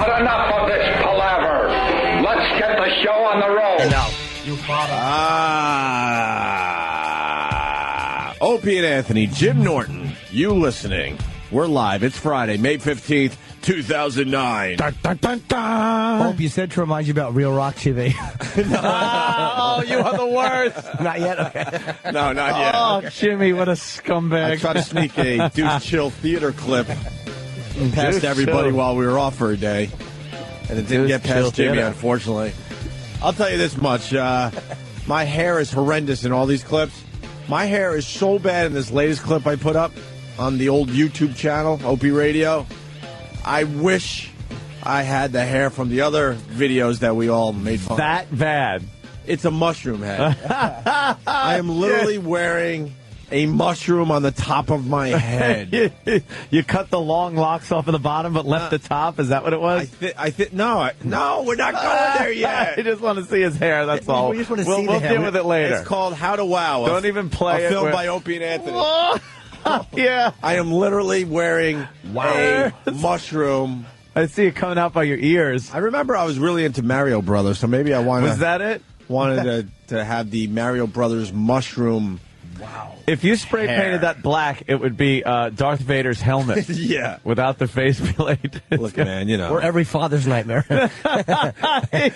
But enough of this palaver. Let's get the show on the road. No, you father. Opie and Anthony, Jim Norton, you listening. We're live. It's Friday, May 15th, 2009. Dun, dun, dun, dun. Hope you said to remind you about Real Rock TV. Oh, you are the worst. Not yet? Okay. No, not yet. Oh, Jimmy, what a scumbag. I tried to sneak a Deuce Chill theater clip past everybody while we were off for a day. And it didn't get past Jimmy, unfortunately. I'll tell you this much. My hair is horrendous in all these clips. My hair is so bad in this latest clip I put up on the old YouTube channel, Opie Radio. I wish I had the hair from the other videos that we all made fun of. That bad. It's a mushroom head. I am literally wearing a mushroom on the top of my head. You cut the long locks off of the bottom but left the top? Is that what it was? No, we're not going there yet. I just want to see his hair, that's all. We just want to see We'll the hair. deal with it later. It's called How to Wow. Don't even play a it. film by Opie and Anthony. Yeah. I am literally wearing a mushroom. I see it coming out by your ears. I remember I was really into Mario Brothers, so maybe I wanted. Was that it? Wanted to have the Mario Brothers mushroom. Wow. If you spray painted that black, it would be Darth Vader's helmet. Yeah. Without the faceplate. Look, man, you know. Or every father's nightmare. A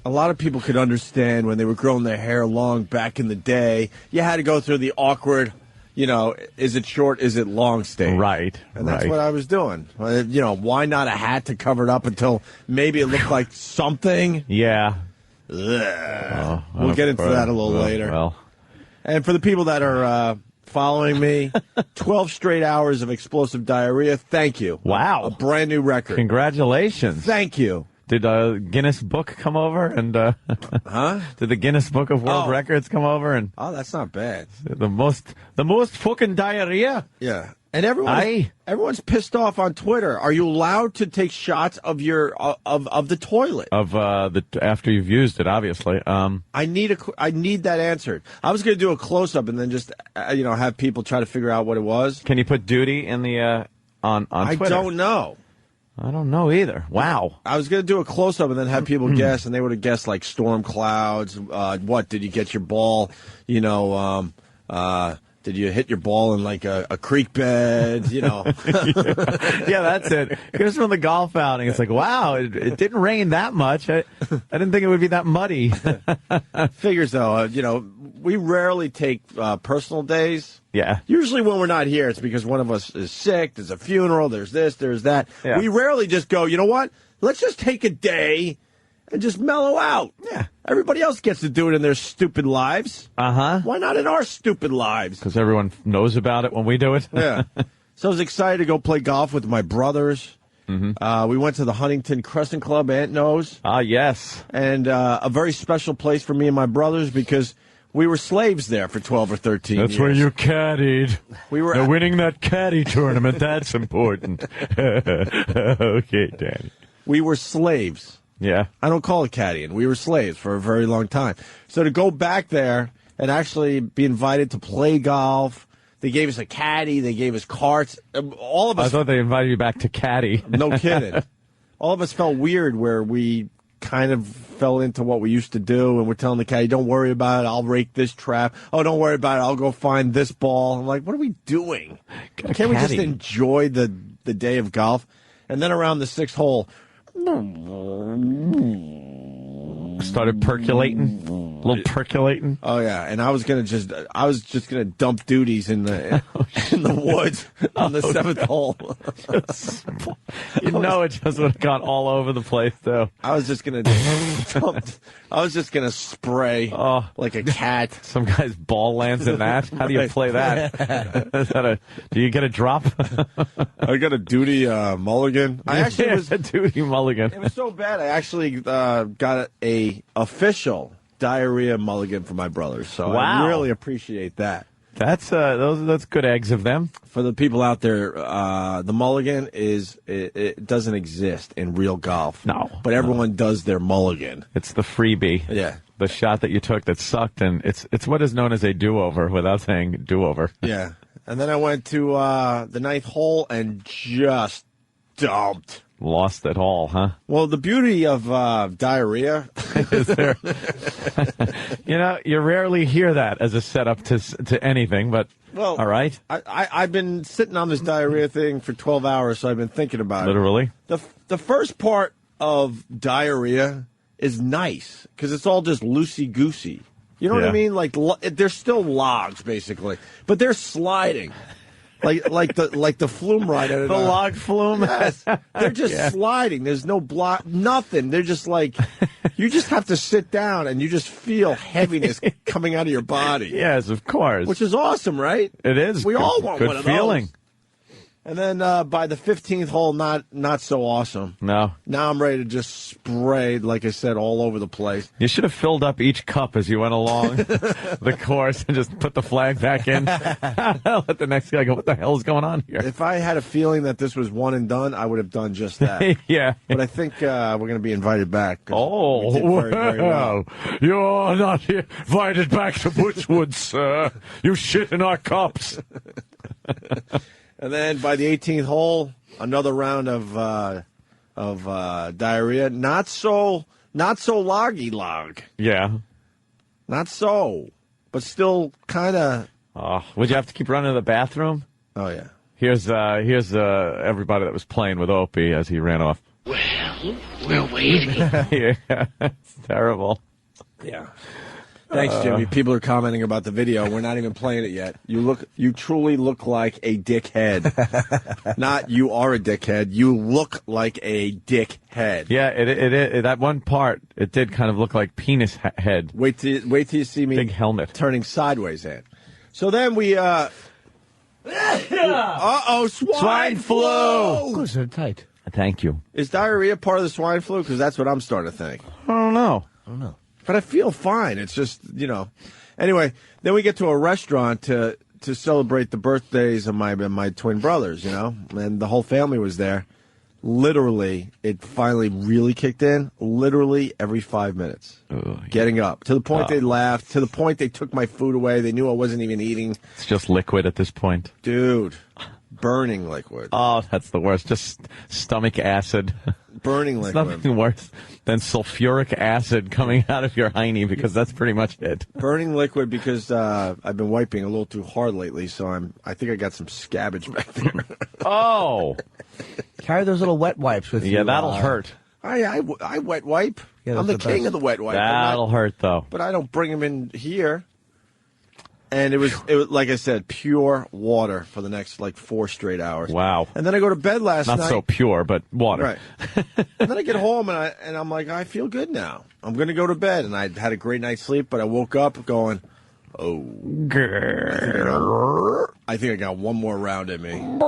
lot of people could understand when they were growing their hair long back in the day. You had to go through the awkward, is it short, is it long stage? Right. And that's what I was doing. Why not a hat to cover it up until maybe it looked like something? Yeah. We'll get into that a little later. Well. And for the people that are following me, 12 straight hours of explosive diarrhea. Thank you. Wow. A brand new record. Congratulations. Thank you. Did Guinness Book come over and Huh? Did the Guinness Book of World Records come over and Oh, that's not bad. the most fucking diarrhea? Yeah. And everyone's pissed off on Twitter. Are you allowed to take shots of your of the toilet? After you've used it, obviously. I need that answered. I was going to do a close up and then just have people try to figure out what it was. Can you put duty in the on Twitter? I don't know. I don't know either. Wow. I was going to do a close up and then have people guess, and they would have guessed like storm clouds. What did you get your ball? Did you hit your ball in like a creek bed? Yeah, that's it. Here's from the golf outing. It's like, wow, it didn't rain that much. I didn't think it would be that muddy. Figures though, we rarely take personal days. Yeah. Usually when we're not here, it's because one of us is sick. There's a funeral. There's this. There's that. Yeah. We rarely just go, you know what? Let's just take a day and just mellow out. Yeah. Everybody else gets to do it in their stupid lives. Uh-huh. Why not in our stupid lives? Because everyone knows about it when we do it. Yeah. So I was excited to go play golf with my brothers. Mm-hmm. We went to the Huntington Crescent Club, Aunt knows. Ah, yes. And a very special place for me and my brothers because we were slaves there for 12 or 13 years. That's where you caddied. We were Now, winning that caddy tournament, that's important. Okay, Danny. We were slaves. Yeah. I don't call it caddying. We were slaves for a very long time. So to go back there and actually be invited to play golf, they gave us a caddy, they gave us carts. All of us. I thought they invited you back to caddy. No kidding. All of us felt weird where we kind of fell into what we used to do, and we're telling the caddy, don't worry about it, I'll rake this trap. Oh, don't worry about it, I'll go find this ball. I'm like, what are we doing? Can't we just enjoy the day of golf? And then around the sixth hole, started percolating, a little percolating. Oh yeah, and I was just gonna dump duties in the woods on the seventh hole. It just would have gone all over the place though. I was just gonna spray like a cat. Some guy's ball lands in that. How do you play that? Do you get a drop? I got a duty mulligan. I actually was a duty mulligan. It was so bad. I actually got a official diarrhea mulligan for my brothers. So wow. I really appreciate that. That's good eggs of them. For the people out there, the mulligan it doesn't exist in real golf. No, but everyone does their mulligan. It's the freebie. Yeah, the shot that you took that sucked, and it's what is known as a do-over without saying do-over. Yeah, and then I went to the ninth hole and just dumped. lost it all, huh? Well, the beauty of diarrhea. Is there? You rarely hear that as a setup to anything, but Well, all right. I've been sitting on this diarrhea thing for 12 hours, so I've been thinking about Literally. it. The first part of diarrhea is nice because it's all just loosey-goosey. You know what I mean? Like they're still logs, basically, but they're sliding. Like the flume ride. The log flume. Yes. They're just sliding. There's no block, nothing. They're just like, you just have to sit down and you just feel heaviness coming out of your body. Yes, of course. Which is awesome, right? It is. We all want good one of feeling. those. And then by the 15th hole, not so awesome. No. Now I'm ready to just spray, like I said, all over the place. You should have filled up each cup as you went along the course and just put the flag back in. Let the next guy go, what the hell is going on here? If I had a feeling that this was one and done, I would have done just that. Yeah. But I think we're going to be invited back. Oh, we did very, very well. You're not invited back to Butchwood, sir. You shit in our cups. And then by the 18th hole, another round of diarrhea. Not so loggy log. Yeah. Not so, but still kind of. Oh, would you have to keep running to the bathroom? Oh yeah. Here's everybody that was playing with Opie as he ran off. Well, we're waiting. Yeah, it's terrible. Yeah. Thanks, Jimmy. People are commenting about the video. We're not even playing it yet. You truly look like a dickhead. Not you are a dickhead. You look like a dickhead. Yeah, it that one part, it did kind of look like penis head. Wait till you see me Big helmet. turning sideways in. So then we swine flu. Goes so tight. Thank you. Is diarrhea part of the swine flu? Because that's what I'm starting to think. I don't know. But I feel fine. It's just, Anyway, then we get to a restaurant to celebrate the birthdays of my twin brothers, and the whole family was there. Literally, it finally really kicked in. Literally every 5 minutes, getting up to the point they laughed, to the point they took my food away. They knew I wasn't even eating. It's just liquid at this point. Dude, burning liquid. Oh, that's the worst. Just stomach acid. Burning It's liquid. nothing worse than sulfuric acid coming out of your hiney because that's pretty much it. Burning liquid because I've been wiping a little too hard lately, so I think I got some scabbage back there. Oh. Carry those little wet wipes with you. Yeah, that'll hurt. I wet wipe. Yeah, I'm the that's the king best. of the wet wipe. That'll hurt, though. But I don't bring them in here. And it was like I said, pure water for the next 4 straight hours. Wow. And then I go to bed last night. Not so pure, but water. Right. And then I get home and I'm like, I feel good now. I'm going to go to bed. And I had a great night's sleep, but I woke up going, I think I got one more round in me. And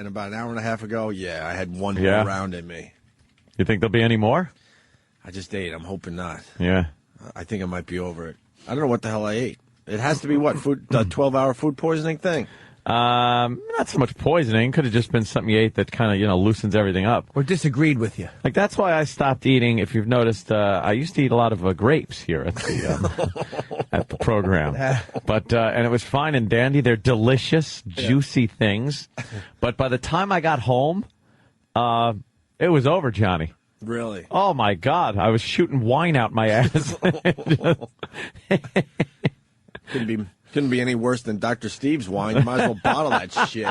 about an hour and a half ago, I had one more round in me. You think there'll be any more? I just ate. I'm hoping not. Yeah. I think I might be over it. I don't know what the hell I ate. It has to be what? Food? The 12-hour food poisoning thing? Not so much poisoning. Could have just been something you ate that kind of, loosens everything up. Or disagreed with you. Like, that's why I stopped eating. If you've noticed, I used to eat a lot of grapes here at the at the program. But and it was fine and dandy. They're delicious, juicy things. But by the time I got home, it was over, Johnny. Really? Oh, my God. I was shooting wine out my ass. Couldn't be any worse than Dr. Steve's wine. You might as well bottle that shit.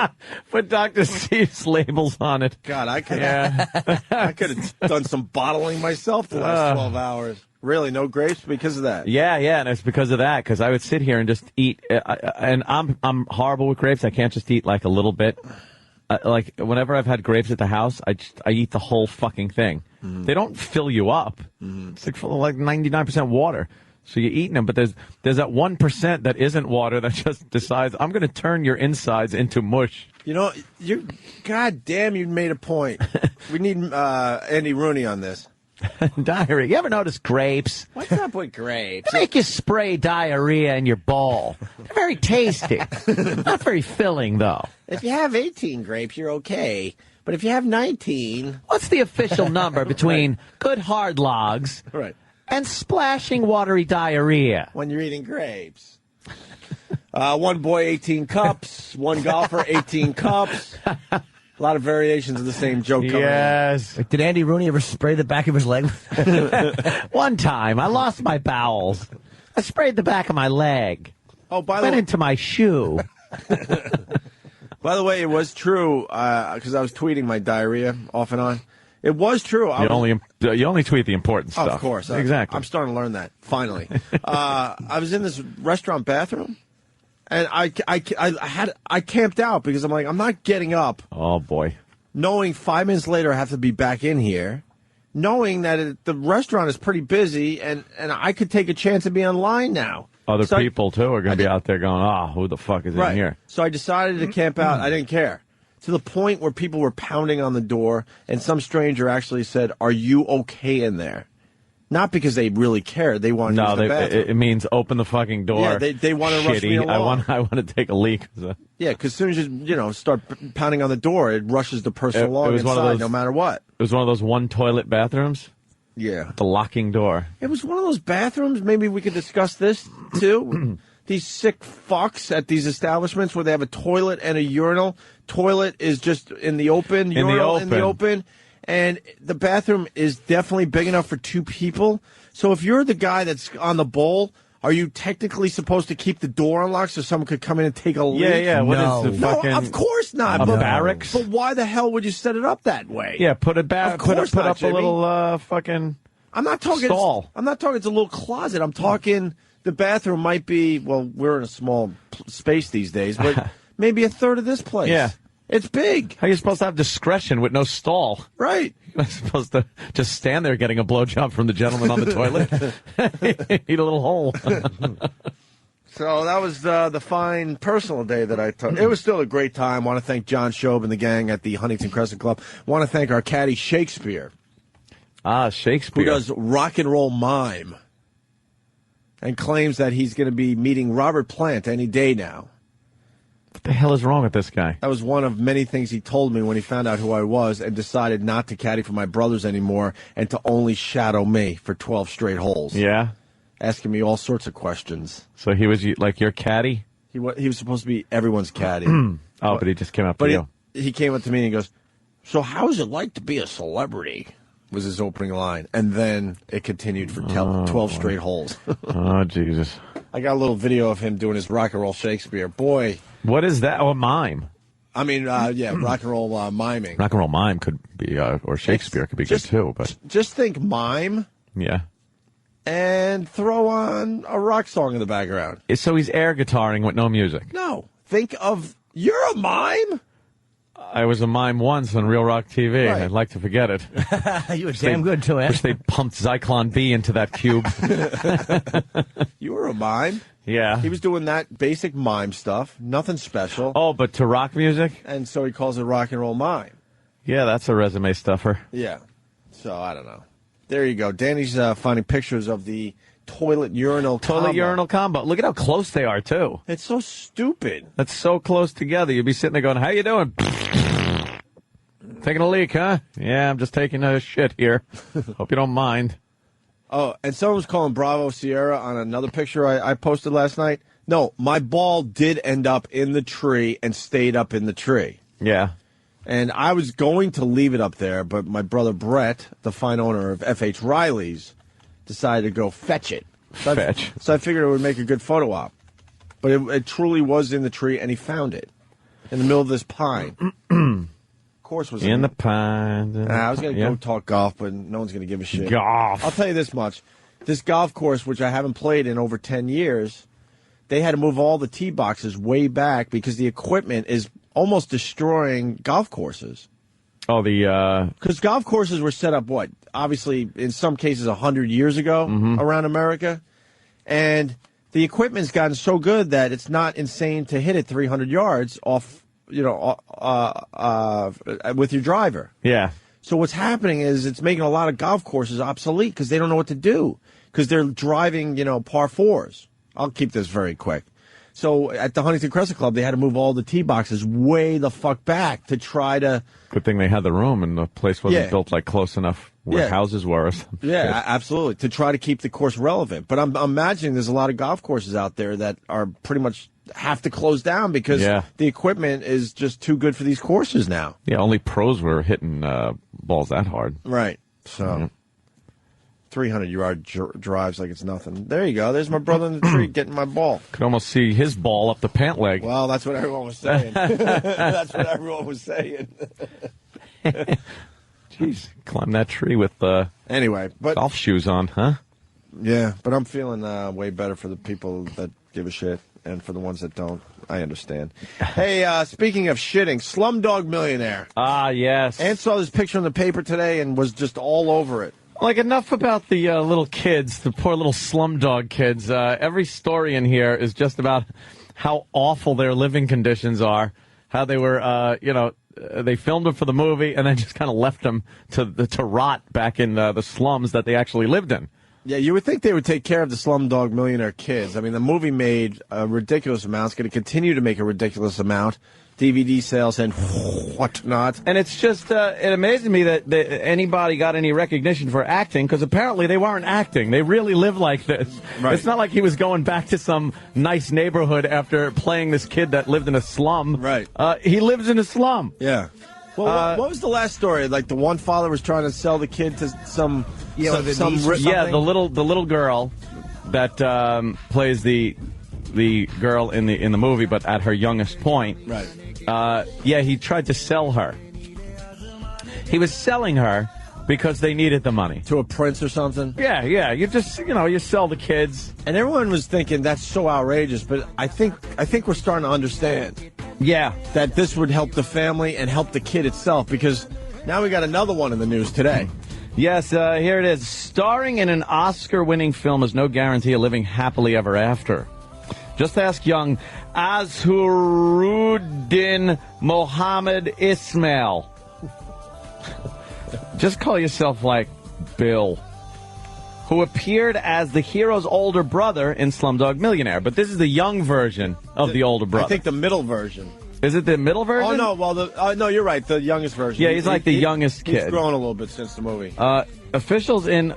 Put Dr. Steve's labels on it. God, I could have done some bottling myself the last 12 hours. Really, no grapes because of that? Yeah, and it's because of that. Because I would sit here and just eat, and I'm horrible with grapes. I can't just eat a little bit. Whenever I've had grapes at the house, I eat the whole fucking thing. Mm-hmm. They don't fill you up. Mm-hmm. It's full of 99% water. So you're eating them, but there's that 1% that isn't water that just decides, I'm going to turn your insides into mush. God damn, you made a point. We need Andy Rooney on this. Diarrhea. You ever notice grapes? What's up with grapes? They make you spray diarrhea in your bowl. They're very tasty. Not very filling, though. If you have 18 grapes, you're okay. But if you have 19... What's the official number between good hard logs and splashing watery diarrhea? When you're eating grapes. One boy, 18 cups. One golfer, 18 cups. A lot of variations of the same joke coming Yes. Like, did Andy Rooney ever spray the back of his leg? One time, I lost my bowels. I sprayed the back of my leg. Oh, by the Went way, into my shoe. by the way, it was true because I was tweeting my diarrhea off and on. It was true. You only tweet the important stuff. Of course, Exactly. I'm starting to learn that finally. I was in this restaurant bathroom, and I camped out because I'm like, I'm not getting up. Oh boy. Knowing 5 minutes later I have to be back in here, knowing that the restaurant is pretty busy, and I could take a chance of being online now. Other people too are going to be out there going, "Oh, who the fuck is in here?" So I decided to camp out. I didn't care. To the point where people were pounding on the door, and some stranger actually said, "Are you okay in there?" Not because they really cared. They wanted to use the bathroom. It means open the fucking door. Yeah, they want to rush me along. I want to take a leak. Yeah, because as soon as you start pounding on the door, it rushes the person along inside, no matter what. It was one of those one toilet bathrooms. Yeah, the locking door. It was one of those bathrooms. Maybe we could discuss this too. These sick fucks at these establishments where they have a toilet and a urinal. Toilet is just in the open, urinal in the open, and the bathroom is definitely big enough for two people. So if you're the guy that's on the bowl, are you technically supposed to keep the door unlocked so someone could come in and take a leak? Yeah. No, of course not. A barracks? But why the hell would you set it up that way? Yeah, put up a little fucking I'm not talking stall. I'm not talking it's a little closet. I'm talking the bathroom might be, well, we're in a small space these days, but maybe a third of this place. Yeah. It's big. How are you supposed to have discretion with no stall? Right. You're not supposed to just stand there getting a blowjob from the gentleman on the toilet. Eat a little hole. So that was the fine personal day that I took. It was still a great time. Want to thank John Shobe and the gang at the Huntington Crescent Club. Want to thank our caddy, Shakespeare. Ah, Shakespeare. Who does rock and roll mime. And claims that he's going to be meeting Robert Plant any day now. What the hell is wrong with this guy? That was one of many things he told me when he found out who I was and decided not to caddy for my brothers anymore and to only shadow me for 12 straight holes. Yeah? Asking me all sorts of questions. So he was like your caddy? He was supposed to be everyone's caddy. But he just came up to you. He came up to me and he goes, "So how is it like to be a celebrity?" was his opening line. And then it continued for 12 straight holes. Oh, Jesus. I got a little video of him doing his rock and roll Shakespeare. Boy. What is that? Oh, mime. I mean, yeah, rock and roll miming. Rock and roll mime could be, or Shakespeare could be good too. But just think mime. Yeah. And throw on a rock song in the background. So he's air guitaring with no music. No. Think of, you're a mime? I was a mime once on Real Rock TV. Right. I'd like to forget it. You were damn good to it. Wish they pumped Zyklon B into that cube. You were a mime. Yeah. He was doing that basic mime stuff. Nothing special. Oh, but to rock music? And so he calls it rock and roll mime. Yeah, that's a resume stuffer. Yeah. So, I don't know. There you go. Danny's finding pictures of the toilet urinal combo. Look at how close they are, too. It's so stupid. That's so close together. You'd be sitting there going, how you doing? Taking a leak, huh? Yeah, I'm just taking a shit here. Hope you don't mind. Oh, and someone was calling Bravo Sierra on another picture I posted last night. No, my ball did end up in the tree and stayed up in the tree. Yeah. And I was going to leave it up there, but my brother Brett, the fine owner of F.H. Riley's, decided to go fetch it. So I figured it would make a good photo op. But it truly was in the tree, and he found it in the middle of this pine. Of course, was in the pine. I was going to go talk golf, but no one's going to give a shit. Golf. I'll tell you this much. This golf course, which I haven't played in over 10 years, they had to move all the tee boxes way back because the equipment is almost destroying golf courses. Oh, because golf courses were set up, obviously, in some cases 100 years ago around America. And the equipment's gotten so good that it's not insane to hit it 300 yards off, with your driver. Yeah. So what's happening is it's making a lot of golf courses obsolete because they don't know what to do because they're driving, par fours. I'll keep this very quick. So at the Huntington Crescent Club, they had to move all the tee boxes way the fuck back to try to... Good thing they had the room and the place wasn't built close enough where houses were. Or something. Yeah, absolutely. To try to keep the course relevant. But I'm imagining there's a lot of golf courses out there that are pretty much have to close down because the equipment is just too good for these courses now. Yeah, only pros were hitting balls that hard. Right. So 300-yard drives like it's nothing. There you go. There's my brother in the tree getting my ball. Could almost see his ball up the pant leg. Well, that's what everyone was saying. That's what everyone was saying. Jeez, climb that tree with anyway, but golf shoes on, huh? Yeah, but I'm feeling way better for the people that give a shit, and for the ones that don't, I understand. Hey, speaking of shitting, Slum Dog Millionaire. Ah, yes. Ann saw this picture in the paper today and was just all over it. Like, enough about the little kids, the poor little slumdog kids. Every story in here is just about how awful their living conditions are, how they were, they filmed them for the movie and then just kind of left them to rot back in the slums that they actually lived in. Yeah, you would think they would take care of the Slum Dog Millionaire kids. I mean, the movie made a ridiculous amount. It's going to continue to make a ridiculous amount. DVD sales and whatnot. And it's just, it amazes me that anybody got any recognition for acting, because apparently they weren't acting. They really live like this. Right. It's not like he was going back to some nice neighborhood after playing this kid that lived in a slum. Right. He lives in a slum. Yeah. Well, what was the last story? Like the one father was trying to sell the kid to some the little girl that plays the girl in the movie, but at her youngest point. Right. He tried to sell her. He was selling her because they needed the money. To a prince or something? Yeah. You just, you sell the kids. And everyone was thinking that's so outrageous, but I think we're starting to understand. Yeah. That this would help the family and help the kid itself, because now we got another one in the news today. Yes, here it is. Starring in an Oscar-winning film is no guarantee of living happily ever after. Just ask young Azharuddin Mohammed Ismail. Just call yourself, like, Bill. Who appeared as the hero's older brother in Slumdog Millionaire. But this is the young version of the older brother. I think the middle version. Is it the middle version? Oh, no. Well, no, you're right. The youngest version. Yeah, he's like the youngest kid. He's grown a little bit since the movie. Officials in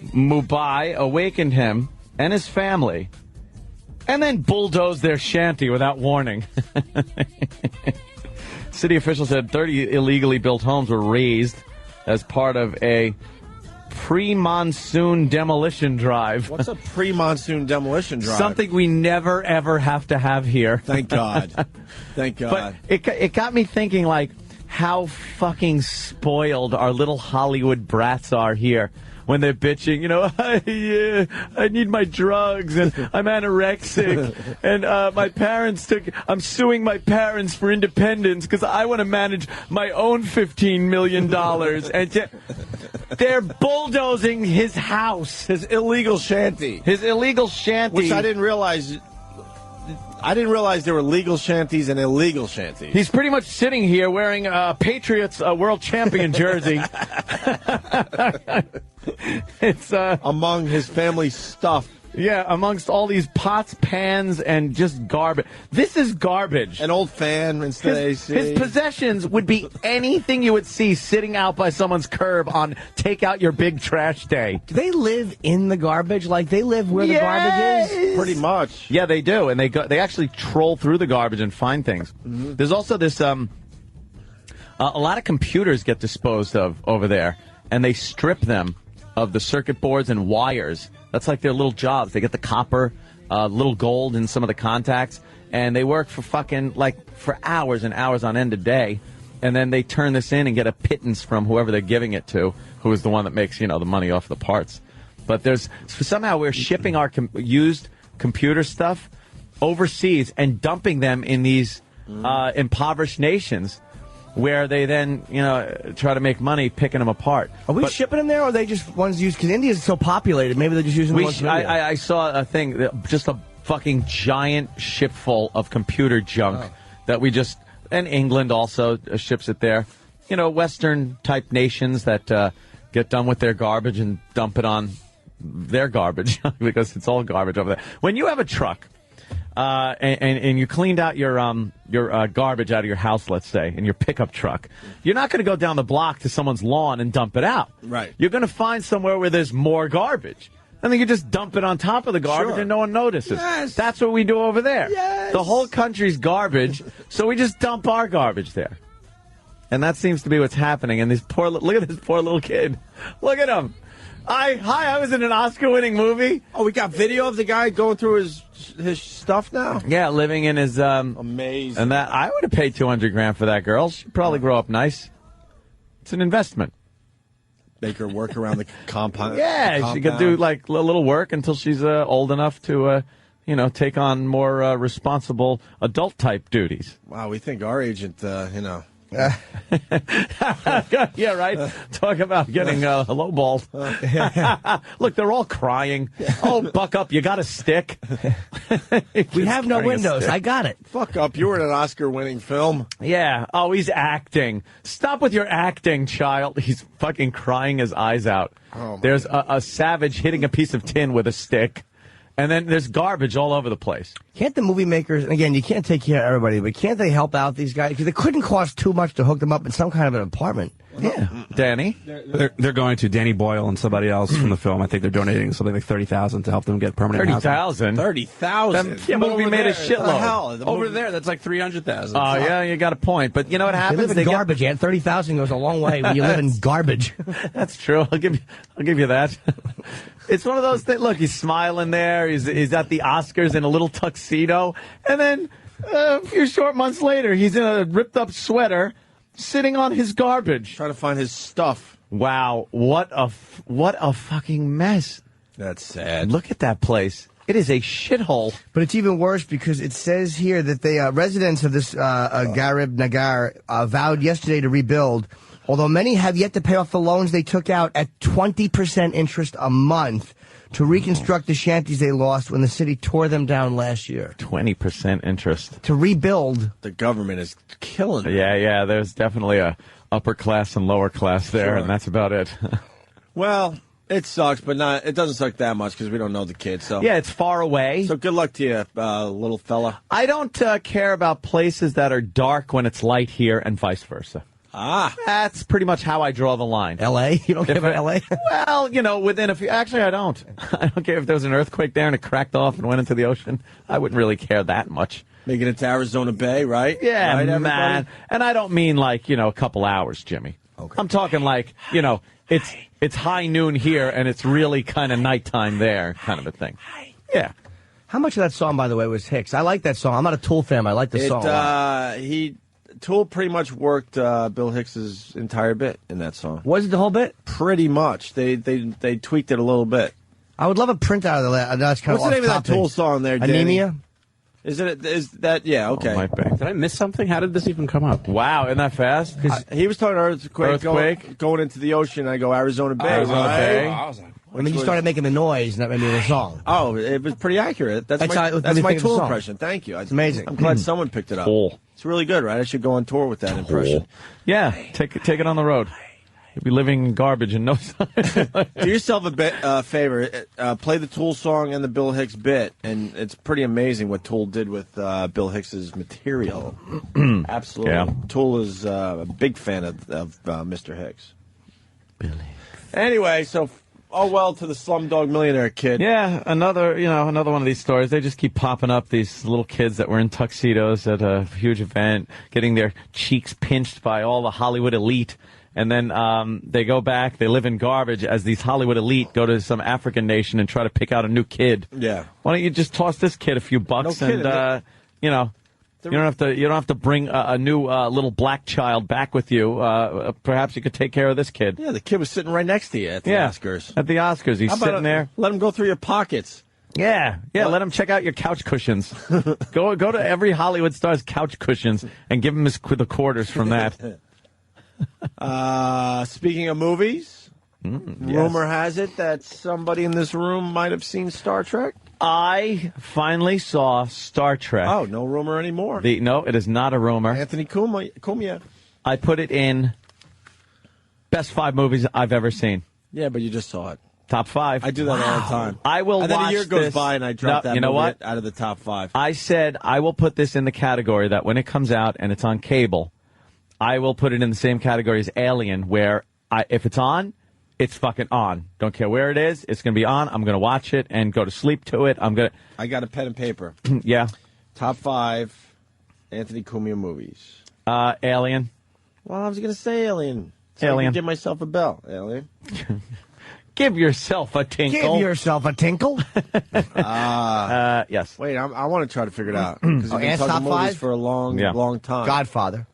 Mumbai awakened him and his family and then bulldozed their shanty without warning. City officials said 30 illegally built homes were razed as part of a pre-monsoon demolition drive. What's a pre-monsoon demolition drive? Something we never, ever have to have here. Thank God. Thank God. But it got me thinking, like, how fucking spoiled our little Hollywood brats are here. When they're bitching, I need my drugs, and I'm anorexic, and I'm suing my parents for independence because I want to manage my own $15 million, and they're bulldozing his house. His illegal shanty. Which I didn't realize. I didn't realize there were legal shanties and illegal shanties. He's pretty much sitting here wearing a Patriots world champion jersey. It's among his family's stuff. Yeah, amongst all these pots, pans, and just garbage. This is garbage. An old fan instead of AC. His possessions would be anything you would see sitting out by someone's curb on take out your big trash day. Do they live in the garbage? Like, they live where the garbage is? Pretty much. Yeah, they do. And they actually troll through the garbage and find things. Mm-hmm. There's also this, a lot of computers get disposed of over there, and they strip them of the circuit boards and wires. That's like their little jobs. They get the copper, little gold in some of the contacts, and they work for for hours and hours on end a day, and then they turn this in and get a pittance from whoever they're giving it to, who is the one that makes, the money off the parts. But somehow we're shipping our used computer stuff overseas and dumping them in these impoverished nations, where they then, try to make money picking them apart. Are we shipping them there, or are they just ones used? Because India is so populated. Maybe they're just using the ones from India. I saw a thing, just a fucking giant ship full of computer junk that we just, and England also ships it there. Western-type nations that get done with their garbage and dump it on their garbage, because it's all garbage over there. When you have a truck, and you cleaned out your garbage out of your house, let's say, in your pickup truck, you're not going to go down the block to someone's lawn and dump it out. Right. You're going to find somewhere where there's more garbage. And then you just dump it on top of the garbage and no one notices. Yes. That's what we do over there. Yes. The whole country's garbage, so we just dump our garbage there. And that seems to be what's happening. And look at this poor little kid. Look at him. I was in an Oscar-winning movie. Oh, we got video of the guy going through his stuff now? Yeah, living in his... Amazing. And that I would have paid $200,000 for that girl. She'd probably grow up nice. It's an investment. Make her work around the compound. Yeah, she could do like a little work until she's old enough to, take on more responsible adult-type duties. Wow, we think our agent, Yeah, right. Talk about getting lowballed. Look, they're all crying. Oh, buck up! You got a stick. We have no windows. I got it. Fuck up! You were in an Oscar-winning film. Yeah. Oh, he's acting. Stop with your acting, child. He's fucking crying his eyes out. Oh, There's a savage hitting a piece of tin with a stick. And then there's garbage all over the place. Can't the movie makers, and again, you can't take care of everybody, but can't they help out these guys? Because it couldn't cost too much to hook them up in some kind of an apartment. Yeah. Danny? They're going to Danny Boyle and somebody else from the film. I think they're donating something like $30,000 to help them get permanent housing. $30,000? $30,000? That movie made a shitload. Hell, Over there, that's like $300,000. Oh, yeah, you got a point. But you know what They happens? live in garbage, and 30,000 goes a long way when you live in garbage. That's true. I'll give you that. It's one of those things. Look, he's smiling there. He's at the Oscars in a little tuxedo. And then a few short months later, he's in a ripped-up sweater sitting on his garbage. Trying to find his stuff. Wow. What a fucking mess. That's sad. Look at that place. It is a shithole. But it's even worse because it says here that the residents of this Garib Nagar vowed yesterday to rebuild, although many have yet to pay off the loans they took out at 20% interest a month to reconstruct the shanties they lost when the city tore them down last year. 20% interest. To rebuild. The government is killing it. Yeah. There's definitely a upper class and lower class there, Sure. and that's about it. Well, it sucks, but it doesn't suck that much because we don't know the kid. So Yeah, it's far away. So good luck to you, little fella. I don't care about places that are dark when it's light here and vice versa. That's pretty much how I draw the line. L.A.? You don't care about L.A.? Well, within a few... Actually, I don't. I don't care if there was an earthquake there and it cracked off and went into the ocean. I wouldn't really care that much. Making it to Arizona Bay, right? Yeah, right, man. everybody? And I don't mean like, a couple hours, Jimmy. Okay. I'm talking like, it's high noon here and it's really kind of nighttime there kind of a thing. Yeah. How much of that song, by the way, was Hicks? I like that song. I'm not a Tool fan. I like the song a lot. Tool pretty much worked Bill Hicks's entire bit in that song. Was it the whole bit? Pretty much. They tweaked it a little bit. I would love a printout of that. That's kind What's the name of that Tool song there, Danny? Anemia? Is that, yeah, okay. Oh, might be. Did I miss something? How did this even come up? Wow, isn't that fast? He was talking earthquake. Going into the ocean. I go Arizona Bay. Arizona right? Bay. I was like, And then you started making the noise, and that made me the song. Oh, it was pretty accurate. That's my what made me think of the Tool song. impression. Thank you. It's amazing. I'm glad someone picked it up. Cool. It's really good, right? I should go on tour with that impression. Yeah, take it on the road. You'll be living in garbage in no time. Do yourself a favor. Play the Tool song and the Bill Hicks bit, and it's pretty amazing what Tool did with Bill Hicks's material. Absolutely. Yeah. Tool is a big fan of Mr. Hicks. Anyway, so well to the Slum Dog Millionaire Kid. Yeah, another one of these stories. They just keep popping up, these little kids that were in tuxedos at a huge event, getting their cheeks pinched by all the Hollywood elite. And then they go back, they live in garbage as these Hollywood elite go to some African nation and try to pick out a new kid. Yeah. Why don't you just toss this kid a few bucks and, you don't have to bring a new little black child back with you. Perhaps you could take care of this kid. Yeah, the kid was sitting right next to you at the Oscars. At the Oscars, he's sitting there. Let him go through your pockets. Yeah. Let him check out your couch cushions. Go to every Hollywood star's couch cushions and give him the quarters from that. Speaking of movies, rumor has it that somebody in this room might have seen Star Trek. I finally saw Star Trek. Oh, no rumor anymore. No, it is not a rumor. Anthony Cumia. I put it in best 5 movies I've ever seen. Yeah, but you just saw it. Top 5. I do that all the time. I will and then watch a year goes this. by and I drop that you know movie what? out of the top 5. I said I will put this in the category that when it comes out and it's on cable, I will put it in the same category as Alien, where if it's on, it's fucking on. Don't care where it is. It's going to be on. I'm going to watch it and go to sleep to it. I got a pen and paper. Yeah. Top 5 Anthony Cumia movies. Alien. Well, I was going to say Alien. So Alien. I can give myself a bell. Alien. Give yourself a tinkle. Give yourself a tinkle. Yes. Wait, I want to try to figure it out. Because you've been Ant's talking top movies 5? for a long time. Godfather.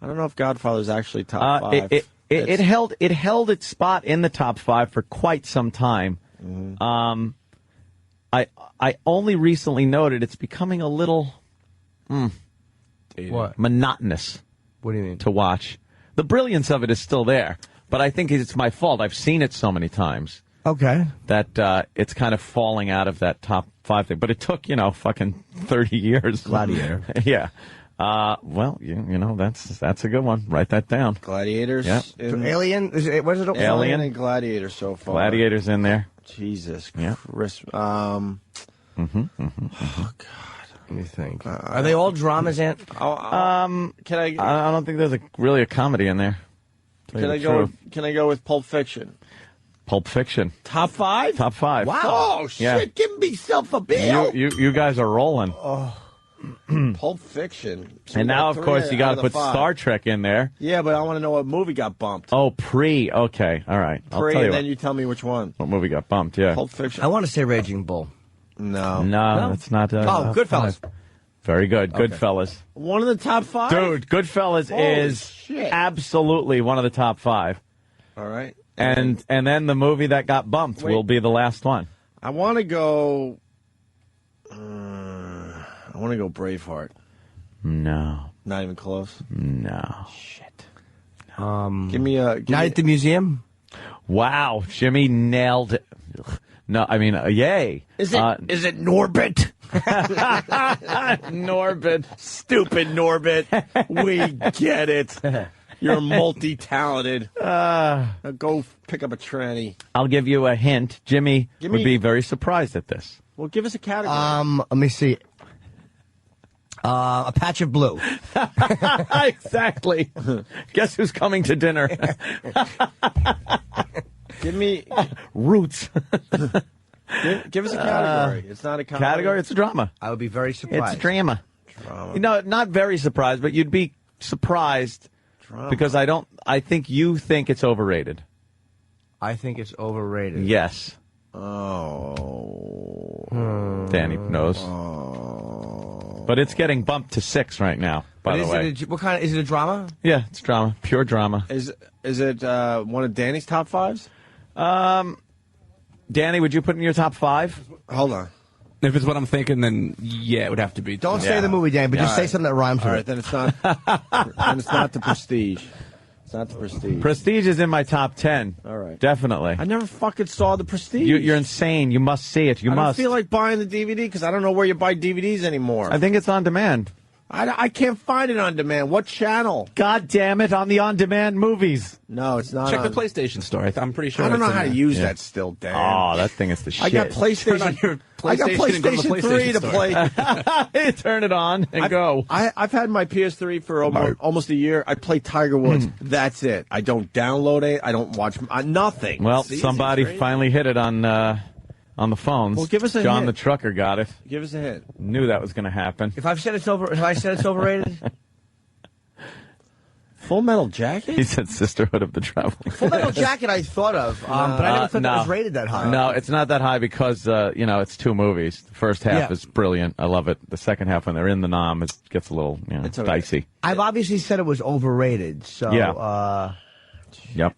I don't know if Godfather's actually top 5. It held its spot in the top 5 for quite some time. Mm-hmm. I only recently noted it's becoming a little What? monotonous What do you mean? to watch. The brilliance of it is still there, but I think it's my fault. I've seen it so many times Okay. that it's kind of falling out of that top 5 thing. But it took, fucking 30 years. Gladiator. Yeah. Well, you know, that's a good one. Write that down. Gladiators. Yeah. So Alien? Was it Alien Alien and Gladiator so far. Gladiator's in there. Jesus Yeah. Christ. Let me think. Are they all dramas, Ant? Can I I don't think there's really a comedy in there. can I go with Pulp Fiction? Pulp Fiction. Top 5? Top 5. Wow. Oh shit! Yeah. Give myself a bill. You guys are rolling. Pulp Fiction. So And now, we of got course, 3 you got out to of put the 5. Star Trek in there. Yeah, but I want to know what movie got bumped. Oh, pre. Okay. All right. I'll Pre, tell you and then you tell me which one. what movie got bumped. Yeah. Pulp Fiction. I want to say Raging Bull. No. No, that's not. Goodfellas. Very good. Goodfellas. One of the top 5? Dude, Goodfellas Holy is shit. absolutely one of the top 5. All right. And then the movie that got bumped will be the last one. I want to go. I want to go Braveheart. No. Not even close. No. Shit. Give me a Night at the Museum? Wow. Jimmy nailed it. No, I mean, yay. Is it Norbit? Norbit. Stupid Norbit. We get it. You're multi-talented. Now go pick up a tranny. I'll give you a hint. Jimmy would be very surprised at this. Well, give us a category. Let me see. A Patch of Blue. Exactly. Guess who's coming to dinner? Give me Roots. give us a category. It's not a Category? It's a drama. I would be very surprised. It's drama. Not very surprised, but you'd be surprised because I think you think it's overrated. I think it's overrated. Yes. Oh. Danny knows. But it's getting bumped to 6 right now, by the way. What kind of, is it a drama? Yeah, it's drama. Pure drama. Is it one of Danny's top 5s? Danny, would you put in your top 5? Hold on. If it's what I'm thinking, then yeah, it would have to be. Don't say the movie, Dan, but just say something that rhymes All with right, it. then it's not. Then it's not the Prestige. It's not the Prestige. Prestige is in my top 10. All right. Definitely. I never fucking saw the Prestige. You're insane. You must see it. You I must. don't feel like buying the DVD because I don't know where you buy DVDs anymore. I think it's on demand. I can't find it on demand. What channel? God damn it, on the on-demand movies. No, it's not. Check on. the PlayStation store. I'm pretty sure. I don't know it's in how to there. use that still, Dan. Oh, that thing is the shit. I got PlayStation. Turn on your I got PlayStation and go to the PlayStation 3 to PlayStation play. Turn it on and go. I've had my PS3 for almost a year. I play Tiger Woods. That's it. I don't download it. I don't watch nothing. Well, See, somebody it's crazy. finally hit it on the phones. Well, give us a John hint. the trucker got it. Give us a hint. Knew that was going to happen. If I said it's overrated, Full Metal Jacket? He said Sisterhood of the Traveling. Full Metal Jacket I thought of, but I never thought that was rated that high. No, it's not that high because, it's 2 movies. The first half is brilliant. I love it. The second half, when they're in the nom, it gets a little It's okay. dicey. I've obviously said it was overrated, so... Yep.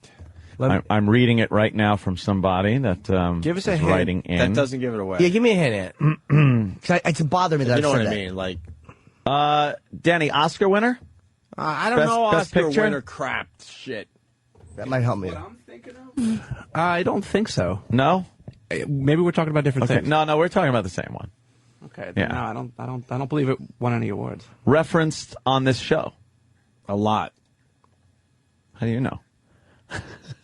I'm reading it right now from somebody that Give us a is hint. writing in. That doesn't give it away. Yeah, give me a hint, Ant. It's bothering me that You know I what said I that. mean? Like, Danny, Oscar winner? I don't Best- know best Oscar picture? winner crap shit. That might help me. I don't think so. No? Maybe we're talking about different Okay. things. No, we're talking about the same one. Okay. Yeah. No, I don't believe it won any awards. Referenced on this show. A lot. How do you know?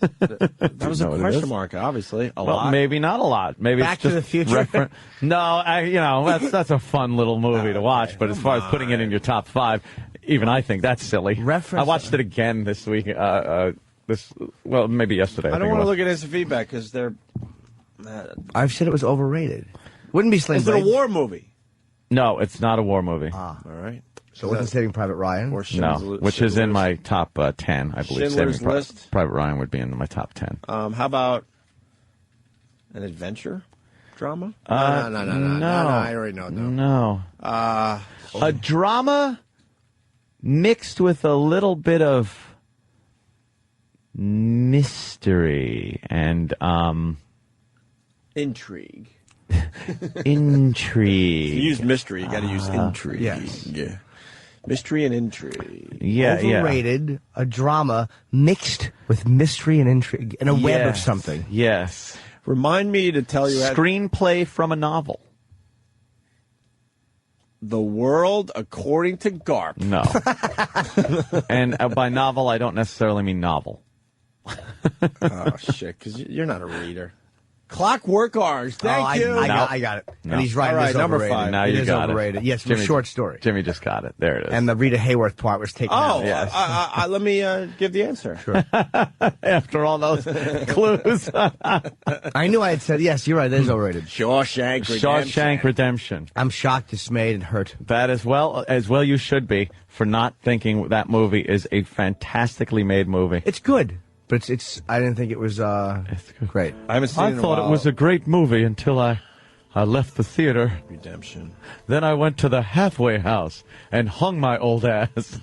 That was a question mark, obviously. A lot. Maybe not a lot. Maybe Back it's just to the Future. No, that's a fun little movie to watch. But as far as putting it in your top 5, even I think that's silly. I watched it again this week. Maybe yesterday. I don't want to look at instant feedback because they're. I've said it was overrated. Wouldn't be Sling Is it a Blade. war movie? No, it's not a war movie. All right. So it wasn't Saving Private Ryan? Or which is in my top 10, I believe. Schindler's List? Private Ryan would be in my top 10. How about an adventure drama? No. I already know. No. A drama mixed with a little bit of mystery and intrigue. Intrigue. You use mystery, you got to use intrigue. Yes. Yeah. Mystery and intrigue. Yeah, Overrated, a drama mixed with mystery and intrigue in a web of something. Yes. Remind me to tell you. Screenplay from a novel. The World According to Garp. No. And by novel, I don't necessarily mean novel. Oh, shit, because you're not a reader. Clockwork Orange. Thank you. I got it. No. And he's right. All right, number overrated. 5. Now you got overrated. it. Yes, from a short story. Jimmy just got it. There it is. And the Rita Hayworth part was taken out. yes. Let me give the answer. Sure. After all those clues. I knew I had said, yes, you're right, it is overrated. Shawshank Redemption. I'm shocked, dismayed, and hurt. That as well you should be for not thinking that movie is a fantastically made movie. It's good, but it's I didn't think it was great. I haven't seen it in a thought while. it was a great movie until I left the theater. Redemption. Then I went to the halfway house and hung my old ass.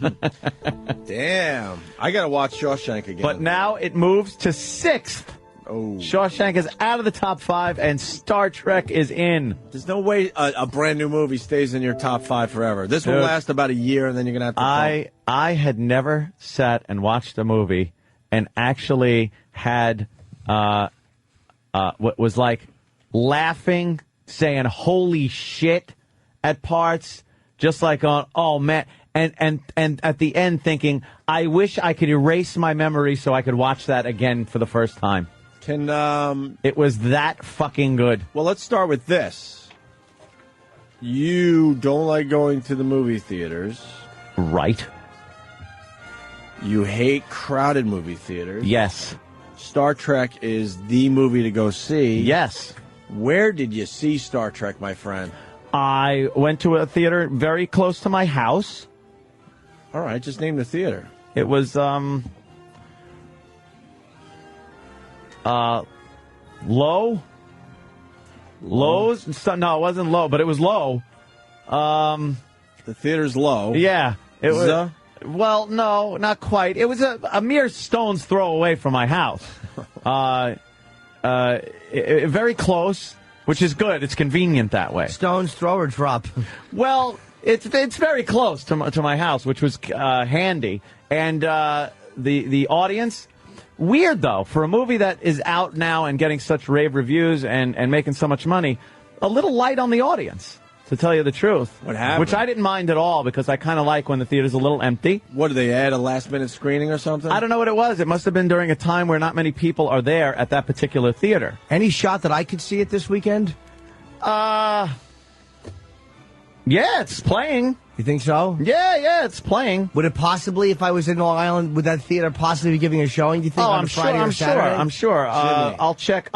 Damn. I got to watch Shawshank again. But now it moves to 6th. Oh. Shawshank is out of the top 5, and Star Trek is in. There's no way a brand new movie stays in your top 5 forever. This will Dude, last about a year, and then you're going to have to... I had never sat and watched a movie and actually had what was like laughing, saying "holy shit" at parts, just like on "oh man," and at the end thinking, "I wish I could erase my memory so I could watch that again for the first time." It was that fucking good. Well, let's start with this. You don't like going to the movie theaters. Right. You hate crowded movie theaters. Yes. Star Trek is the movie to go see. Yes. Where did you see Star Trek, my friend? I went to a theater very close to my house. All right, just name the theater. It was Low. Lowe's? No, it wasn't Low, but it was Low. The theater's Low. Yeah. It was. The? Well, no, not quite. It was a mere stone's throw away from my house. Very close, which is good. It's convenient that way. Stone's throw or drop? Well, it's very close to my house, which was handy. And the audience, weird though, for a movie that is out now and getting such rave reviews and making so much money, a little light on the audience. To tell you the truth. What happened? Which I didn't mind at all because I kind of like when the theater's a little empty. What, did they add a last-minute screening or something? I don't know what it was. It must have been during a time where not many people are there at that particular theater. Any shot that I could see it this weekend? Yeah, it's playing. You think so? Yeah, it's playing. Would it possibly, if I was in Long Island, would that theater possibly be giving a showing, do you think, on a Friday or Saturday? I'm sure. I'll check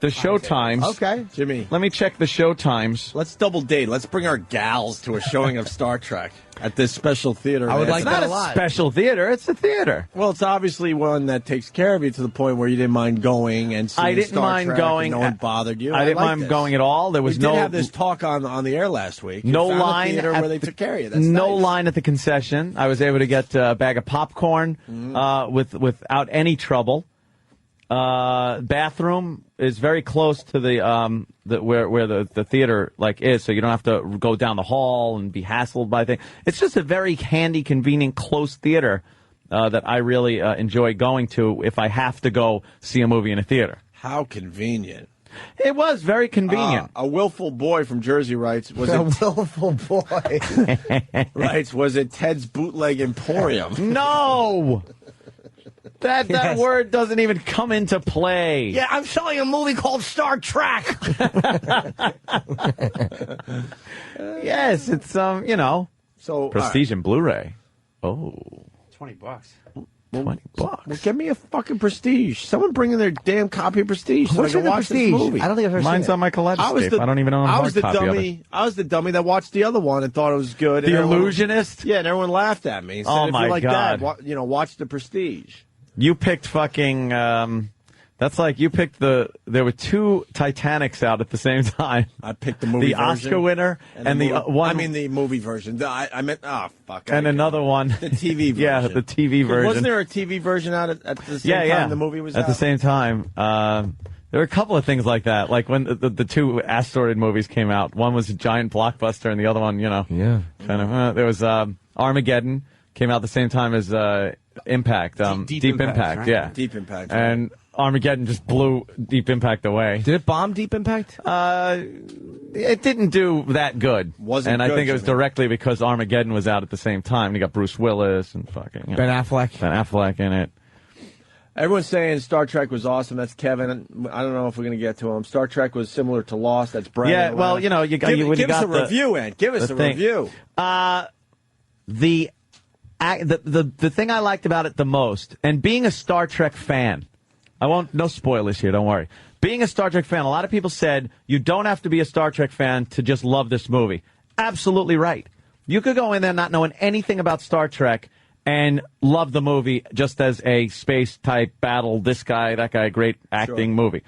the show times. Okay. Jimmy. Let me check the show times. Let's double date. Let's bring our gals to a showing of Star Trek at this special theater. I would like It's that not a lot. special theater. It's a theater. Well, it's obviously one that takes care of you to the point where you didn't mind going and seeing I didn't Star mind Trek going. and no one bothered you. I didn't like mind this. going at all. There was we did have this talk on the air last week. You no found a line theater at where they took care of you. That's no nice. line at the concession. I was able to get a bag of popcorn without any trouble. Bathroom is very close to where the theater is, so you don't have to go down the hall and be hassled by things. It's just a very handy, convenient, close theater that I really enjoy going to if I have to go see a movie in a theater. How convenient. It was very convenient. A willful boy from Jersey writes, was it Ted's Bootleg Emporium? No! That word doesn't even come into play. Yeah, I'm selling a movie called Star Trek. Yes, it's so Prestige and Blu-ray. Oh, $20. $20. Well, give me a fucking Prestige. Someone bring in their damn copy of Prestige so I can watch this movie. I don't think I've ever Mine's seen on my kaleidoscope. I don't even own a hard copy of it. I was the dummy that watched the other one and thought it was good. The Illusionist? Yeah, and everyone laughed at me. Oh, my God. That, watch the Prestige. You picked fucking... that's like you picked there were two Titanics out at the same time. I picked the movie version. The Oscar winner and the one... I mean the movie version. I meant... Oh, fuck. And another one. The TV version. Yeah, the TV version. Wasn't there a TV version out at the same time the movie was out? At the same time. There were a couple of things like that. Like when the two asteroid movies came out. One was a giant blockbuster and the other one, kind of... there was Armageddon. Came out at the same time as... Impact, Deep Impact, right? Yeah. Deep Impact. Right. And Armageddon just blew Deep Impact away. Did it bomb Deep Impact? It didn't do that good. Wasn't and good, I think it was directly because Armageddon was out at the same time. And you got Bruce Willis and fucking... Ben Affleck. Ben Affleck in it. Everyone's saying Star Trek was awesome. That's Kevin. I don't know if we're going to get to him. Sar Trek was similar to Lost. That's Brandon. Yeah, well, give us a review, Ed. Give us a review. The thing I liked about it the most, and being a Star Trek fan, no spoilers here, don't worry. Being a Star Trek fan, a lot of people said you don't have to be a Star Trek fan to just love this movie. Absolutely right. You could go in there not knowing anything about Star Trek and love the movie just as a space-type battle, this guy, that guy, great acting movie.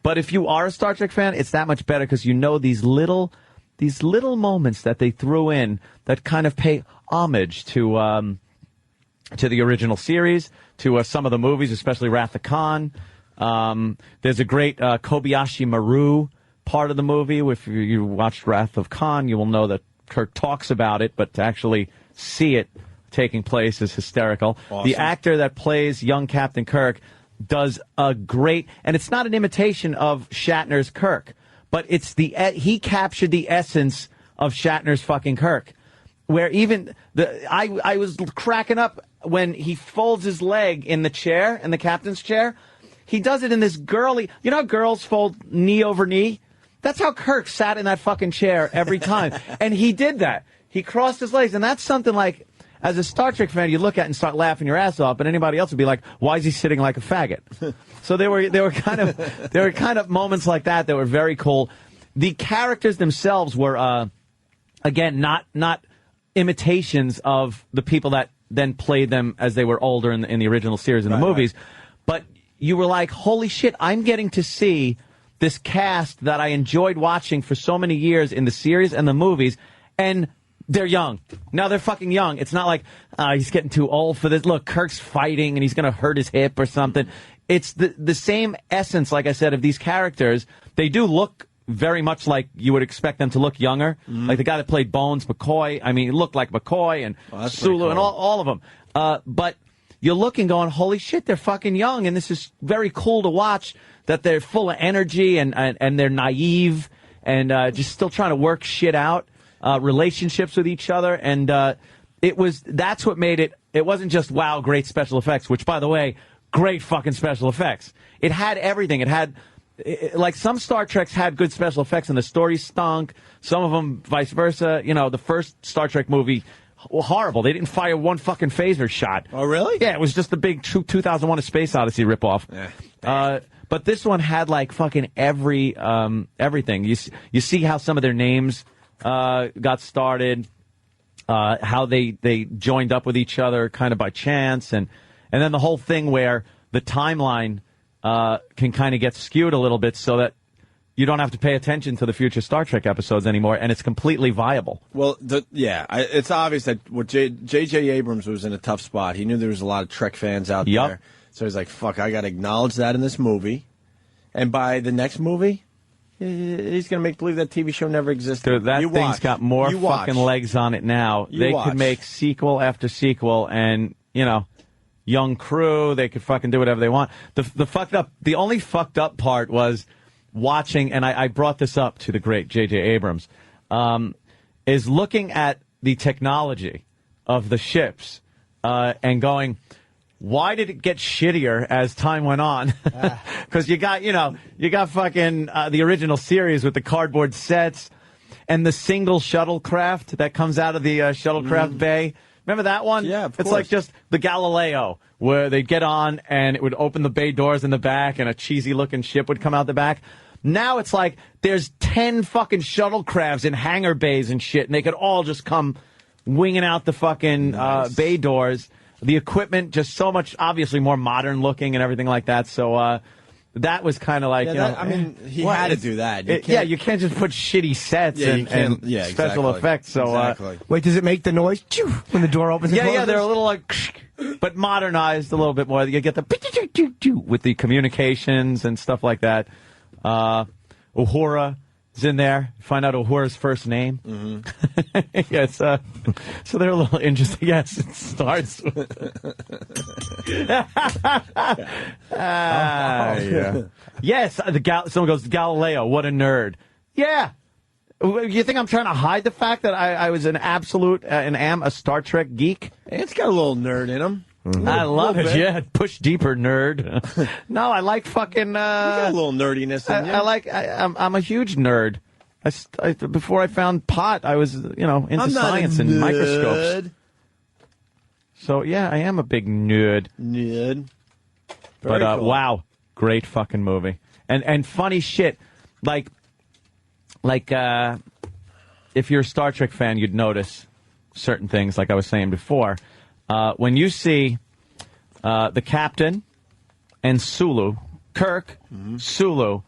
But if you are a Star Trek fan, it's that much better because you know these little moments that they threw in that kind of pay homage to the original series, to some of the movies, especially Wrath of Khan. There's a great Kobayashi Maru part of the movie. If you watched Wrath of Khan, you will know that Kirk talks about it, but to actually see it taking place is hysterical. Awesome. The actor that plays young Captain Kirk does a great, and it's not an imitation of Shatner's Kirk, but it's he captured the essence of Shatner's fucking Kirk. Where even I was cracking up when he folds his leg in the chair, in the captain's chair. He does it in this girly... You know how girls fold knee over knee? That's how Kirk sat in that fucking chair every time. And he did that. He crossed his legs. And that's something like, as a Star Trek fan, you look at it and start laughing your ass off, but anybody else would be like, why is he sitting like a faggot? So there were kind of moments like that were very cool. The characters themselves were, again, not imitations of the people that then played them as they were older in the original series and the movies. Right. But you were like, holy shit, I'm getting to see this cast that I enjoyed watching for so many years in the series and the movies, and they're young. Now they're fucking young. It's not like he's getting too old for this. Look, Kirk's fighting and he's going to hurt his hip or something. It's the same essence, like I said, of these characters. They do look very much like you would expect them to look younger. Mm-hmm. Like the guy that played Bones, McCoy. I mean, he looked like McCoy and Sulu cool. And all of them. But you're looking going, holy shit, they're fucking young. And this is very cool to watch, that they're full of energy and they're naive and just still trying to work shit out, relationships with each other. And that's what made it. It wasn't just, wow, great special effects, which, by the way, great fucking special effects. It had everything. It had... like some Star Treks had good special effects and the story stunk. Some of them vice versa. You know, the first Star Trek movie, horrible. They didn't fire one fucking phaser shot. Oh, really? Yeah, it was just the big 2001: A Space Odyssey ripoff. Yeah. But this one had like fucking everything. You see how some of their names got started, how they joined up with each other kind of by chance, and then the whole thing where the timeline can kind of get skewed a little bit so that you don't have to pay attention to the future Star Trek episodes anymore, and it's completely viable. Well, it's obvious that J.J. Abrams was in a tough spot. He knew there was a lot of Trek fans out there. So he's like, fuck, I got to acknowledge that in this movie. And by the next movie, he's going to make believe that TV show never existed. Dude, that thing's got more fucking legs on it now. They could make sequel after sequel and, young crew, they could fucking do whatever they want. The only fucked up part was watching, and I brought this up to the great J.J. Abrams, is looking at the technology of the ships and going, why did it get shittier as time went on? Because you got fucking the original series with the cardboard sets and the single shuttlecraft that comes out of the shuttlecraft bay. Remember that one? Yeah, of course. It's like just the Galileo, where they'd get on and it would open the bay doors in the back and a cheesy-looking ship would come out the back. Now it's like there's 10 fucking shuttlecrafts in hangar bays and shit, and they could all just come winging out the fucking bay doors. The equipment just so much, obviously, more modern looking and everything like that. So that was kind of like, he had to do that. You can't just put shitty sets and special effects. So wait, does it make the noise when the door opens? Yeah, they're a little like, but modernized a little bit more. You get the with the communications and stuff like that. Uhura is in there. Find out Uhura's first name. Mm-hmm. Yes, so they're a little interesting. Yes, it starts with... yeah. Yes, someone goes, Galileo, what a nerd. Yeah. You think I'm trying to hide the fact that I was an absolute and am a Star Trek geek? It's got a little nerd in him. I love it. Yeah, push deeper, nerd. No, I like fucking. You got a little nerdiness in you. I'm a huge nerd. Before I found pot, I was into science and microscopes. So yeah, I am a big nerd. But cool. Wow, great fucking movie and funny shit. Like if you're a Star Trek fan, you'd notice certain things. Like I was saying before. When you see the captain and Sulu, Kirk, Sulu,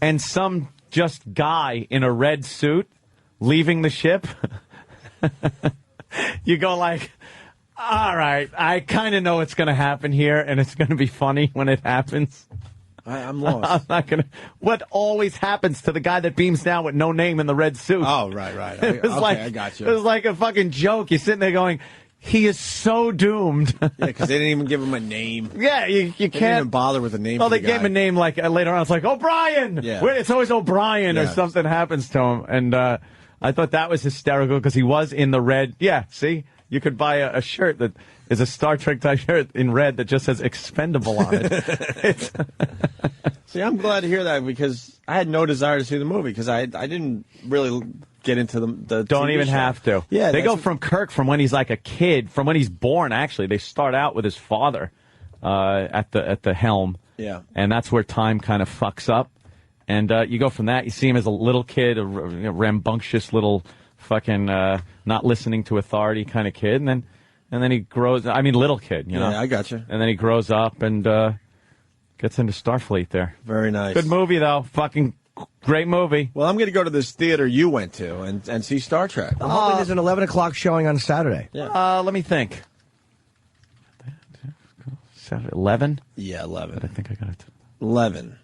and some just guy in a red suit leaving the ship, you go like, all right, I kind of know what's going to happen here, and it's going to be funny when it happens. I'm lost. I'm not going to. What always happens to the guy that beams down with no name in the red suit? Oh, right. I got you. It was like a fucking joke. You're sitting there going, he is so doomed. Yeah, because they didn't even give him a name. Yeah, you can't didn't even bother with a name. Oh, they gave him a name like later on. It's like O'Brien. Yeah, it's always O'Brien or something happens to him. And I thought that was hysterical because he was in the red. Yeah, see, you could buy a shirt that is a Star Trek type shirt in red that just says expendable on it. See, I'm glad to hear that because I had no desire to see the movie because I didn't really get into the Don't TV even show. have to. Yeah, they go from Kirk from when he's like a kid, from when he's born. Actually, they start out with his father at the helm. Yeah, and that's where time kind of fucks up. And you go from that. You see him as a little kid, a rambunctious little fucking not listening to authority kind of kid, and then he grows. I mean, little kid, Yeah, I got you. And then he grows up and gets into Starfleet. There, very nice. Good movie though. Fucking great movie. Well, I'm going to go to this theater you went to and see Star Trek. I'm hoping there's an 11 o'clock showing on Saturday. Yeah. Let me think. 11? Yeah, 11. But I think I got it. 11.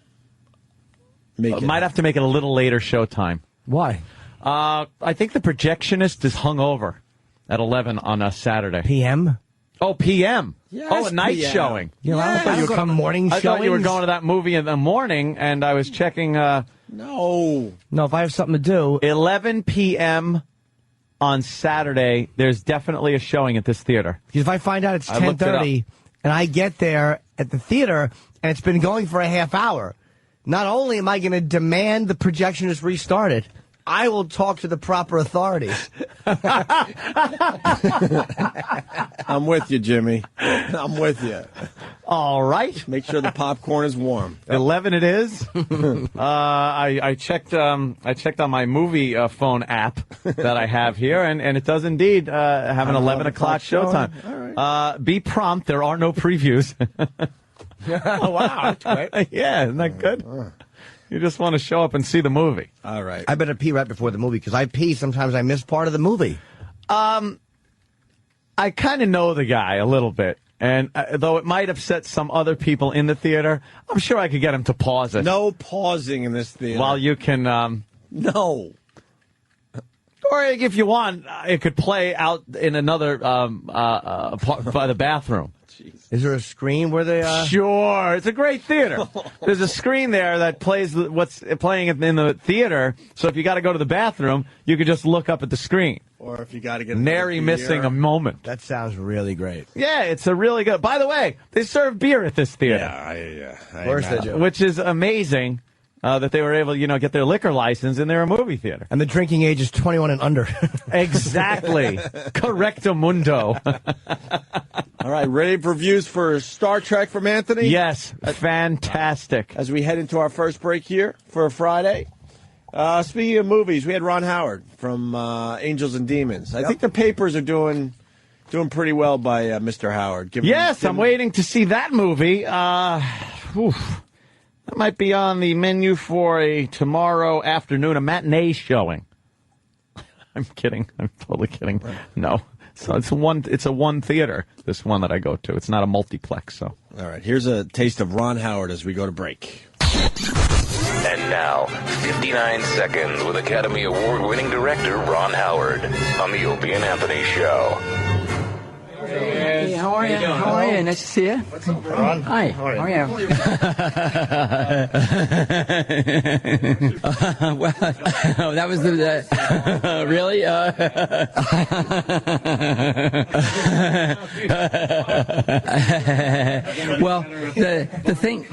Might have to make it a little later showtime. Why? I think the projectionist is hungover at 11 on a Saturday. PM? Oh, PM. Yes, a night PM. showing. You know, I thought you were come morning I showings. thought you were going to that movie in the morning, and I was checking. No, if I have something to do. 11 p.m. on Saturday, there's definitely a showing at this theater. Because if I find out it's 10:30 and I get there at the theater and it's been going for a half hour, not only am I going to demand the projection is restarted, I will talk to the proper authorities. I'm with you, Jimmy. I'm with you. All right. Make sure the popcorn is warm. 11 it is. I checked on my movie phone app that I have here, and it does indeed have an 11 o'clock showtime. All right. Be prompt. There are no previews. Oh, wow. That's great. Yeah, isn't that good? You just want to show up and see the movie. All right. I better pee right before the movie because I pee. Sometimes I miss part of the movie. I kind of know the guy a little bit. And though it might upset some other people in the theater, I'm sure I could get him to pause it. No pausing in this theater. While you can... no. Or if you want, it could play out in another by the bathroom. Is there a screen where they? Sure, it's a great theater. There's a screen there that plays what's playing in the theater. So if you got to go to the bathroom, you can just look up at the screen. Or if you got to get nary missing a moment. That sounds really great. Yeah, it's a really good. By the way, they serve beer at this theater. Yeah. Of course they do. Which is amazing. That they were able to, get their liquor license and they're a movie theater. And the drinking age is 21 and under. Exactly. Correctamundo. All right, ready for reviews for Star Trek from Anthony? Yes, fantastic. As we head into our first break here for a Friday. Speaking of movies, we had Ron Howard from Angels and Demons. I think the papers are doing pretty well by Mr. Howard. I'm waiting to see that movie. That might be on the menu for a tomorrow afternoon, a matinee showing. I'm kidding. I'm totally kidding. No. So it's a one theater, this one that I go to. It's not a multiplex, so. All right, here's a taste of Ron Howard as we go to break. And now, 59 seconds with Academy Award-winning director Ron Howard on the Opie and Anthony Show. Hey, how are you? How are you? Nice to see you. What's up, Ron? Hi. How are you? Well, that was the really? Well, the thing.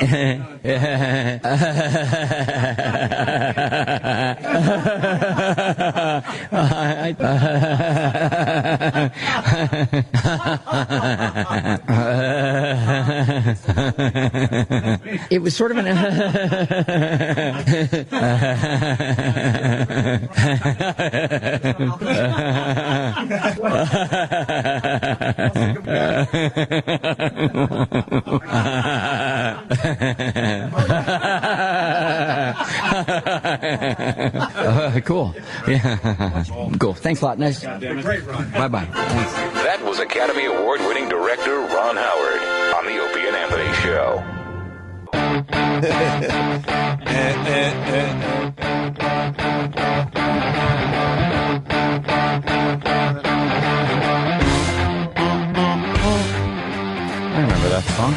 It was sort of an cool. Yeah. Cool. Thanks a lot. Nice. Bye-bye. Thanks. That was Academy Award-winning director Ron Howard on the Opie and Anthony Show. I remember that song.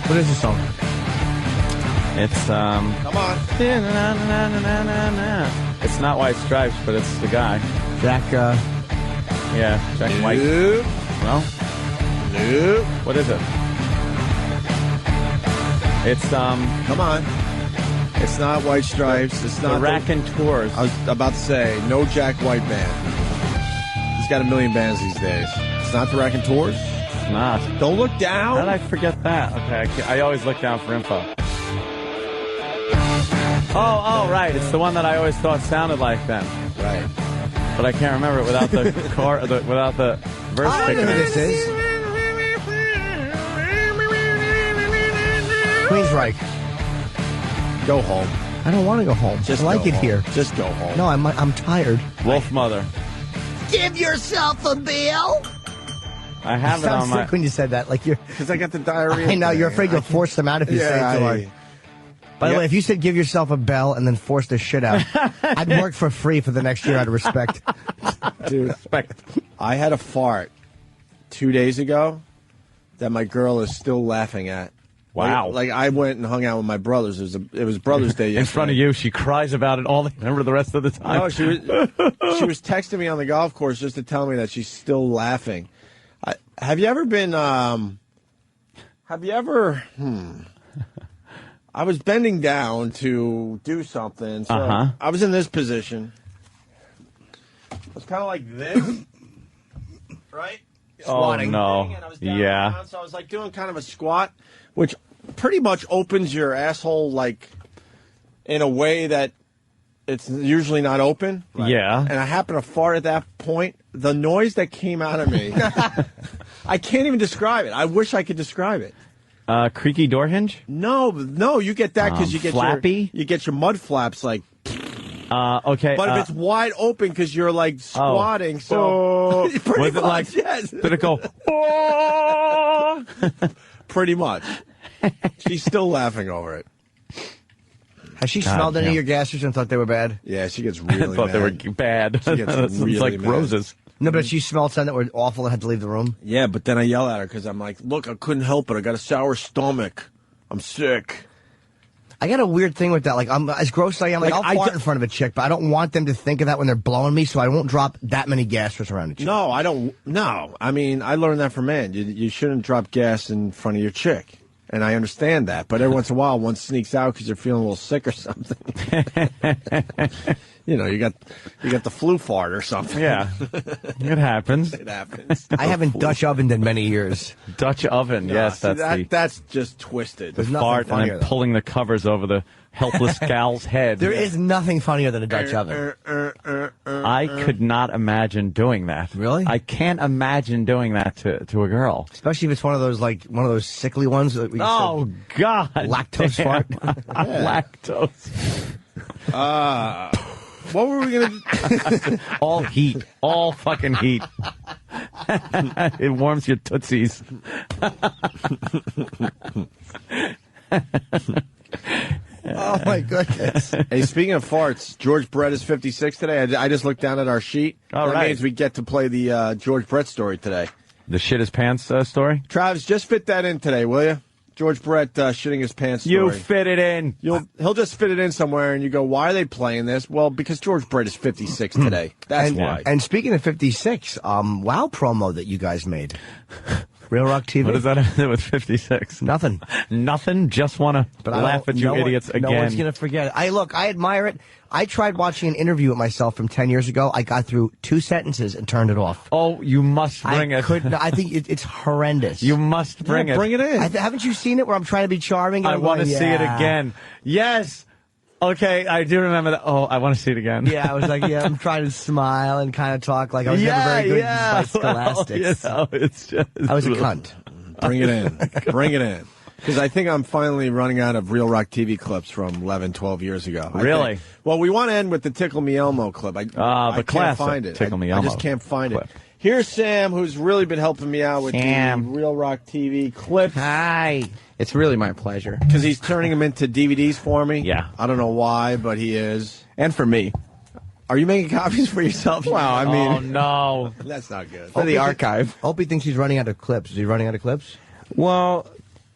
What is the song? It's, Come on. It's not White Stripes, but it's the guy. Jack, Jack White. Nope. Well, Nope. what is it? It's, Come on. It's not White Stripes. It's the not Raconteurs. I was about to say, no Jack White band. He's got a million bands these days. It's not the Raconteurs. It's not. Don't look down. How did I forget that? Okay, I always look down for info. Oh, right. It's the one that I always thought sounded like them. Right. But I can't remember it without the without the verse. I know who this is. Queensryche. Go home. I don't want to go home. Just I like go it home. here. Just go home. No, I'm tired. Wolf Mother. Give yourself a bill. I have You it on sound my. sick when you said that. Like you're. Because I got the diarrhea. I know you're thing. afraid you'll force them out if you say it too hard. By the way, if you said give yourself a bell and then force the shit out, I'd work for free for the next year out of respect. Dude, respect. I had a fart 2 days ago that my girl is still laughing at. Wow. Like I went and hung out with my brothers. It was Brothers' Day yesterday. In front of you, she cries about it all. Remember the rest of the time. No, she was texting me on the golf course just to tell me that she's still laughing. Have you ever been? I was bending down to do something. So I was in this position. It was kind of like this, right? Squatting. Oh, no. And I was down Yeah. around, so I was like doing kind of a squat, which pretty much opens your asshole like in a way that it's usually not open. Yeah. And I happened to fart at that point. The noise that came out of me, I can't even describe it. I wish I could describe it. Creaky door hinge? No, you get that because you get flappy? you get your mud flaps like. Okay. But if it's wide open because you're like squatting, so pretty was it much, like? yes. Did it go? Oh! Pretty much. She's still laughing over it. Has she smelled any of your gassers and thought they were bad? Yeah, she gets really I thought mad. they were bad. She gets It's really like mad. roses. No, but she smelled something that were awful and had to leave the room. Yeah, but then I yell at her because I'm like, look, I couldn't help it. I got a sour stomach. I'm sick. I got a weird thing with that. Like, I'm as gross as I am. Like I'll fart in front of a chick, but I don't want them to think of that when they're blowing me, so I won't drop that many gaspers around a chick. No, I don't. No, I mean, I learned that from man. You shouldn't drop gas in front of your chick. And I understand that, but every once in a while, one sneaks out because you're feeling a little sick or something. You know, you got the flu fart or something. Yeah, it happens. It happens. I haven't Dutch ovened in many years. Dutch oven, No, yes, see, that's that's just twisted. the fart and then pulling the covers over the helpless gal's head. There is nothing funnier than a Dutch oven. I could not imagine doing that. Really? I can't imagine doing that to a girl. Especially if it's one of those sickly ones. That we Oh, God. lactose fart. Lactose. What were we going to All heat. All fucking heat. It warms your tootsies. Oh, my goodness. Hey, speaking of farts, George Brett is 56 today. I just looked down at our sheet. All that right. means we get to play the George Brett story today. The shit his pants story? Travis, just fit that in today, will you? George Brett shitting his pants story. You fit it in. He'll just fit it in somewhere, and you go, why are they playing this? Well, because George Brett is 56 today. That's why. And speaking of 56, WoW promo that you guys made. Real Rock TV. What does that have to do with 56? Nothing. Nothing? Just want to laugh at you idiots again. No one's going to forget it. I admire it. I tried watching an interview with myself from 10 years ago. I got through 2 sentences and turned it off. Oh, you must bring it. I think it's horrendous. You must bring it. Bring it in. Haven't you seen it where I'm trying to be charming? I want to see it again. Yes. Okay, I do remember that. Oh, I want to see it again. Yeah, I was like, I'm trying to smile and kind of talk like I was never very good by scholastics. Well, it's just, I was a cunt. Bring it in. Bring it in. Because I think I'm finally running out of Real Rock TV clips from 11, 12 years ago. Really? Well, we want to end with the Tickle Me Elmo clip. I the can't find it. Tickle Me I Elmo just can't find clip. it. Here's Sam, who's really been helping me out with the Real Rock TV clips. Hi. It's really my pleasure. Because he's turning them into DVDs for me. Yeah. I don't know why, but he is. And for me. Are you making copies for yourself? Well, I mean... Oh, no. That's not good. For the archive. Opie thinks he's running out of clips. Is he running out of clips? Well,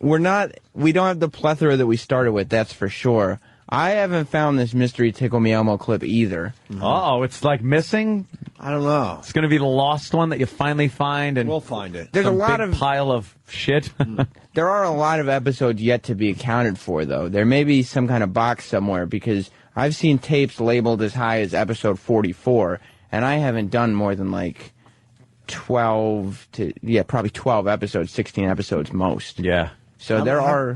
we don't have the plethora that we started with, that's for sure. I haven't found this mystery Tickle Me Elmo clip either. Uh-oh, it's like missing? I don't know. It's going to be the lost one that you finally find, and We'll find it. There's a some lot big of pile of shit. There are a lot of episodes yet to be accounted for, though. There may be some kind of box somewhere, because I've seen tapes labeled as high as episode 44, and I haven't done more than like 12 to, probably 12 episodes, 16 episodes most. Yeah. So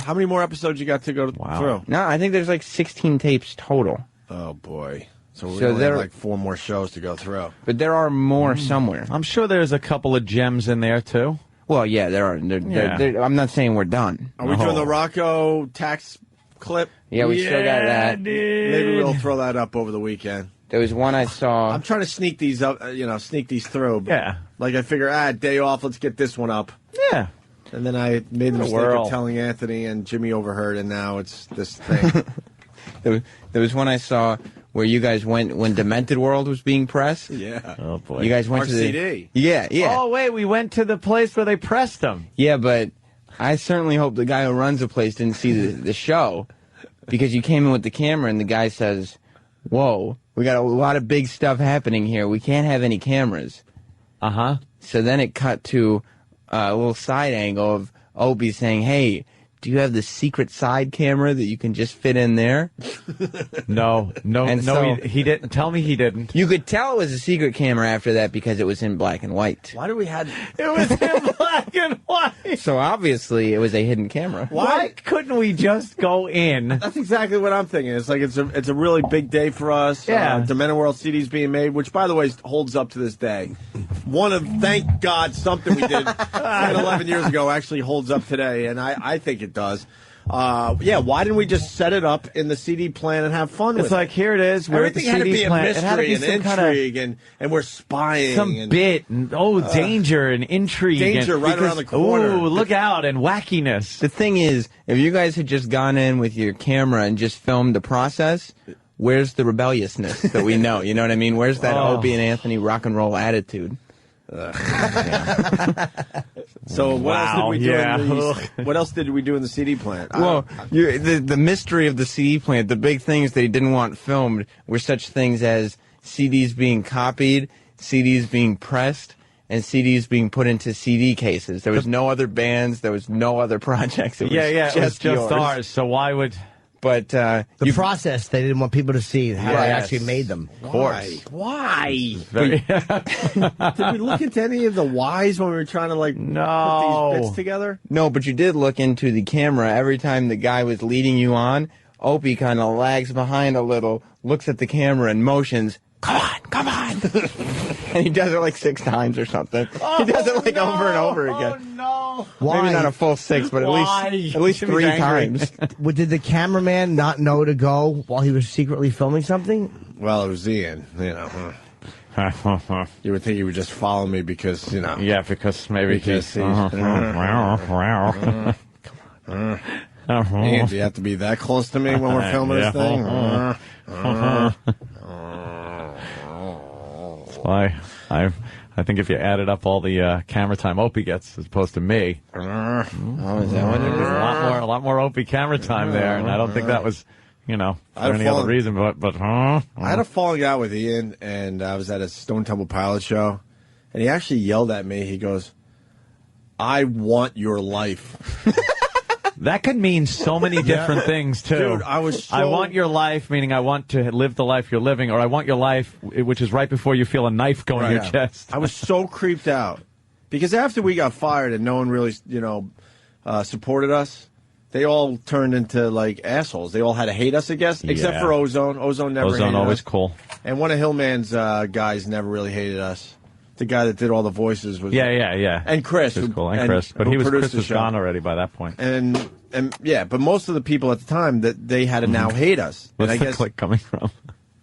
How many more episodes you got to go through? No, I think there's like 16 tapes total. Oh, boy. So we So only have there- like 4 more shows to go through. But there are more somewhere. I'm sure there's a couple of gems in there, too. Well, yeah, there are. I'm not saying we're done. Are we doing the Rocco tax clip? Yeah, we still got that. Maybe we'll throw that up over the weekend. There was one I saw. I'm trying to sneak these up, sneak these through. Yeah. Like I figure, day off, let's get this one up. Yeah. And then I made the mistake of telling Anthony, and Jimmy overheard, and now it's this thing. There was one I saw where you guys went when Demented World was being pressed. Yeah. Oh, boy. You guys went to the CD. Yeah. Oh, wait, we went to the place where they pressed them. Yeah, but I certainly hope the guy who runs the place didn't see the show, because you came in with the camera and the guy says, "Whoa, we got a lot of big stuff happening here. We can't have any cameras." Uh-huh. So then it cut to a little side angle of Opie saying, "Hey, do you have the secret side camera that you can just fit in there?" No, And so- he didn't. Tell me he didn't. You could tell it was a secret camera after that because it was in black and white. Why do we have... It was in black and white. So obviously it was a hidden camera. Why couldn't we just go in? That's exactly what I'm thinking. It's like it's a really big day for us. Yeah. Demented World CD's being made, which, by the way, holds up to this day. Thank God, something we did 10, 11 years ago actually holds up today, and I think it does. Why didn't we just set it up in the CD plan and have fun with it? It's like, here it is. We're at the Everything had to CD be a plant. It had to mystery be and some kind of intrigue, and we're spying. some bit and danger and intrigue. Danger and, right around the corner. Ooh, look out and wackiness. The thing is, if you guys had just gone in with your camera and just filmed the process, where's the rebelliousness that we know? You know what I mean? Where's that Opie and Anthony rock and roll attitude? So what else did we do? What else did we do in the CD plant? Well, the mystery of the CD plant, the big things they didn't want filmed were such things as CDs being copied, CDs being pressed, and CDs being put into CD cases. There was no other bands. There was no other projects. It was just ours. So why would... But the process, they didn't want people to see how they actually made them. Of course. Why? Did we look into any of the whys when we were trying to put these bits together? No, but you did look into the camera. Every time the guy was leading you on, Opie kind of lags behind a little, looks at the camera and motions, come on. And he does it like 6 times or something. He does it like over and over again. Oh, no. Why? Maybe not a full 6, but at least 3 times. Did the cameraman not know to go while he was secretly filming something? Well, it was Ian, you know. You would think he would just follow me because, you know. Yeah, because maybe he's... Ian, do you have to be that close to me when we're filming this thing? I think if you added up all the camera time Opie gets as opposed to me, Oh, is that what it is? a lot more Opie camera time there, and I don't think that was, for any other reason. But I had a falling out with Ian, and I was at a Stone Temple Pilots show, and he actually yelled at me. He goes, "I want your life." That could mean so many different things, too. Dude, I want your life, meaning I want to live the life you're living, or I want your life, which is right before you feel a knife go in your chest. I was so creeped out. Because after we got fired and no one really, supported us, they all turned into, assholes. They all had to hate us, I guess, except for Ozone. Ozone never hated us. Ozone always cool. And one of Hillman's guys never really hated us. The guy that did all the voices was... Yeah. And Chris. Was cool. And Chris. But Chris was gone already by that point. And but most of the people at the time, that they had to now hate us. Where's and the click coming from?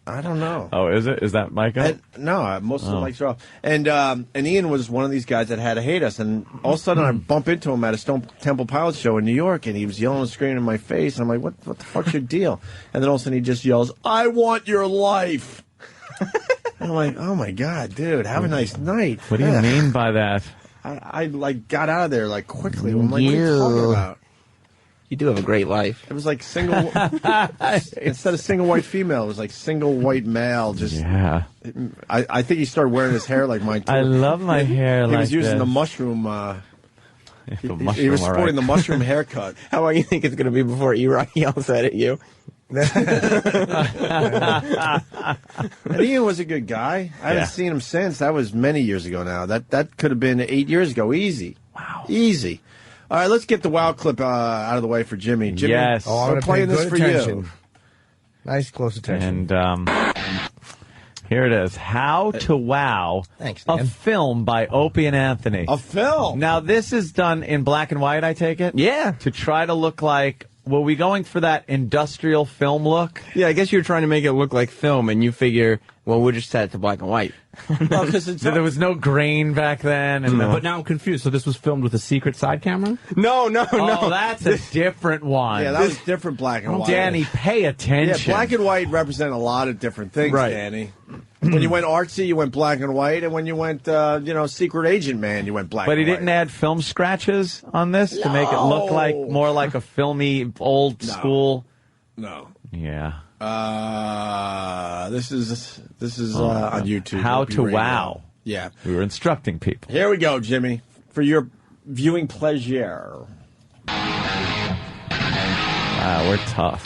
I don't know. Oh, is it? Is that Micah? No, most of the mics are off. And Ian was one of these guys that had to hate us. And all of a sudden, I bump into him at a Stone Temple Pilots show in New York, and he was yelling and screaming in my face. And I'm like, what the fuck's your deal? And then all of a sudden, he just yells, "I want your life." And I'm like, oh my God, dude, have a nice night. What do you mean by that? I got out of there quickly. I'm like, what are you talking about? You do have a great life. It was like single, instead of single white female, it was like single white male. I think he started wearing his hair like mine too. I love my hair like this. He was using the mushroom. He was sporting the mushroom haircut. How long do you think it's going to be before E-Rock yells that at you? And Ian was a good guy. I haven't seen him since. That was many years ago now. That could have been 8 years ago. Easy. Wow. Easy. All right, let's get the wow clip out of the way for Jimmy. Jimmy, yes. I'm playing this for you. Nice close attention. And here it is. How to Wow a Film by Opie and Anthony. A film? Now, this is done in black and white, I take it? Yeah. To try to look like... Were we going for that industrial film look? Yeah, I guess you were trying to make it look like film, and you figure, well, we'll just set it to black and white. So there was no grain back then. And But now I'm confused. So this was filmed with a secret side camera? No. Oh, that's a different one. Yeah, that was different black and white. Danny, pay attention. Yeah, black and white represent a lot of different things, Danny. When you went artsy, you went black and white, and when you went, secret agent man, you went black and white. But he didn't add film scratches on this to make it look more like a filmy, old school. No. Yeah. This is on YouTube. How to Wow. Yeah. We were instructing people. Here we go, Jimmy, for your viewing pleasure. Wow, we're tough.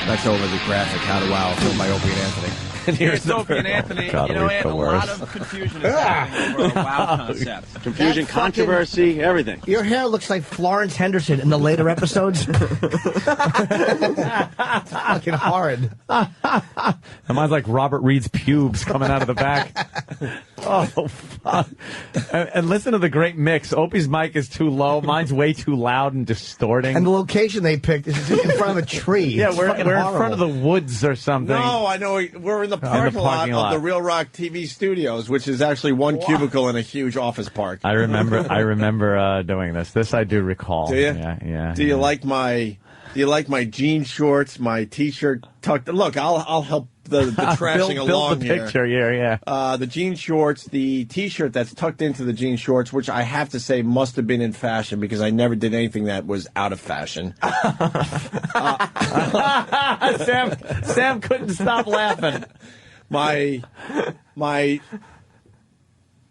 That's over the graphic How to Wow, filmed by Opie and Anthony. Here's Opie and Anthony. God, and a lot of confusion is happening for a wow concept. Confusion, controversy, everything. Your hair looks like Florence Henderson in the later episodes. It's fucking hard. And mine's like Robert Reed's pubes coming out of the back. Oh, fuck. And listen to the great mix. Opie's mic is too low. Mine's way too loud and distorting. And the location they picked is in front of a tree. Yeah, we're in front of the woods or something. No, I know. We're in the parking lot of the Real Rock TV studios, which is actually one cubicle in a huge office park. I remember doing this. This I do recall. Do you? Yeah. Do you like my jean shorts, my T-shirt tucked? Look, I'll help the trashing build along the here. picture here, yeah. The jean shorts, the T-shirt that's tucked into the jean shorts, which I have to say must have been in fashion because I never did anything that was out of fashion. Sam couldn't stop laughing. My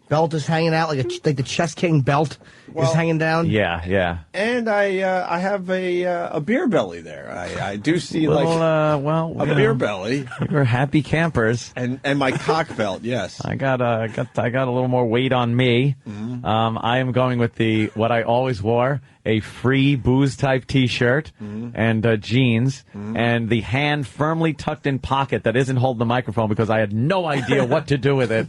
belt is hanging out like the Chess King belt is hanging down. Yeah, yeah. And I have a beer belly there. I do see a beer belly. We're happy campers. And my cock belt, yes. I got a little more weight on me. Mm-hmm. I am going with what I always wore, a free booze type T-shirt and jeans, and the hand firmly tucked in pocket that isn't holding the microphone because I had no idea what to do with it.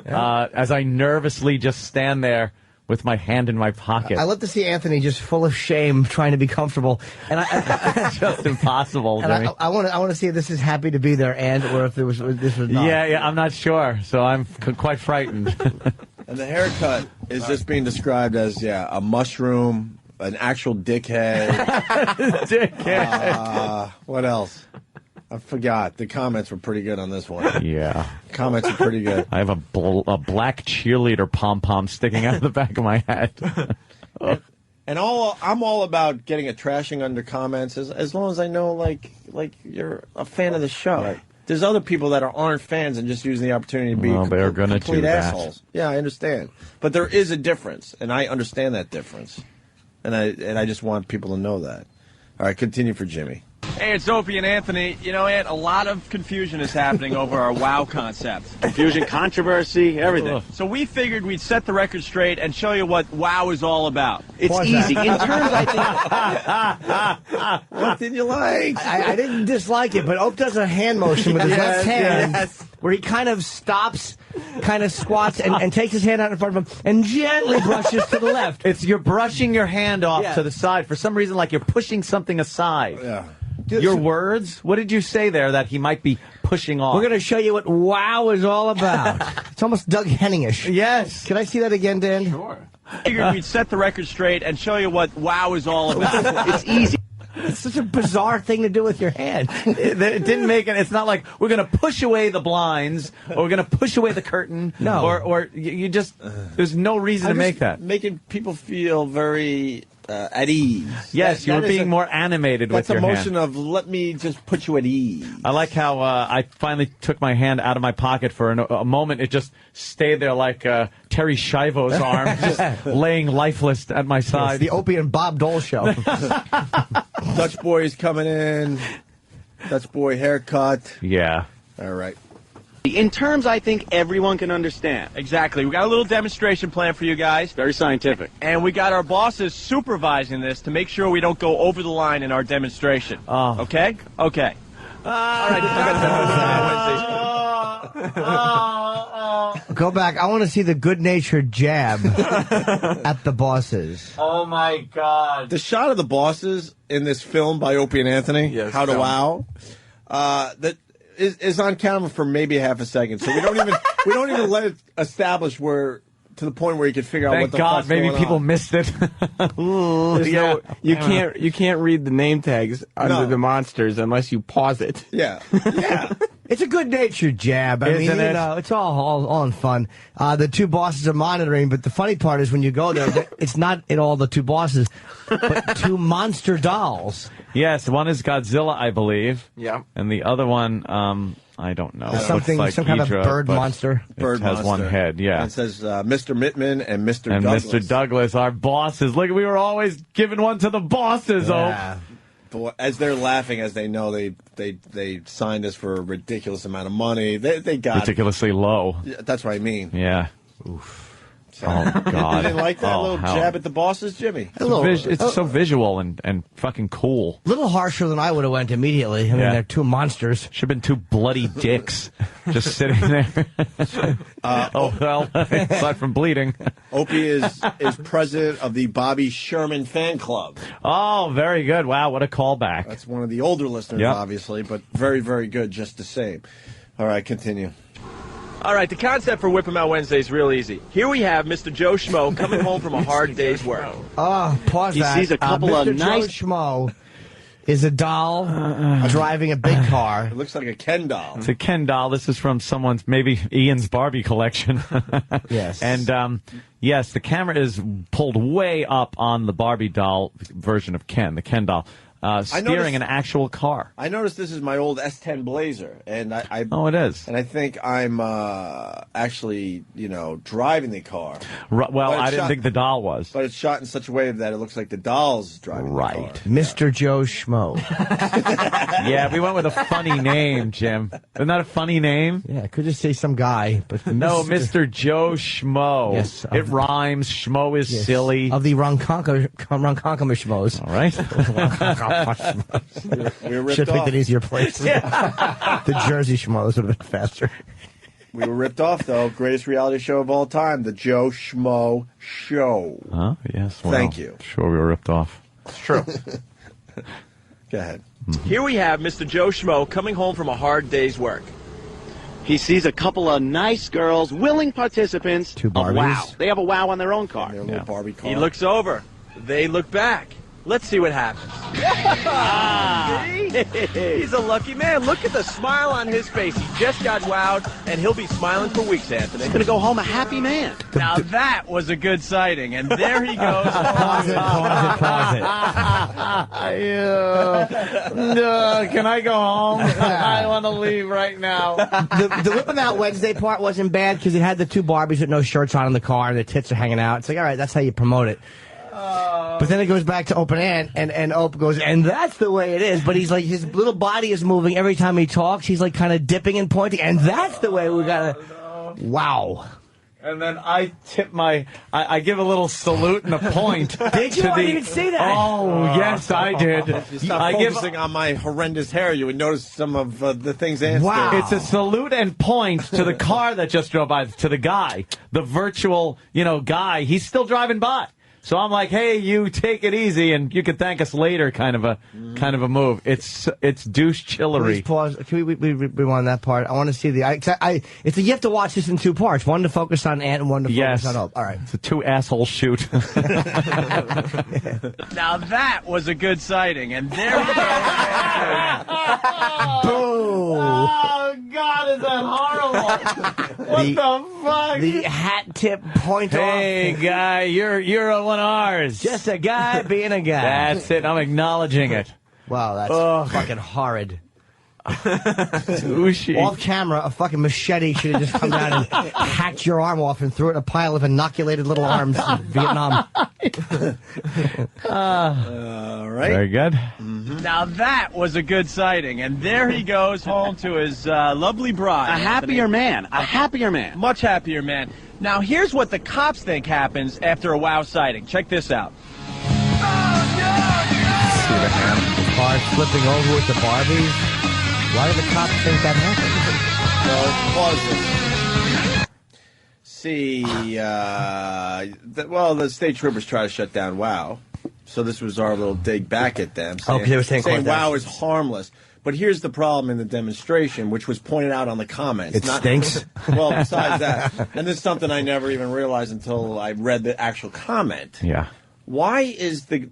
As I nervously just stand there with my hand in my pocket. I love to see Anthony just full of shame, trying to be comfortable, and it's just impossible. And I want to see if this is happy to be there, or if this was not. Yeah, I'm not sure, so I'm quite frightened. And the haircut is just being described as a mushroom, an actual dickhead. Dickhead. What else? I forgot. The comments were pretty good on this one. Yeah. Comments are pretty good. I have a black cheerleader pom-pom sticking out of the back of my head. And I'm all about getting a trashing under comments as long as I know, like you're a fan of the show. Right. There's other people that aren't fans and just using the opportunity to be they're gonna complete do that. assholes. Yeah, I understand. But there is a difference, and I understand that difference. And I just want people to know that. All right, continue for Jimmy. Hey, it's Opie and Anthony. You know, Ant, a lot of confusion is happening over our WoW concept. Confusion, controversy, everything. So we figured we'd set the record straight and show you what WoW is all about. It's easy. In terms, I think... What did you like? I didn't dislike it, but Ope does a hand motion with his left hand where he kind of stops, kind of squats, and takes his hand out in front of him and gently brushes to the left. You're brushing your hand off to the side. For some reason, like you're pushing something aside. Yeah. Your words? What did you say there that he might be pushing off? We're going to show you what WoW is all about. It's almost Doug Henning-ish. Yes. Can I see that again, Dan? Sure. Figured we'd set the record straight and show you what WoW is all about. It's easy. It's such a bizarre thing to do with your hand. It didn't make it. It's not like we're going to push away the blinds or we're going to push away the curtain. No. Or you just, there's no reason to make that. Making people feel very... at ease. Yes, you were being more animated with your hand. That's a motion of let me just put you at ease. I like how I finally took my hand out of my pocket for a moment. It just stayed there like Terry Schiavo's arm, just laying lifeless at my side. It's the Opie and Bob Dole show. Dutch boy is coming in. Dutch boy haircut. Yeah. All right. In terms I think everyone can understand. Exactly. We got a little demonstration plan for you guys. Very scientific. And we got our bosses supervising this to make sure we don't go over the line in our demonstration. Oh. Okay? Okay. All right. Go back. I want to see the good-natured jab at the bosses. Oh, my God. The shot of the bosses in this film by Opie and Anthony, How to Wow, that is on camera for maybe half a second. So we don't even let it establish where to the point where you can figure out what the fuck's maybe going people on. missed it. You can't read the name tags under the monsters unless you pause it. Yeah. It's a good-natured jab. I mean, you know, it's all in fun. The two bosses are monitoring, but the funny part is when you go there, it's not at all the two bosses, but two monster dolls. Yes, one is Godzilla, I believe. Yeah. And the other one, I don't know. Some kind of bird monster. It has one head, yeah. And it says Mr. Mittman and Mr. And Douglas. Mr. Douglas, our bosses. Look, we were always giving one to the bosses, Yeah. But as they're laughing, as they know they signed us for a ridiculous amount of money. They got ridiculously low. Yeah, that's what I mean. Yeah. Oof. Oh, God. You didn't like that little jab at the bosses, Jimmy? It's so visual and fucking cool. A little harsher than I would have went immediately. I mean, they're two monsters. Should have been two bloody dicks just sitting there. Aside from bleeding. Opie is president of the Bobby Sherman fan club. Oh, very good. Wow, what a callback. That's one of the older listeners, obviously, but very, very good just the same. All right, continue. All right, the concept for Whip 'em Out Wednesday is real easy. Here we have Mr. Joe Schmo coming home from a hard day's work. Pause He that. sees a couple of Mr. nice... Joe Schmo is a doll driving a big car. It looks like a Ken doll. It's a Ken doll. This is from someone's, maybe Ian's Barbie collection. Yes. And, yes, the camera is pulled way up on the Barbie doll version of Ken, the Ken doll, steering an actual car. I noticed this is my old S10 Blazer, and Oh, it is. And I think I'm actually, driving the car. Well, I didn't think the doll was. But it's shot in such a way that it looks like the doll's driving the car. Mr. Joe Schmo. Yeah, we went with a funny name, Jim. Isn't that a funny name? Yeah, I could just say some guy. But no, Mr. Joe Schmo. Yes. It rhymes. Schmo is silly. Of the Ronkonkoma Schmoes. All right. We were ripped Should have off. picked an easier place. The Jersey Schmoes would have been faster. We were ripped off, though. Greatest reality show of all time, the Joe Schmo Show. Huh? Yes. Well, Thank you. Sure, we were ripped off. It's true. Go ahead. Here we have Mr. Joe Schmo coming home from a hard day's work. He sees a couple of nice girls, willing participants. Two of Barbies. Wow. They have a Wow on their own car. Their little Barbie car. He looks over. They look back. Let's see what happens. See? He's a lucky man. Look at the smile on his face. He just got wowed, and he'll be smiling for weeks, Anthony. He's going to go home a happy man. Now that was a good sighting, and there he goes. Pause it. No, can I go home? I want to leave right now. The whipping out Wednesday part wasn't bad because it had the two Barbies with no shirts on in the car and the tits are hanging out. It's like, all right, that's how you promote it. But then it goes back to Open Ant, and Ope goes, and that's the way it is. But he's like, his little body is moving every time he talks. He's like kind of dipping and pointing, and that's the way we gotta. Wow. And then I tip I give a little salute and a point. Did you? I didn't even see that. Oh, yes, I did. If you stop focusing on my horrendous hair, you would notice some of the things Ant Wow. did. It's a salute and point to the car that just drove by, to the guy, the virtual, guy. He's still driving by. So I'm like, hey, you take it easy, and you can thank us later, kind of a move. It's douche chillery. Please pause. Can we rewind that part? I want to see the. You have to watch this in two parts. One to focus on Ant and one to focus on Ope. All right. It's a two asshole shoot. Now that was a good sighting, and there he goes. Boom. Oh, God, is that horrible? What the fuck? The hat tip point off. Hey, guy, you're one of ours. Just a guy being a guy. That's it. I'm acknowledging it. Wow, that's fucking horrid. Douchey. Off camera, a fucking machete should have just come down and hacked your arm off and threw it in a pile of inoculated little arms in Vietnam. All right. Very good. Mm-hmm. Now that was a good sighting, and there he goes home to his lovely bride. A happier man. A happier man. Much happier man. Now here's what the cops think happens after a wow sighting. Check this out. See the car flipping over with the Barbies. Why do the cops think that happened? Well, pause this. See, the state troopers try to shut down WOW. So this was our little dig back at them. They were saying WOW is harmless. But here's the problem in the demonstration, which was pointed out on the comments. It stinks? Well, besides that, and this is something I never even realized until I read the actual comment. Yeah. Why is the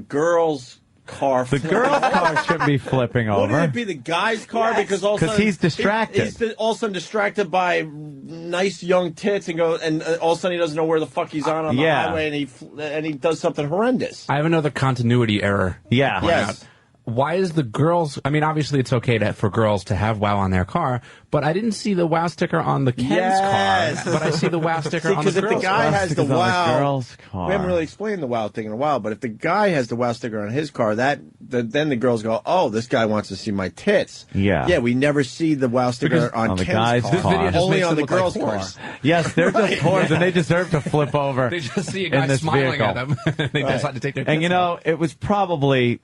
girl's car The girl's car should be flipping over. Wouldn't it be the guy's car? Yes. Because all of a sudden he's distracted. He's all of a sudden distracted by nice young tits and all of a sudden he doesn't know where the fuck he's on the highway and he does something horrendous. I have another continuity error. Yeah. Yes. Why is the girls? I mean, obviously it's okay for girls to have WOW on their car, but I didn't see the WOW sticker on the Ken's car. But I see the WOW sticker on the girl's car. Because if the guy has the WOW, girl's car. We haven't really explained the WOW thing in a while. But if the guy has the WOW sticker on his car, then the girls go, "Oh, this guy wants to see my tits." Yeah. Yeah. We never see the WOW sticker on the Ken's guy's car. car. This video just Only makes on them the look like girl's car. whores. Yes, they're just whores, and they deserve to flip over. They just see a in guy this smiling vehicle. at them. They decide to take their tits And off. it was probably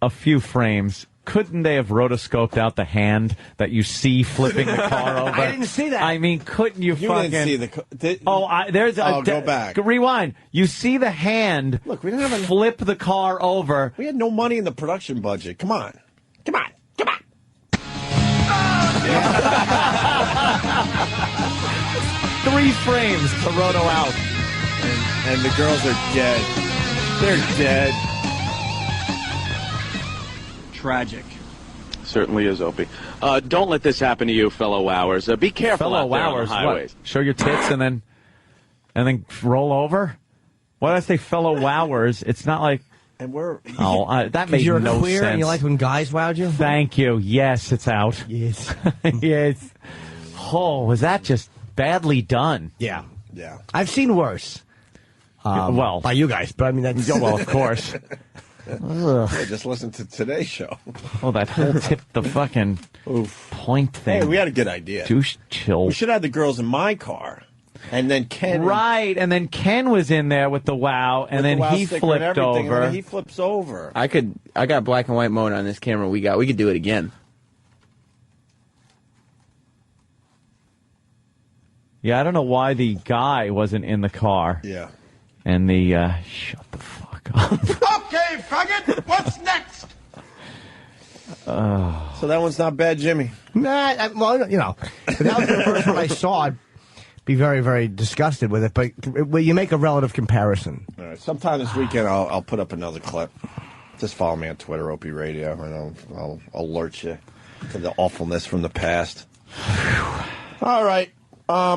a few frames. Couldn't they have rotoscoped out the hand that you see flipping the car over? I didn't see that. I mean, couldn't you fucking... didn't see there's a... go back. Rewind. You see the hand Look, we didn't have flip the car over. We had no money in the production budget. Come on. 3 frames to roto out. And the girls are dead. They're dead. tragic. Certainly is, Opie. Don't let this happen to you, fellow wowers. Be careful Fellow out there on wowers, the highways. what? Show your tits and then roll over? Why did I say fellow wowers? It's not like... And we're... Oh, that made you're no queer sense. and you like when guys wowed you? Thank you. Yes, it's out. Yes. Yes. Oh, was that just badly done? Yeah. Yeah. I've seen worse. Well, by you guys, but I mean, that's... well, of course. Yeah, just listen to today's show. Oh, that whole tip the fucking point thing. Hey, we had a good idea. Douche chill. We should have the girls in my car. And then Ken... Right, and then Ken was in there with the wow, and then he flipped over. And then he flips over. I got black and white mode on this camera we could do it again. Yeah, I don't know why the guy wasn't in the car. Yeah. And the... shut the fuck up. Okay, faggot, what's next? So that one's not bad, Jimmy. Nah, well, you know, if that was the first one I saw, I'd be very, very disgusted with it. But you make a relative comparison. All right. Sometime this weekend, I'll put up another clip. Just follow me on Twitter, Opie Radio, and I'll alert you to the awfulness from the past. All right.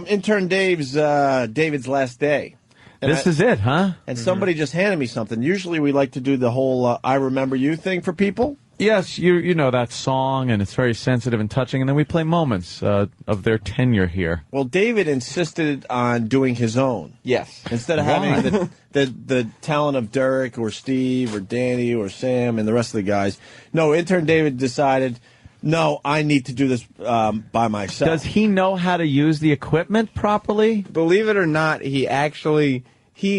Intern David's last day. And This is it, huh? And somebody just handed me something. Usually we like to do the whole I remember you thing for people. Yes, you know that song, and it's very sensitive and touching, and then we play moments of their tenure here. Well, David insisted on doing his own. Yes. Instead of having the talent of Derek or Steve or Danny or Sam and the rest of the guys. No, intern David decided, no, I need to do this by myself. Does he know how to use the equipment properly? Believe it or not, he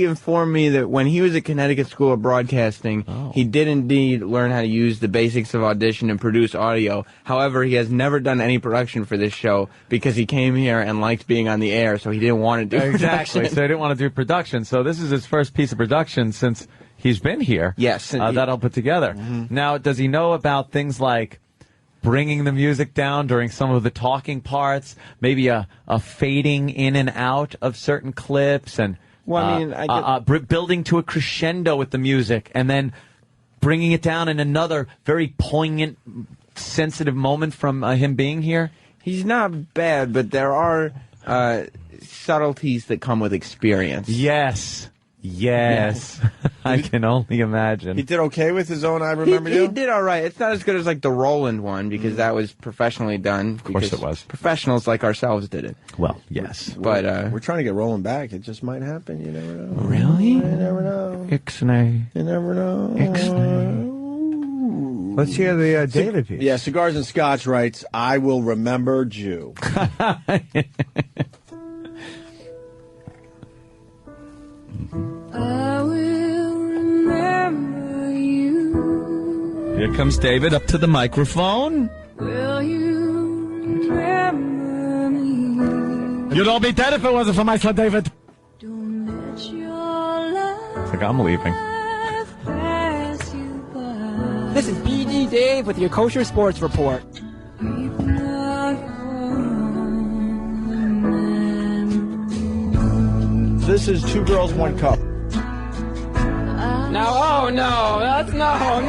informed me that when he was at Connecticut School of Broadcasting, he did indeed learn how to use the basics of audition and produce audio. However, he has never done any production for this show because he came here and liked being on the air, so he didn't want to do Exactly, production. so he didn't want to do production. So this is his first piece of production since he's been here. Yes. That I'll put together. Now, does he know about things like bringing the music down during some of the talking parts, maybe a fading in and out of certain clips, and... Well, I mean, building to a crescendo with the music, and then bringing it down in another very poignant, sensitive moment from him being here. He's not bad, but there are subtleties that come with experience. Yes. I can only imagine. He did okay with his own I Remember You? He did all right. It's not as good as like the Roland one because that was professionally done. Of course it was. Professionals like ourselves did it. Well, yes. But we're trying to get Roland back. It just might happen. You never know. Really? You never know. Ixnay. You never know. Ixnay. Let's hear the David piece. Yeah, Cigars and Scotch writes, I will remember Jew. I will remember you. Here comes David up to the microphone. Will you remember me? You'd all be dead if it wasn't for my son, David. Don't let your life It's like I'm leaving. pass you by. This is BD Dave with your Kosher Sports Report. Keep not This is Two Girls, One Cup. No, oh no, that's no. All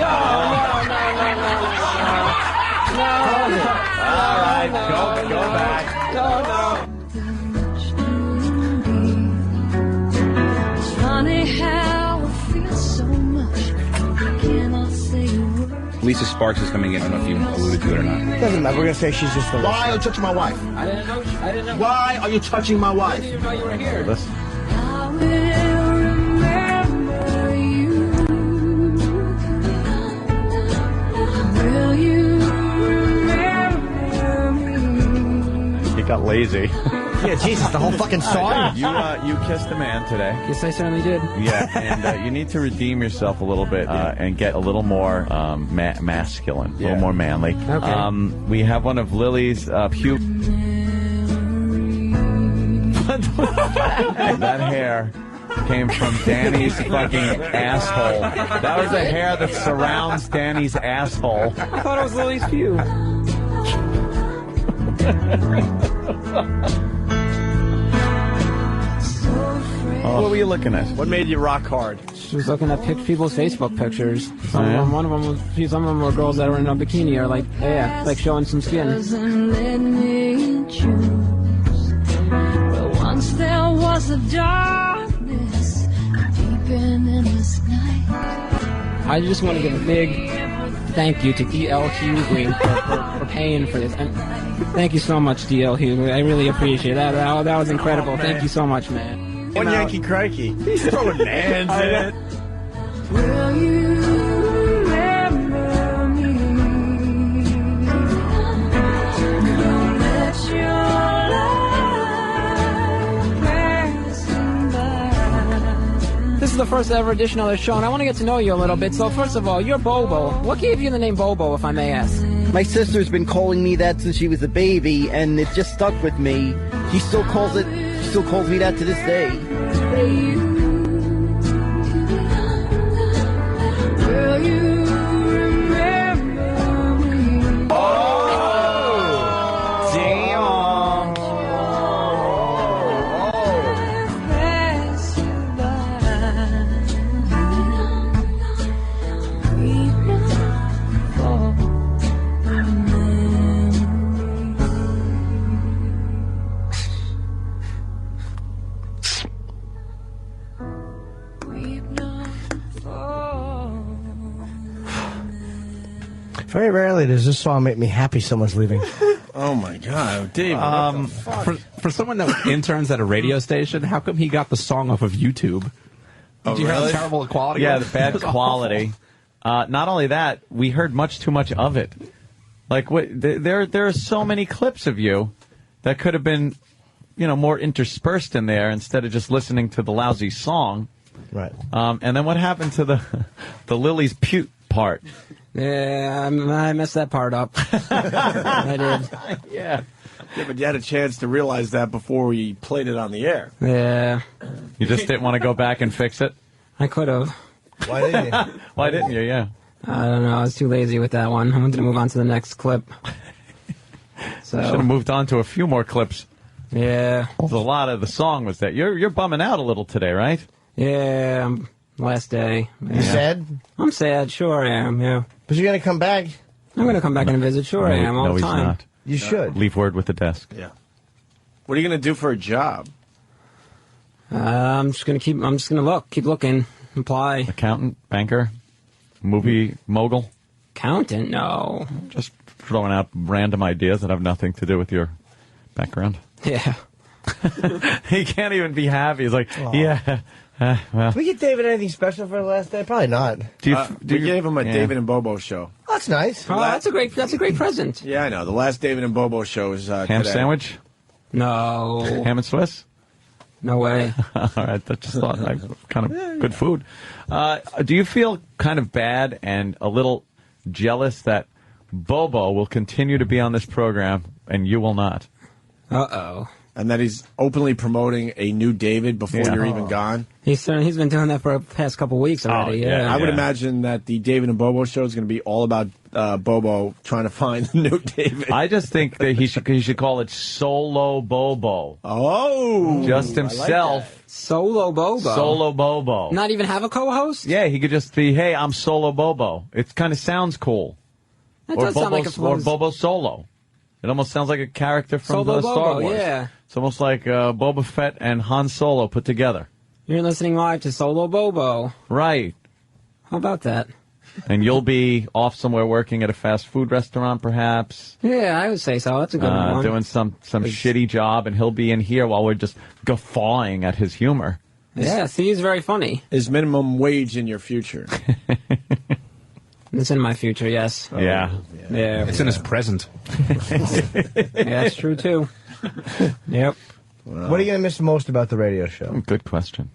right, go back. It's funny how I feel so much. I cannot say a word. Lisa Sparks is coming in. I don't know if you alluded to it or not. Doesn't matter. We're going to say she's just the Why are you touching my wife? I didn't know. Why are you touching my wife? I didn't know you were here. Listen. I will remember you. Will you remember me? He got lazy. Yeah, Jesus, the whole fucking song. You kissed a man today. Yes, I certainly did. Yeah, and you need to redeem yourself a little bit and get a little more masculine, a little more manly. Okay. We have one of Lily's that hair came from Danny's fucking asshole. That was the hair that surrounds Danny's asshole. I thought it was Lily's pew. So afraid What were you looking at? What made you rock hard? She was looking at people's Facebook pictures. Some yeah? of them, one of them was, some of them were girls that were in a bikini or like, yeah, like showing some skin. Doesn't let me choose. But once there was a darkness deep in this night. I just want to give a big thank you to D.L. Hughley for paying for this. And thank you so much, D.L. Hughley. I really appreciate that. That was incredible. Thank you so much, man. One Yankee Crikey. He's throwing mans in it. Will you remember me? Don't let your life passing by. This is the first ever edition of the show, and I want to get to know you a little bit. So first of all, you're Bobo. What gave you the name Bobo, if I may ask? My sister's been calling me that since she was a baby, and it just stuck with me. She still calls me that to this day. Will you remember me? Oh! Damn! Pass you by. Weep not for memory. Weep not for. Very rarely does this song make me happy someone's leaving. Oh my God, Dave! For someone that interns at a radio station, how come he got the song off of YouTube? Did you hear really? the terrible quality? Yeah, of the it? bad It was quality. Not only that, we heard much too much of it. Like, there are so many clips of you that could have been, more interspersed in there instead of just listening to the lousy song. Right. And then what happened to the Lily's Pute part? Yeah, I messed that part up. I did. Yeah. Yeah, but you had a chance to realize that before we played it on the air. Yeah. You just didn't want to go back and fix it? I could have. Why didn't you? Why didn't you? Yeah. I don't know. I was too lazy with that one. I wanted to move on to the next clip. Should have moved on to a few more clips. Yeah. A lot of the song was that. You're bumming out a little today, right? Yeah. Last day. Yeah. You sad? I'm sad. Sure I am. Yeah. But you're gonna come back. I'm gonna come back and visit. Sure I am all no, the time. he's not. You should. Leave word with the desk. Yeah. What are you going to do for a job? I'm just gonna keep looking, apply. Accountant, banker, movie mogul. Accountant? No. Just throwing out random ideas that have nothing to do with your background. Yeah. He can't even be happy. He's like, yeah. Well. Did we get David anything special for the last day? Probably not. We gave him a David and Bobo show. Oh, that's nice. Oh, that's a great present. Yeah, I know. The last David and Bobo show is Ham today. sandwich? No. Ham and Swiss? No way. All right, I just thought kind of good food. Do you feel kind of bad and a little jealous that Bobo will continue to be on this program and you will not? Uh-oh. And that he's openly promoting a new David before you're even gone? He's been doing that for the past couple of weeks already. I would imagine that the David and Bobo show is going to be all about Bobo trying to find the new David. I just think that he should call it Solo Bobo. Oh, just himself. Like Solo Bobo. Solo Bobo. Not even have a co-host? Yeah, he could just be, hey, I'm Solo Bobo. It kind of sounds cool. That does sound like or Bobo Solo. It almost sounds like a character from Solo Star Bobo, Wars. yeah. It's almost like Boba Fett and Han Solo put together. You're listening live to Solo Bobo. Right. How about that? And you'll be off somewhere working at a fast food restaurant, perhaps. Yeah, I would say so. That's a good one. Doing some shitty job, and he'll be in here while we're just guffawing at his humor. Yeah, see, he's very funny. Is minimum wage in your future? It's in my future, yes. Yeah. Yeah. It's in his present. Yeah, that's true, too. Yep. What are you going to miss most about the radio show? Good question.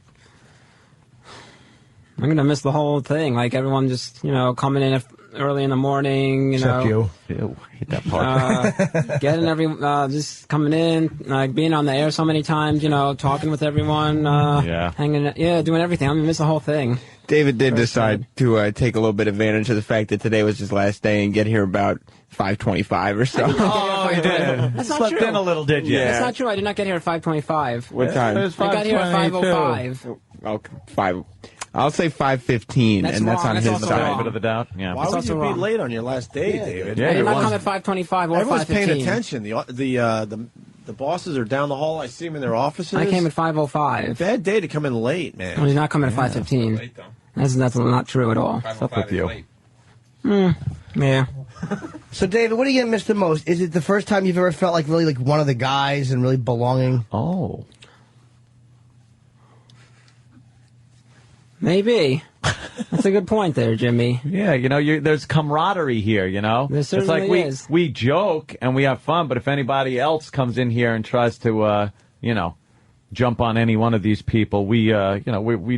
I'm going to miss the whole thing. Like, everyone just, coming in early in the morning, Except you. Ew, I hate that part. Getting just coming in, like, being on the air so many times, talking with everyone, yeah. hanging, doing everything. I'm going to miss the whole thing. David did decide to take a little bit advantage of the fact that today was his last day and get here about 5:25 or so. Oh, you did. That's not Slept true. in a little, did you? Yeah. That's not true. I did not get here at 5:25. What time? It was I got here at 5:22. 5:05. Okay, 5. I'll say 5:15, That's and that's wrong. on That's his also side. wrong. Bit of the doubt. Yeah. Why That's would you also be wrong. late on your last day, David? Yeah, I you did not was. come at 5:25 or Everyone's 5:15. paying attention. The bosses are down the hall. I see them in their offices. I came at 5:05. Bad day to come in late, man. I did not come at 5:15. That's not true at all. What's up with you? Yeah. So, David, what do you miss the most? Is it the first time you've ever felt like really like one of the guys and really belonging? Oh. Maybe. That's a good point there, Jimmy. Yeah, there's camaraderie here, There It's certainly like is. we joke and we have fun, but if anybody else comes in here and tries to, jump on any one of these people, we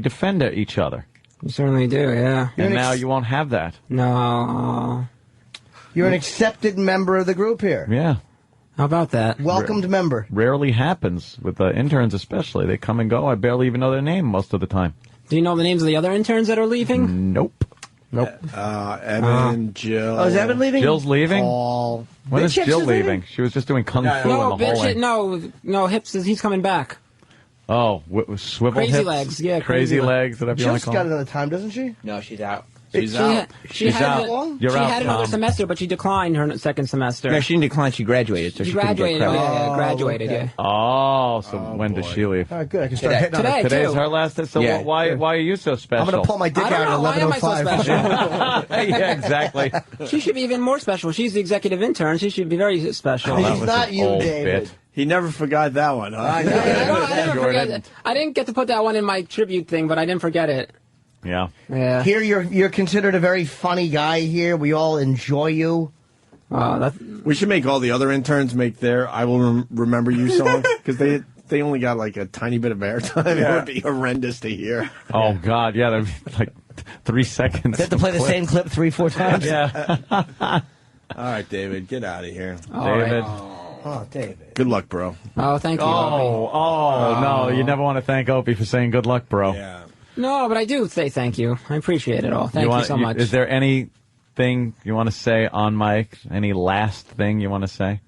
defend each other. You certainly do, yeah. And now you won't have that. No. You're an accepted member of the group here. Yeah. How about that? Welcomed member. Rarely happens with interns especially. They come and go. I barely even know their name most of the time. Do you know the names of the other interns that are leaving? Nope. Evan, Jill. Oh, is Evan leaving? Jill's leaving? Paul. When is Bitch Jill Hips is leaving? She was just doing kung fu in No, the hallway. no, Hips he's coming back. Oh, swivel Crazy hips? legs, yeah, Crazy crazy legs, whatever you want Jill's to call got them. another time, doesn't she? No, she's out. She's out. She had You're another out, semester, but she declined her second semester. No, she didn't decline. She graduated, so She she couldn't get graduated. credit. Yeah, graduated. okay. Yeah. Oh, so when does she leave? All right, good. I can start hitting on Today. her. Today's too. her last day. So Yeah. why are you so special? I'm going to pull my dick I don't out know. Why at am I so 11:05. special? Yeah, exactly. She should be even more special. She's the executive intern. She should be very special. Oh, that He's was not an you, old David. bit. He never forgot that one, huh? I know. I never Sure forget didn't. it. I didn't get to put that one in my tribute thing, but I didn't forget it. Yeah. Yeah. Here, you're considered a very funny guy here. We all enjoy you. We should make all the other interns make their "I Will Remember You" song because they only got like a tiny bit of airtime. It would be horrendous to hear. Oh God, yeah, that'd be like 3 seconds. They have to play the same clip 3-4 times. Yeah. All right, David, get out of here. David. Oh, David. Good luck, bro. Oh, thank you. No, you never want to thank Opie for saying good luck, bro. Yeah. No, but I do say thank you. I appreciate it all. Thank you so much. Is there anything you want to say on mic? Any last thing you want to say?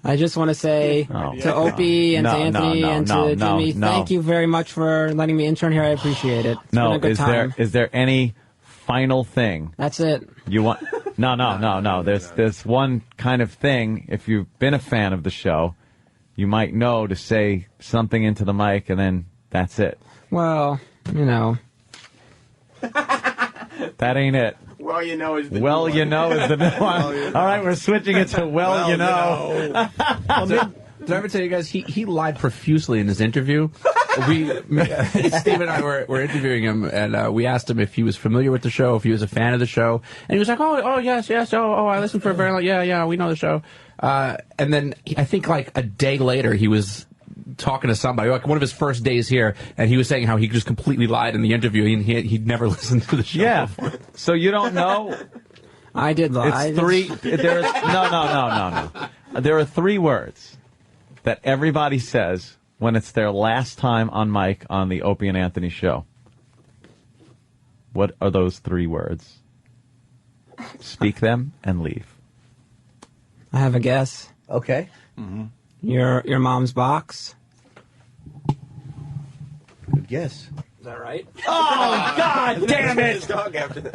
I just want to say to Opie and to Anthony and to Jimmy, thank you very much for letting me intern here. I appreciate it. It's been a good time. Is there any final thing That's it. you want? No. There's one kind of thing. If you've been a fan of the show, you might know to say something into the mic, and then that's it. Well, That ain't it. Well, you know is the Well, you know is the new one. All right, we're switching it to well, you know. Did I ever tell you guys he lied profusely in his interview? Steve and I were interviewing him, and we asked him if he was familiar with the show, if he was a fan of the show, and he was like, "Oh, yes, I listened for a very long, yeah, we know the show." And then I think like a day later, he was talking to somebody, like one of his first days here, and he was saying how he just completely lied in the interview, and he'd never listened to the show. Yeah. before. So you don't know. I did lie. It's three. There's no. There are 3 words that everybody says when it's their last time on mic on the Opie and Anthony show. What are those 3 words? Speak them and leave. I have a guess. Okay. Mm-hmm. Your mom's box. Good guess. Is that right? Oh, God damn it!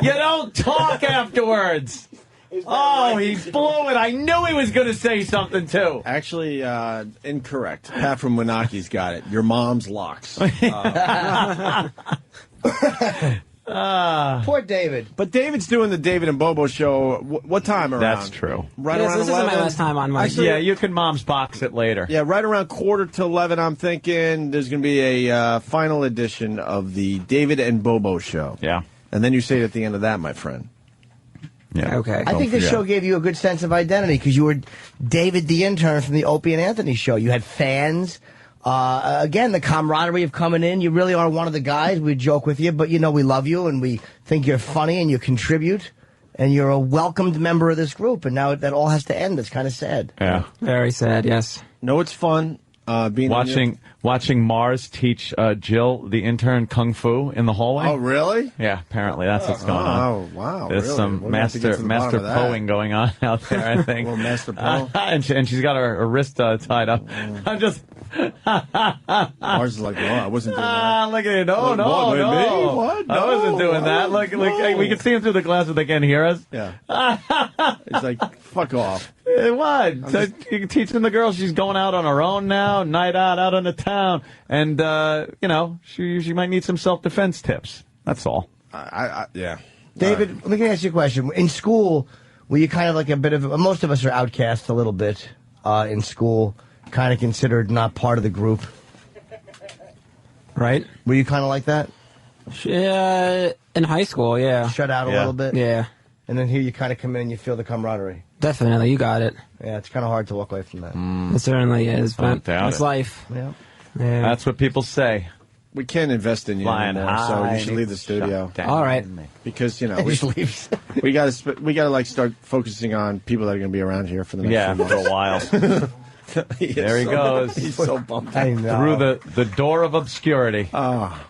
You don't talk afterwards! Oh, he blew it. I knew he was going to say something, too. Actually, incorrect. Pat from Winaki's got it. Your mom's locks. Poor David. But David's doing the David and Bobo show. What time around? That's true. Right Yes, around this 11? isn't my last time on my Yeah, you can mom's box it later. Yeah, right around 11:15, I'm thinking there's going to be a final edition of the David and Bobo show. Yeah. And then you say it at the end of that, my friend. Yeah. Okay. I think this show gave you a good sense of identity because you were David the intern from the Opie and Anthony show. You had fans. Again, the camaraderie of coming in. You really are one of the guys. We joke with you, but we love you and we think you're funny and you contribute and you're a welcomed member of this group. And now that all has to end. It's kind of sad. Yeah. Very sad, yes. No, it's fun. Watching Mars teach Jill, the intern, kung fu in the hallway. Oh, really? Yeah, apparently that's what's going on. Oh, wow. There's really? some master poing going on out there, I think. Well, master po. and she's got her wrist tied up. I'm just. Mars is like, no, I wasn't doing that. Look at it. No. What? No, I wasn't doing that. Look, hey, we can see him through the glass, but they can't hear us. Yeah. It's like, fuck off. What? So you're teaching the girl she's going out on her own now, night out in the town, and she might need some self-defense tips. That's all. Yeah. David, let me ask you a question. In school, were you kind of like a bit of most of us are outcasts a little bit in school, kind of considered not part of the group, right? Were you kind of like that? In high school, yeah. Shut out a little bit? Yeah. And then here you kind of come in and you feel the camaraderie. Definitely, you got it. Yeah, it's kind of hard to walk away from that. It certainly is, but doubt it's it. life. Yeah. Yeah. That's what people say. We can't invest in you Flying anymore, so high, you should leave the studio. All right. Because, He just leaves. we got to like start focusing on people that are going to be around here for the next few months. for a while. There he goes. He's so bummed I out. know. Through the door of obscurity.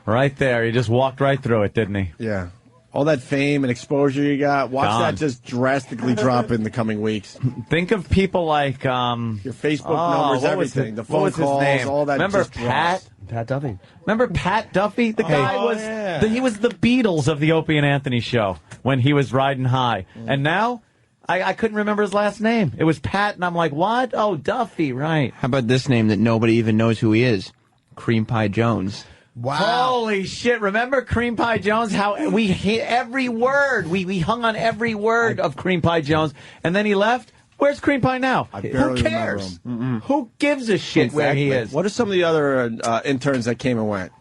Right there. He just walked right through it, didn't he? Yeah. All that fame and exposure you got, watch Gone. that just drastically drop in the coming weeks. Think of people like your Facebook numbers, everything, the phone calls, his name? all that. Remember just Pat? Pat Duffy. Remember Pat Duffy? The guy he was the Beatles of the Opie and Anthony show when he was riding high. And now I couldn't remember his last name. It was Pat, and I'm like, what? Oh, Duffy, right. How about this name that nobody even knows who he is? Cream Pie Jones. Wow. Holy shit. Remember Cream Pie Jones? How we hit every word. We hung on every word of Cream Pie Jones. And then he left. Where's Cream Pie now? Who cares? Who gives a shit where he is? What are some of the other interns that came and went?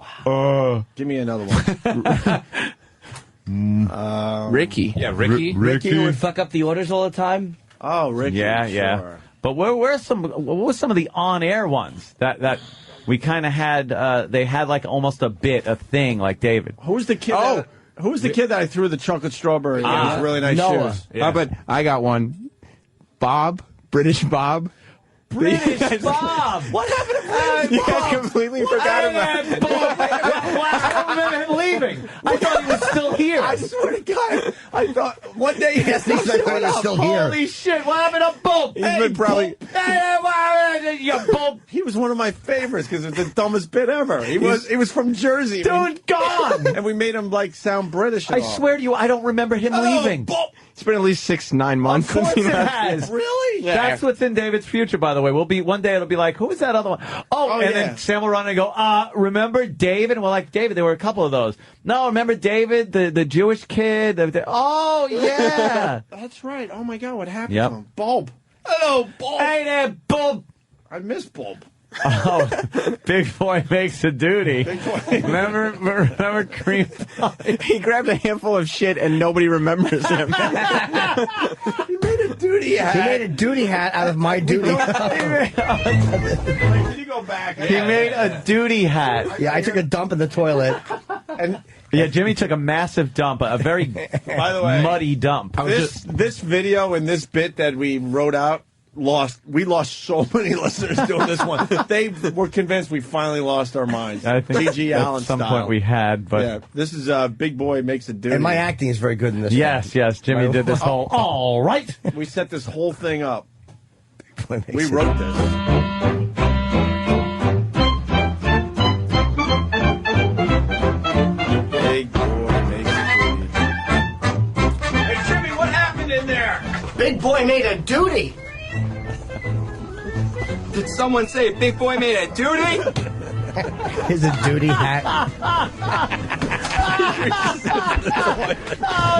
Give me another one. Ricky. Yeah, Ricky. Ricky would fuck up the orders all the time. Oh, Ricky. Yeah. But what were some of the on-air ones that we kind of had? They had like almost a thing, like David. Who's the kid? Who's the kid that I threw the chocolate strawberry? With really nice Noah. shoes. How about I got one? Bob, British Bob. British Bob. What happened to British Bob? I completely forgot about him. I don't remember him leaving. I thought he was still here. I swear to God, I thought one day he Yes, he's still here. Holy shit! What happened to Bob? He's been probably. Bob. He was one of my favorites because it's the dumbest bit ever. He was from Jersey, Dude, gone. and we made him like sound British. I swear to you, I don't remember him leaving. It's been at least 6-9 months. Of course since he it left. has. Really? Yeah. That's what's in David's future, by the way. One day it'll be like, who is that other one? And then Sam will run and go, remember David? And we're like, David, there were a couple of those. No, remember David, the Jewish kid? Oh, yeah. That's right. Oh my God, what happened Yep. to him? Bulb. Hello, Bulb. Hey there, Bob. I miss Bulb. Oh, Big Boy makes a duty. Big boy. Remember Cream Pie? He grabbed a handful of shit and nobody remembers him. He made a duty hat. He made a duty hat out of my duty. Can you go back? He made a duty hat. Yeah, I took a dump in the toilet. And Yeah, Jimmy took a massive dump, a very by the way, muddy dump. This video and this bit that we wrote out we lost so many listeners doing this one. They were convinced we finally lost our minds. I think G.G. Allen at some style. point we had, but yeah, this is Big Boy makes a duty. And my acting is very good in this. yes, Jimmy did this whole. All right, We set this whole thing up. one. We wrote this. Big Boy makes a duty. Hey, Jimmy, what happened in there? Big Boy made a duty. Did someone say Big Boy made a duty? Here's a duty hat.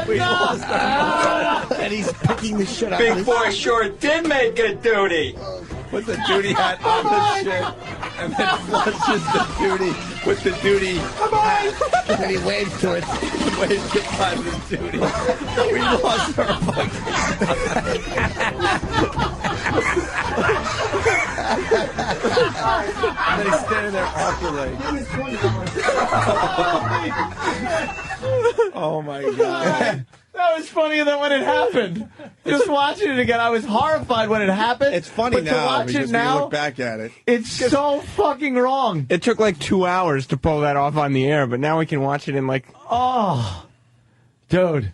We lost our And he's picking the shit out. Big Boy sure did make a duty. Put the duty hat on the shit and then flushes the duty with the duty hat. And he waves to it. Waves goodbye to the duty. We lost our And then he's standing there awkwardly. Oh my God. that was funnier than when it happened. Just watching it again, I was horrified when it happened. It's funny but now to watch because it now, we look back at it. It's so fucking wrong. It took like 2 hours to pull that off on the air, but now we can watch it in like... Oh, dude.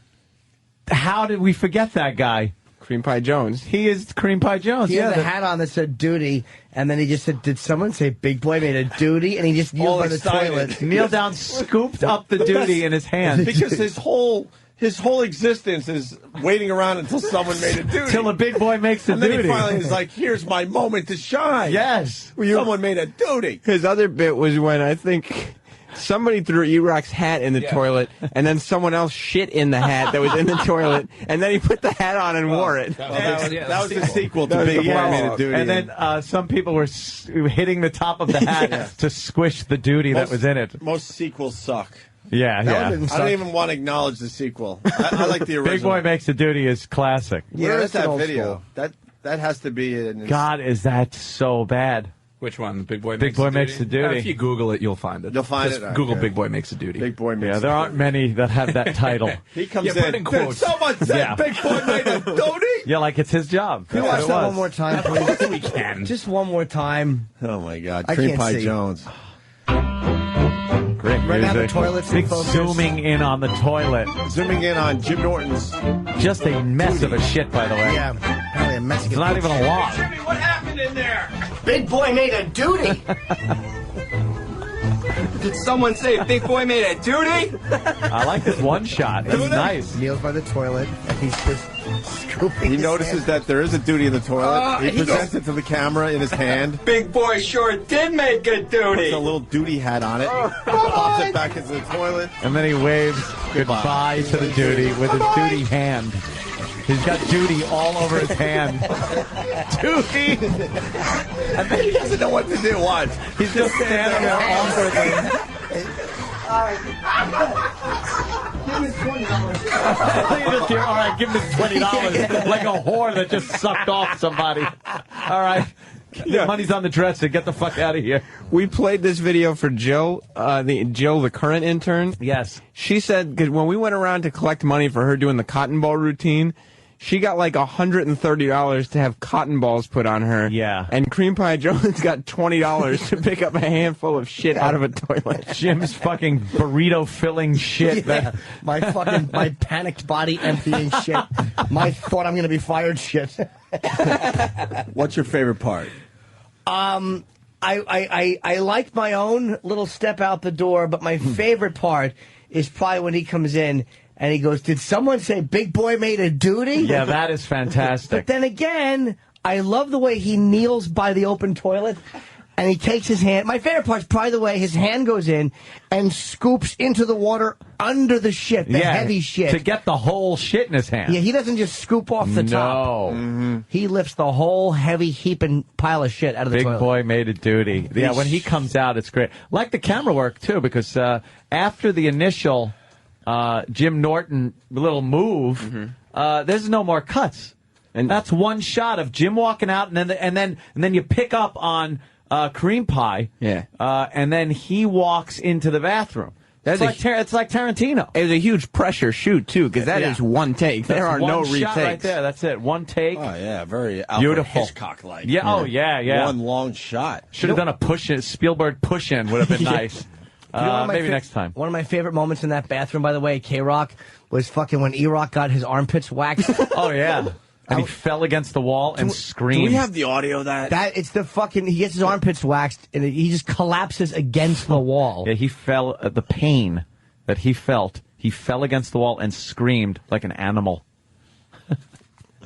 How did we forget that guy? Cream Pie Jones. He is Cream Pie Jones. He yeah, had a hat on that said duty, and then he just said, did someone say Big Boy made a duty? And he just kneeled by the toilet. Kneel down, scooped up the duty in his hand. Because his whole existence is waiting around until someone made a duty. Till a big boy makes a and duty. And then he finally is like, here's my moment to shine. Yes. Someone made a duty. His other bit was when I think... somebody threw E-Rock's hat in the toilet, and then someone else shit in the hat that was in the toilet, and then he put the hat on and wore it. That was the sequel to Big Boy Made a Duty. And then some people were hitting the top of the hat to squish the duty that was in it. Most sequels suck. Yeah, yeah. I don't even want to acknowledge the sequel. I like the original. Big Boy Makes a Duty is classic. Where is that video? That has to be in. God, is that so bad? Which one? Big Boy Makes a Duty. If you Google it, you'll find it. You'll find Just it. Google Okay. Big Boy Makes a Duty. Big Boy Makes Yeah, there aren't many that have that title. He comes put in quotes. Someone said Big Boy made a duty. Yeah, like it's his job. Can you That's watch what it that was. one more time, please? We can. Just one more time. Oh my God, I Cream can't Pie see. Jones. Great Right now the music. toilet's in Big focus. zooming in on the toilet. Zooming in on Jim Norton's. Just a mess of a shit, by the way. Yeah, apparently a Mexican. It's not even a log. What happened in there? Big Boy made a duty. Did someone say Big Boy made a duty? I like this one shot. That's nice. Kneels by the toilet, and he's just scooping. He his notices hand. that there is a duty in the toilet. He he presents it to the camera in his hand. Big Boy sure did make a Puts duty. a little duty hat on it. Pops it back into the toilet. And then he waves goodbye to the duty with his duty hand. He's got duty all over his hand. Duty! And then he doesn't know what to do. Watch. He's just standing there awkwardly. Give me $20. You just hear, all right, give him his $20 like a whore that just sucked off somebody. All right. The money's on the dresser. Get the fuck out of here. We played this video for Jill, the current intern. Yes. She said, because when we went around to collect money for her doing the cotton ball routine, she got like $130 to have cotton balls put on her. Yeah. And Cream Pie Jones got $20 to pick up a handful of shit out of a toilet. Jim's fucking burrito filling shit. Yeah, my panicked body emptying shit. My thought I'm going to be fired shit. What's your favorite part? I like my own little step out the door, but my favorite part is probably when he comes in and he goes, did someone say Big Boy made a duty? Yeah, that is fantastic. But then again, I love the way he kneels by the open toilet and he takes his hand. My favorite part's probably the way his hand goes in and scoops into the water under the shit, the heavy shit. To get the whole shit in his hand. Yeah, he doesn't just scoop off the top. No. He lifts the whole heavy heaping pile of shit out of the Big toilet. Boy made a duty. Yeah, when he comes out, it's great. Like the camera work, too, because after the initial Jim Norton little move, there's no more cuts. And that's one shot of Jim walking out, and then you pick up on Cream Pie. Yeah. And then he walks into the bathroom. It's like Tarantino. It was a huge pressure shoot, too, because that is one take. There are no one retakes. shot right there. That's it. One take. Oh, yeah. Very Alfred Beautiful. Hitchcock-like. Yeah. Oh, yeah. One long shot. Should have done a push-in. Spielberg push-in would have been nice. You know, one of my Maybe next time. One of my favorite moments in that bathroom, by the way, K-Rock, was fucking when E-Rock got his armpits waxed. Oh, yeah. And he fell against the wall and screamed. Do we have the audio of that? It's the fucking, he gets his armpits waxed and he just collapses against the wall. Yeah, he fell at the pain that he felt. He fell against the wall and screamed like an animal.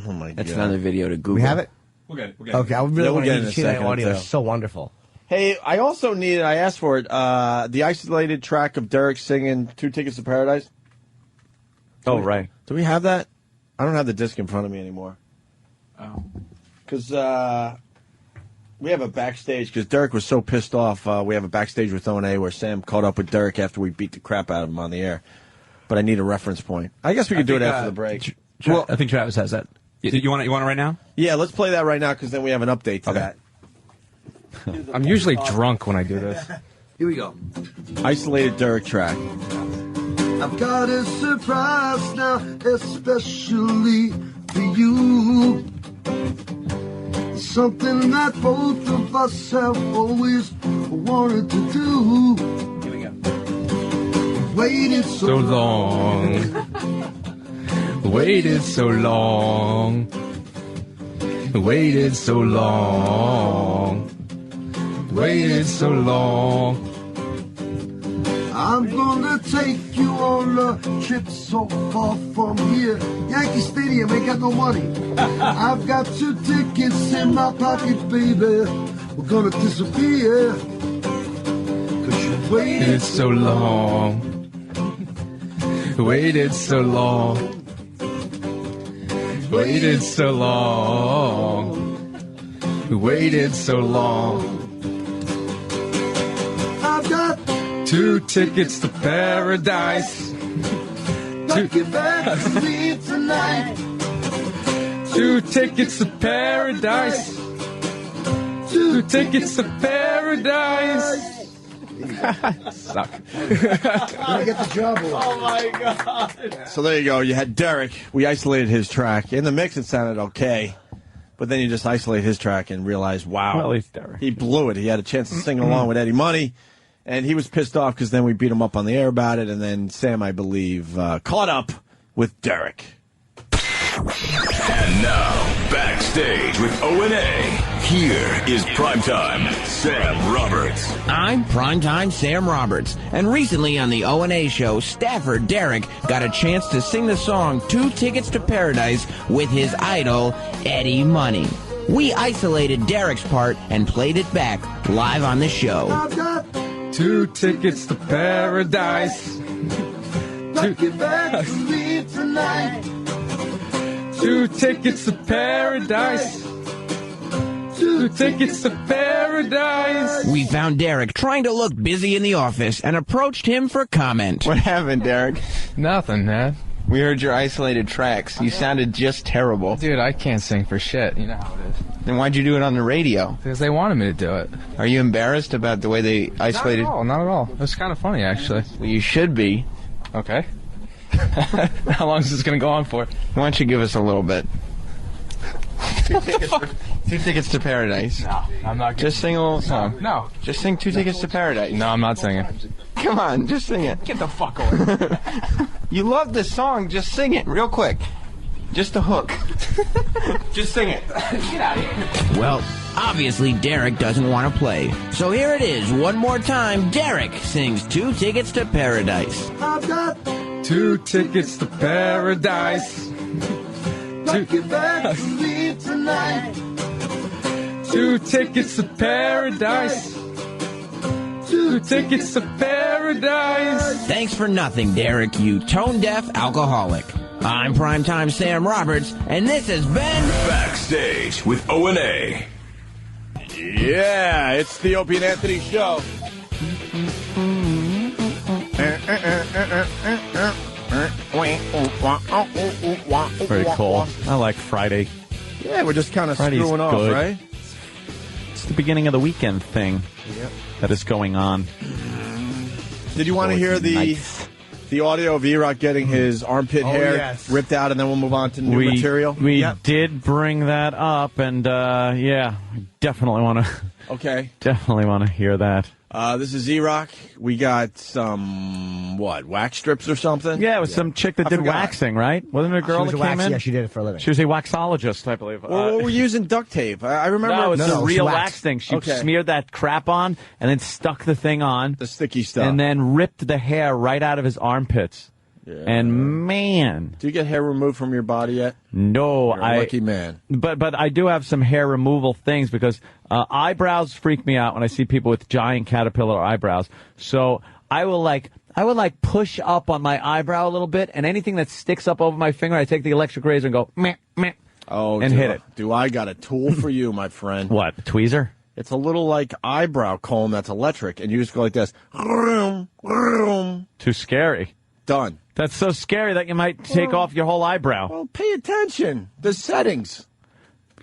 Oh, my God. That's another video to Google. We have it? We're good. Okay, I really want get to it see in a that second, audio. too. It's so wonderful. Hey, I also needed, I asked for it, the isolated track of Derek singing 2 Tickets to Paradise. Oh, right. Do we have that? I don't have the disc in front of me anymore. Oh. Because we have a backstage, because Derek was so pissed off, we have a backstage with O&A where Sam caught up with Derek after we beat the crap out of him on the air. But I need a reference point. I guess we could do it after the break. Well, I think Travis has that. You want it right now? Yeah, let's play that right now, because then we have an update to that. I'm usually drunk when I do this. Here we go. Isolated Derek track. I've got a surprise now, especially for you. Something that both of us have always wanted to do. Waited so long. Waited so long. Waited so long. Waited so long. I'm gonna take you on a trip so far from here. Yankee Stadium ain't got no money. I've got 2 tickets in my pocket, baby. We're gonna disappear. 'Cause you waited so long. Waited so long. Waited so long. Waited so long. I've got 2 tickets to paradise. Take it back to me tonight. 2 tickets to paradise. 2 tickets to paradise. Suck. Gotta get the job. Oh my God. So there you go. You had Derek. We isolated his track. In the mix, it sounded okay. But then you just isolate his track and realize, wow. Well, at least Derek. He blew it. He had a chance to sing along with Eddie Money. And he was pissed off because then we beat him up on the air about it. And then Sam, I believe, caught up with Derek. And now, backstage with O&A, here is Primetime Sam Roberts. I'm Primetime Sam Roberts, and recently on the O&A show, staffer Derek got a chance to sing the song 2 Tickets to Paradise with his idol, Eddie Money. We isolated Derek's part and played it back live on the show. 2 tickets to paradise. Take it back to me tonight. 2 tickets to paradise. 2 tickets to paradise. We found Derek trying to look busy in the office and approached him for comment. What happened, Derek? Nothing, man. We heard your isolated tracks. You sounded just terrible. Dude, I can't sing for shit. You know how it is. Then why'd you do it on the radio? Because they wanted me to do it. Are you embarrassed about the way they isolated? Not at all. It was kind of funny, actually. Well, you should be. Okay. How long is this going to go on for? Why don't you give us a little bit? 2 tickets to paradise. No, I'm not. Just sing a little song. No. Just sing 2 tickets to paradise. No, I'm not singing. Come on, just sing it. Get the fuck away. You love the song. Just sing it real quick. Just the hook. Just sing it. Get out of here. Well, obviously Derek doesn't want to play. So here it is, one more time. Derek sings 2 Tickets to Paradise. I've got 2 tickets to paradise. take it back to me tonight. 2 tickets to paradise. 2 tickets to paradise. Thanks for nothing, Derek, you tone-deaf alcoholic. I'm Primetime Sam Roberts, and this has been Backstage with O&A. Yeah, it's the Opie and Anthony show. Very cool. I like Friday. Yeah, we're just kind of Friday's screwing off, good. right? It's the beginning of the weekend thing that is going on. Did you want to hear the audio of E-Rock getting his armpit hair ripped out, and then we'll move on to new material? We did bring that up, and I definitely want to. Okay. Definitely want to hear that. This is E-Rock. We got some, wax strips or something? Yeah, it was some chick that did waxing, right? Wasn't it a girl that came in? Yeah, she did it for a living. She was a waxologist, I believe. Well, we're using duct tape. I remember. No, it's a real she wax thing. She smeared that crap on and then stuck the thing on. The sticky stuff. And then ripped the hair right out of his armpits. Yeah. And man, do you get hair removed from your body yet? No, You're a lucky man. But I do have some hair removal things because eyebrows freak me out when I see people with giant caterpillar eyebrows. So I would push up on my eyebrow a little bit, and anything that sticks up over my finger, I take the electric razor and go meh meh. Oh, and hit it. Do I got a tool for you, my friend? What, a tweezer? It's a little eyebrow comb that's electric, and you just go like this. Too scary. Done. That's so scary that you might take off your whole eyebrow. Well, pay attention. The settings.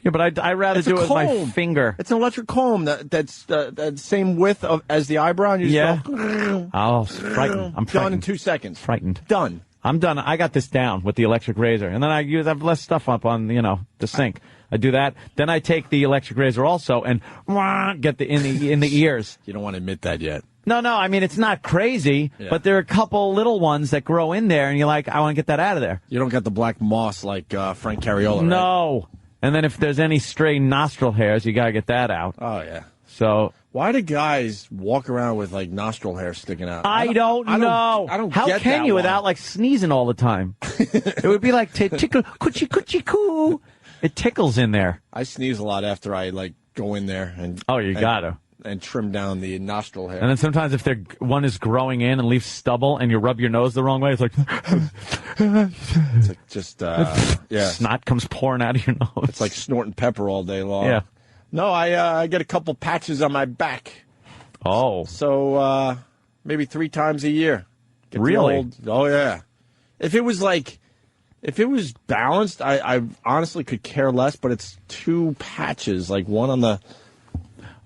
Yeah, but I'd rather It's do a it with my comb. finger. It's an electric comb that's the same width as the eyebrow. And you just go, Oh, frightened. I'm done frightened. in 2 seconds. Frightened. Done. I'm done. I got this down with the electric razor, and then I have less stuff up on the sink. I do that. Then I take the electric razor also and get in the ears. You don't want to admit that yet. No. I mean, it's not crazy, but there are a couple little ones that grow in there, and you're like, I want to get that out of there. You don't got the black moss like Frank Cariola, right? No. And then if there's any stray nostril hairs, you gotta get that out. Oh yeah. So why do guys walk around with like nostril hair sticking out? I don't know. I don't How get can that you one. without like sneezing all the time? It would be like tickle, coochie coochie coo. It tickles in there. I sneeze a lot after I like go in there and gotta and trim down the nostril hair. And then sometimes if one is growing in and leaves stubble and you rub your nose the wrong way, it's like it's like just yeah, snot comes pouring out of your nose. It's like snorting pepper all day long. Yeah. No, I get a couple patches on my back. Oh. So maybe 3 times a year. Get the Really? oh yeah. If it was balanced, I honestly could care less. But it's 2 patches, like one on the.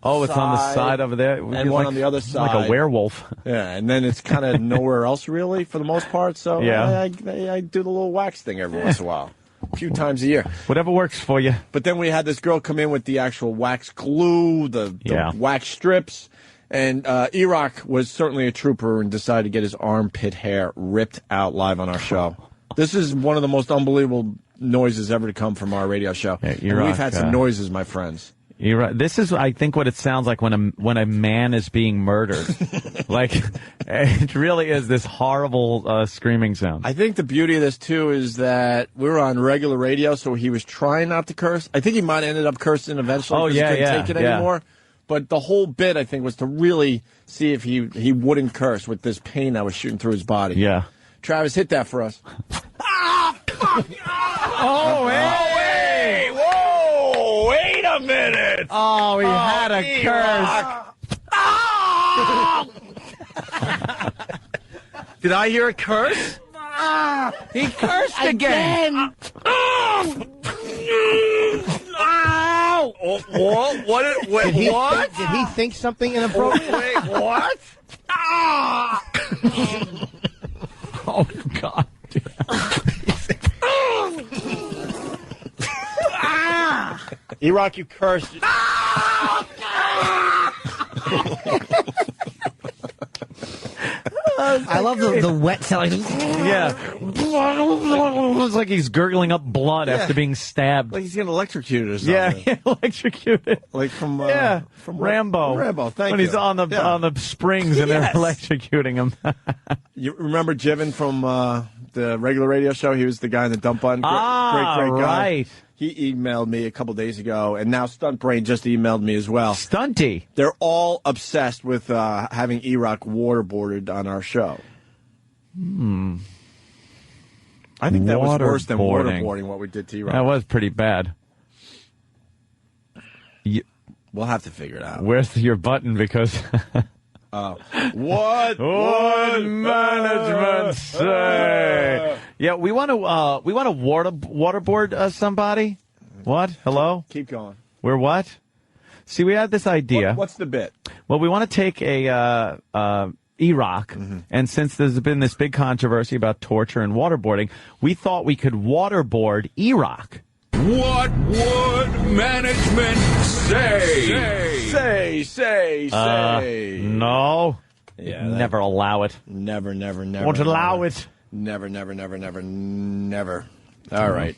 Oh, it's on the side over there. And one on the other side. Like a werewolf. Yeah, and then it's kind of nowhere else really for the most part. So Yeah. I do the little wax thing every once in a while. A few times a year. Whatever works for you. But then we had this girl come in with the actual wax glue, the wax strips. And E-Rock was certainly a trooper and decided to get his armpit hair ripped out live on our show. This is one of the most unbelievable noises ever to come from our radio show. Yeah, and E-Rock, we've had some noises, my friends. You're right. This is, I think, what it sounds like when a man is being murdered. Like, it really is this horrible screaming sound. I think the beauty of this, too, is that we were on regular radio, so he was trying not to curse. I think he might have ended up cursing eventually because he couldn't take it anymore. But the whole bit, I think, was to really see if he wouldn't curse with this pain that was shooting through his body. Yeah. Travis, hit that for us. Oh, hey! Whoa! Wait a minute! Oh, he had a curse. Did I hear a curse? He cursed again. What? Did he think something inappropriate? Wait, what? Oh, God. E-Rock, you cursed. I love the wet sound. Yeah. It's like he's gurgling up blood after being stabbed. Like he's getting electrocuted or something. Yeah, electrocuted. Like from from Rambo. Rambo, thank when you. He's on the springs and they're electrocuting him. You remember Jiven from the regular radio show? He was the guy in the dump button. Great guy. Right. He emailed me a couple days ago, and now Stunt Brain just emailed me as well. Stunty. They're all obsessed with having E-Rock waterboarded on our show. I think that was worse than waterboarding what we did to E-Rock. That was pretty bad. We'll have to figure it out. Where's your button? Because what would management say? Yeah, we want to waterboard somebody. What? Hello? Keep going. We're what? See, we had this idea. What's the bit? Well, we want to take a E-Rock, and since there's been this big controversy about torture and waterboarding, we thought we could waterboard E-Rock. What would management say? Say. No. Yeah, never allow it. Never. Won't allow it. Never. All right.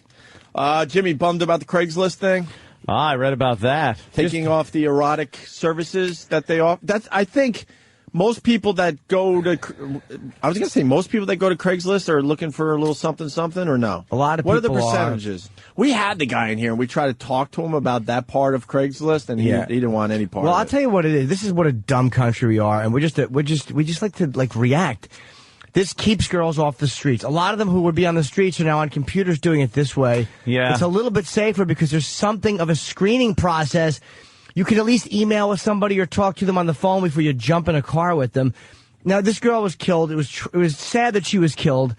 Jimmy, bummed about the Craigslist thing? I read about that. Taking off the erotic services that they offer. I think most people that go to, I was going to say most people that go to Craigslist are looking for a little something, or no? A lot of What are people the percentages? We had the guy in here and we tried to talk to him about that part of Craigslist and he didn't want any part of it. Well, I'll tell you what it is. This is what a dumb country we are, and we just like to react. This keeps girls off the streets. A lot of them who would be on the streets are now on computers doing it this way. Yeah. It's a little bit safer because there's something of a screening process. You can at least email with somebody or talk to them on the phone before you jump in a car with them. Now, this girl was killed. It was sad that she was killed,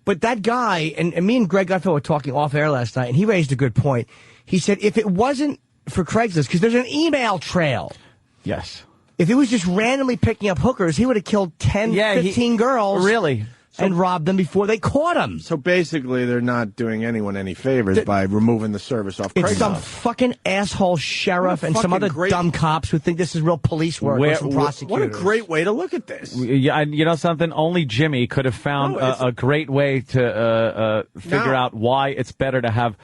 But that guy, and me and Greg Gutfeld were talking off air last night, and he raised a good point. He said if it wasn't for Craigslist, because there's an email trail. Yes. If he was just randomly picking up hookers, he would have killed 10, 15 girls. Really? And robbed them before they caught him. So basically, they're not doing anyone any favors by removing the service off Craigslist. It's some fucking asshole sheriff and some other dumb cops who think this is real police work or some prosecutors. What a great way to look at this. Yeah, you know something? Only Jimmy could have found a great way to figure out why it's better to have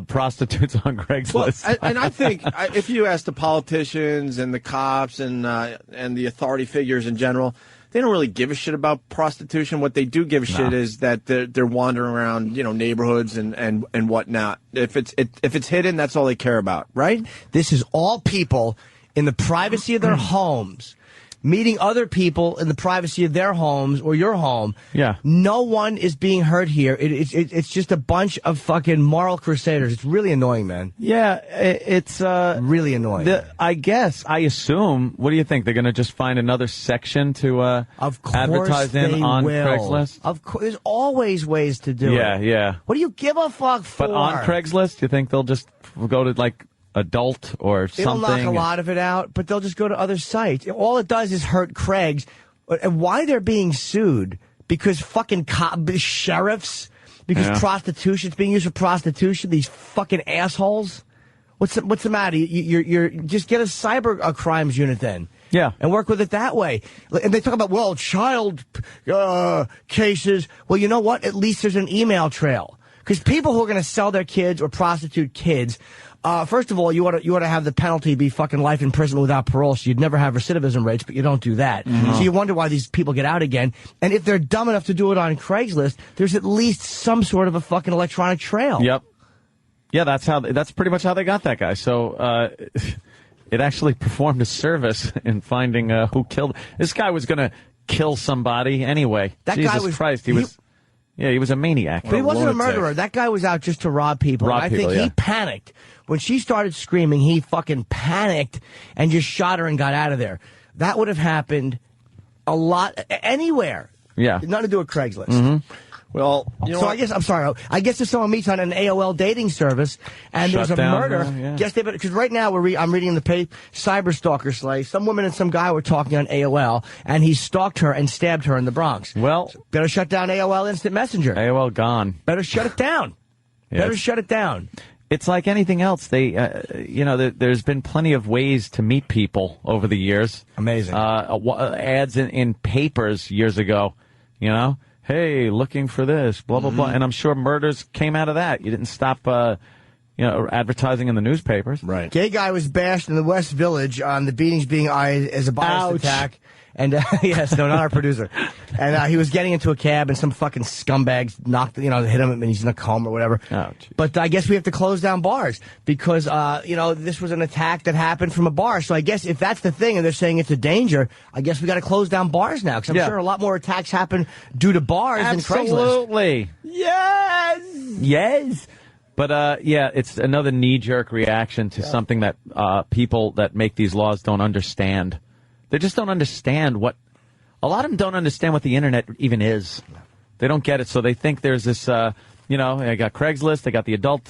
prostitutes on Craigslist. Well, and I think if you ask the politicians and the cops and the authority figures in general, they don't really give a shit about prostitution. What they do give a shit is that they're wandering around, neighborhoods and whatnot. If it's hidden, that's all they care about, right? This is all people in the privacy of their homes, meeting other people in the privacy of their homes or your home. Yeah. No one is being hurt here. It's just a bunch of fucking moral crusaders. It's really annoying, man. Yeah, it's really annoying. I assume. What do you think? They're going to just find another section to advertise in on Craigslist? Of course, there's always ways to do it. Yeah. What do you give a fuck for? But on Craigslist, you think they'll just go to like adult or something? It'll knock a lot of it out, but they'll just go to other sites. All it does is hurt Craig's. And why they're being sued? Because fucking sheriffs? Because prostitution's being used for prostitution? These fucking assholes? What's the matter? You're just get a cyber crimes unit then. Yeah. And work with it that way. And they talk about, child cases. Well, you know what? At least there's an email trail. Because people who are going to sell their kids or prostitute kids, first of all, you ought to have the penalty be fucking life in prison without parole, so you'd never have recidivism rates, but you don't do that. So you wonder why these people get out again. And if they're dumb enough to do it on Craigslist, there's at least some sort of a fucking electronic trail. Yep. Yeah, that's pretty much how they got that guy. So it actually performed a service in finding who killed. This guy was going to kill somebody anyway. That Jesus guy was Christ, he was a maniac. But he wasn't a murderer. That guy was out just to rob people. I think he panicked. When she started screaming, he fucking panicked and just shot her and got out of there. That would have happened a lot, anywhere. Yeah. Nothing to do with Craigslist. Mm-hmm. Well, I guess, I'm sorry, I guess if someone meets on an AOL dating service and there's a murder, guess they better, because right now I'm reading in the paper, Cyberstalker Slay, some woman and some guy were talking on AOL, and he stalked her and stabbed her in the Bronx. Well, so better shut down AOL Instant Messenger. AOL gone. Better shut it down. Better shut it down. It's like anything else. They, there's been plenty of ways to meet people over the years. Amazing. Ads in papers years ago, Hey, looking for this, blah, blah, blah. And I'm sure murders came out of that. You didn't stop, advertising in the newspapers. Right. Gay guy was bashed in the West Village on the beatings being eyed as a biased attack. And, yes, no, not our producer. And he was getting into a cab, and some fucking scumbags hit him, and he's in a coma or whatever. Ouch. But I guess we have to close down bars because, this was an attack that happened from a bar. So I guess if that's the thing, and they're saying it's a danger, I guess we got to close down bars now because I'm sure a lot more attacks happen due to bars than Craigslist. Absolutely. Yes. But, it's another knee-jerk reaction to something that people that make these laws don't understand. They just don't understand a lot of them don't understand what the internet even is. They don't get it. So they think there's this, they got Craigslist, they got the adult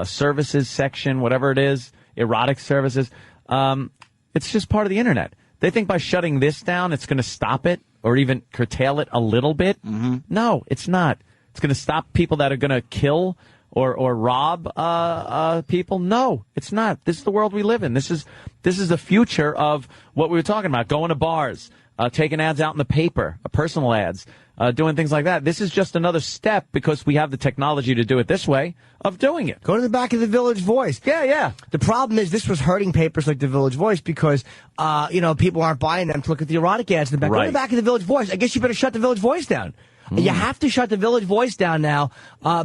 services section, whatever it is, erotic services. It's just part of the internet. They think by shutting this down, it's going to stop it or even curtail it a little bit. Mm-hmm. No, it's not. It's going to stop people that are going to kill or rob people. No, it's not. This is the world we live in. This is the future of what we were talking about, going to bars, taking ads out in the paper, personal ads, doing things like that. This is just another step because we have the technology to do it this way of doing it. Go to the back of the Village Voice. Yeah. The problem is this was hurting papers like the Village Voice because, people aren't buying them to look at the erotic ads in the back. Go to the back of the Village Voice. I guess you better shut the Village Voice down. You have to shut the Village Voice down now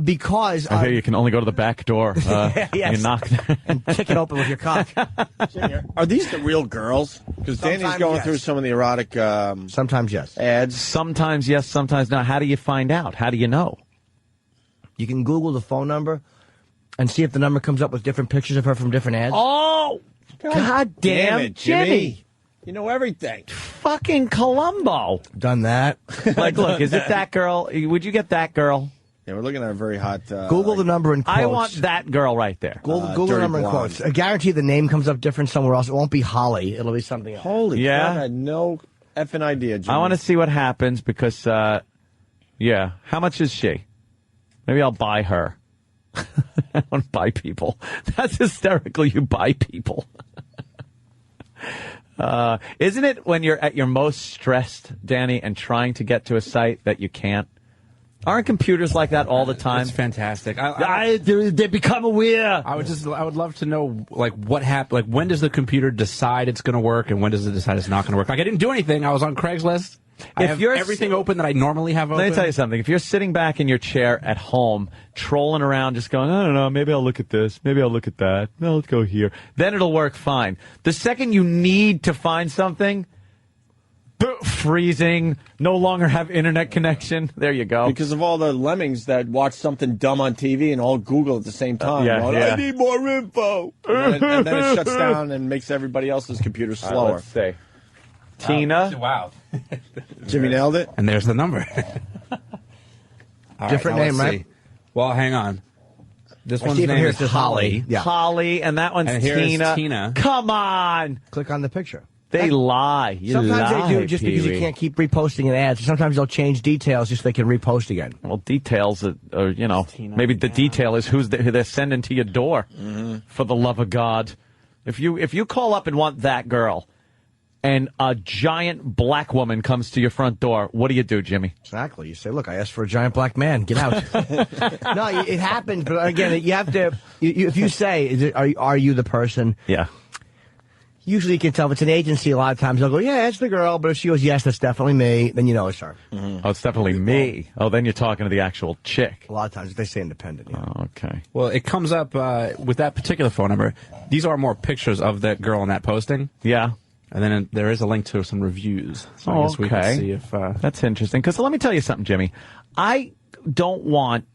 because... I hear you can only go to the back door. Yes. You knock and kick it open with your cock. Are these the real girls? Because Danny's going through some of the erotic... sometimes yes. Ads. Sometimes yes, sometimes no. How do you find out? How do you know? You can Google the phone and see if the number comes up with different pictures of her from different ads. Oh! God damn it, Jimmy. You know everything. Fucking Columbo. Done that. Like, look, is it that girl? Would you get that girl? Yeah, we're looking at a very hot... Google the number in quotes. I want that girl right there. Google the number in quotes. I guarantee the name comes up different somewhere else. It won't be Holly. It'll be something else. Holy crap, I had no effing idea, Jimmy. I want to see what happens because, yeah. How much is she? Maybe I'll buy her. I want to buy people. That's hysterical. You buy people. Isn't it when you're at your most stressed, Danny, and trying to get to a site that you can't? Aren't computers like that all the time? It's fantastic. They become aware. I would love to know, like, what happened. Like, when does the computer decide it's going to work, and when does it decide it's not going to work? Like, I didn't do anything. I was on Craigslist. I have everything open that I normally have open. Let me tell you something. If you're sitting back in your chair at home, trolling around, just going, I don't know, maybe I'll look at this, maybe I'll look at that, no, let's go here, then it'll work fine. The second you need to find something, freezing, no longer have internet connection, there you go. Because of all the lemmings that watch something dumb on TV and all Google at the same time. I need more info. And then it shuts down and makes everybody else's computer slower. Let's see. Tina. Wow. Jimmy nailed it. And there's the number. Different name, right? See. Well, hang on. This one's name is Holly. Yeah. Holly, and that one's and here's Tina. Tina. Come on. Click on the picture. They lie. Sometimes lie, they do just because you Pee-wee. can't keep reposting an ad. Sometimes they'll change details just so they can repost again. Well, details, are, you know, maybe the detail is who they're sending to your door. For the love of God, if you call up and want that girl, and a giant black woman comes to your front door, what do you do, Jimmy? Exactly. You say, look, I asked for a giant black man. Get out. No, it happens. But again, you have to, if you say, are you the person? Yeah. Usually you can tell if it's an agency, a lot of times they'll go, yeah, it's the girl. But if she goes, yes, that's definitely me, then you know it's her. Oh, it's definitely me. Oh, then you're talking to the actual chick. A lot of times they say independent. Yeah. Oh, okay. Well, it comes up with that particular phone number. These are more pictures of that girl in that posting. Yeah. And then there is a link to some reviews. So I guess we can see if... That's interesting. Because let me tell you something, Jimmy. I don't want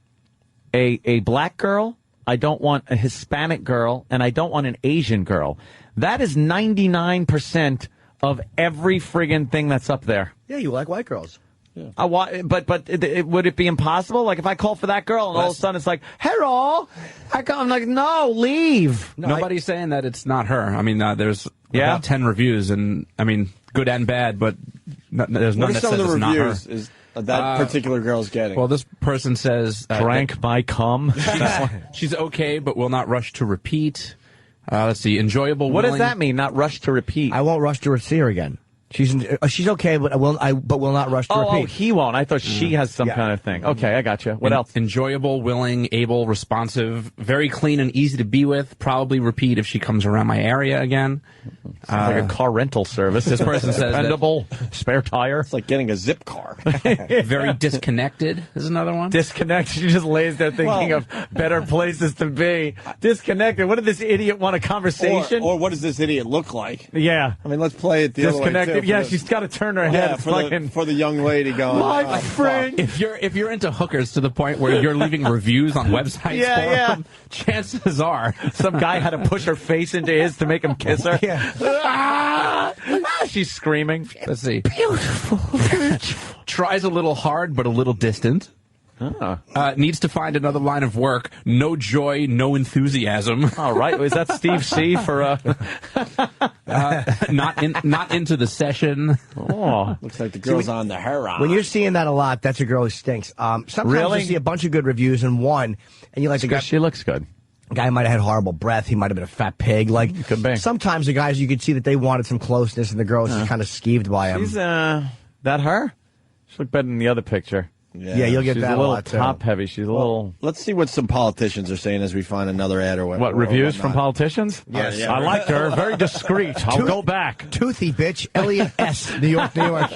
a black girl, I don't want a Hispanic girl, and I don't want an Asian girl. That is 99% of every friggin' thing that's up there. Yeah, you like white girls. Yeah. But would it be impossible? Like if I call for that girl and all of a sudden it's like, hello, I'm like, no, leave. Nobody's saying that it's not her. I mean, there's about 10 reviews, and I mean, good and bad, but there's none that says it's not her. Is that particular girl's getting? Well, this person says drank my cum. She's okay, but will not rush to repeat. Let's see, enjoyable. What does that mean? Not rush to repeat. I won't rush to see her again. She's okay, but will not rush to repeat. Oh, he won't. I thought she has some kind of thing. Okay, I got you. What else? Enjoyable, willing, able, responsive, very clean and easy to be with. Probably repeat if she comes around my area again. Sounds like a car rental service. This person says dependable, spare tire. It's like getting a zip car. Very disconnected is another one. Disconnected. She just lays there thinking of better places to be. Disconnected. What did this idiot want a conversation? Or what does this idiot look like? Yeah. I mean, let's play it the other way, Disconnected. too, Yeah, she's got to turn her head. For the young lady going, my friend. If you're into hookers to the point where you're leaving reviews on websites for them, chances are some guy had to push her face into his to make him kiss her. She's screaming. Let's see. Beautiful. Tries a little hard, but a little distant. Needs to find another line of work. No joy, no enthusiasm. All right. Is that Steve C for not into the session? Oh, looks like the girl's on the heroin. When you're seeing that a lot, that's a girl who stinks. Sometimes you see a bunch of good reviews and one, and you like the guy. She looks good. The guy might have had horrible breath. He might have been a fat pig. Like could be. Sometimes the guys you could see that they wanted some closeness, and the girl was just kind of skeeved by him. She's that her? She looked better than the other picture. Yeah, you'll get She's that a little lot too. top heavy. She's a little. Let's see what some politicians are saying as we find another ad or whatever. What reviews from politicians? Yes, I liked her. Very discreet. I'll go back. Toothy bitch, Elliot S. New York, New York.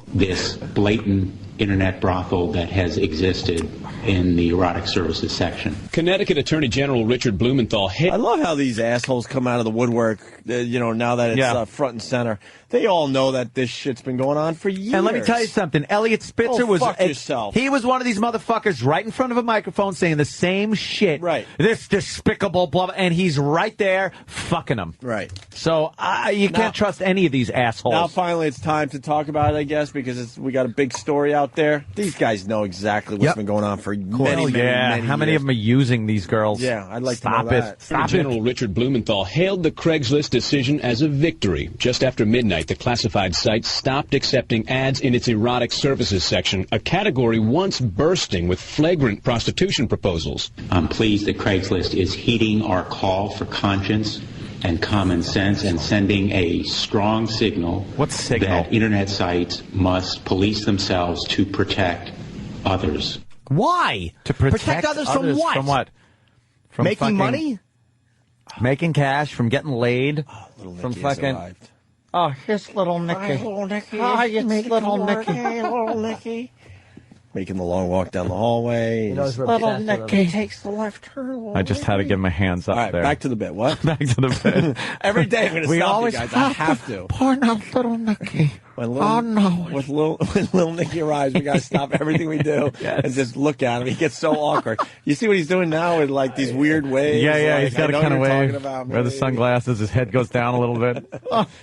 This blatant internet brothel that has existed in the erotic services section. Connecticut Attorney General Richard Blumenthal I love how these assholes come out of the woodwork, now that it's front and center. They all know that this shit's been going on for years. And let me tell you something. Elliot Spitzer fuck yourself. He was one of these motherfuckers right in front of a microphone saying the same shit. Right. This despicable blah, blah, and he's right there fucking them. Right. So you can't trust any of these assholes. Now finally it's time to talk about it, I guess, because we got a big story out there. These guys know exactly what's been going on for many How many years. of them are using these girls? Yeah, I'd like Stop to know it. that. Stop General Richard Blumenthal hailed the Craigslist decision as a victory. Just after midnight, the classified site stopped accepting ads in its erotic services section, a category once bursting with flagrant prostitution proposals. I'm pleased that Craigslist is heeding our call for conscience and common sense and sending a strong signal, that internet sites must police themselves to protect others. Why? To protect others from what? From what? From Making fucking- money? Making cash, from getting laid, from fucking. Oh, here's little Nicky. Hi, little Nicky. Hi, it's Making little the work. Nicky. Hey, little Nicky. Making the long walk down the hallway. Little Nicky takes the left turn. I just had to give my hands up All right, there. back to the bit. What? Back to the bit. Every day I'm going to We stop always you guys. I have to. Point out little Nicky. When little Nicky arrives, we got to stop everything we do and just look at him. He gets so awkward. You see what he's doing now with like these weird waves? Yeah, like, he's got I to know kind of you're wave. talking about Wear the me. sunglasses, his head goes down a little bit.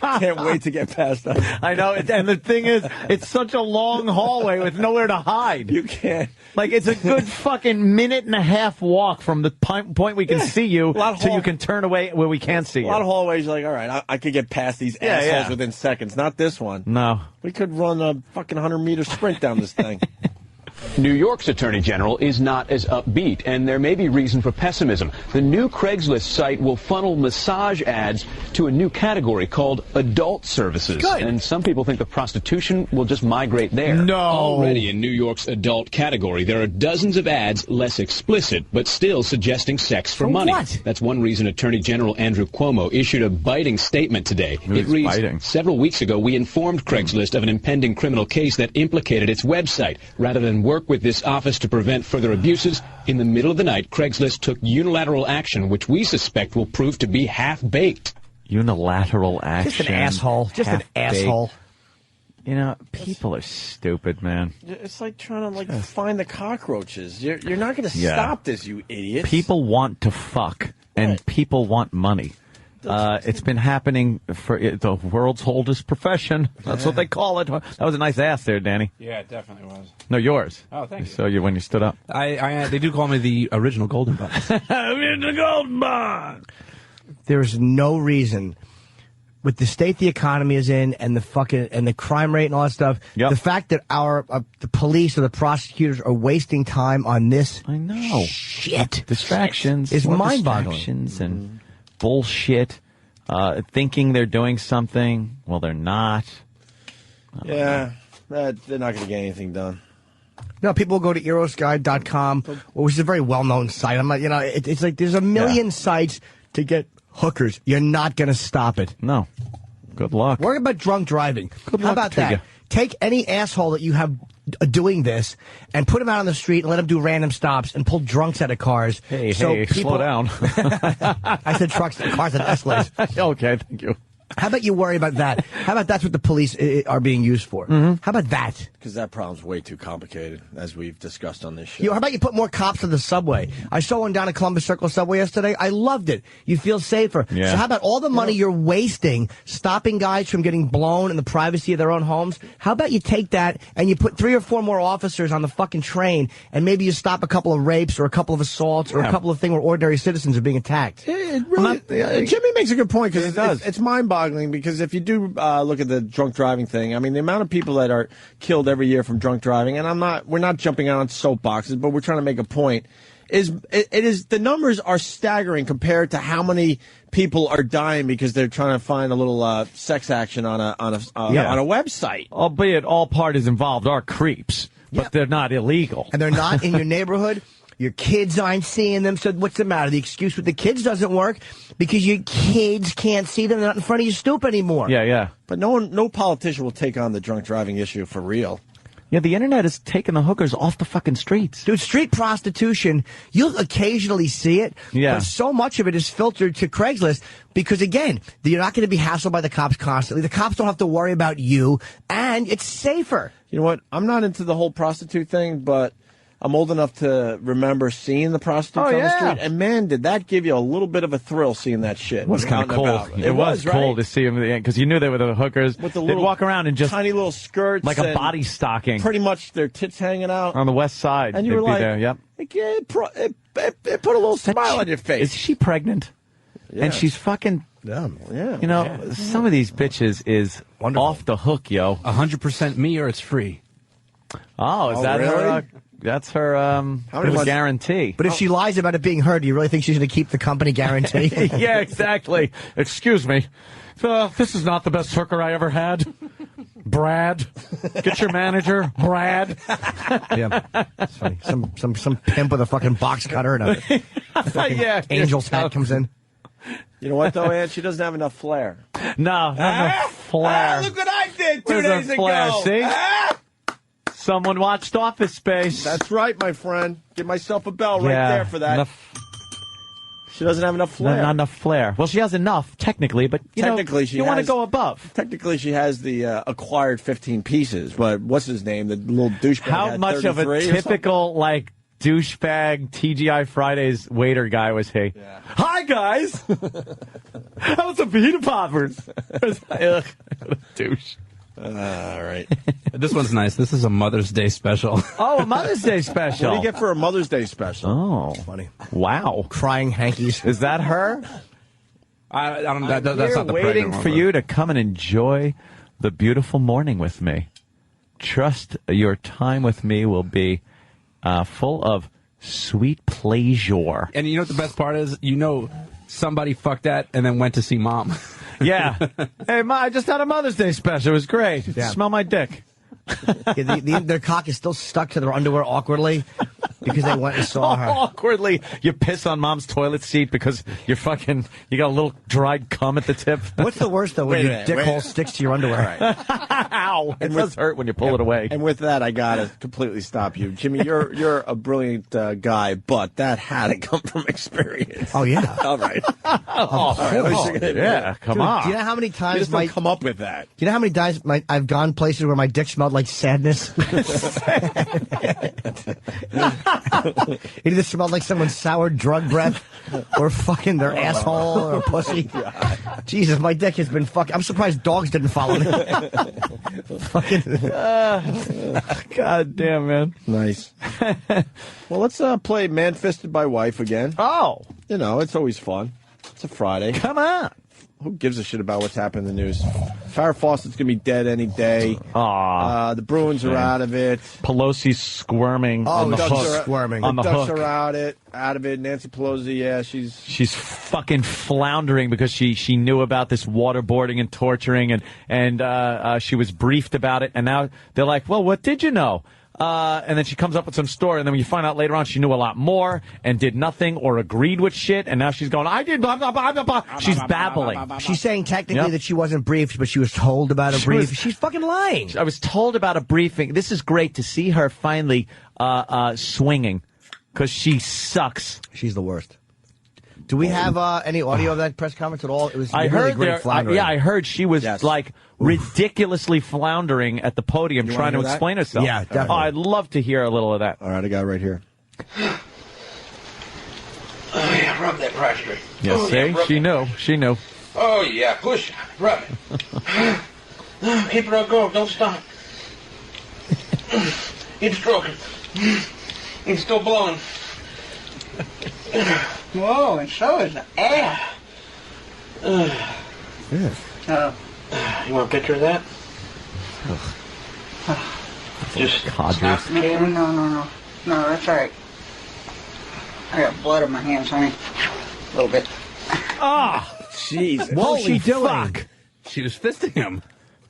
Can't wait to get past that. I know, and the thing is, it's such a long hallway with nowhere to hide. You can't. Like, it's a good fucking minute and a half walk from the point we can see you to you can turn away where we can't see A you. lot of hallways, you're like, all right, I could get past these assholes within seconds. Not this one. No. We could run a fucking 100-meter sprint down this thing. New York's Attorney General is not as upbeat, and there may be reason for pessimism. The new Craigslist site will funnel massage ads to a new category called adult services. Good. And some people think the prostitution will just migrate there. No. Already in New York's adult category, there are dozens of ads less explicit, but still suggesting sex for money. what? That's one reason Attorney General Andrew Cuomo issued a biting statement today. It reads, biting. several weeks ago, we informed Craigslist of an impending criminal case that implicated its website. Rather than work with this office to prevent further abuses, in the middle of the night, Craigslist took unilateral action, which we suspect will prove to be half-baked. Unilateral action. Just an asshole. Just an half-baked. asshole. You know, people are stupid, man. It's like trying to find the cockroaches. You're not going to stop this, you idiots. People want to fuck, and people want money. It's been happening for the world's oldest profession. That's what they call it. That was a nice ass there, Danny. Yeah, it definitely was. No, yours. Oh, thank you. So when you stood up. They do call me the original Golden Bun. The Golden Bun. There's no reason, with the state the economy is in and the crime rate and all that stuff, the fact that the police or the prosecutors are wasting time on this Distractions. is more mind-boggling. distractions and bullshit. Thinking they're doing something. Well, they're not. Yeah, they're not going to get anything done. No, people go to erosguide.com, which is a very well-known site. I'm not, it's like there's a million sites to get hookers. You're not going to stop it. No. Good luck. Worry about drunk driving. How luck about to that? you. Take any asshole that you have doing this and put him out on the street and let him do random stops and pull drunks out of cars. Hey, people, slow down. I said trucks, cars and escalators. Okay, thank you. How about you worry about that? How about that's what the police are being used for? How about that? Because that problem's way too complicated, as we've discussed on this show. How about you put more cops on the subway? I saw one down at Columbus Circle subway yesterday. I loved it. You feel safer. Yeah. So how about all the money you're wasting stopping guys from getting blown in the privacy of their own homes? How about you take that and you put 3 or 4 more officers on the fucking train and maybe you stop a couple of rapes or a couple of assaults or a couple of things where ordinary citizens are being attacked? Jimmy makes a good point because it's mind-boggling because if you do look at the drunk driving thing, I mean, the amount of people that are killed every year from drunk driving, and we're not jumping out on soapboxes, but we're trying to make a point, the numbers are staggering compared to how many people are dying because they're trying to find a little sex action on a website. Albeit all parties involved are creeps, but they're not illegal. And they're not in your neighborhood. Your kids aren't seeing them, so what's the matter? The excuse with the kids doesn't work because your kids can't see them. They're not in front of your stoop anymore. Yeah. But no politician will take on the drunk driving issue for real. Yeah, the internet is taking the hookers off the fucking streets. Dude, street prostitution, you'll occasionally see it, Yeah. but so much of it is filtered to Craigslist because, again, you're not going to be hassled by the cops constantly. The cops don't have to worry about you, and it's safer. You know what? I'm not into the whole prostitute thing, but I'm old enough to remember seeing the prostitutes on the street. And, man, did that give you a little bit of a thrill seeing that shit. It was kind of cool. It was cool to see them because you knew they were the hookers. With the They'd little walk around in just tiny little skirts. like a and body stocking. Pretty much their tits hanging out. On the west side. And you They'd were be like, there, yep. It put a little smile on your face. Is she pregnant? Yeah. And she's fucking... Yeah. You know, some of these bitches is off the hook, yo. 100% me or it's free. Oh, is that really? her... That's her guarantee. But if she lies about it being her, do you really think she's going to keep the company guarantee? Yeah, exactly. Excuse me. This is not the best hooker I ever had. Brad. Get your manager, Brad. Yeah. That's funny. Some pimp with a fucking box cutter and a fucking angel's hat comes in. You know what, though, Ann? She doesn't have enough flair. No, not enough flair. Look what I did 2 Where's days her flair, ago. see? Someone watched Office Space. That's right, my friend. Give myself a bell right there for that. She doesn't have enough flair. Not enough flair. Well, she has enough, technically, but you want to go above. Technically, she has the acquired 15 pieces, but what's his name? The little douchebag. How much of a typical, like, douchebag TGI Fridays waiter guy was he? Yeah. Hi, guys! How's the pita poppers? Ugh, douche. All right. This one's nice. This is a Mother's Day special. Oh, a Mother's Day special. What do you get for a Mother's Day special? Oh, funny. Wow. Crying hankies. Is that her? I don't. That's We're not the waiting pregnant for one, you to come and enjoy the beautiful morning with me. Trust your time with me will be full of sweet pleasure. And you know what the best part is? You know, somebody fucked that and then went to see mom. Yeah. Hey, Ma, I just had a Mother's Day special. It was great. Yeah. Smell my dick. Their cock is still stuck to their underwear awkwardly because they went and saw her. Awkwardly, you piss on Mom's toilet seat because you got a little dried cum at the tip. What's the worst, though, when your dick hole sticks to your underwear? Ow! It does hurt when you pull it away. And with that, I gotta completely stop you, Jimmy. You're a brilliant guy, but that had to come from experience. Oh yeah. All right. Yeah. Come on. Do you know how many You times just don't come up with that. Do you know how many times I've gone places where my dick smelled like sadness? It either smelled like someone's sour drug breath or fucking their asshole or pussy. Jesus, my dick has been fucking... I'm surprised dogs didn't follow me. Fucking... God damn, man. Nice. Well, let's play Man-Fisted by Wife again. Oh. You know, it's always fun. It's a Friday. Come on. Who gives a shit about what's happened in the news? Farrah Fawcett's going to be dead any day. Aw. The Bruins are out of it. Pelosi's squirming on the hook. Squirming. On the Ducks hook. are out of it. Nancy Pelosi, yeah, She's fucking floundering because she knew about this waterboarding and torturing and she was briefed about it, and now they're like, well, what did you know? And then she comes up with some story, and then when you find out later on she knew a lot more and did nothing or agreed with shit, and now she's going, I did blah, blah, blah, blah, blah. She's babbling. She's saying technically that she wasn't briefed, but she was told about a brief. She's fucking lying. I was told about a briefing. This is great to see her finally swinging because she sucks. She's the worst. Do we have any audio of that press conference at all? It was I really heard great floundering. I heard she was like ridiculously floundering at the podium trying to explain herself. Yeah, definitely. Oh, I'd love to hear a little of that. All right, I got it right here. Oh, yeah, rub that prostrate. Yeah, oh, see? Yeah, she knew. She knew. Oh, yeah, push. Rub it. Keep it go. Don't stop. Keep stroking. It's still blowing. Whoa, and so is the air. Yeah. You want a picture of that? Just stop the camera. No, that's all right. I got blood on my hands, honey. A little bit. Ah, jeez. What was she doing? Fuck. She was fisting him.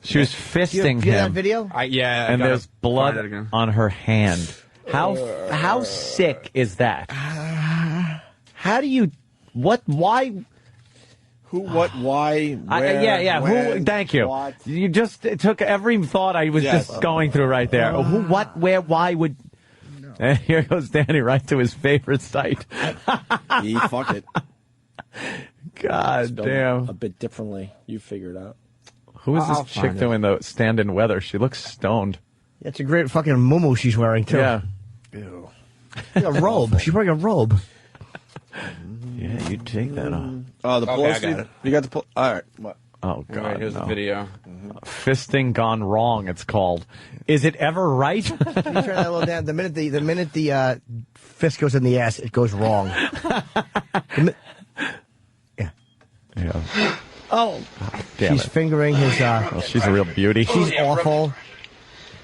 She was fisting him. Do you have that video? Yeah. And there's blood on her hand. How sick is that? How do you... Why... Who, what, why, where, yeah. when, Who? Thank you. what? You just took every thought I was just going through right there. Who? What? Where? Why would? And here goes Danny right to his favorite site. Fuck it. God Spelled damn. a bit differently. You figure it out. Who is this chick doing the stand-in weather? She looks stoned. That's a great fucking muumuu she's wearing, too. Yeah. Ew. A robe. She's wearing a robe. Yeah, you take that off. Oh, the pull. I got it. You got the pull. All right. What? Oh, God. Right, here's the video. Fisting gone wrong, it's called. Is it ever right? Can you turn that a little down? The minute the fist goes in the ass, it goes wrong. Yeah. Oh. Damn She's it. fingering his... Well, she's a real beauty. She's awful.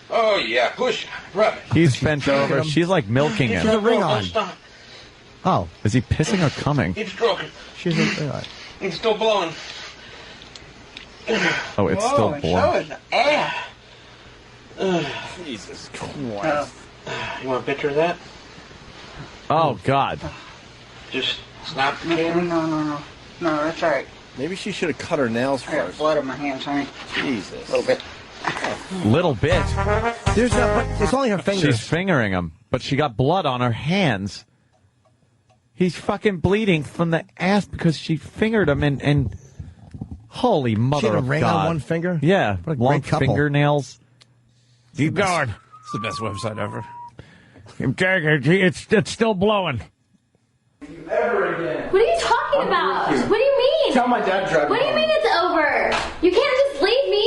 Oh, yeah, push. Rub it. He's bent over. She's like milking She's him. a ring Don't on. stop. Oh. Is he pissing or coming? Keep stroking. She's a ring on. It's still blowing. Oh, it's still So blowing. is the air. Jesus Christ. You want a picture of that? Oh, God. Just snap the No, camera. no, that's all right. Maybe she should have cut her nails I got first. blood on my hands, honey. Jesus. A little bit. Little bit. There's no... But it's only her fingers. She's fingering him, but she got blood on her hands. He's fucking bleeding from the ass because she fingered him and holy mother She had a of ring God. on one finger? Yeah. What a Long great couple. fingernails. Keep going. It's the best website ever. It's still blowing. What are you talking about? What do you mean? Tell my dad drive. What do you mean it's over? You can't just leave me.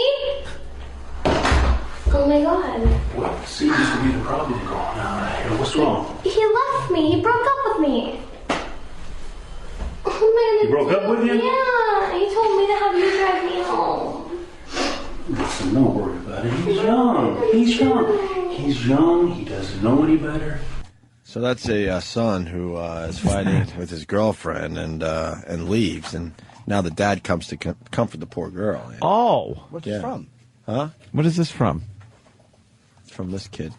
Oh my God. Well, seems to be the problem going on here. What's wrong? He left me. He broke up with me. Oh man. He broke up with you? Yeah. He told me to have you drive me home. Listen, don't worry about it. He's young. He's young. He's young. He doesn't know any better. So that's a son who is fighting with his girlfriend and leaves, and now the dad comes to comfort the poor girl. Yeah. Oh. What's it from? Huh? What is this from? It's from this kid.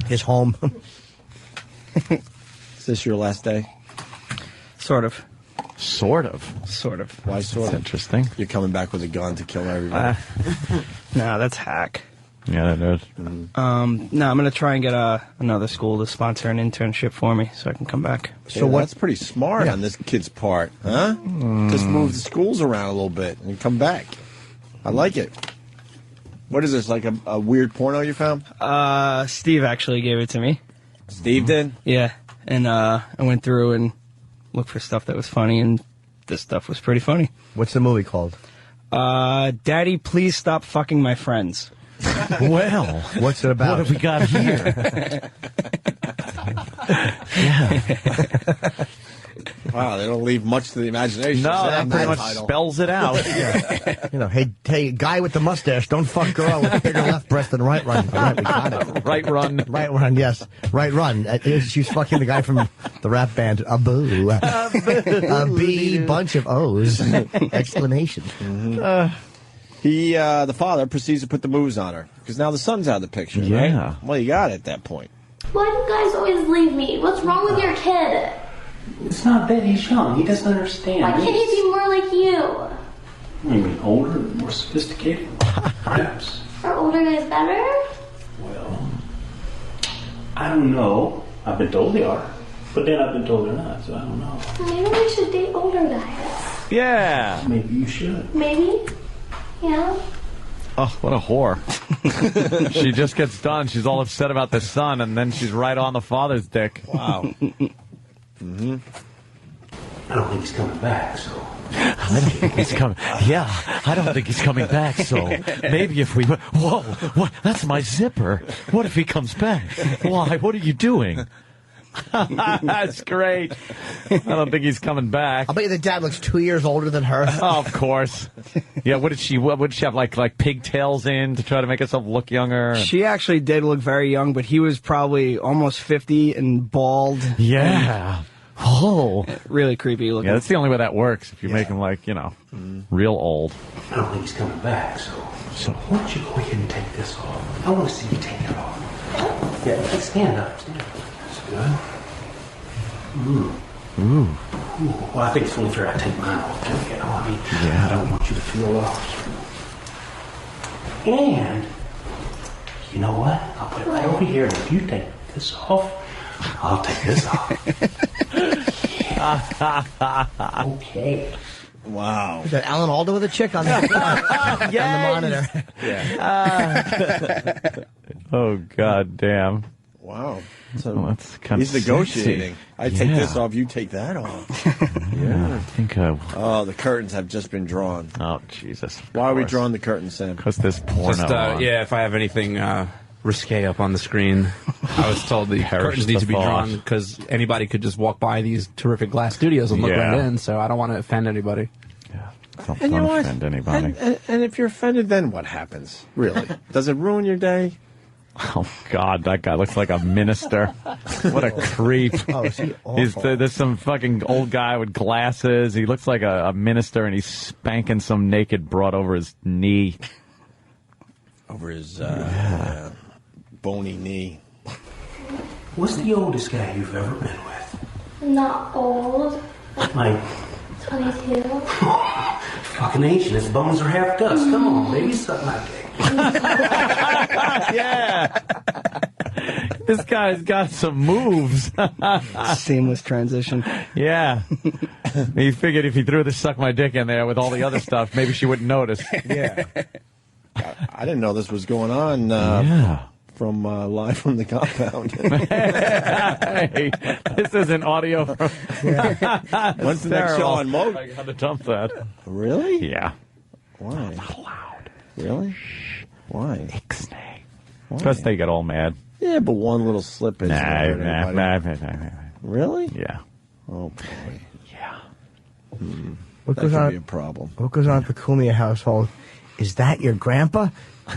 His home. Is this your last day? Sort of. Sort of. Sort of. Why sort That's of? interesting. You're coming back with a gun to kill everybody. No, that's hack. Yeah, that is. No, I'm going to try and get another school to sponsor an internship for me so I can come back. So that's pretty smart on this kid's part, huh? Just move the schools around a little bit and come back. I like it. What is this, like a weird porno you found? Steve actually gave it to me. Steve did? Yeah, and I went through and looked for stuff that was funny, and this stuff was pretty funny. What's the movie called? Daddy, please stop fucking my friends. Well, what's it about? What have we got here? Yeah. Wow, they don't leave much to the imagination. No, that pretty much title. spells it out. You know, hey, guy with the mustache, don't fuck girl with bigger left breast than right run. All right, we got it. Right run. Right run, yes. Right run. She's fucking the guy from the rap band Abu. A B, bunch of O's. Exclamation. The father proceeds to put the moves on her because now the son's out of the picture, Yeah. right? Well, you got it at that point. Why do you guys always leave me? What's wrong with your kid? It's not that he's young. He doesn't understand. Why can't he be more like you? You mean older, more sophisticated? Perhaps. Are older guys better? Well, I don't know. I've been told they are. But then I've been told they're not, so I don't know. Maybe we should date older guys. Yeah. Maybe you should. Maybe? Yeah? Oh, what a whore. She just gets done. She's all upset about the son, and then she's right on the father's dick. Wow. I don't think he's coming back, so. I don't think he's coming. Yeah, I don't think he's coming back. So maybe if we. Whoa! What? That's my zipper. What if he comes back? Why? What are you doing? That's great. I don't think he's coming back. I'll bet you the dad looks 2 years older than her. Oh, of course. Yeah. What did she have? Like pigtails in to try to make herself look younger. She actually did look very young, but he was probably almost 50 and bald. Yeah. Oh. Really creepy looking. Yeah, that's the only way that works. If you make him real old. I don't think he's coming back, so why don't you go ahead and take this off? I want to see you take it off. Yeah, stand up. Stand up. That's good. Ooh. Well, I think it's only fair I take mine off, too. You know, I mean, I don't want you to feel lost. And, you know what? I'll put it right over here, and if you take this off, I'll take this off. Okay. Wow. Is that Alan Alda with a chick on the, on the monitor? Yeah. Oh, God damn. Wow. So that's kind he's of negotiating. sexy. I take this off, you take that off. Yeah, I think. Oh, the curtains have just been drawn. Oh, Jesus. Why are we drawing the curtains, Sam? Because there's porno. Just, yeah, if I have anything risque up on the screen, I was told the curtains need to be drawn because anybody could just walk by these terrific glass studios and look right in, so I don't want to offend anybody. Don't And you know what? offend anybody. And if you're offended, then what happens? Really? Does it ruin your day? Oh, God, that guy looks like a minister. What a creep. Oh, is he awful? There's some fucking old guy with glasses. He looks like a minister, and he's spanking some naked broad over his knee. Over his bony knee. What's the oldest guy you've ever been with? Not old. Like, 22. fucking ancient. His bones are half dust. Come on, baby, suck my dick. Yeah. This guy's got some moves. Seamless transition. Yeah. He figured if he threw the suck my dick in there with all the other stuff, maybe she wouldn't notice. Yeah. I didn't know this was going on. From live from the compound. Hey, this isn't audio. From When's the next show on Mo? I gotta dump that. Really? Yeah. Why? Not allowed. Really? Why? Ixnay. Because they get all mad. Yeah, but one little slip is Nah. Really? Yeah. Oh boy. Yeah. What That goes could on? be a problem. What goes on at the Cumia household? Is that your grandpa?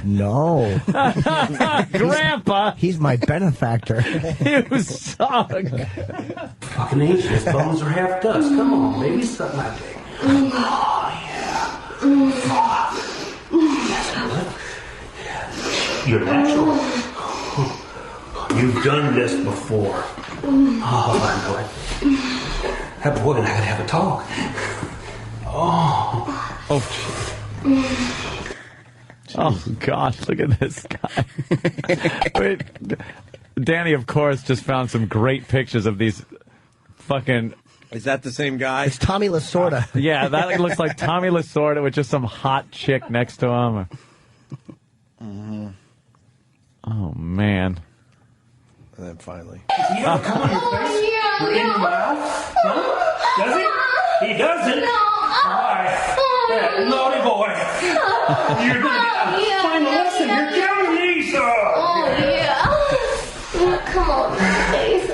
No. Grandpa? He's my benefactor. You suck. Fucking ancient. His bones are half dust. Come on, baby, suck my dick. Oh, yeah. That's good. You're natural. You've done this before. Oh, I know it. That boy and I gotta have a talk. Oh, oh, God, look at this guy. Wait, Danny, of course, just found some great pictures of these fucking... Is that the same guy? It's Tommy Lasorda. Yeah, that looks like Tommy Lasorda with just some hot chick next to him. Mm-hmm. Oh, man. And then finally. Does he ever come on your face or in your mouth? Huh? Does he? He doesn't? No. Why? That naughty boy. You're going to find the lesson. You're killing me, sir. Oh, yeah. Come on, face.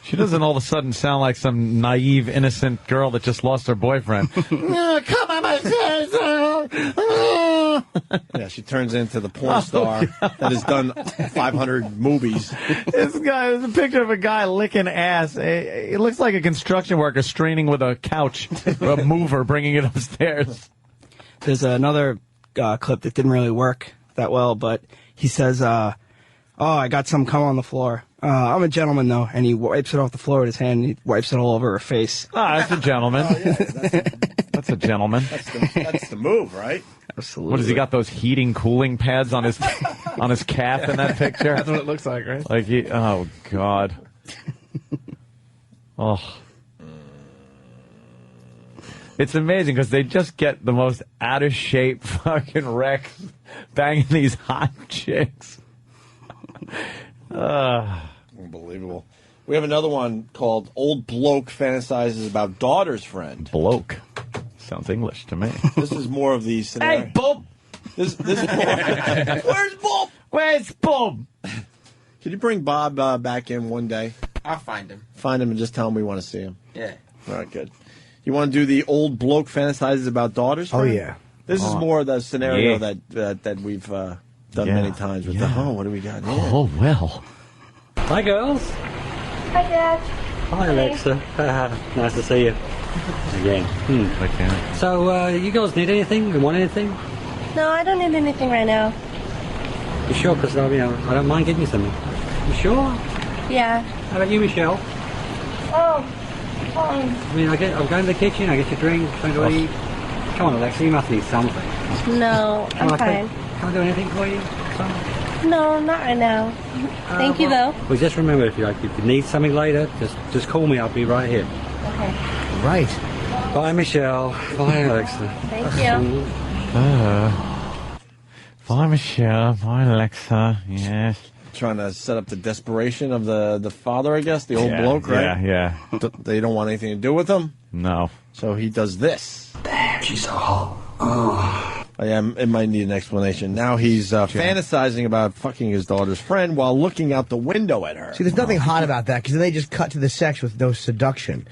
She doesn't all of a sudden sound like some naive, innocent girl that just lost her boyfriend. No, come on, my face. Yeah, she turns into the porn star that has done 500 movies. This guy is a picture of a guy licking ass. It looks like a construction worker straining with a couch, a mover, bringing it upstairs. There's another clip that didn't really work that well, but he says, oh, I got some cum on the floor. I'm a gentleman, though, and he wipes it off the floor with his hand, and he wipes it all over her face. Ah, that's a gentleman. Oh, yeah, That's a gentleman. that's the move, right? Absolutely. What, has he got those heating, cooling pads on his calf in that picture? That's what it looks like, right? Like oh, God. Oh. It's amazing because they just get the most out of shape fucking wrecks banging these hot chicks. Unbelievable. We have another one called Old Bloke Fantasizes About Daughter's Friend. Bloke. Sounds English to me. This is more of the scenario. Hey, Bob! This is more. Where's Bob? Where's Bob? Can you bring Bob back in one day? I'll find him. Find him and just tell him we want to see him. Yeah. All right, good. You want to do the Old Bloke Fantasizes About Daughter's Friend? Oh, yeah. This is more of the scenario that we've done many times with the, what do we got here? Oh, well. Hi, girls. Hi, Dad. Hi, Alexa. Nice to see you again. Okay. So, you girls need anything? You want anything? No, I don't need anything right now. You sure? Because I don't mind getting you something. You sure? Yeah. How about you, Michelle? Oh, fine. I mean, I'll go in the kitchen, I get your drink, something to eat. Come on, Alexa, you must need something. No, I'm fine. Can I do anything for you? Something? No, not right now. Thank you, though. Well, just remember, if you need something later, just call me. I'll be right here. Okay. Right. Bye, Michelle. Bye, Alexa. Thank you. Bye, Michelle. Bye, Alexa. Yes. Trying to set up the desperation of the father, I guess, the old bloke, right? Yeah. They don't want anything to do with him. No. So he does this. Damn, she's so hot. Oh. Yeah, it might need an explanation. Now he's fantasizing about fucking his daughter's friend while looking out the window at her. See, there's nothing hot about that, because then they just cut to the sex with no seduction.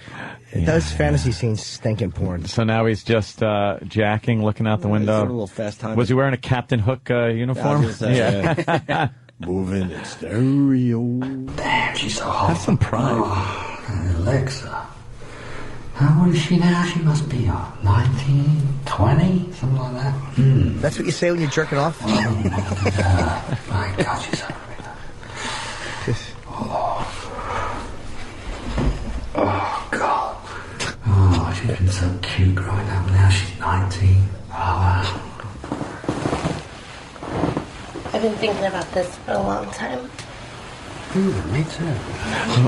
Those fantasy scenes stinking porn. So now he's just jacking, looking out the window. A little fast time. Was he wearing a Captain Hook uniform? Yeah. Moving in stereo. Damn, she's so hot. Have some pride. Oh, Alexa. How old is she now? She must be 19, 20, something like that. That's what you say when you're jerking off? My God, she's so Oh, God. Oh, she's been so cute growing up. Now she's 19. Oh, wow. I've been thinking about this for a long time. Me too.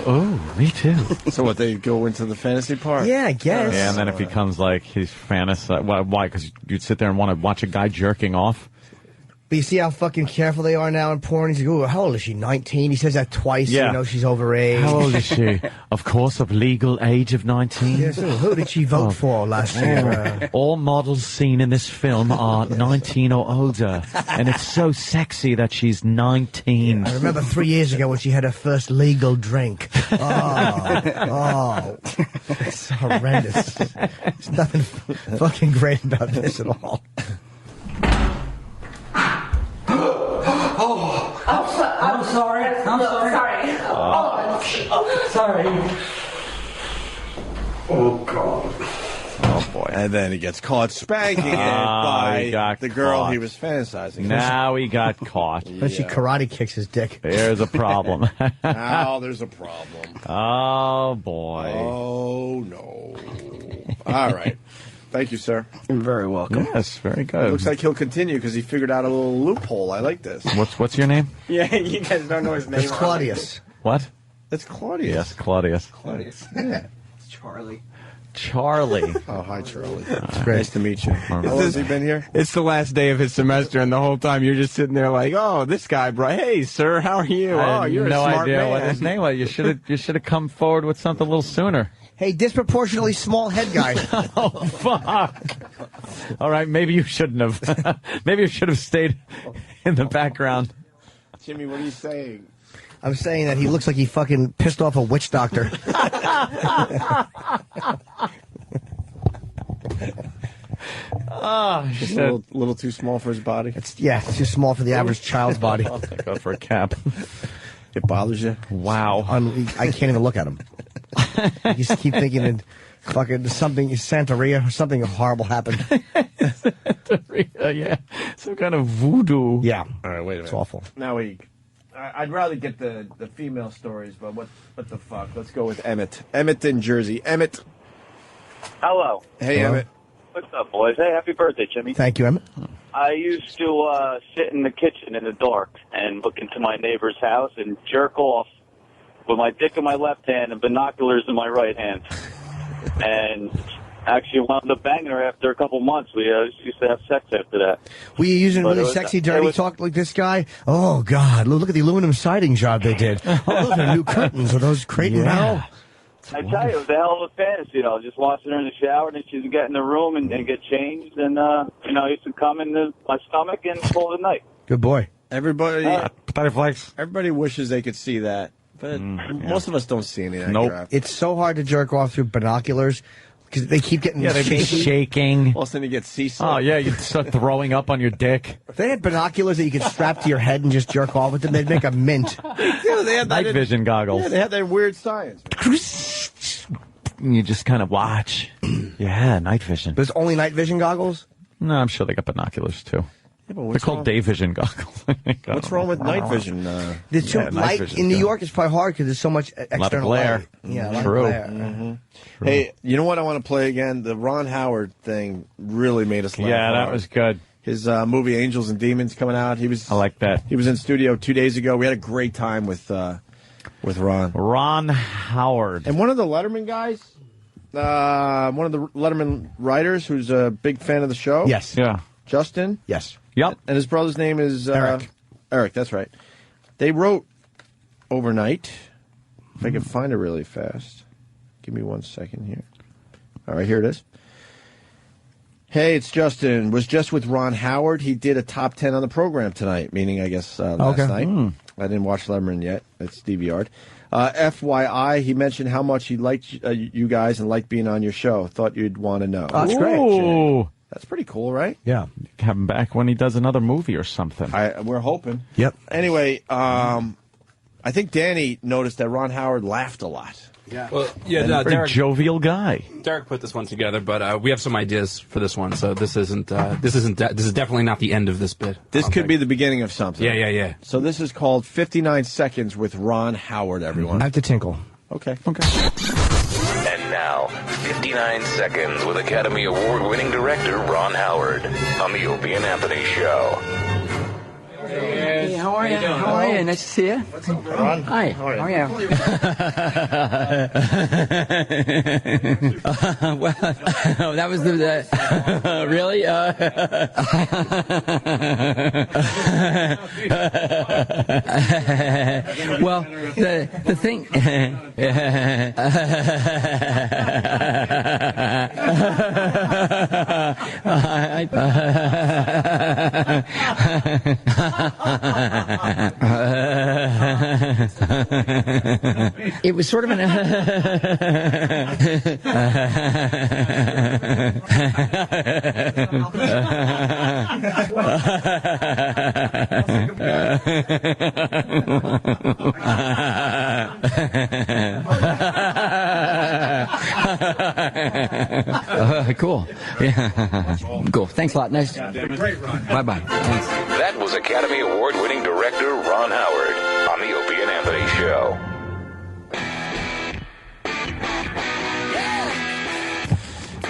Oh, me too. So what, they go into the fantasy part? Yeah, I guess. Yeah, and then it becomes like he's why? Because you'd sit there and want to watch a guy jerking off. But you see how fucking careful they are now in porn? He's like, ooh, how old is she? 19? He says that twice, so you know she's overage. How old is she? Of course, of legal age of 19. Yes, who did she vote for last year? All models seen in this film are 19 or older, and it's so sexy that she's 19. I remember 3 years ago when she had her first legal drink. Oh, it's horrendous. There's nothing fucking great about this at all. I'm sorry. Sorry. Oh, God. Oh, boy. And then he gets caught spanking it by the girl he was fantasizing. Now he got caught. But she karate kicks his dick. There's a problem. Now there's a problem. Oh, boy. Oh, no. All right. Thank you, sir. You're very welcome. Yes, very good. It looks like he'll continue because he figured out a little loophole. I like this. What's your name? Yeah, you guys don't know his name. It's Claudius. What? It's Claudius. Yes, Claudius. Claudius. Yeah. It's Charlie. Charlie. Oh, hi, Charlie. It's great. Nice to meet you. How long has he been here? It's the last day of his semester, and the whole time you're just sitting there like, oh, this guy, bro. Hey, sir, how are you? I Oh, had you're no a smart idea man. what his name was. You should have come forward with something a little sooner. Hey, disproportionately small head guy. Oh, fuck. All right, maybe you shouldn't have. Maybe you should have stayed in the background. Jimmy, what are you saying? I'm saying that he looks like he fucking pissed off a witch doctor. Oh, Just a little too small for his body. It's too small for the average child's body. I'll take off for a cap. It bothers you? Wow. I can't even look at him. I just keep thinking that fucking Santeria or something horrible happened. Yeah, some kind of voodoo. Yeah. All right, wait a minute. It's awful. Now I'd rather get the female stories, but what the fuck? Let's go with Emmett. Emmett in Jersey. Emmett. Hello. Hey, Hello. Emmett. What's up, boys? Hey, happy birthday, Jimmy. Thank you, Emmett. I used to sit in the kitchen in the dark and look into my neighbor's house and jerk off with my dick in my left hand and binoculars in my right hand. And actually wound up banging her after a couple months. We used to have sex after that. Were you using But really it was- sexy, it dirty was- talk like this guy? Oh, God. Look at the aluminum siding job they did. Oh, those are new curtains. Are those Creighton metal? I tell you, it was a hell of a fantasy, just watching her in the shower, and then she'd get in the room and get changed, and, I used to come in my stomach and call it a night. Good boy. Everybody Butterflies. everybody wishes they could see that, but most of us don't see any of that Nope. crap. It's so hard to jerk off through binoculars because they keep getting Yeah, they'd be shaky. shaking. All of a sudden you get seasick. Oh, yeah, you'd start throwing up on your dick. If they had binoculars that you could strap to your head and just jerk off with them, they'd make a mint. Yeah, they had that Night vision goggles. Yeah, they had that weird science. And you just kind of watch. Yeah, night vision. There's only night vision goggles? No, I'm sure they got binoculars, too. They're called day vision goggles. What's wrong with night vision? The two light in New York is probably hard because there's so much external glare. light. Yeah, a lot of True. glare. Mm-hmm. Hey, you know what I want to play again? The Ron Howard thing really made us laugh. Yeah, that hard. was good. His movie Angels and Demons coming out. I like that. He was in studio 2 days ago. We had a great time with Ron. Ron Howard. And one of the Letterman guys, one of the Letterman writers who's a big fan of the show. Yes. Yeah. Justin. Yes. Yep. And his brother's name is Eric. Eric, that's right. They wrote overnight. If I can find it really fast. Give me 1 second here. All right, here it is. Hey, it's Justin. Was just with Ron Howard. He did a top 10 on the program tonight, meaning, I guess, last night. I didn't watch Letterman yet. It's DVR'd. FYI, he mentioned how much he liked you guys and liked being on your show. Thought you'd want to know. That's great. Ooh. That's pretty cool, right? Yeah. Have him back when he does another movie or something. We're hoping. Yep. Anyway, I think Danny noticed that Ron Howard laughed a lot. Yeah. Well, yeah, Very Derek, jovial guy. Derek put this one together, but we have some ideas for this one. So this is definitely not the end of this bit. This could be the beginning of something. Yeah. So this is called 59 Seconds with Ron Howard, everyone. I have to tinkle. Okay. And now, 59 Seconds with Academy Award-winning director Ron Howard on the Opie and Anthony Show. Hey, how are you? How are you? Nice to see you. Ron. Hi. How are you? Well, that was the really. Well, the thing. It was sort of an. Cool. Yeah. Cool. Thanks a lot. Nice. Bye bye. Thanks. That was Academy Award-winning director Ron Howard on the Opie and Anthony Show.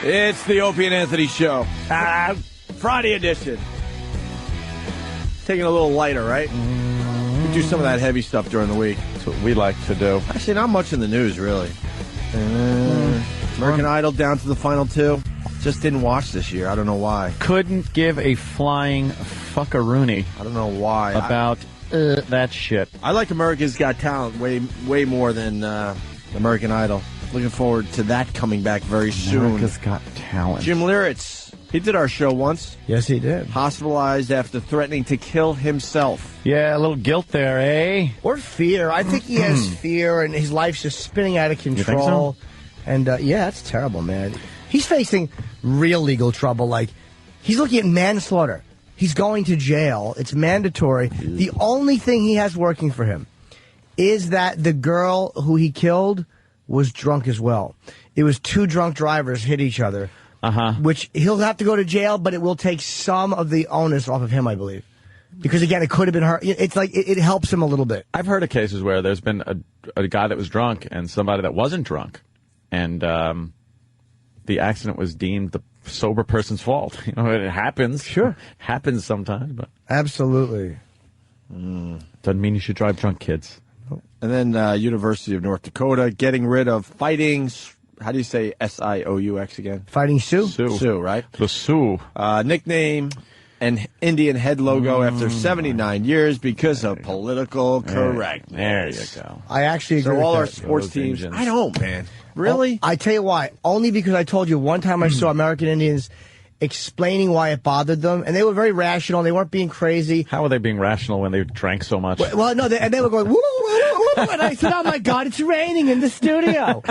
It's the Opie and Anthony Show. Friday edition. Taking a little lighter, right? We do some of that heavy stuff during the week. That's what we like to do. Actually, not much in the news, really. American Idol down to the final two. Just didn't watch this year. I don't know why. Couldn't give a flying fuckaroony. I don't know why. About that shit. I like America's Got Talent way more than American Idol. Looking forward to that coming back very soon. America's Got Talent. Jim Liritz, he did our show once. Yes, he did. Hospitalized after threatening to kill himself. Yeah, a little guilt there, eh? Or fear. I think he has fear, and his life's just spinning out of control. You think so? And yeah, that's terrible, man. He's facing real legal trouble. Like, he's looking at manslaughter. He's going to jail. It's mandatory. The only thing he has working for him is that the girl who he killed was drunk as well. It was two drunk drivers hit each other. Which he'll have to go to jail, but it will take some of the onus off of him, I believe. Because, again, it could have been her. It's like it helps him a little bit. I've heard of cases where there's been a guy that was drunk and somebody that wasn't drunk. And the accident was deemed the sober person's fault. You know, it happens. Sure. Happens sometimes, but. Absolutely. Doesn't mean you should drive drunk, kids. And then University of North Dakota getting rid of Fighting, how do you say S-I-O-U-X again? Fighting Sioux? Sioux, right? The Sioux. Nickname and Indian head logo after 79 years because of political correctness. There you go. I actually agree So all with our that. sports Those teams, engines. I don't, man. Really? I tell you why. Only because I told you one time I saw American Indians explaining why it bothered them, and they were very rational. They weren't being crazy. How were they being rational when they drank so much? Well, no, and they were going, woo, woo, woo, and I said, oh, my God, it's raining in the studio.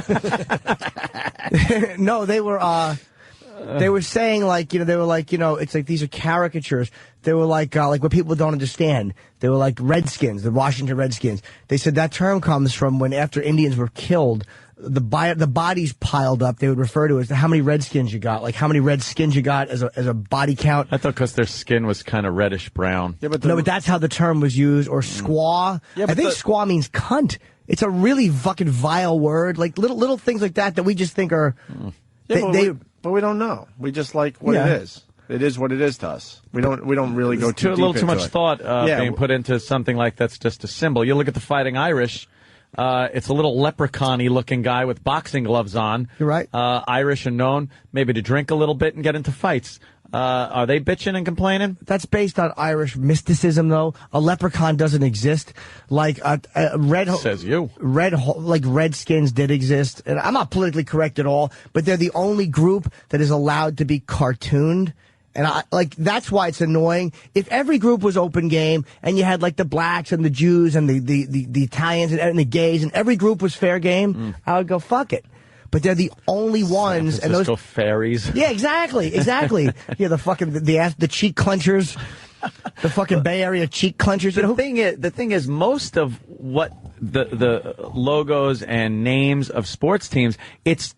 No, they were saying, like, you know, they were like, you know, it's like these are caricatures. They were like what people don't understand. They were like Redskins, the Washington Redskins. They said that term comes from when after Indians were killed, the bodies piled up, they would refer to as how many Redskins you got, like how many red skins you got as a body count. I thought because their skin was kind of reddish brown. Yeah, but no, but that's how the term was used. Or squaw. Yeah, I think squaw means cunt. It's a really fucking vile word. Like little things like that we just think are. Yeah, but we don't know. We just like what it is. It is what it is to us. We don't really go too deep a little too into much it. thought being put into something like that's just a symbol. You look at the Fighting Irish. It's a little leprechaun-y looking guy with boxing gloves on. You're right. Irish and known maybe to drink a little bit and get into fights. Are they bitching and complaining? That's based on Irish mysticism, though. A leprechaun doesn't exist. Like says you. Redskins did exist, and I'm not politically correct at all. But they're the only group that is allowed to be cartooned. And that's why it's annoying. If every group was open game and you had like the blacks and the Jews and the Italians and the gays and every group was fair game, I would go fuck it. But they're the only ones, and those fairies. Yeah, exactly. Yeah, the fucking the cheek clenchers, the fucking Bay Area cheek clenchers. The thing is, most of what the logos and names of sports teams, it's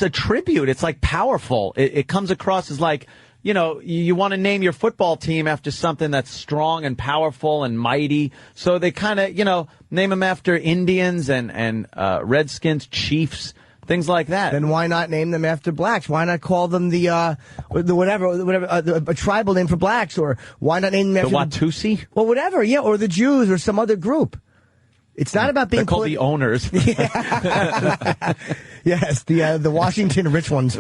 a tribute. It's like powerful. It comes across as like, you know, you want to name your football team after something that's strong and powerful and mighty. So they kind of, you know, name them after Indians and Redskins, Chiefs, things like that. Then why not name them after blacks? Why not call them the whatever a tribal name for blacks? Or why not name them after the Watusi? Well, whatever, yeah, or the Jews or some other group. It's not about being They're called the owners. Yes, the Washington rich ones.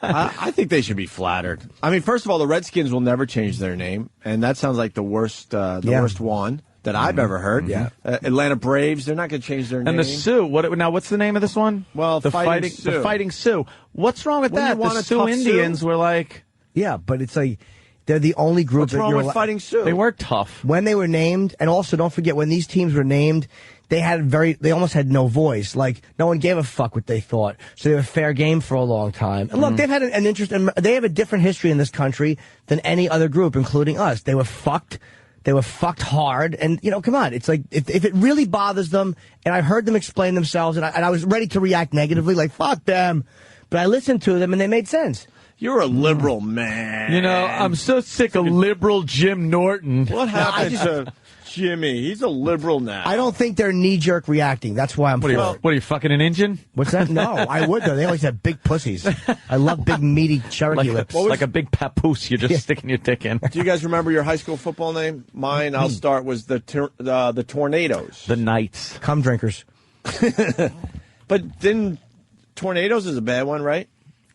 I think they should be flattered. I mean, first of all, the Redskins will never change their name, and that sounds like the worst one that I've ever heard. Yeah. Atlanta Braves, they're not going to change their name. And the Sioux. What's the name of this one? Well, the Fighting Sioux. What's wrong with that? The Sioux Indians were like. Yeah, but it's like. They're the only group. What's wrong with Fighting Sioux? They were tough when they were named, and also don't forget when these teams were named, they almost had no voice. Like no one gave a fuck what they thought, so they were fair game for a long time. And look, they've had an interest, and they have a different history in this country than any other group, including us. They were fucked. They were fucked hard, and you know, come on. It's like if it really bothers them, and I heard them explain themselves, and I was ready to react negatively, like fuck them, but I listened to them, and they made sense. You're a liberal man. You know, I'm so sick of liberal Jim Norton. What happened to Jimmy? He's a liberal now. I don't think they're knee-jerk reacting. That's why I'm for it. What are you, fucking an Indian? What's that? No, I would, though. They always have big pussies. I love big, meaty Cherokee lips. Like a big papoose you're just sticking your dick in. Do you guys remember your high school football name? Mine, I'll start, was the Tornadoes. The Knights. Cum drinkers. But then Tornadoes is a bad one, right?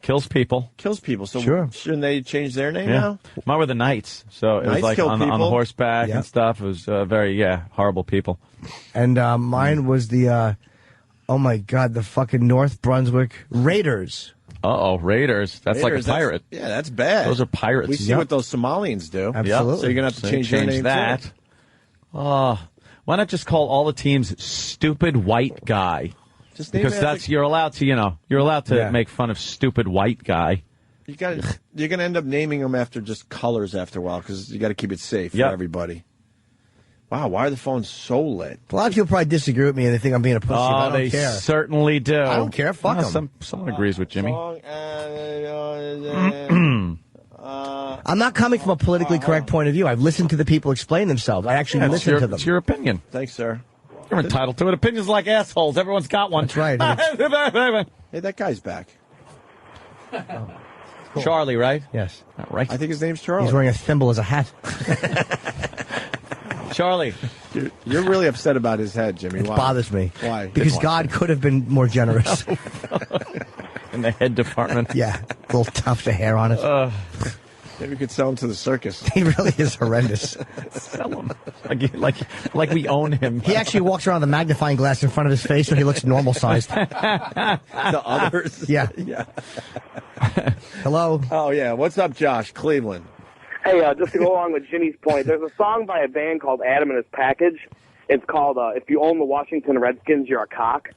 Kills people. So sure. Shouldn't they change their name Yeah. now? Mine were the Knights. So it was like on horseback and stuff. It was very, horrible people. And mine was the, oh my God, the fucking North Brunswick Raiders. Uh-oh, Raiders. That's like a pirate. That's bad. Those are pirates. We see what those Somalians do. Absolutely. So you're going to have to change their name that. too. Why not just call all the teams Stupid White Guy? Because you're allowed to make fun of stupid white guy. You're going to end up naming them after just colors after a while because you got to keep it safe for everybody. Wow, why are the phones so lit? A lot of people probably disagree with me and they think I'm being a pussy, but I don't they care. certainly do. I don't care. Fuck them. Someone agrees with Jimmy. I'm not coming from a politically correct point of view. I've listened to the people explain themselves. I actually listened to them. It's your opinion. Thanks, sir. You're entitled to it. Opinions like assholes. Everyone's got one. That's right. Hey, that guy's back. Cool. Charlie, right? Yes. Right. I think his name's Charlie. He's wearing a thimble as a hat. Charlie. You're really upset about his head, Jimmy. It Why? bothers me. Why? Because God could have been more generous. In the head department. Yeah. A little tuft of hair on it. Maybe we could sell him to the circus. He really is horrendous. Sell him. Like we own him. He actually walks around with a magnifying glass in front of his face so he looks normal sized. The others? Yeah. Hello? Oh, yeah. What's up, Josh? Cleveland. Hey, just to go along with Jimmy's point, there's a song by a band called Adam and His Package. It's called If You Own the Washington Redskins, You're a Cock.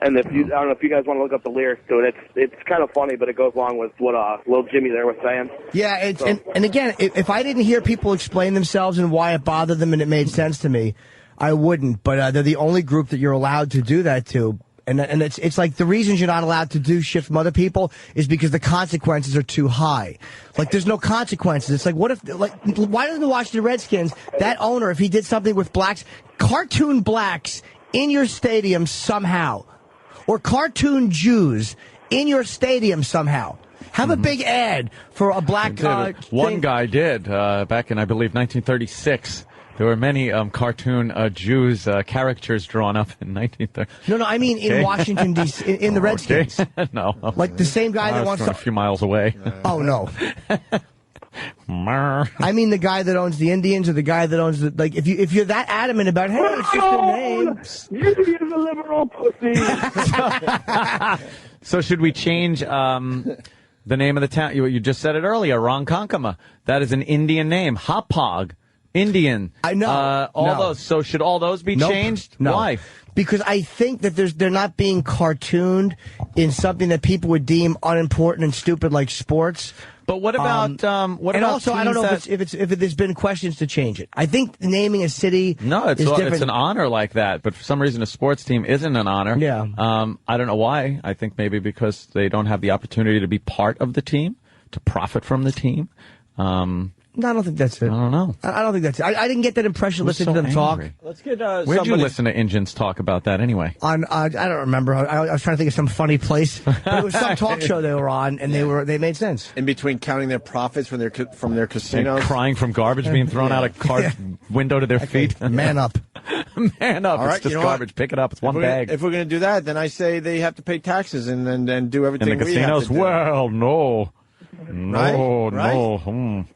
And I don't know if you guys want to look up the lyrics to it. It's kind of funny, but it goes along with what little Jimmy there was saying. Yeah, and again, if I didn't hear people explain themselves and why it bothered them and it made sense to me, I wouldn't. But they're the only group that you're allowed to do that to. And it's like the reasons you're not allowed to do shit from other people is because the consequences are too high. Like, there's no consequences. It's like, what if, like, why doesn't the Washington Redskins, that owner, if he did something with blacks, cartoon blacks in your stadium somehow, or cartoon Jews in your stadium somehow, have a big ad for a black One guy did back in, I believe, 1936. There were many cartoon Jews characters drawn up in 1930. No, I mean in Washington, D.C., in the Redskins. No. Like the same guy that wants to... a few miles away. Oh, no. I mean the guy that owns the Indians or the guy that owns the... Like, if you're that adamant about, hey, it's just a name. You is a liberal pussy. So should we change... the name of the town, you just said it earlier, Ronkonkoma. That is an Indian name. Hapog, Indian. I know. Those. So should all those be changed? No. Why? Because I think that they're not being cartooned in something that people would deem unimportant and stupid, like sports. But what about and also, I don't know if there's been questions to change it. I think naming a city is different. It's an honor like that, but for some reason a sports team isn't an honor. Yeah. I don't know why. I think maybe because they don't have the opportunity to be part of the team, to profit from the team. No, I don't think that's it. I don't know. I don't think that's it. I didn't get that impression listening to them talk. Let's get Where'd you listen to Indians talk about that anyway? On I don't remember. I was trying to think of some funny place, but it was some talk show they were on, and they made sense. In between counting their profits from their casinos, and crying from garbage being thrown out a car window to their feet. Man up, man up! All right, it's just garbage. Pick it up. It's one bag. If we're going to do that, then I say they have to pay taxes and then do everything. In the casinos, well, no. No.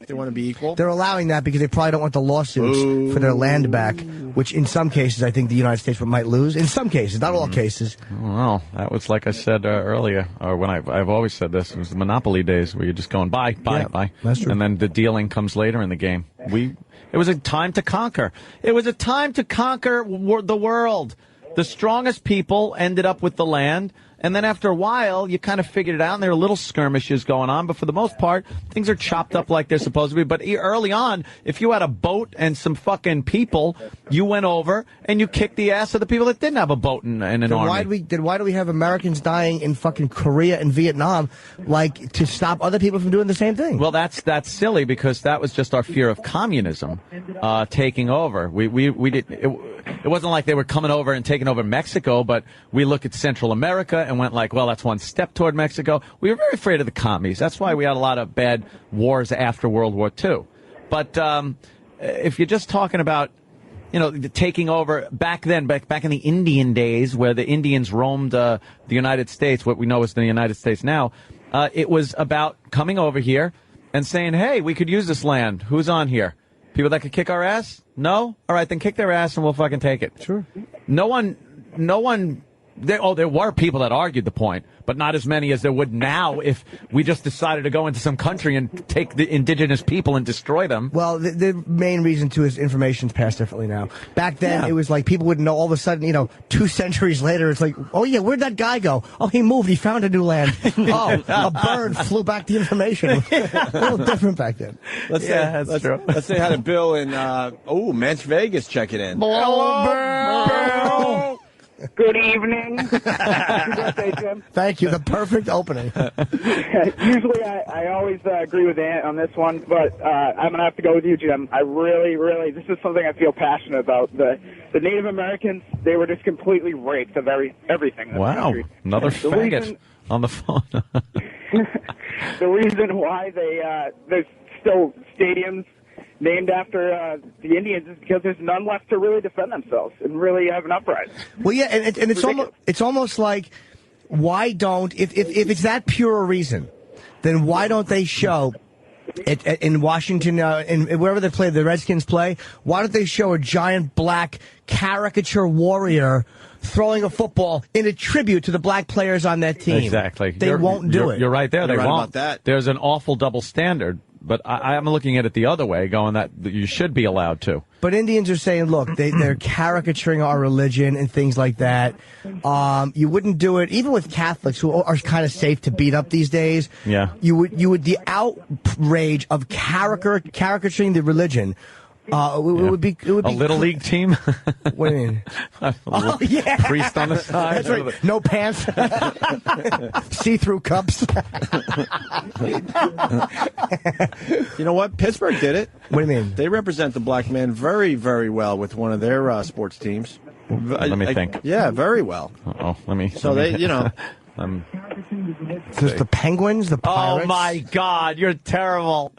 They want to be equal. They're allowing that because they probably don't want the lawsuits for their land back, which in some cases I think the United States might lose. In some cases, not all cases. Well, that was like I said earlier, or when I've always said this, it was the Monopoly days where you're just going buy. That's true. And then the dealing comes later in the game. It was a time to conquer. It was a time to conquer the world. The strongest people ended up with the land. And then after a while, you kind of figured it out, and there are little skirmishes going on. But for the most part, things are chopped up like they're supposed to be. But early on, if you had a boat and some fucking people, you went over and you kicked the ass of the people that didn't have a boat and an army. Why do we have Americans dying in fucking Korea and Vietnam, like, to stop other people from doing the same thing? Well, that's silly because that was just our fear of communism taking over. It wasn't like they were coming over and taking over Mexico, but we look at Central America and went like, well, that's one step toward Mexico. We were very afraid of the commies. That's why we had a lot of bad wars after World War II. But if you're just talking about, taking over back then, back in the Indian days where the Indians roamed the United States, what we know is the United States now, it was about coming over here and saying, hey, we could use this land. Who's on here? People that could kick our ass? No? All right, then kick their ass and we'll fucking take it. Sure. No one... There were people that argued the point, but not as many as there would now if we just decided to go into some country and take the indigenous people and destroy them. Well, the main reason, too, is information's passed differently now. Back then, it was like people wouldn't know. All of a sudden, 2 centuries later, it's like, oh, yeah, where'd that guy go? Oh, he moved. He found a new land. Oh, a bird flew back the information. A little different back then. Let's say hi to Bill in, Mensch Vegas checking in. Hello, Bill. Good evening. Happy birthday, Jim. Thank you. The perfect opening. Usually I always agree with Ant on this one, but I'm going to have to go with you, Jim. I really, this is something I feel passionate about. The Native Americans, they were just completely raped of everything. In this country. Another faggot on the phone. The reason why there's still stadiums named after the Indians is because there's none left to really defend themselves and really have an uprising. Well, yeah, and it's almost like, why don't, if it's that pure a reason, then why don't they show in Washington, and wherever they play, the Redskins play, why don't they show a giant black caricature warrior throwing a football in a tribute to the black players on that team? Exactly. They won't do it. You're right there. They right won't. About that. There's an awful double standard. But I'm looking at it the other way, going that you should be allowed to. But Indians are saying, look, they're caricaturing our religion and things like that. You wouldn't do it, even with Catholics, who are kind of safe to beat up these days. Yeah. You would the outrage of caricaturing the religion It would be a little league team. What do you mean? Oh yeah, priest on the side. That's right. No pants, see-through cups. You know what? Pittsburgh did it. What do you mean? They represent the black man very, very well with one of their sports teams. Let me think. Yeah, very well. Oh, let me. So let me, they, you know. There's the Penguins, the Pirates. Oh my God, you're terrible.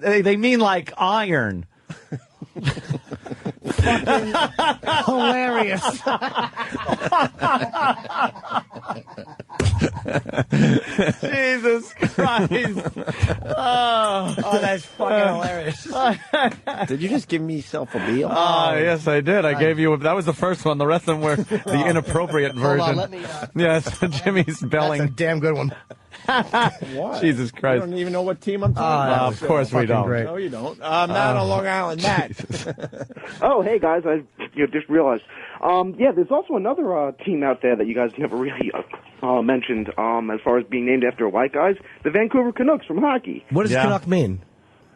They mean like iron. Hilarious. Jesus Christ. Oh, that's fucking hilarious. Did you just give me self a meal? Oh, yes, I did. I gave you. That was the first one. The rest of them were the inappropriate version. Hold on, let me. Yes, Jimmy's belling. That's a damn good one. What? Jesus Christ. You don't even know what team I'm talking about. Of course we don't. Great. No, you don't. Not on Long Island, Matt. Oh, hey guys, I just realized. Yeah, there's also another team out there that you guys never really mentioned as far as being named after white guys. The Vancouver Canucks from hockey. What does Canuck mean?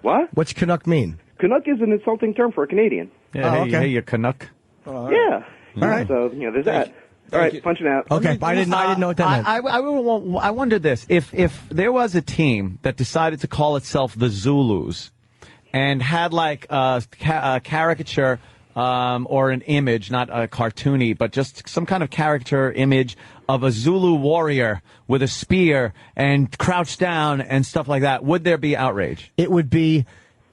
What? What's Canuck mean? Canuck is an insulting term for a Canadian. Yeah, okay. Hey, you Canuck. Yeah. All right. So there's that. All right, punching out. Okay, I didn't know what that meant. I wondered this: if there was a team that decided to call itself the Zulus and had like a caricature or an image, not a cartoony, but just some kind of caricature image of a Zulu warrior with a spear and crouched down and stuff like that, would there be outrage? It would be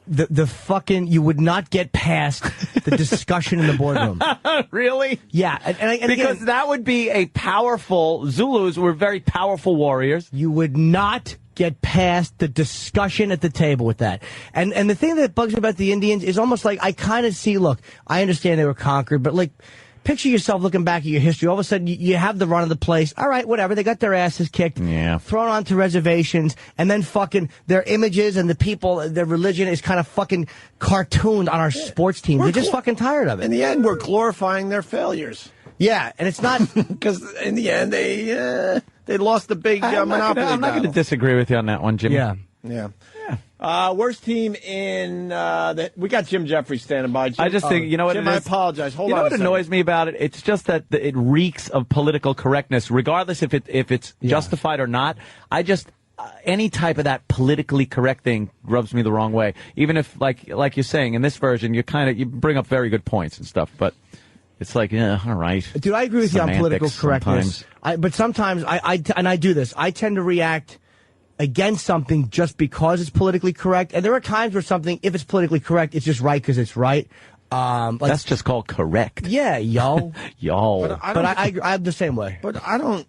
the fucking, you would not get past the discussion in the boardroom. Really? Yeah. And because again, that would be a powerful, Zulus were very powerful warriors. you would not get past the discussion at the table with that. And the thing that bugs me about the Indians is almost like, I kind of see, look, I understand they were conquered, but like, picture yourself looking back at your history. All of a sudden, you have the run of the place. All right, whatever. They got their asses kicked, thrown onto reservations, and then fucking their images and the people, their religion is kind of fucking cartooned on our sports team. They're just fucking tired of it. In the end, we're glorifying their failures. Yeah, and it's not because in the end they lost the big monopoly. I'm not going to disagree with you on that one, Jimmy. Yeah. Worst team in we got Jim Jeffries standing by. Jim, I just think, you know what Jim, it is? I apologize. Hold on. You know a what second. annoys me about it? It's just that it reeks of political correctness, regardless if it's justified or not. I just any type of that politically correct thing rubs me the wrong way. Even if, like you're saying, in this version, you bring up very good points and stuff, but it's like, yeah, all right. Dude, I agree with you on political correctness. Sometimes. But sometimes I do this. I tend to react against something just because it's politically correct. And there are times where something, if it's politically correct, it's just right because it's right. That's just called correct. Yeah, yo. Yo. But I'm the same way. But I don't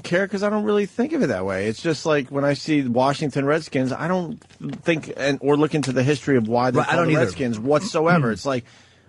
care because I don't really think of it that way. It's just like when I see Washington Redskins, I don't think or look into the history of why they're called the Redskins whatsoever. It's like,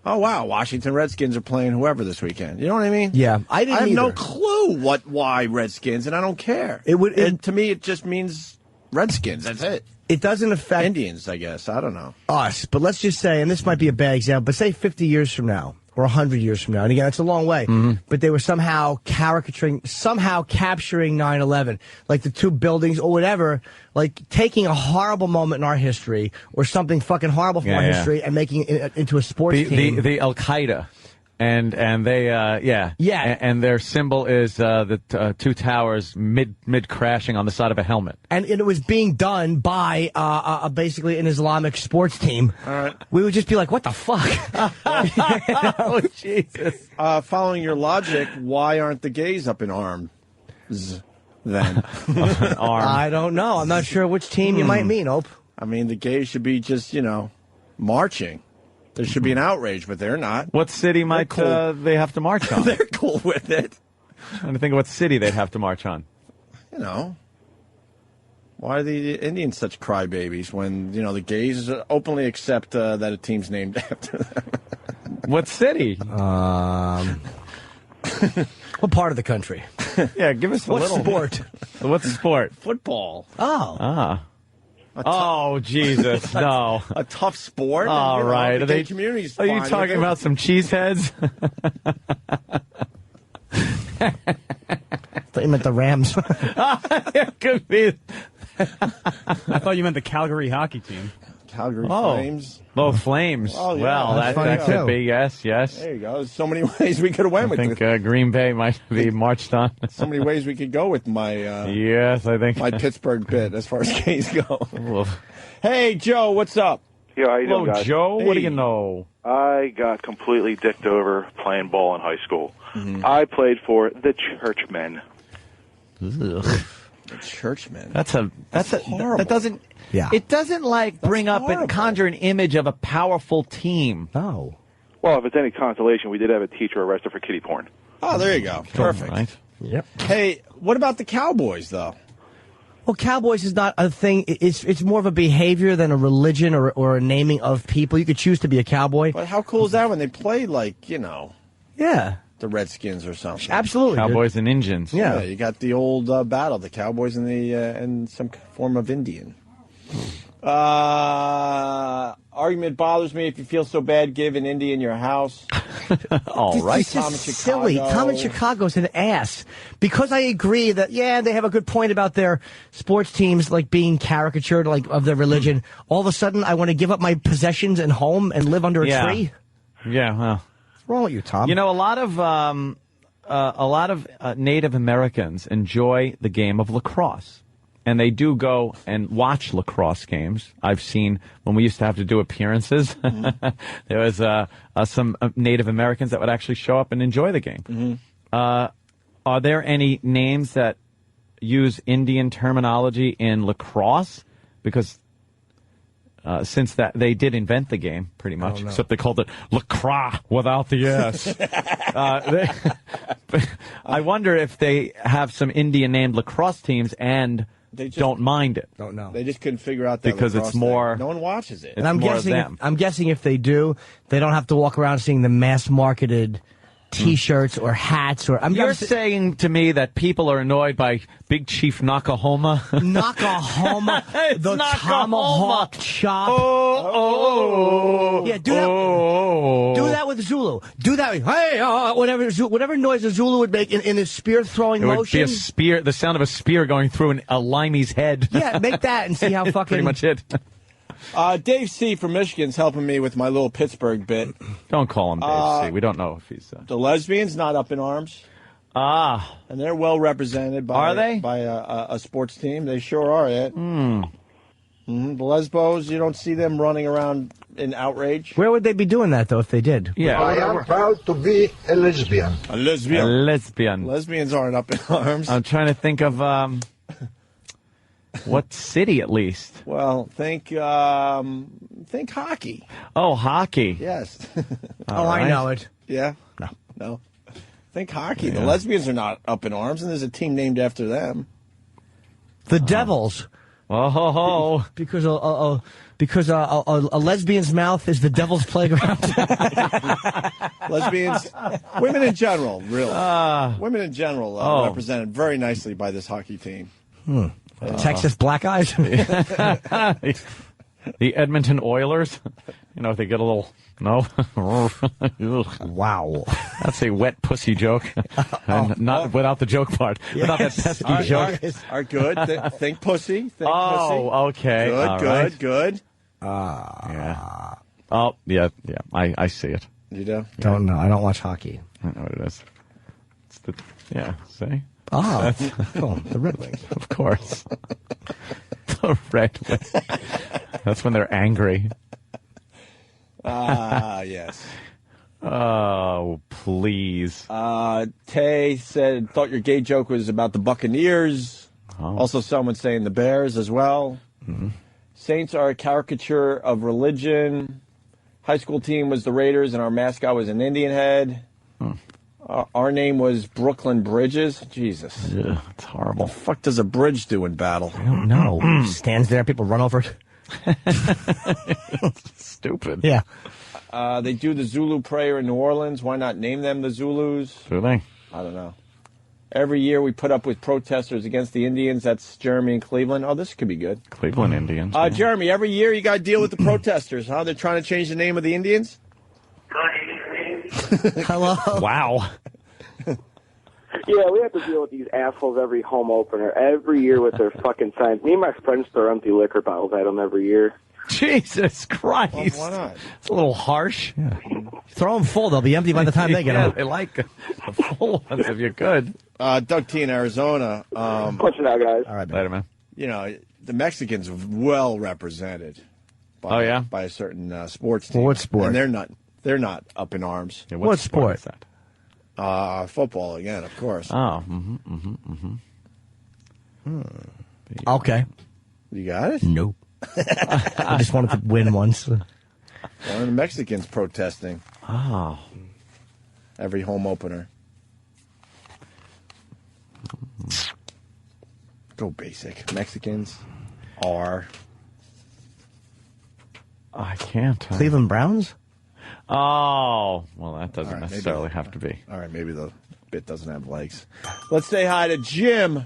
oh wow, Washington Redskins are playing whoever this weekend. You know what I mean? Yeah, I have no clue why Redskins, and I don't care. To me, it just means Redskins. That's it. It doesn't affect Indians, I guess. I don't know us, but let's just say, and this might be a bad example, but say 50 years from now or 100 years from now, and again, it's a long way, but they were somehow capturing 9/11, like the two buildings or whatever, like taking a horrible moment in our history or something fucking horrible from our history and making it into a sports team. The Al Qaeda. And they and their symbol is the two towers mid crashing on the side of a helmet. And it was being done by basically an Islamic sports team. All right, we would just be like, "What the fuck?" Oh Jesus! Following your logic, why aren't the gays up in arms then? I don't know. I'm not sure which team you might mean, Ope. I mean, the gays should be just marching. There should be an outrage, but they're not. What city might they have to march on? They're cool with it. I'm trying to think of what city they'd have to march on. Why are the Indians such crybabies when, the gays openly accept that a team's named after them? What city? What part of the country? Yeah, give us a what little. Sport? What sport? Football. Oh. Oh, Jesus, no. A tough sport? All right. The gay community's are you fine talking with it. about some cheeseheads? I thought you meant the Rams. It could be. I thought you meant the Calgary hockey team. Calgary Oh. Flames. Oh, Flames. Oh, yeah, well, that's that funny, could too. be, yes. There you go. There's so many ways we could have went I with think it. Green Bay might be marched on. So many ways we could go with my yes, I think my Pittsburgh bit as far as K's go. Hey, Joe, what's up? Yeah, how you Hello, doing, guys? Joe. What do you know? I got completely dicked over playing ball in high school. Mm-hmm. I played for the Churchmen. The Churchmen. That's horrible. that doesn't. Yeah. It doesn't bring up and conjure an image of a powerful team. No. Well, if it's any consolation, we did have a teacher arrested for kiddie porn. Oh, there you go. Perfect. Right. Yep. Hey, what about the Cowboys, though? Well, Cowboys is not a thing. It's more of a behavior than a religion or a naming of people. You could choose to be a cowboy. But how cool is that when they play, like, Yeah. the Redskins or something? Absolutely. Cowboys and Indians. Yeah, you got the old battle, the Cowboys and the and some form of Indian. Argument bothers me. If you feel so bad, give an Indian your house. All right. It's just silly. Tom in Chicago's an ass. Because I agree that, they have a good point about their sports teams, like, being caricatured, like, of their religion. All of a sudden, I want to give up my possessions and home and live under a tree? Yeah, well. What's wrong with you, Tom? You know, a lot of Native Americans enjoy the game of lacrosse. And they do go and watch lacrosse games. I've seen when we used to have to do appearances, there was some Native Americans that would actually show up and enjoy the game. Are there any names that use Indian terminology in lacrosse? Because since that they did invent the game, pretty much, except they called it lacrosse without the S. I wonder if they have some Indian named lacrosse teams and They just don't mind it. Don't know. They just couldn't figure out that because it's lacrosse more. thing. No one watches it. And I'm more of them. guessing if they do, they don't have to walk around seeing the mass marketed T-shirts or hats or. You're saying to me that people are annoyed by Big Chief Nakahoma? Nakahoma, the Nakahoma. tomahawk chop. Oh, yeah, do that. Do that with Zulu. Do that. Hey, whatever noise a Zulu would make in his spear throwing It would motion. be a spear, the sound of a spear going through a limey's head. Yeah, make that and see how fucking. Pretty much it. Dave C. from Michigan's helping me with my little Pittsburgh bit. Don't call him Dave C. We don't know if he's. The lesbians not up in arms. Ah. And they're well represented by Are they? by a sports team. They sure are, Ed. The Lesbos, you don't see them running around in outrage. Where would they be doing that though if they did? Yeah. I am proud to be a lesbian. A lesbian. A lesbian. Lesbians aren't up in arms. I'm trying to think of what city at least. Well, think hockey. Oh, hockey. Yes. I know it. Yeah. No. Think hockey. The lesbians are not up in arms, and there's a team named after them. The Devils. Oh ho ho! Because a lesbian's mouth is the devil's playground. Lesbians, women in general, really. Women in general represented very nicely by this hockey team. Texas Black Eyes. The Edmonton Oilers. You know, they get a little. No. Wow. That's a wet pussy joke. And not without the joke part. Without that pesky joke. Are good. Think pussy. Think pussy. Okay. Good, All good, right. good. Yeah. Oh, yeah. I see it. You do? Don't know. I don't watch hockey. I know what it is. It's the, see? Oh, cool. The Red Wings. Of course. The Red Wings. That's when they're angry. Yes. Oh, please. Tay said, thought your gay joke was about the Buccaneers. Oh. Also, someone saying the Bears as well. Mm-hmm. Saints are a caricature of religion. High school team was the Raiders, and our mascot was an Indian head. Our name was Brooklyn Bridges. Jesus. Yeah, it's horrible. What the fuck does a bridge do in battle? I don't know. Stands there, people run over it. Stupid. Yeah. They do the Zulu prayer in New Orleans. Why not name them the Zulus? Do they? I don't know. Every year we put up with protesters against the Indians. That's Jeremy in Cleveland. Oh, this could be good. Cleveland Indians. Jeremy, every year you got to deal with the protesters, huh? They're trying to change the name of the Indians? Hello. Wow. Yeah, we have to deal with these assholes every home opener, every year with their fucking signs. Me and my friends throw empty liquor bottles at them every year. Jesus Christ. Well, why not? It's a little harsh. Yeah. Throw them full. They'll be empty by the time they get Yeah, home. they like the full ones if you could. Doug T in Arizona. What's it now, guys? All right, Later, man. You know, the Mexicans are well represented. By, by a certain sports team. What sport? And they're not up in arms. Yeah, what sport is that? Football again, of course. Oh, Okay. You got it? Nope. I just wanted to win once. One of the Mexicans protesting. Oh. Every home opener. Go basic. Mexicans are. I can't. Cleveland Browns? Oh, well, that doesn't necessarily have to be. All right, maybe the bit doesn't have legs. Let's say hi to Jim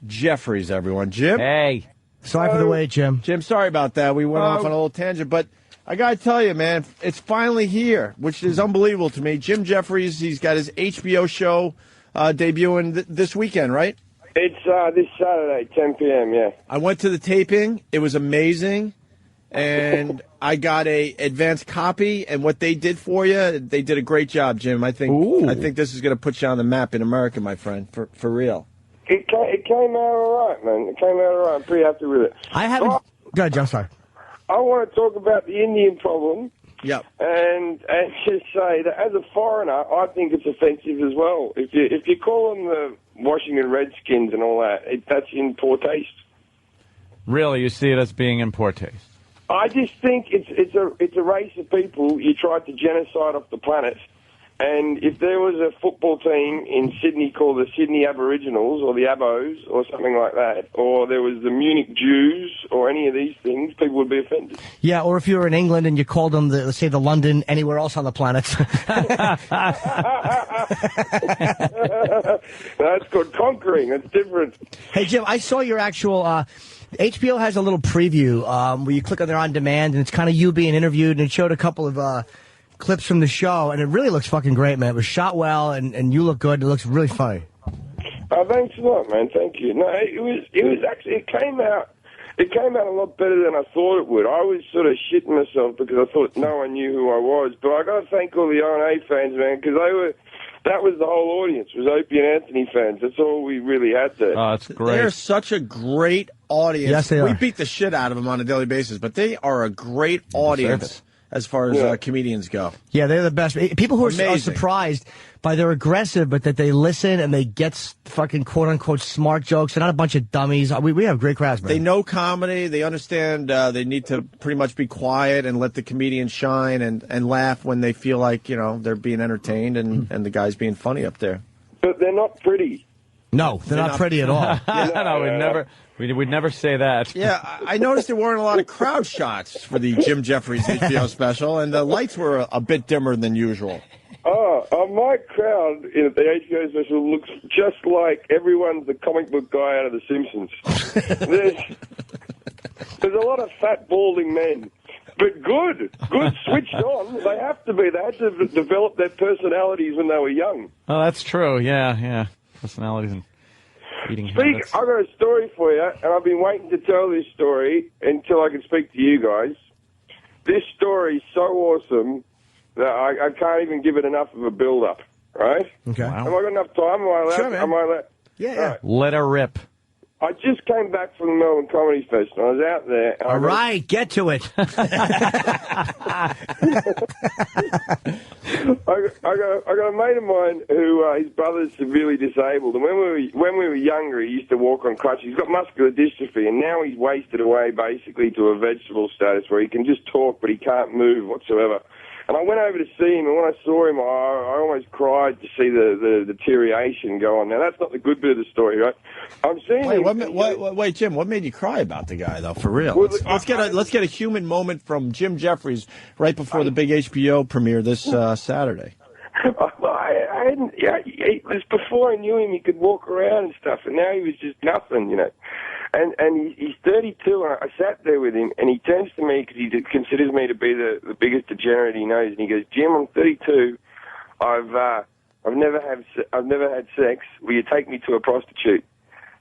Jeffries, everyone. Jim? Hey. Sorry for the wait, Jim. Jim, sorry about that. We went off on a little tangent, but I got to tell you, man, it's finally here, which is unbelievable to me. Jim Jeffries, he's got his HBO show debuting this weekend, right? It's this Saturday, 10 p.m., yeah. I went to the taping. It was amazing. And I got a advanced copy, and what they did for you, they did a great job, Jim. I think this is going to put you on the map in America, my friend, for real. It came out all right, man. It came out all right. I'm pretty happy with it. I haven't... Go ahead, John, sorry. I want to talk about the Indian problem. Yep. And just say that as a foreigner, I think it's offensive as well. If you call them the Washington Redskins and all that, that's in poor taste. Really, you see it as being in poor taste? I just think it's a race of people you tried to genocide off the planet. And if there was a football team in Sydney called the Sydney Aboriginals or the Abos or something like that, or there was the Munich Jews or any of these things, people would be offended. Yeah, or if you were in England and you called them, let's say, the London anywhere else on the planet. That's called conquering. That's different. Hey, Jim, I saw your actual... HBO has a little preview where you click on their on demand, and it's kind of you being interviewed, and it showed a couple of clips from the show, and it really looks fucking great, man. It was shot well, and you look good. It looks really funny. Thanks a lot, man. Thank you. No, it was actually, it came out a lot better than I thought it would. I was sort of shitting myself because I thought no one knew who I was, but I got to thank all the RNA fans, man, because that was the whole audience, was Opie and Anthony fans. That's all we really had there. Oh, that's great. They're such a great audience. Yes, they are. We beat the shit out of them on a daily basis, but they are a great audience as far as comedians go. Yeah, they're the best. People who are surprised by they're aggressive, but that they listen and they get fucking quote-unquote smart jokes. They're not a bunch of dummies. We have great crowds, man. They know comedy. They understand they need to pretty much be quiet and let the comedian shine and laugh when they feel like, they're being entertained and the guy's being funny up there. But they're not pretty. No, they're not pretty at all. No, we'd never say that. Yeah, I noticed there weren't a lot of crowd shots for the Jim Jeffries HBO special, and the lights were a bit dimmer than usual. My crowd in the HBO special looks just like everyone's the comic book guy out of The Simpsons. There's a lot of fat, balding men. But good, switched on. They have to be. They had to develop their personalities when they were young. Oh, that's true. Yeah. Personalities and eating habits. I've got a story for you, and I've been waiting to tell this story until I can speak to you guys. This story is so awesome that I can't even give it enough of a build-up, right? Okay. Wow. Have I got enough time? Am I allowed? Sure, man. Am I allowed? Yeah. Right. Let her rip. I just came back from the Melbourne Comedy Festival. I was out there. All right, get to it. I got a mate of mine who his brother's severely disabled, and when we were younger, he used to walk on crutches. He's got muscular dystrophy, and now he's wasted away basically to a vegetable status where he can just talk, but he can't move whatsoever. And I went over to see him, and when I saw him, I almost cried to see the deterioration go on. Now, that's not the good bit of the story, right? I'm seeing Wait, Jim, what made you cry about the guy, though, for real? Well, Let's get a human moment from Jim Jeffries right before the big HBO premiere this Saturday. I hadn't. Yeah, it was before I knew him. He could walk around and stuff, and now he was just nothing, And he's 32, and I sat there with him, and he turns to me because he considers me to be the biggest degenerate he knows, and he goes, "Jim, I'm 32. I've never had sex. Will you take me to a prostitute?"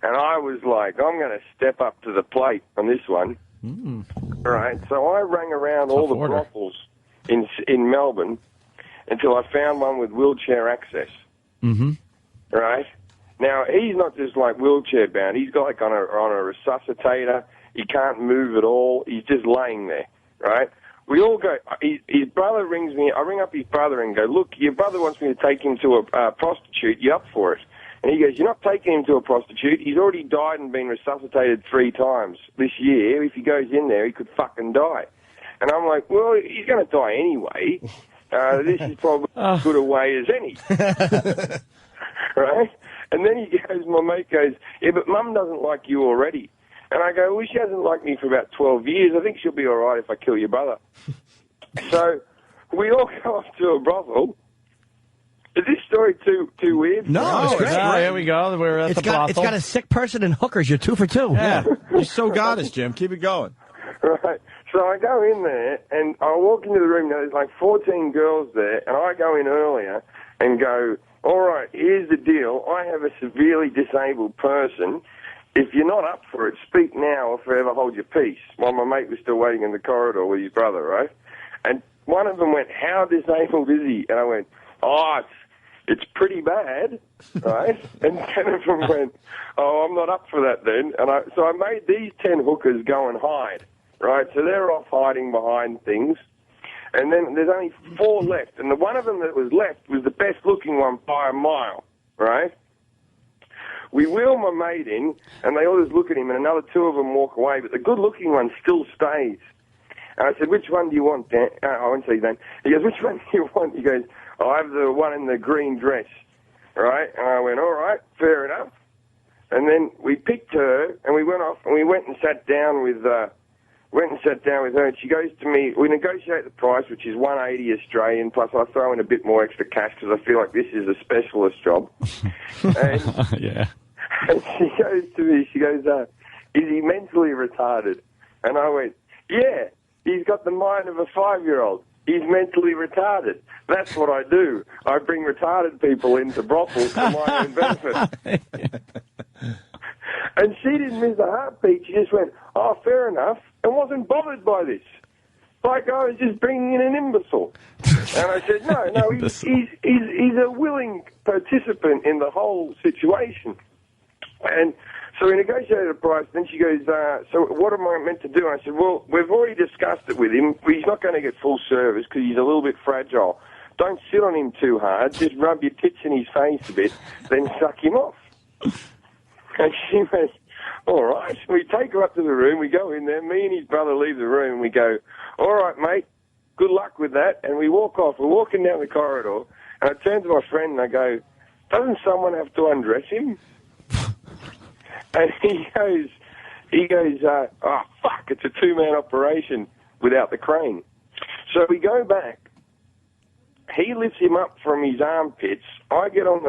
And I was like, "I'm going to step up to the plate on this one." Right, so I rang around all the brothels in Melbourne until I found one with wheelchair access. Mm-hmm. Right? Now, he's not just like wheelchair bound. He's got like on a resuscitator. He can't move at all. He's just laying there, right? We all go, his brother rings me. I ring up his brother and go, look, your brother wants me to take him to a prostitute. You up for it? And he goes, you're not taking him to a prostitute. He's already died and been resuscitated 3 times this year. If he goes in there, he could fucking die. And I'm like, well, he's going to die anyway. This is probably as good a way as any. Right? And then he goes, my mate goes, yeah, but Mum doesn't like you already. And I go, well, she hasn't liked me for about 12 years. I think she'll be all right if I kill your brother. So we all go off to a brothel. Is this story too weird? No, it's great. Here we go. We're at the brothel. It's got a sick person and hookers. You're 2 for 2. Yeah. You so got us, Jim. Keep it going. Right. So I go in there, and I walk into the room. Now, there's like 14 girls there, and I go in earlier and go, all right, here's the deal. I have a severely disabled person. If you're not up for it, speak now or forever hold your peace. While my mate was still waiting in the corridor with his brother, right? And one of them went, how disabled is he? And I went, oh, it's pretty bad, right? And 10 of them went, oh, I'm not up for that then. And so I made these 10 hookers go and hide, right? So they're off hiding behind things. And then there's only 4 left. And the one of them that was left was the best-looking one by a mile, right? We wheel my mate in, and they all just look at him, and another 2 of them walk away, but the good-looking one still stays. And I said, which one do you want, Dan? I won't say Dan. He goes, which one do you want? He goes, I have the one in the green dress, right? And I went, all right, fair enough. And then we picked her, and we went off, and we went and sat down with her, and she goes to me, we negotiate the price, which is $180 Australian, plus I throw in a bit more extra cash because I feel like this is a specialist job. And, yeah. And she goes to me, she goes, is he mentally retarded? And I went, yeah, he's got the mind of a 5-year-old. He's mentally retarded. That's what I do. I bring retarded people into brothels for my own benefit. And she didn't miss a heartbeat. She just went, oh, fair enough, and wasn't bothered by this. Like I was just bringing in an imbecile. And I said, no, he's a willing participant in the whole situation. And so we negotiated a price. Then she goes, so what am I meant to do? And I said, well, we've already discussed it with him. He's not going to get full service because he's a little bit fragile. Don't sit on him too hard. Just rub your tits in his face a bit, then suck him off. And she went, all right. We take her up to the room. We go in there. Me and his brother leave the room. And we go, all right, mate, good luck with that. And we walk off. We're walking down the corridor. And I turn to my friend and I go, doesn't someone have to undress him? And he goes, oh, fuck, it's a 2-man operation without the crane. So we go back. He lifts him up from his armpits. I get on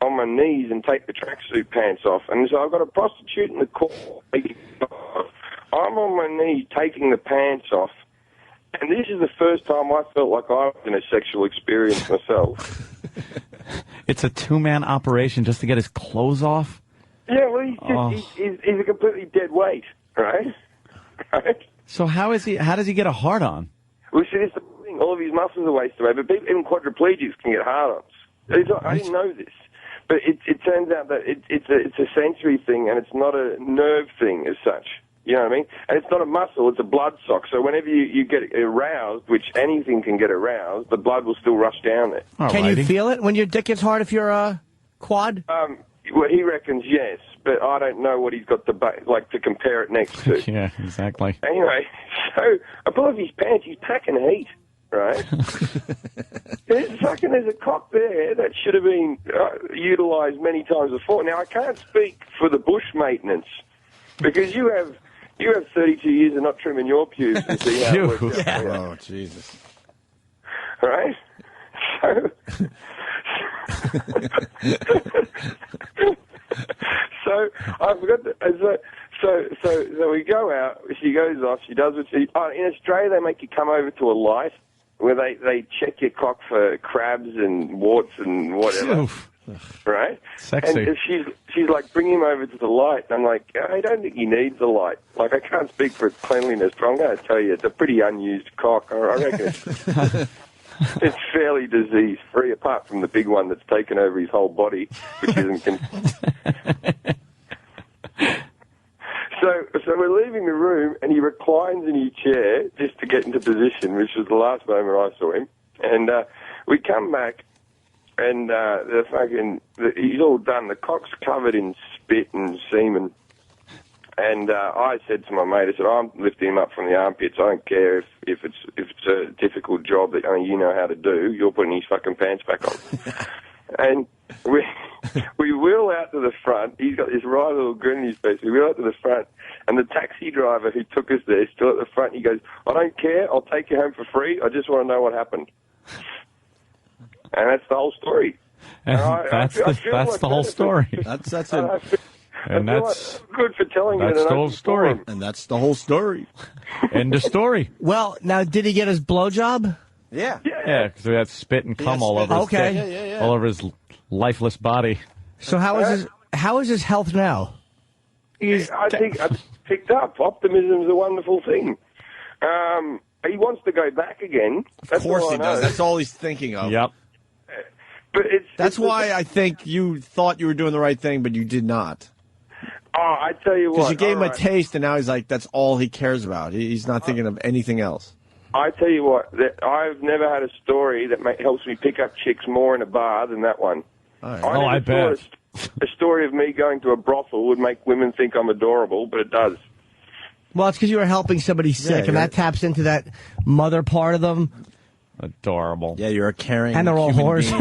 my knees and take the tracksuit pants off. And so I've got a prostitute in the corner. I'm on my knees taking the pants off. And this is the first time I felt like I was in a sexual experience myself. It's a 2-man operation just to get his clothes off? Yeah, well, he's a completely dead weight, right? Right? So how does he get a hard-on? Well, see, this is the thing. All of his muscles are wasted away, but people, even quadriplegics can get hard-ons. I didn't know this. But it turns out that it's a sensory thing, and it's not a nerve thing as such. You know what I mean? And it's not a muscle, it's a blood sock. So whenever you get aroused, which anything can get aroused, the blood will still rush down there. Can you feel it when your dick gets hard if you're quad? Well, he reckons yes, but I don't know what he's got to compare it next to. Yeah, exactly. Anyway, so I pull off his pants, he's packing heat, right? There's a cock there that should have been utilised many times before. Now, I can't speak for the bush maintenance, because you have 32 years of not trimming your pubes and see how it works out. Yeah. Oh, Jesus. Right? So I forgot that. So we go out. She goes off. She does what she. Oh, in Australia, they make you come over to a light where they check your cock for crabs and warts and whatever. right? Sexy. And she's like, bring him over to the light. And I'm like, I don't think he needs the light. Like, I can't speak for its cleanliness, but I'm going to tell you, it's a pretty unused cock. I reckon it's fairly disease-free, apart from the big one that's taken over his whole body, which isn't... So we're leaving the room, and he reclines in his chair just to get into position, which was the last moment I saw him. And we come back, and he's all done. The cock's covered in spit and semen. And I said to my mate, I said, I'm lifting him up from the armpits. I don't care if it's a difficult job that you know how to do. You're putting his fucking pants back on. And we wheel out to the front. He's got this right little grin in his face. We wheel out to the front, and the taxi driver who took us there is still at the front. He goes, I don't care. I'll take you home for free. I just want to know what happened. And that's the whole story. That's the whole story. That's it. And that's good for telling that's it. the whole story. And that's the whole story. End of story. Well, now, did he get his blowjob? Yeah. Yeah, because we had spit and cum all over his dick, all over his lifeless body. So how is his health now? I think I picked up. Optimism's a wonderful thing. He wants to go back again. Of course he does. That's all he's thinking of. Yep. But that's why I think you thought you were doing the right thing, but you did not. Oh, I tell you what. Because you gave him a taste, and now he's like, that's all he cares about. He's not thinking of anything else. I tell you what, I've never had a story that helps me pick up chicks more in a bar than that one. Right. I bet. A story of me going to a brothel would make women think I'm adorable, but it does. Well, it's because you were helping somebody sick, and that taps into that mother part of them. Adorable. Yeah, you're a caring and they're all whores.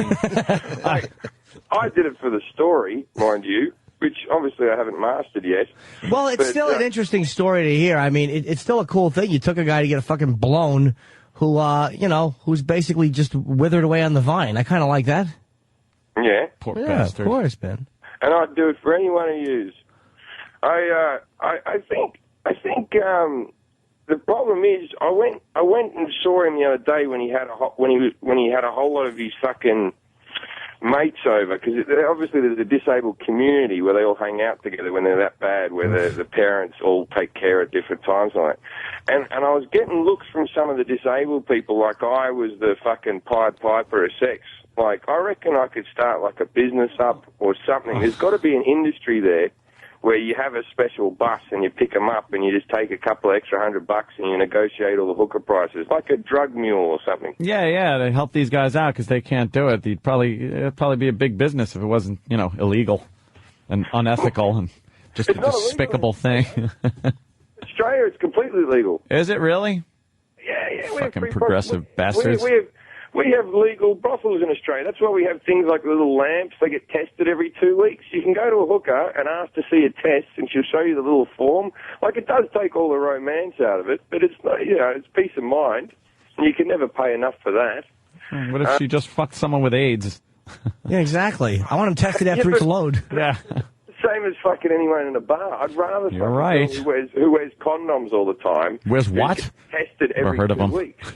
I did it for the story, mind you, which obviously I haven't mastered yet. Well, it's still an interesting story to hear. I mean, it's still a cool thing. You took a guy to get a fucking blown who, who's basically just withered away on the vine. I kind of like that. Yeah. Poor bastard. Of course, Ben. And I'd do it for anyone who used. I think the problem is I went and saw him the other day when he had a whole lot of his fucking mates over, because obviously there's a disabled community where they all hang out together when they're that bad, where the parents all take care at different times like that. And I was getting looks from some of the disabled people like I was the fucking Pied Piper of sex. Like, I reckon I could start like a business up or something. There's got to be an industry there where you have a special bus and you pick them up and you just take a couple of extra $100 and you negotiate all the hooker prices, like a drug mule or something. Yeah, they help these guys out because they can't do it. It'd probably be a big business if it wasn't, illegal and unethical and just a despicable thing. Australia, it's completely legal. Is it really? Yeah. Fucking progressive bastards. We have legal brothels in Australia. That's why we have things like little lamps. They get tested every 2 weeks. You can go to a hooker and ask to see a test, and she'll show you the little form. Like, it does take all the romance out of it, but it's not, it's peace of mind, and you can never pay enough for that. What if she just fucked someone with AIDS? Yeah, exactly. I want him tested after each load. Yeah. Same as fucking anyone in a bar. I'd rather You're right. who wears condoms all the time. Wears what? Tested every Never heard of 2 them. weeks.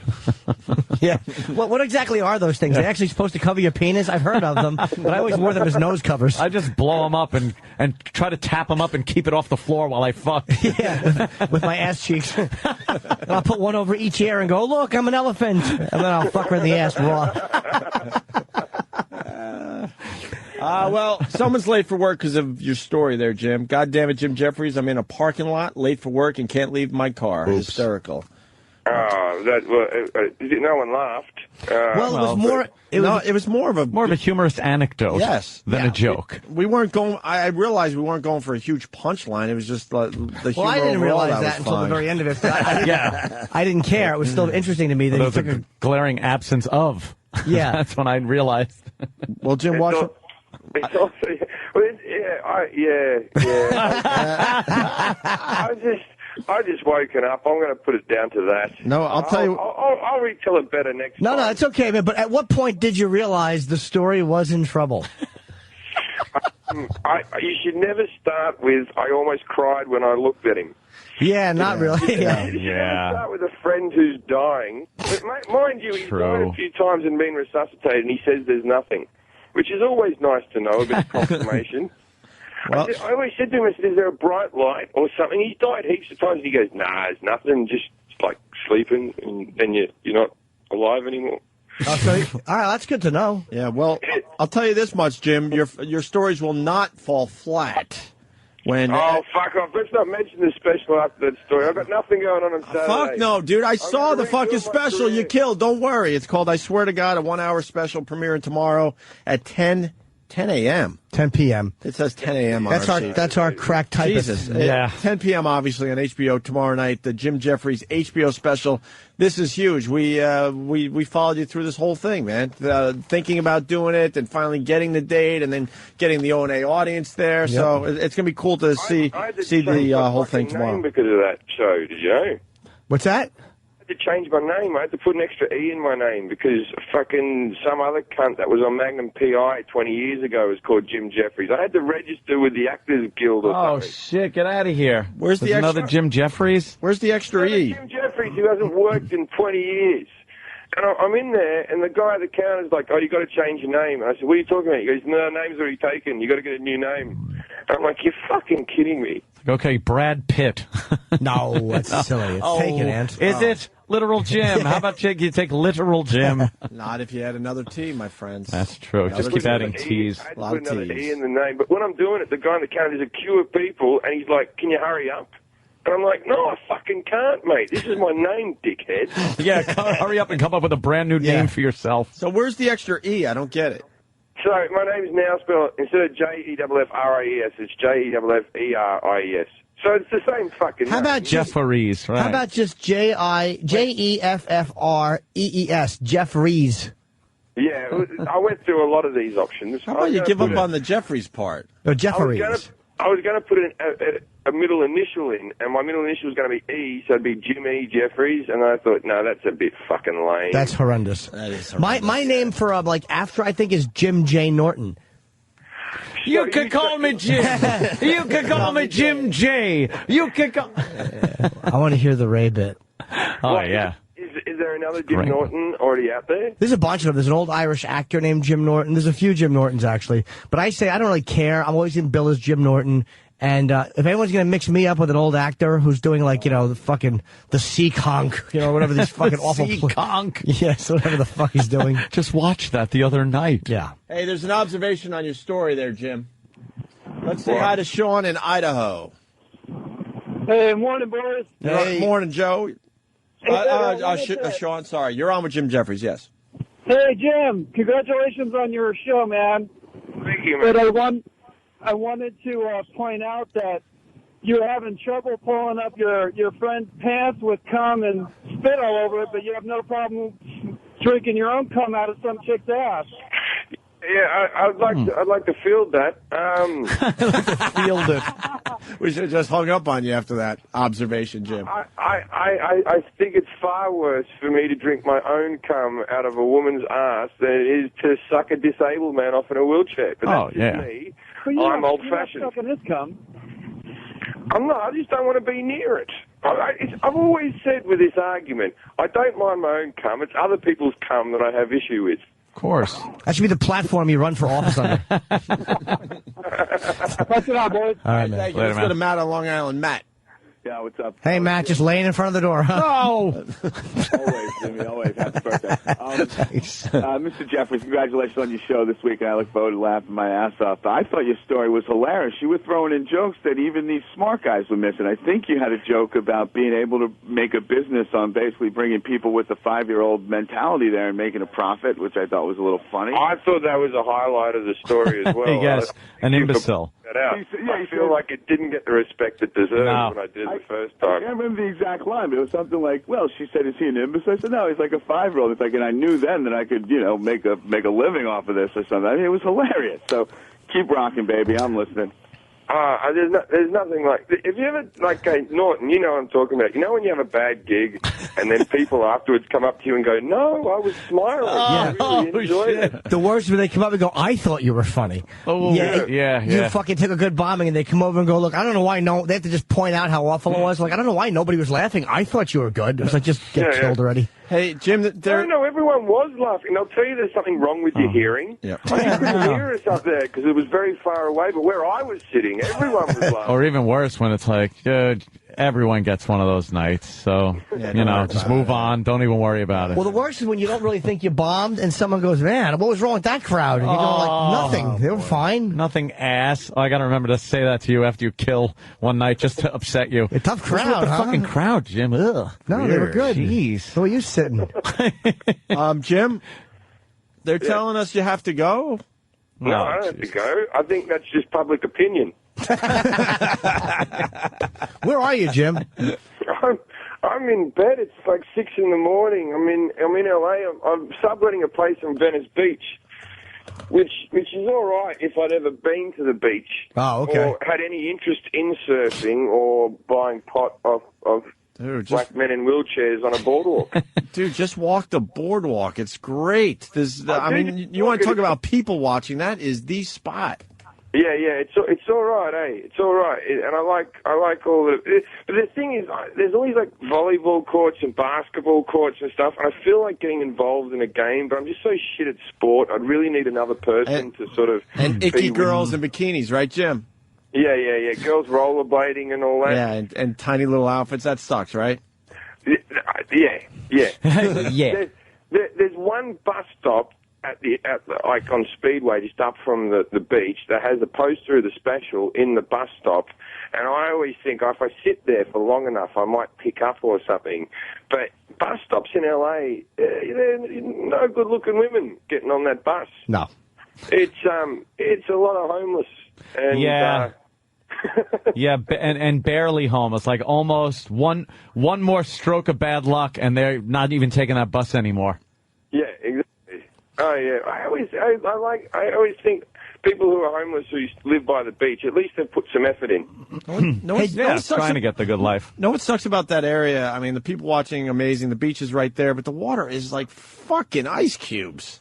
Yeah. What exactly are those things? Are they actually supposed to cover your penis? I've heard of them, but I always wore them as nose covers. I just blow them up and try to tap them up and keep it off the floor while I fuck. Yeah, with my ass cheeks. And I'll put one over each ear and go, look, I'm an elephant. And then I'll fuck her in the ass raw. Well, someone's late for work because of your story there, Jim. God damn it, Jim Jeffries. I'm in a parking lot, late for work, and can't leave my car. Oops. Hysterical. No one laughed. It was more of a humorous anecdote than a joke. We weren't going. I realized we weren't going for a huge punchline. It was just the humor. Well, I didn't overall realize that until the very end of it. I didn't care. It was still interesting to me that There he was took a glaring absence of. Yeah. That's when I realized. Well, Jim, watch. It's also, I just woken up. I'm going to put it down to that. No, I'll tell you. I'll retell it better next time. No, it's okay, man. But at what point did you realize the story was in trouble? You should never start with, I almost cried when I looked at him. Yeah, not really. You should never start with a friend who's dying. But mind you, he's died a few times and been resuscitated, and he says there's nothing. which is always nice to know, a bit of confirmation. Well, I always said to him, I said, is there a bright light or something? He's died heaps of times, and he goes, nah, there's nothing, just like sleeping, and then you're not alive anymore. All right, that's good to know. Yeah, well, I'll tell you this much, Jim. Your stories will not fall flat. Oh, fuck off. Let's not mention the special after that story. I've got nothing going on Saturday. Fuck no, dude. I saw the fucking special you killed. Don't worry. It's called, I Swear to God, a 1-hour special premiering tomorrow at 10 a.m. 10 p.m. It says 10 a.m. on That's our crack typist. Jesus. Yeah. 10 p.m. obviously on HBO tomorrow night. The Jim Jeffries HBO special. This is huge. We followed you through this whole thing, man. Thinking about doing it and finally getting the date and then getting the O&A audience there. Yep. So it's going to be cool to see the whole thing tomorrow. Because of that show, did you know? What's that? I had to change my name. I had to put an extra E in my name because fucking some other cunt that was on Magnum PI 20 years ago was called Jim Jeffries. I had to register with the Actors Guild or something. Shit, get out of here. Where's There's another Jim Jeffries? Where's the extra E? Jim Jeffries, who hasn't worked in 20 years. And I'm in there, and the guy at the counter's like, oh, you got to change your name. And I said, what are you talking about? He goes, no, name's already taken. You got to get a new name. And I'm like, you're fucking kidding me. Okay, Brad Pitt. No, that's silly. It's taken, Ant. Is it? Literal Jim. How about you take Literal Jim? Not if you had another T, my friends. That's true. Just keep adding T's. I had to put another E in the name. But when I'm doing it, the guy in the counter is a queue of people, and he's like, can you hurry up? And I'm like, no, I fucking can't, mate. This is my name, dickhead. Yeah, hurry up and come up with a brand new name for yourself. So where's the extra E? I don't get it. So my name is now spelled, instead of Jeffries, it's Jeffreries. So it's the same fucking name. How about Jeffreys, right? How about just Jeffrees, Jeffreys? Yeah, I went through a lot of these options. How about you give up on the Jeffries part? No, Jeffreys. I was going to put a middle initial in, and my middle initial was going to be E, so it'd be Jimmy Jeffries, and I thought, no, that's a bit fucking lame. That's horrendous. That is horrendous. My name for after I think is Jim J. Norton. You could call me Jim. You could call me Jim J. You could call. I want to hear the Ray bit. Oh, yeah. Is there another Jim Norton already out there? There's a bunch of them. There's an old Irish actor named Jim Norton. There's a few Jim Nortons, actually. But I say I don't really care. I'm always in bill as Jim Norton. And if anyone's going to mix me up with an old actor who's doing, like, the sea conch, whatever these fucking awful... Sea conch? Yes, whatever the fuck he's doing. Just watched that the other night. Yeah. Hey, there's an observation on your story there, Jim. Let's say hi to Sean in Idaho. Hey, morning, boys. Hey. Morning, Joe. Sean, sorry. You're on with Jim Jeffries, yes. Hey, Jim. Congratulations on your show, man. Thank you, man. But I wanted to point out that you're having trouble pulling up your friend's pants with cum and spit all over it, but you have no problem drinking your own cum out of some chick's ass. Yeah, I'd like to field that. Field it. We should have just hung up on you after that observation, Jim. I think it's far worse for me to drink my own cum out of a woman's ass than it is to suck a disabled man off in a wheelchair. But that's just me. I'm old-fashioned. You're not sucking his cum. I'm not. I just don't want to be near it. I've always said with this argument, I don't mind my own cum. It's other people's cum that I have issue with. Of course. That should be the platform you run for office under. Pass it on, boys. All right, man. Thank you. Let's go to Matt on Long Island. Matt. Yeah, what's up? Hey, Matt, just laying in front of the door, huh? No! Always, Jimmy, always. Happy birthday. Mr. Jeffries, congratulations on your show this week. I look forward to laughing my ass off. I thought your story was hilarious. You were throwing in jokes that even these smart guys were missing. I think you had a joke about being able to make a business on basically bringing people with a 5-year-old mentality there and making a profit, which I thought was a little funny. I thought that was a highlight of the story as well. Yes, an imbecile. I feel like it didn't get the respect it deserved when I did the first time. I can't remember the exact line, but it was something like, well, she said, is he an imbecile? I said, no, he's like a 5-year-old. It's like, and I knew then that I could, make a living off of this or something. I mean, it was hilarious. So keep rocking, baby. I'm listening. There's nothing like... If you ever, Norton, you know what I'm talking about. You know when you have a bad gig and then people afterwards come up to you and go, no, I was smiling. I really enjoyed it. The worst is when they come up and go, I thought you were funny. Oh, yeah. You fucking took a good bombing and they come over and go, look, I don't know why they have to just point out how awful it was. Like, I don't know why nobody was laughing. I thought you were good. It was like, just get killed already. Hey, Jim, No, everyone was laughing. I'll tell you there's something wrong with your hearing. Yeah. You couldn't hear us up there because it was very far away, but where I was sitting, everyone was laughing. Or even worse, when it's like, everyone gets one of those nights. So, just move on. Don't even worry about it. Well, the worst is when you don't really think you bombed and someone goes, man, what was wrong with that crowd? And you go like, nothing. They were fine. Nothing, ass. Oh, I got to remember to say that to you after you kill one night just to upset you. A tough crowd, What's with the huh? fucking crowd, Jim? Ugh. No, they were good. Jeez. Who are you sitting? Jim, they're telling us you have to go? No, I don't have to go. I think that's just public opinion. Where are you, Jim? I'm in bed. It's like 6 in the morning. I'm in LA. I'm subletting a place on Venice Beach, which is all right if I'd ever been to the beach. Oh, okay. Or had any interest in surfing or buying pot of black men in wheelchairs on a boardwalk. Dude, just walk the boardwalk. It's great. You want to talk about people watching? That is the spot. Yeah, it's all right, It's all right, and I like all the. But the thing is, there's always like volleyball courts and basketball courts and stuff, and I feel like getting involved in a game, but I'm just so shit at sport. I'd really need another person to sort of. And icky girls in bikinis, right, Jim? Yeah. Girls rollerblading and all that. Yeah, and tiny little outfits. That sucks, right? Yeah. Yeah. There's one bus stop like on Speedway, just up from the beach, that has a poster of the special in the bus stop. And I always think if I sit there for long enough, I might pick up or something. But bus stops in LA, there are no good-looking women getting on that bus. No. It's a lot of homeless. And, yeah, and barely homeless. Like almost one more stroke of bad luck, and they're not even taking that bus anymore. Yeah, exactly. Oh yeah, I always think people who are homeless who live by the beach, at least they've put some effort in. Trying to get the good life. Know what sucks about that area? I mean, the people watching, amazing. The beach is right there, but the water is like fucking ice cubes.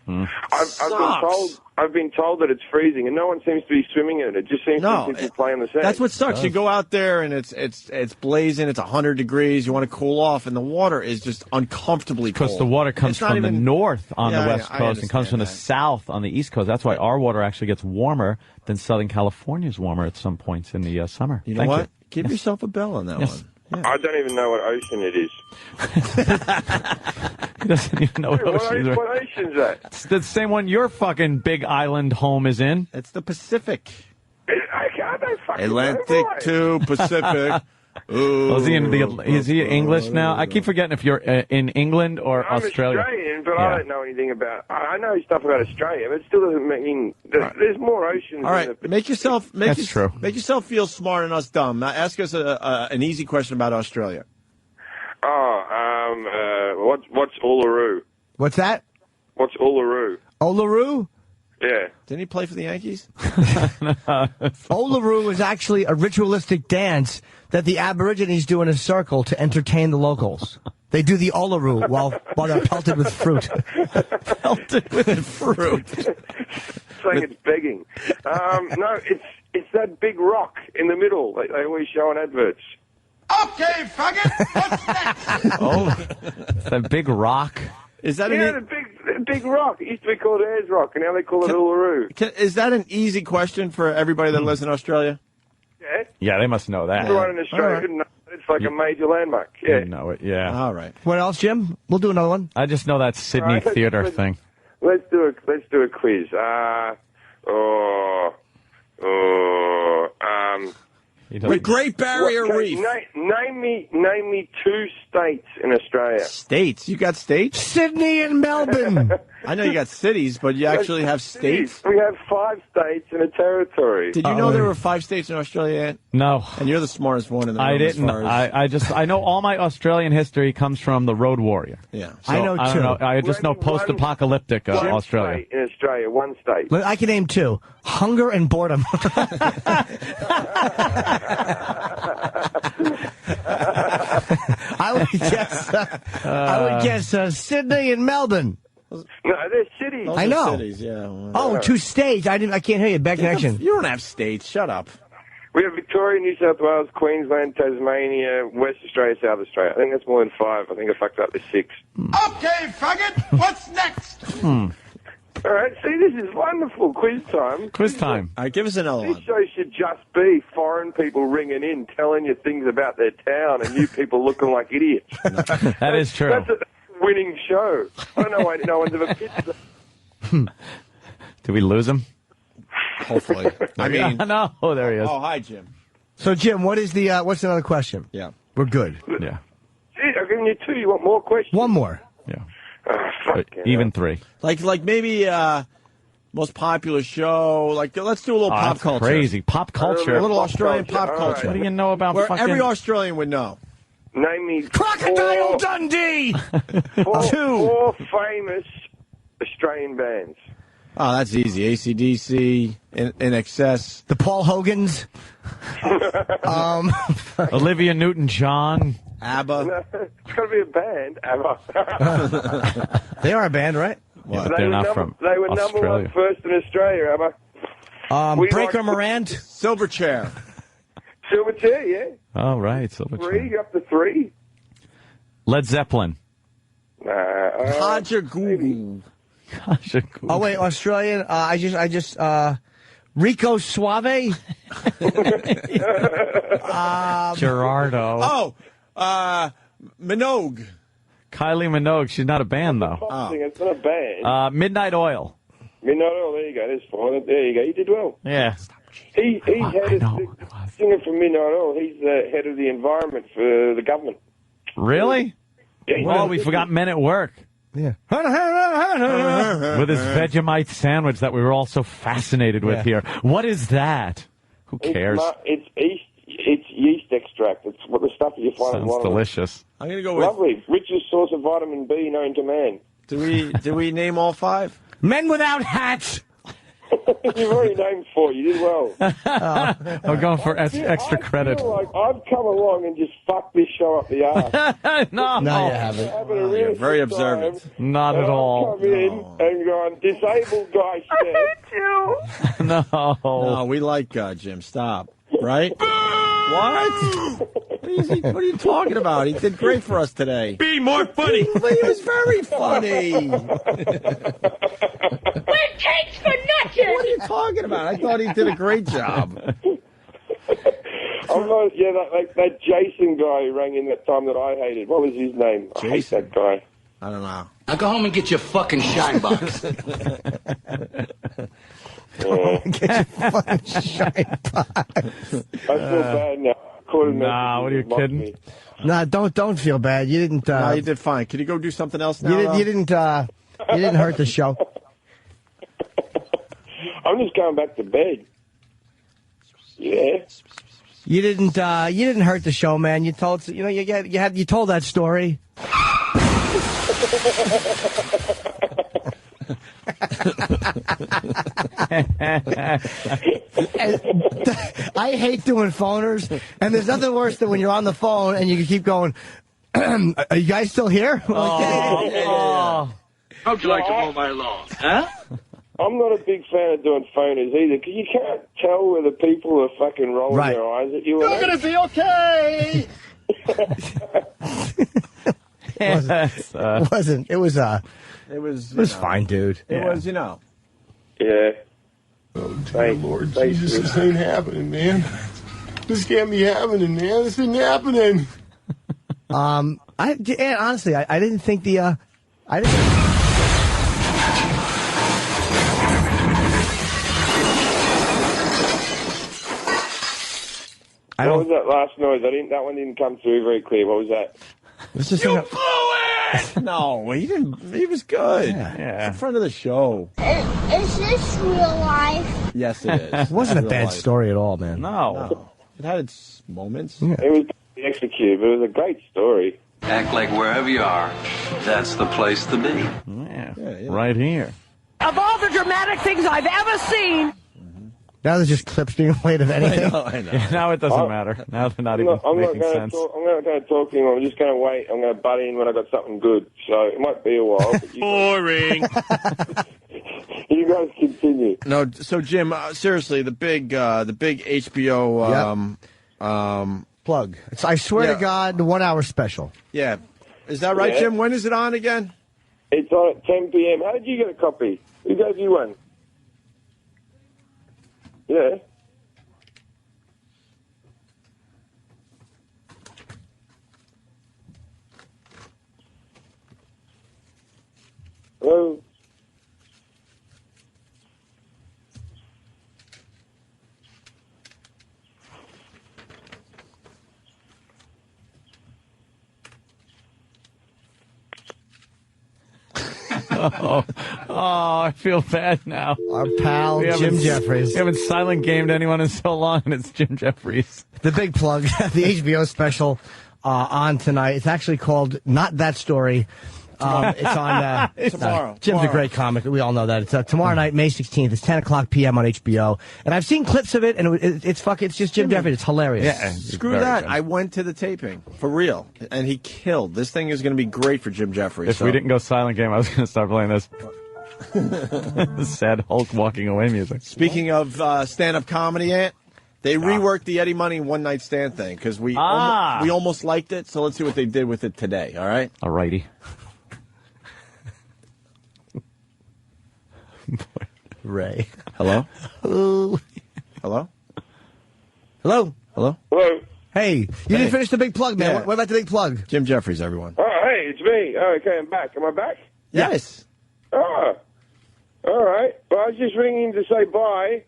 I've been told that it's freezing, and no one seems to be swimming in it. It just seems to be people playing the sand. That's what sucks. You go out there and it's blazing. It's 100 degrees. You want to cool off, and the water is just uncomfortably cold. Because the water comes from the north on the west coast and comes from the south on the east coast. That's why our water actually gets warmer than Southern California's warmer at some points in the summer. You know what? Give yourself a bell on that one. Yeah. I don't even know what ocean it is. He doesn't even know what ocean is. What ocean's that? It's the same one your fucking big island home is in. It's the Pacific. I don't fucking Atlantic to Pacific. Ooh. Well, is he English now? I keep forgetting if you're in England or I'm Australia. Australian, but I don't know anything about. I know stuff about Australia, but it still doesn't mean there's more oceans. All right, make yourself feel smart and us dumb. Now, ask us an easy question about Australia. What's Uluru? What's that? What's Uluru? Uluru? Yeah. Didn't he play for the Yankees? Uluru is actually a ritualistic dance that the Aborigines do in a circle to entertain the locals. They do the Uluru while they're pelted with fruit. Pelted with fruit. Saying it's begging. No, it's that big rock in the middle. They always show on adverts. Okay, faggot. What's next? Oh, that big rock. Is that the big rock? It used to be called Ayers Rock, and now they call it Uluru. Is that an easy question for everybody that lives in Australia? Yeah. Yeah, they must know that. Everyone in Australia didn't know. It's like a major landmark. Yeah. You know it, yeah. All right. What else, Jim? We'll do another one. I just know that Sydney theater thing. Let's do a quiz. The Great Barrier Reef. Name me 2 states in Australia. States? You got states? Sydney and Melbourne. I know you got cities, but you actually have states? We have 5 states and a territory. Did you know there were 5 states in Australia yet? No. And you're the smartest one in the room. I didn't. I know all my Australian history comes from the Road Warrior. Yeah. So I know 2. I just know post-apocalyptic Australia. In Australia, 1 state. I can name 2. Hunger and boredom. I would guess Sydney and Melbourne. No, they're cities. I know. Cities, yeah. Oh, 2 states. I can't hear you. Bad connection. You don't have states. Shut up. We have Victoria Victoria, New South Wales, Queensland, Tasmania, West Australia, South Australia. I think that's more than 5. I think I fucked up with 6. Okay, faggot, what's next? All right, see, this is wonderful. Quiz time. Quiz time. All right, give us another This one. show should just be foreign people ringing in, telling you things about their town, and you people looking like idiots. That is true. That's a winning show. I don't know why no one's ever pitched that. Did we lose him? Hopefully. I mean, no. Oh, there he is. oh, hi, Jim. So, Jim, what's another question? Yeah. We're good. Yeah. Gee, I've given you 2. You want more questions? One more. Yeah. Oh, fuck Even 3. Like maybe most popular show. Like, let's do a little pop that's culture. crazy. Pop culture. A little Australian pop All culture. What do you know about Where fucking... every Australian would know. Name me Crocodile Dundee! 4 famous Australian bands. Oh, that's easy. AC/DC, In Excess. The Paul Hogans. Olivia Newton-John. ABBA. No, it's got to be a band, ABBA. They are a band, right? What? They're not from They were Australia. number 1 first in Australia, ABBA. Breaker Morant. Silverchair. Silverchair, yeah. Oh, right. 3, Silverchair. you're up to 3. Led Zeppelin. Kaja Google. Oh wait, Australian. I just Rico Suave. Gerardo. Oh, Minogue. Kylie Minogue. She's not a band, though. It's not a band. Midnight Oil. Midnight Oil, there you go. There's 4. There you go. You did well. Yeah. He's head of the singer from Midnight Oil. He's the head of the environment for the government. Really? Yeah, Oh, we forgot Men at Work. Yeah. With his Vegemite sandwich that we were all so fascinated with here. What is that? Who cares? It's yeast extract. It's what the stuff you find in Sounds water. delicious. I'm going to go with... Lovely. Richest source of vitamin B known to man. Do we name all 5? Men Without Hats. You've already named 4. You did well. I'm going for extra credit. I feel like I've come along and just fucked this show up the arse. No. No, you haven't. You're very observant. Not at all. Come in and gone, disabled guy said. No, we like Jim. Stop. Right? What? What are you talking about? He did great for us today. Be more funny. He was very funny. We're cakes for nothing! What are you talking about? I thought he did a great job. That Jason guy who rang in that time that I hated. What was his name? I hate that guy. I don't know. Now go home and get your fucking shine box. Get your fucking shine box. I feel bad now. Nah, what are you kidding? Nah, don't feel bad. You didn't. No, you did fine. Can you go do something else now? You didn't hurt the show. I'm just going back to bed. Yeah. You didn't hurt the show, man. You told you told that story. I hate doing phoners, and there's nothing worse than when you're on the phone and you can keep going. Are you guys still here? How'd you like to mow my lawn? Huh? I'm not a big fan of doing phoners either, because you can't tell whether people are fucking rolling their eyes at you. You're going to be okay! It wasn't. It was fine, dude. It was, Yeah. Oh, dear Lord Jesus, this ain't happening, man. This can't be happening, man. This isn't happening. Honestly, I didn't think I didn't. What was that last noise? That one didn't come through very clear. What was that? You blew it! No, he didn't. He was good. Yeah. It's in front of the show. Is this real life? Yes, it is. It wasn't a Real bad life. story at all, man. No. It had its moments. Yeah. It was executed, but it was a great story. Act like wherever you are, that's the place to be. Yeah. Right here. Of all the dramatic things I've ever seen. Now there's just clips being played of anything. I know. Yeah, now it doesn't matter. Now they're not even making sense. I'm not going to talk to him. I'm just going to wait. I'm going to butt in when I got something good. So it might be a while. But Boring. You guys continue. No, so Jim, seriously, the big HBO Plug. I swear to God, the 1 hour special. Yeah. Is that right, Yeah. Jim? When is it on again? It's on at 10 p.m. How did you get a copy? Who gave you one? Yeah. Hello? I feel bad now. Our pal, Jim Jeffries. We haven't silent gamed anyone in so long, and it's Jim Jeffries. The big plug, the HBO special on tonight. It's actually called Not That Story. It's on tomorrow. Jim's a great comic. We all know that. It's tomorrow night, May 16th. It's 10 o'clock p.m. on HBO. And I've seen clips of it, and it's just Jim Jeffries. It's hilarious. Yeah, screw that. I went to the taping, for real, and he killed. This thing is going to be great for Jim Jeffries. If we didn't go silent game, I was going to start playing this. Sad Hulk walking away music. Speaking of stand-up comedy, Ant, they reworked the Eddie Money one-night stand thing because we almost liked it. So let's see what they did with it today. All right. All righty. Ray. Hello? Hello? Hello? Hello? Hello? Hello? Hey, you didn't finish the big plug, man. Yeah. What about the big plug? Jim Jeffries, everyone. Oh, hey, it's me. Oh, okay, I'm back. Am I back? Yes. Oh. All right. Well, I was just ringing to say bye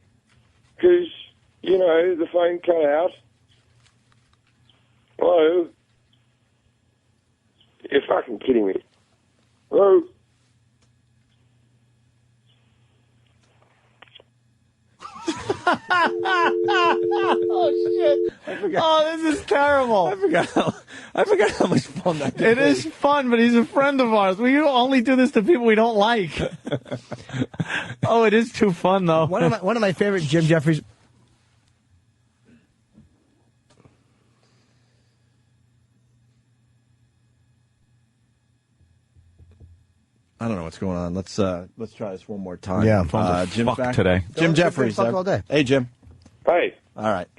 because, the phone cut out. Hello? You're fucking kidding me. Hello? Oh shit! Oh, this is terrible. I forgot how much fun that It is fun, but he's a friend of ours. We only do this to people we don't like. Oh, it is too fun though. One of my favorite Jim Jeffries. I don't know what's going on. Let's try this one more time. Yeah, Jim fuck today. Jim Jeffries. Fuck all day. Hey, Jim. Hey. All right.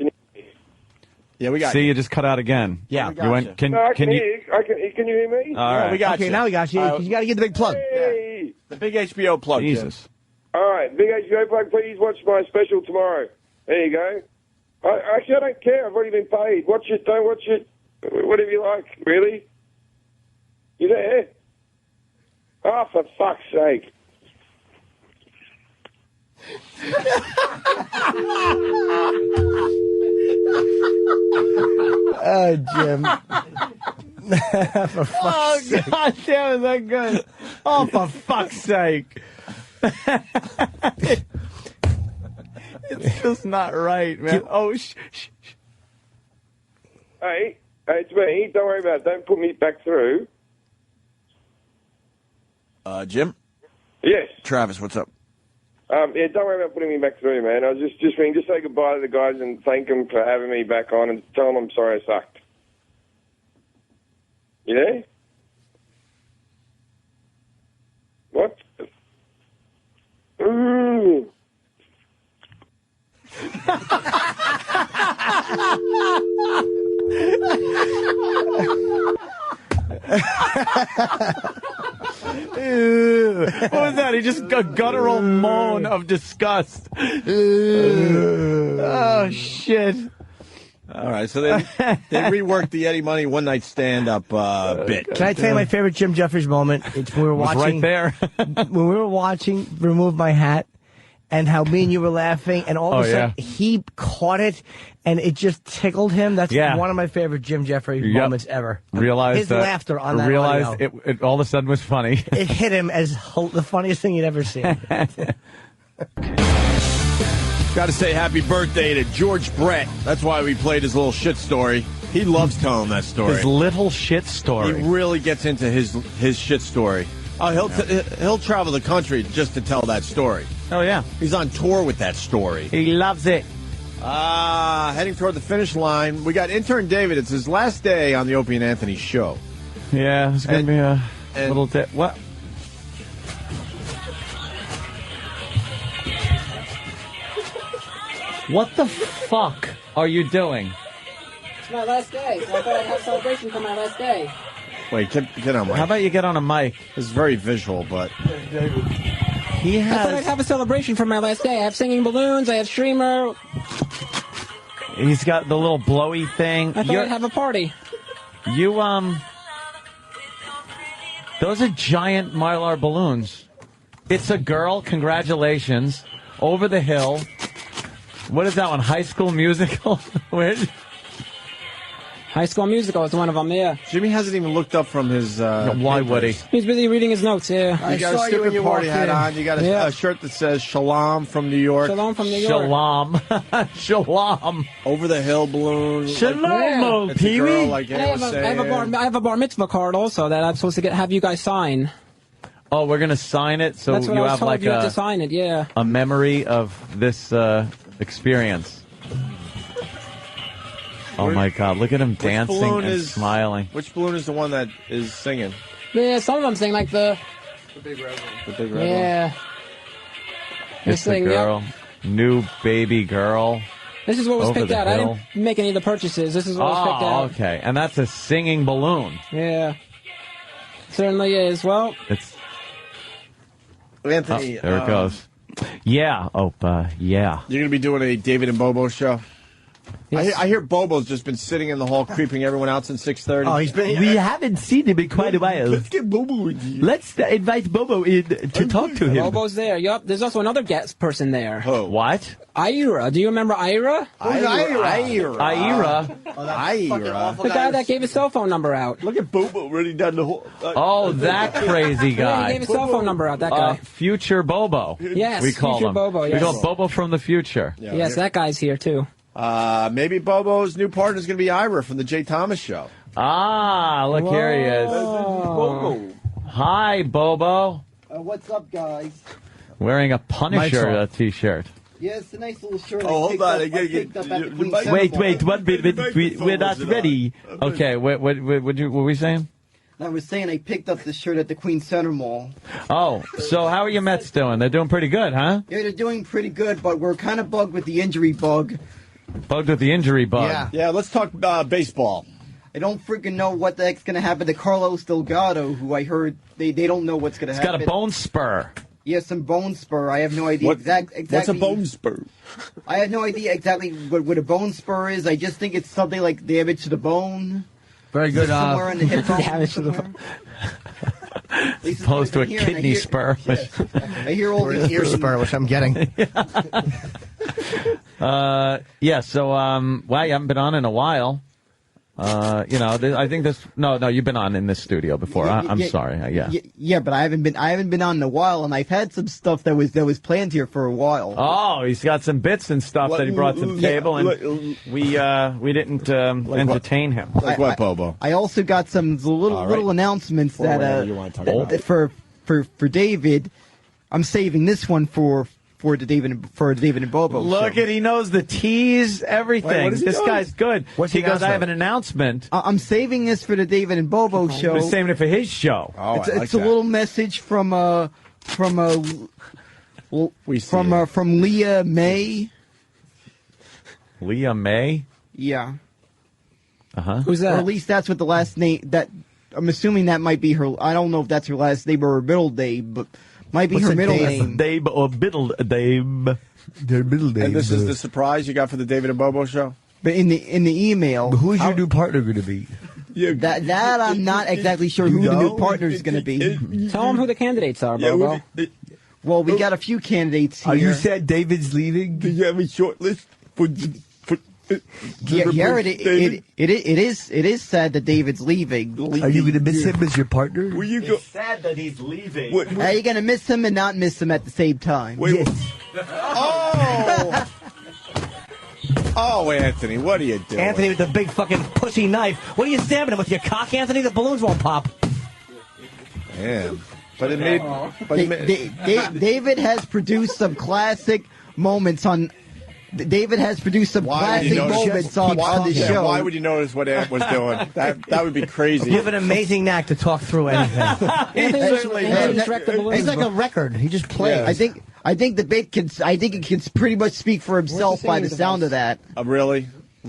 Yeah, we got See, you. you just cut out again. Yeah, you went. Can I can can you? hear you. Can you hear me? All right. we got Okay, you. now we got you. You got to get the big plug. Hey. The big HBO plug. Jesus. Jim. All right, big HBO plug. Please watch my special tomorrow. There you go. Actually, I don't care. I've already been paid. Watch it. Don't watch it. Whatever you like. Really? You there? Oh, for fuck's sake. Jim. For fuck's sake. God damn, is that good? Oh, for fuck's sake. It's just not right, man. Oh, shh. Hey, it's me. Don't worry about it. Don't put me back through. Jim? Yes. Travis, what's up? Yeah, don't worry about putting me back through, man. I was just say goodbye to the guys and thank them for having me back on and tell them I'm sorry I sucked. You there? What? Ooh. What was that? He just a guttural moan of disgust. Oh shit! All right, so they reworked the Eddie Money one night stand up bit. Can I tell you my favorite Jim Jeffries moment? It's when we were watching. Right there. When we were watching Remove My Hat, and how me and you were laughing, and all of a sudden he caught it, and it just tickled him. That's one of my favorite Jim Jeffries moments ever. Realized his that, laughter on that realized audio. it all of a sudden was funny. It hit him as the funniest thing you'd ever seen. Got to say happy birthday to George Brett. That's why we played his little shit story. He loves telling that story. His little shit story. He really gets into his shit story. Oh, he'll travel the country just to tell that story. Oh, yeah. He's on tour with that story. He loves it. Heading toward the finish line. We got intern David. It's his last day on the Opie and Anthony show. Yeah, it's going to be a little... What? What the fuck are you doing? It's my last day, so I thought I'd have a celebration for my last day. Wait, get on mic. How about you get on a mic? This is very visual, but he I thought I'd has. have a celebration for my last day. I have singing balloons, I have streamer. He's got the little blowy thing. I thought I'd have a party. Those are giant Mylar balloons. It's a girl. Congratulations. Over the hill. What is that one? High School Musical? Where? High School Musical is one of them, yeah. Jimmy hasn't even looked up from his. Why would he? He's busy reading his notes, yeah. You got a stupid party hat on. You got a shirt that says Shalom from New York. Shalom from New York. Shalom. Shalom. Over the hill balloon. Shalom, It's a girl, like And I have a bar mitzvah card also that I'm supposed to have you guys sign. Oh, we're gonna sign it, so That's what you I was have told. like You have to sign it, yeah. a memory of this experience. Oh my God! Look at him dancing and smiling. Which balloon is the one that is singing? Yeah, some of them sing like the big red one. The big red yeah. one. It's the girl, new baby girl. This is what was over picked the out. I hill. didn't make any of the purchases. This is what was picked out. Okay, and that's a singing balloon. Yeah. Certainly is. Well, It's Anthony. there it goes. Yeah, yeah. You're going to be doing a David and Bobo show? Yes. I hear Bobo's just been sitting in the hall creeping everyone out since 6:30. Oh, he's been. We haven't seen him in quite a while. Let's get Bobo in here. Let's invite Bobo in to talk to him. Bobo's there. Yup. There's also another guest person there. Who? What? Ira. Do you remember Ira? Ira. The guy that gave his cell phone number out. Look at Bobo running down the hall. Oh, that crazy Yeah, guy. he gave his cell phone number out, that guy. Future Bobo. Yes, we call Future him. Bobo, We yes. call Bobo from the future. Yeah, Yes, that guy's here, too. Maybe Bobo's new partner is going to be Ira from the Jay Thomas Show. Ah, look, here he is. Bobo. Hi, Bobo. What's up, guys? Wearing a Punisher Mike's t-shirt. Yeah, it's a nice little shirt. Oh, hold on. I picked up at the Queen Wait, Center Mall. 1 minute. We're not ready. Okay, what were we saying? I was saying I picked up this shirt at the Queen Center Mall. Oh, so how are your Mets doing? They're doing pretty good, huh? Yeah, they're doing pretty good, but we're kind of bugged with the injury bug. Bugged with the injury bug. Yeah, let's talk baseball. I don't freaking know what the heck's going to happen to Carlos Delgado, who I heard they don't know what's going to He's happen. got a bone spur. Yeah, some bone spur. I have no idea exactly. What's a bone spur? I have no idea exactly what a bone spur is. I just think it's something like damage to the bone. Very good. Somewhere in the hip bone. Damage to the bone. As opposed to a kidney spur. I hear all these Ear spur, which I'm getting. Yeah, so, wow, you haven't been on in a while. I think this. No, you've been on in this studio before. I'm sorry. Yeah. Yeah, but I haven't been on in a while, and I've had some stuff that was planned here for a while. Oh, he's got some bits and stuff that he brought to the table, and we didn't entertain him. Like what, Bobo? I also got some little announcements that you want to talk about. for David. I'm saving this one for the David and Bobo. Look at he knows the tease, everything. Wait, what is he this doing? guy's good. What's he the goes, I have announcement? an announcement. I'm saving this for the David and Bobo show. He's saving it for his show. Oh, It's a little message from Leah May. Leah May? Yeah. Uh-huh. Who's Or at that? least that's what the last name that I'm assuming that might be her. I don't know if that's her last name or her middle name, but might be What's her a middle Dave? name. Dave or middle Dave. Their middle name. And this is the surprise you got for the David and Bobo show? But in the email, Who's your new partner going to be? that I'm not exactly sure who the new partner is going to be. Tell them who the candidates are, Bobo. Well, we got a few candidates here. Are you sad David's leaving? Do you have a short list for Yeah, it is sad that David's leaving. Are you going to miss him as your partner? Where you go? Sad that he's leaving. Are you going to miss him and not miss him at the same time? Yes. Oh! Oh, Anthony, what are you doing? Anthony with the big fucking pussy knife. What are you stabbing him with your cock, Anthony? The balloons won't pop. Man. But it made... David has produced some classic moments on... David has produced some classic moments on the show. Why would you notice what Ant was doing? That would be crazy. You have an amazing knack to talk through anything. He's like a record. He just plays. Yes. I think the bit can. I think it can pretty much speak for himself by the sound of that. Really?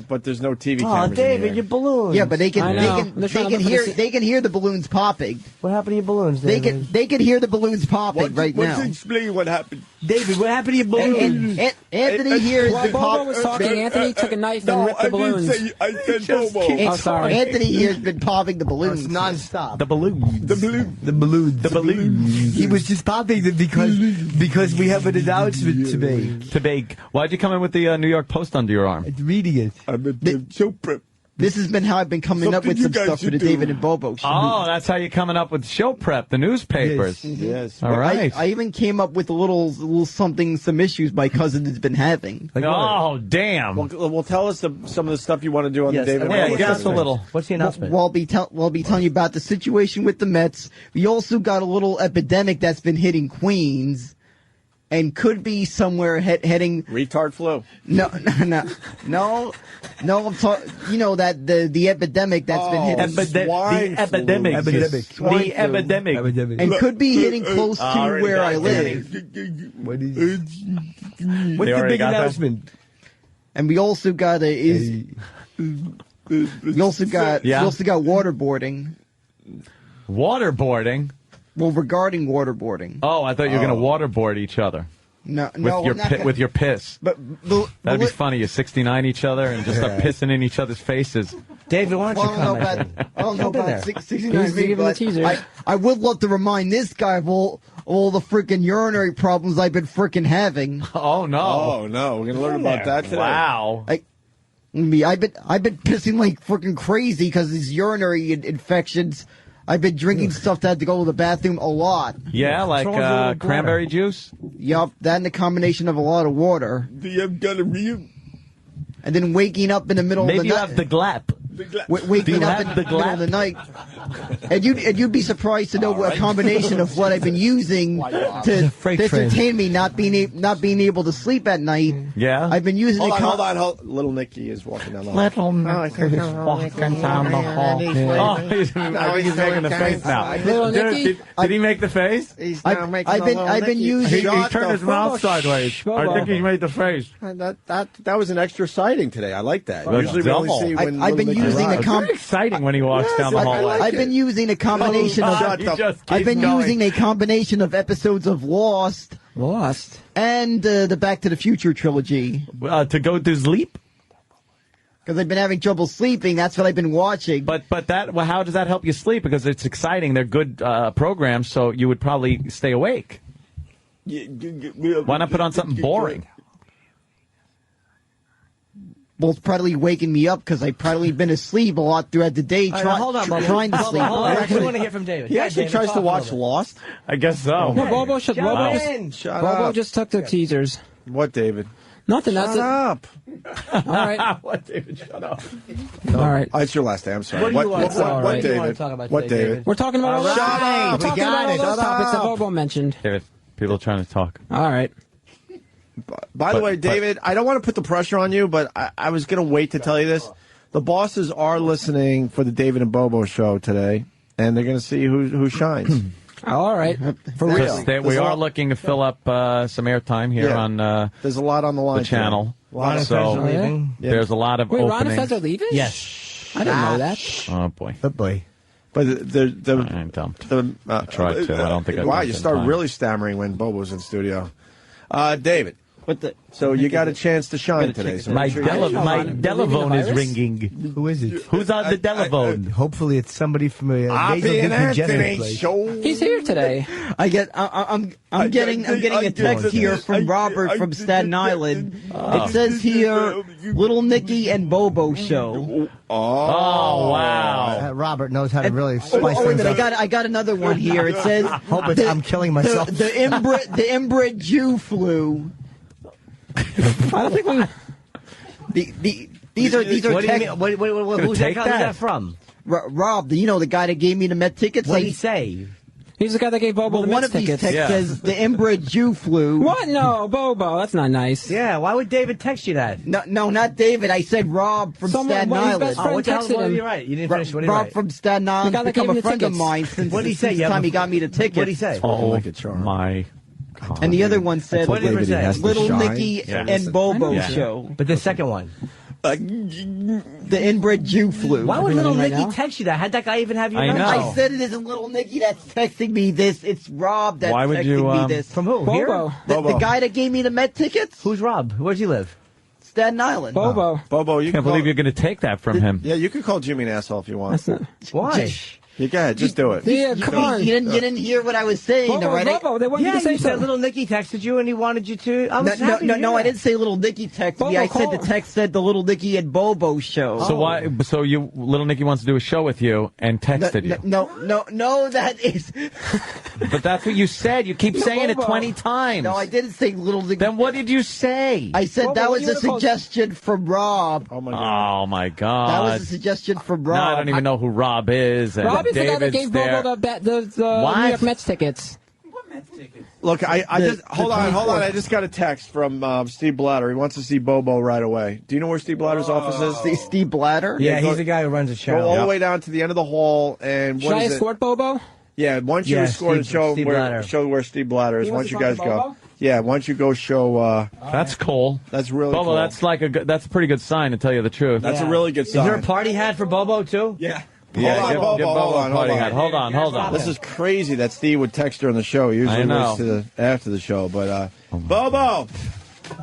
But there's no TV Oh, cameras. David, in your balloons. Yeah, but they can They're trying to look for they can hear the balloons popping. What happened to your balloons, David? They can hear the balloons popping right now. Explain what happened. David, what happened to your balloons? Anthony here While has been Bobo was talking, Anthony took a knife and ripped the balloons. I said Bobo. Oh, sorry. Anthony here has been popping the balloons Non-stop. The balloons. The balloon. The balloons. The balloons. He was just popping them because we have an announcement to make. To bake. Why'd you come in with the New York Post under your arm? Reading it. I'm a show prep. This has been how I've been coming up with some stuff for the David and Bobo show. Oh, that's how you're coming up with show prep, the newspapers. Yes. All right. I even came up with a little something, some issues my cousin has been having. Oh, damn. Well, tell us some of the stuff you want to do on the David. Yeah, give us a little. What's the announcement? Well, I'll be telling you about the situation with the Mets. We also got a little epidemic that's been hitting Queens. And could be somewhere heading retard flu. No. I'm talking. You know that the epidemic that's been hitting. The epidemic. And could be hitting close to where I live. What's the big announcement? And we also got we also got waterboarding. Waterboarding. Well, regarding waterboarding. Oh, I thought you were going to waterboard each other. No, with your piss. That'd be funny. You 69 each other and just start pissing in each other's faces. David, why don't you comment? I don't know about 69, but I would love to remind this guy of all the freaking urinary problems I've been freaking having. Oh no! Oh no! We're gonna learn about that today. Wow! I've been pissing like freaking crazy because these urinary infections. I've been drinking stuff that had to go to the bathroom a lot. Yeah, like cranberry juice? Yup, that and a combination of a lot of water. Do you have diarrhea? And then waking up in the middle of the night. Maybe you have the glap. Waking up in the middle of the night. And you'd be surprised to know a combination of what I've been using to entertain me, not being able to sleep at night. Yeah. I've been using Hold on. Little Nicky is walking down the hall. Little Nicky is walking down the hall. Oh, I think he's making the face now. Little Nicky? Did he make the face? I've been using. He turned his mouth sideways. I think he made the face. That was an extra sighting today. I like that. Well, Usually we only see when I've been using it's very exciting when he walks down the hallway. I've been using a combination of. I've been using a combination of episodes of Lost, and the Back to the Future trilogy to go to sleep. Because I've been having trouble sleeping. That's what I've been watching. But how does that help you sleep? Because it's exciting. They're good programs, so you would probably stay awake. Why not put on something boring? Well, it's probably waking me up because I've probably been asleep a lot throughout the day trying to sleep. I actually want to hear from David. He actually tries to watch Lost? I guess so. No, Bobo just took the teasers. What, David? Nothing. Shut up. All right. What, David? Shut up. All right. Oh, it's your last day. I'm sorry. What David? do you want to talk about What, today, David? We're talking about all those topics that Up. Bobo mentioned. David, people are trying to talk. All right. By the way, David, I don't want to put the pressure on you, but I was going to wait to tell you this. The bosses are listening for the David and Bobo show today, and they're going to see who shines. All right. For real. We are looking to fill up some airtime here on there's a lot on the line. The channel. Ron and Fez are leaving. There's a lot of Wait, openings. Ron and Fez are leaving? Yes. I didn't know that. Oh, boy. Oh, boy. But I dumped. I tried to. I don't think I wow, dumped you in start time. really stammering when Bobo's in studio. David. So you got a chance to shine today. So my telephone is ringing. Who is it? Who's on the telephone? Hopefully it's somebody from a Opie and Anthony place. show. He's here today. I'm getting a text here from Robert from Staten Island. It says here, Little Nicky and Bobo show. Oh wow! Robert knows how to really spice things up. I got another one here. It says, I'm killing myself. The inbred Jew flu. I don't think these are texts. Who's that from? Rob, the guy that gave me the Met tickets. What did he say? He's the guy that gave Bobo the one Mets of these tickets. texts says the inbred Jew flu. What? No, Bobo. That's not nice. Yeah, why would David text you that? No, not David. I said Rob from Staten Island. His best friend what the hell? texted What did him. you write? You didn't finish. What did you Rob write? from Staten Island The guy that become gave a him the friend of tickets. mine since What did he say? the time he got me the ticket. What did he say? Oh my God. And the other one said, What did he say? Little Nicky and Bobo show. But the second one. The inbred Jew flu. Why would little Right Nicky now? text you that? How'd that guy even have your I number? know. I said it isn't little Nicky that's texting me this. It's Rob that's Why would texting you, me this. From who? Here? Bobo. The guy that gave me the Met tickets? Who's Rob? Where does he live? Staten Island. Bobo. Bobo, you Can't can believe you're going to take that from him. Yeah, you can call Jimmy an asshole if you want. That's not. Why? You go ahead, just do it. Yeah, come on. You didn't hear what I was saying, Bobo, though, right? Bobo, they want you Yeah, to say you said something. little Nicky texted you and he wanted you to. I was happy to hear I that. didn't say little Nicky texted me. Bobo, I said call the him. text said the little Nicky and Bobo show. So why? So little Nicky wants to do a show with you and texted you. No, that is. But that's what you said. You keep saying it Bobo. 20 times. No, I didn't say little Nicky. Then what did you say? I said Bobo, that what was you a gonna call- suggestion from Rob. Oh, my God. Oh my God! That was a suggestion from Rob. Now I don't even know who Rob is. And Rob is the guy that David's gave there. Bobo the What? New York Mets tickets. Look, I just hold on. 24th. I just got a text from Steve Blatter. He wants to see Bobo right away. Do you know where Steve Blatter's office is? Steve Blatter? Yeah, go- he's the guy who runs the show. Go all the way down to the end of the hall, and Should what I is it? escort Bobo? Yeah, once you Yeah, escort and Steve- show Steve where Blatter. Steve Blatter is. He Once wants you to guys talk to go, Bobo? yeah. Once you go show. That's cool. That's really Bobo, cool. that's like that's a pretty good sign, to tell you the truth. That's a really good Is there a sign. party hat for Bobo, too? Yeah. Yeah, hold on, give Bobo. Bobo Hold a on. party hat. Hold on. This is crazy that Steve would text during the show. He usually I know. waits to after the show, but Oh Bobo,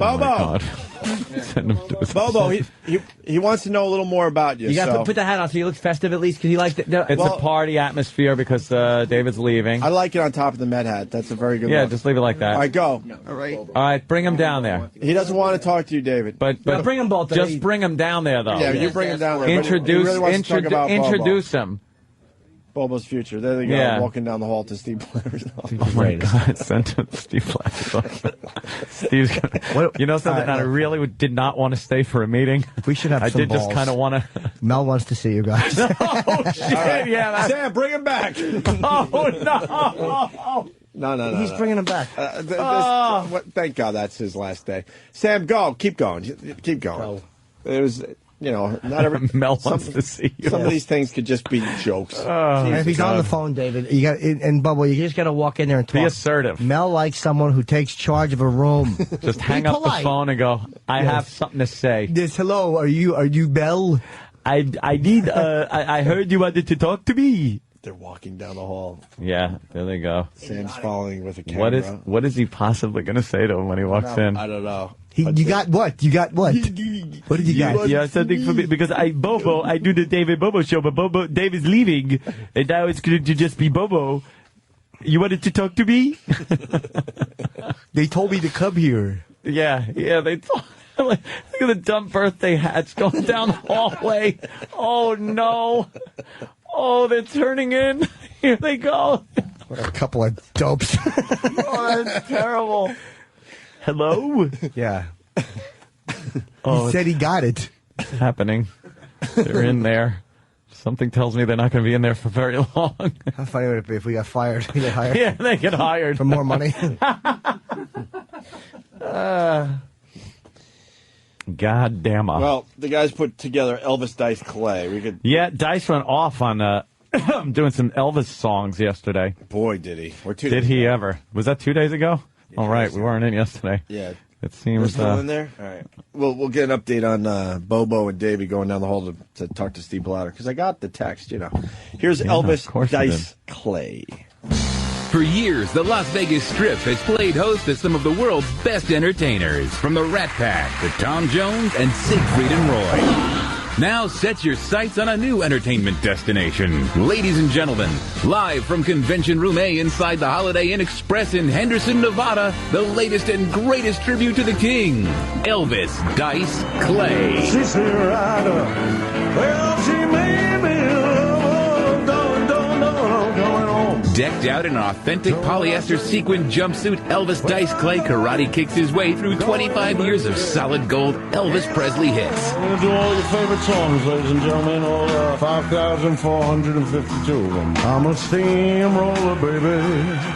my Bobo, God. Send him to his- Bobo. He wants to know a little more about you. You got so. to put the hat on so he looks festive at least because he likes it. It's a party atmosphere because David's leaving. I like it on top of the Met hat. That's a very good. Yeah, look. just leave it like that. All right, go. All right. All right, bring him down there. He doesn't want to talk to you, David. But bring them both. Just bring him down there, though. Yeah, you bring him down there. but he Introduce really wants to talk about introduce him. Bobo's future. There they go. Yeah. Walking down the hall to Steve Blatter's office. Oh my God! Send him to Steve Black. Steve's gonna, you know something? I really did not want to stay for a meeting. We should have I some did just balls. kind of want to. Mel wants to see you guys. Oh shit! Yeah. Sam, bring him back. Oh no! No. He's bringing him back. Thank God that's his last day. Sam, go. Keep going. Keep going. It was, not every. Mel wants to see you. Some of these things could just be jokes. And if he's on the phone, David, you got and Bubba, you just got to walk in there and talk. Be assertive. Mel likes someone who takes charge of a room. Just hang up the phone and go. I have something to say. Yes, hello. Are you Bell? I need. I heard you wanted to talk to me. They're walking down the hall. Yeah, there they go. Sam's following with a camera. What is he possibly going to say to him when he walks in? I don't know. You got what? What? What did you got? Yeah, something for me because I do the David Bobo show, but David's leaving, and now it's going to just be Bobo. You wanted to talk to me? They told me to come here. Yeah, they told. Look at the dumb birthday hats going down the hallway. Oh no! Oh, they're turning in. Here they go. What a couple of dopes. Oh, that's terrible. Hello? Yeah. Oh, He said he got it. It's happening. They're in there. Something tells me they're not going to be in there for very long. How funny would it be if we got fired? We get hired. Yeah, they get hired. For more money. God damn it. Well, the guys put together Elvis Dice Clay. We could. Yeah, Dice went off on doing some Elvis songs yesterday. Boy, did he. Did he ever? Was that 2 days ago? All right, we weren't in yesterday. Yeah. It seems. We're still in there? All right. We'll get an update on Bobo and Davey going down the hall to talk to Steve Blatter, because I got the text, Here's Elvis Dice Clay. For years, the Las Vegas Strip has played host to some of the world's best entertainers, from the Rat Pack to Tom Jones and Siegfried and Roy. Now set your sights on a new entertainment destination. Ladies and gentlemen, live from Convention Room A inside the Holiday Inn Express in Henderson, Nevada, the latest and greatest tribute to the King, Elvis Dice Clay. She's a rider. Well, she made me Decked out in an authentic polyester sequin jumpsuit, Elvis Dice Clay karate kicks his way through 25 years of solid gold Elvis Presley hits. We're going to do all your favorite songs, ladies and gentlemen, all 5,452 of them. I'm a steamroller, baby.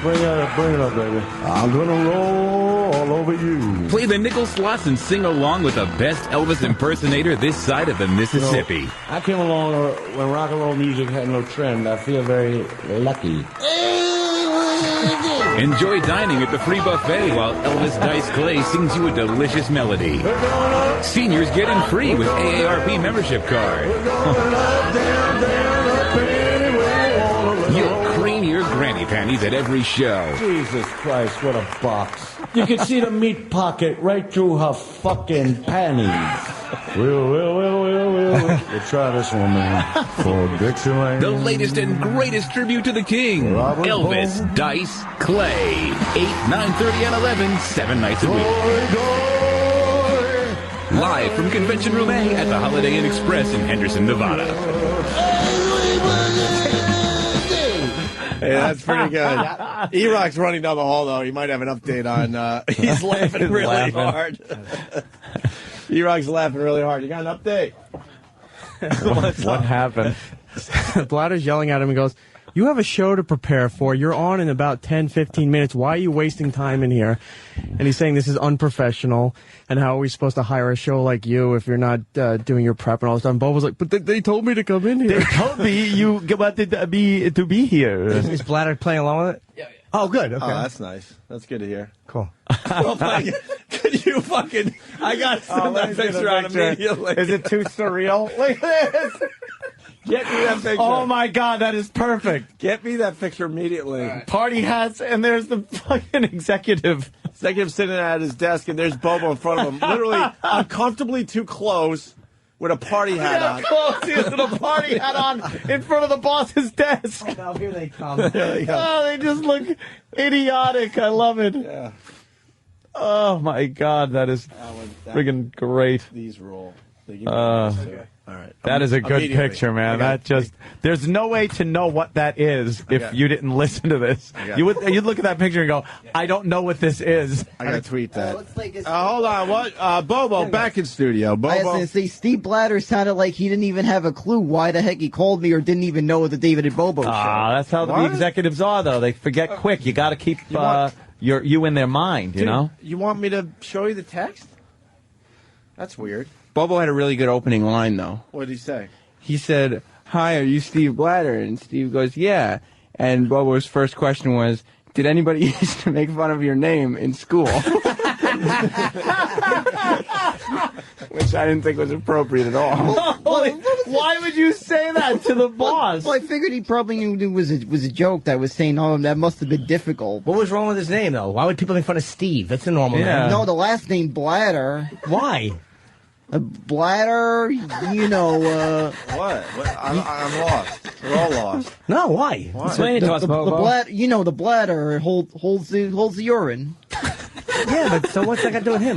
Bring it up, baby. I'm going to roll all over you. Play the nickel slots and sing along with the best Elvis impersonator this side of the Mississippi. I came along when rock and roll music had no trend. I feel very lucky. Enjoy dining at the free buffet while Elvis Dice Clay sings you a delicious melody. Seniors getting free with AARP membership card. You'll cream your granny panties at every show. Jesus Christ, what a box. You can see the meat pocket right through her fucking panties. We'll try this one, man. For Dixieland. The latest and greatest tribute to the king, Elvis Dice Clay. 8, 9:30, and 11, 7 nights a week. Live from Convention Room A at the Holiday Inn Express in Henderson, Nevada. Hey, that's pretty good. E-Rock's running down the hall, though. He might have an update on... he's laughing really hard. E-Rock's laughing really hard. You got an update? What happened? Bladder's yelling at him and goes, "You have a show to prepare for. You're on in about 10, 15 minutes. Why are you wasting time in here?" And he's saying this is unprofessional, and how are we supposed to hire a show like you if you're not doing your prep and all this stuff. And Bob was like, "But they told me to come in here. They told me you wanted to be here." Is Bladder playing along with it? Yeah. Oh, good. Okay. Oh, that's nice. That's good to hear. Cool. Could you fucking... I got to send that picture out immediately. Is it too surreal? Look at this. Get me that picture. Oh, my God, that is perfect. Get me that picture immediately. Right. Party hats, and there's the fucking executive. Executive sitting at his desk, and there's Bobo in front of him. Literally uncomfortably too close with a party hat on. Close, he has a party hat on in front of the boss's desk. Oh, no, here they come. There they go. Oh, they just look idiotic. I love it. Yeah. Oh, my God, that is friggin' great. These roll. All right. That is a good picture, man. That just, there's no way to know what that is if you didn't listen to this. You'd look at that picture and go, I don't know what this is. I gotta tweet that. Hold on, what? Bobo, back in studio. Bobo. I was going to say, Steve Bladder sounded like he didn't even have a clue why the heck he called me or didn't even know the David and Bobo show. That's how the executives are, though. They forget quick. You got to keep you in their mind, you know? You want me to show you the text? That's weird. Bobo had a really good opening line, though. What did he say? He said, "Hi, are you Steve Bladder?" And Steve goes, "Yeah." And Bobo's first question was, "Did anybody used to make fun of your name in school?" Which I didn't think was appropriate at all. Why would you say that to the boss? Well, I figured he probably knew it was a joke that was saying, "Oh, that must have been difficult." What was wrong with his name, though? Why would people make fun of Steve? That's a normal name. No, the last name Bladder. Why? Bladder, you know. What? I'm lost. We're all lost. No, why? Explain it to us, Bobo. The bladder, you know, the bladder holds the urine. Yeah, but so what's that got to do with him?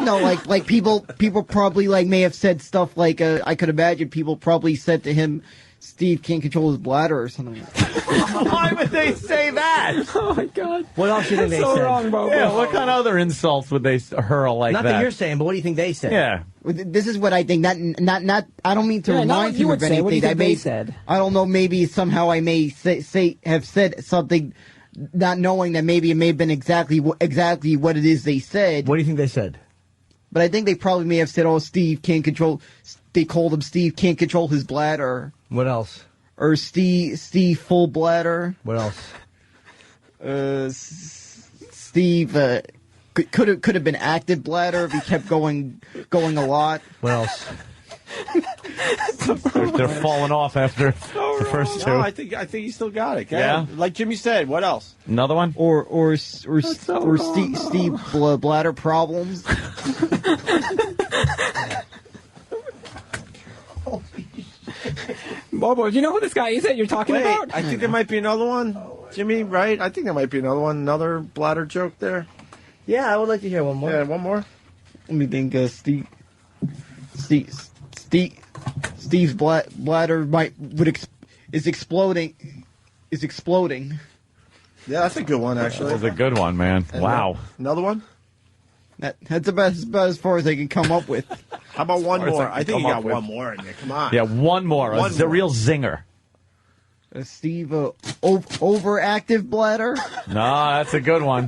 No, like people probably may have said stuff like I could imagine people probably said to him, "Steve can't control his bladder" or something. Why would they say that? Oh, my God. What else do you think they so said? wrong, Bobo. Yeah, what kind of other insults would they hurl like Not that you're saying, but what do you think they said? Yeah. This is what I think. Not. I don't mean to remind you him would of say. anything. What do you think they said? I don't know. Maybe somehow I may have said something, not knowing that maybe it may have been exactly what it is they said. What do you think they said? But I think they probably may have said, "Oh, Steve can't control." They called him Steve can't control his bladder. What else? Or Steve full bladder. What else? Steve could have been active bladder if he kept going a lot. What else? They're falling off after the first two. No, I think you still got it. Yeah. Like Jimmy said. What else? Another one? Or Steve bladder problems. Bobo, do you know who this guy is that you're talking about? I think there might be another one. Jimmy, right? I think there might be another one. Another bladder joke there. Yeah, I would like to hear one more. Yeah, one more. Let me think. Steve's bladder is exploding. Yeah, that's a good one, actually. That's a good one, man. And wow. Another one? That's about as far as I can come up with. How about one more? I think you got one more in there. Come on. Yeah, one more. A real zinger. Steve, overactive bladder? No, that's a good one. I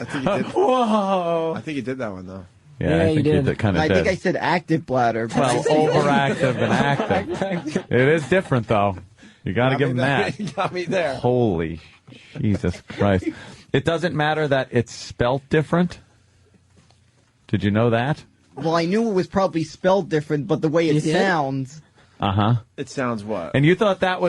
think you did. Whoa. I think you did that one, though. Yeah, I think you did. Kind of I think I said active bladder. Well, overactive and active. It is different, though. You got to give him that. You got me there. Holy Jesus Christ. It doesn't matter that it's spelt different? Did you know that? Well, I knew it was probably spelled different, but the way it sounds... Uh-huh. It sounds what? And you thought that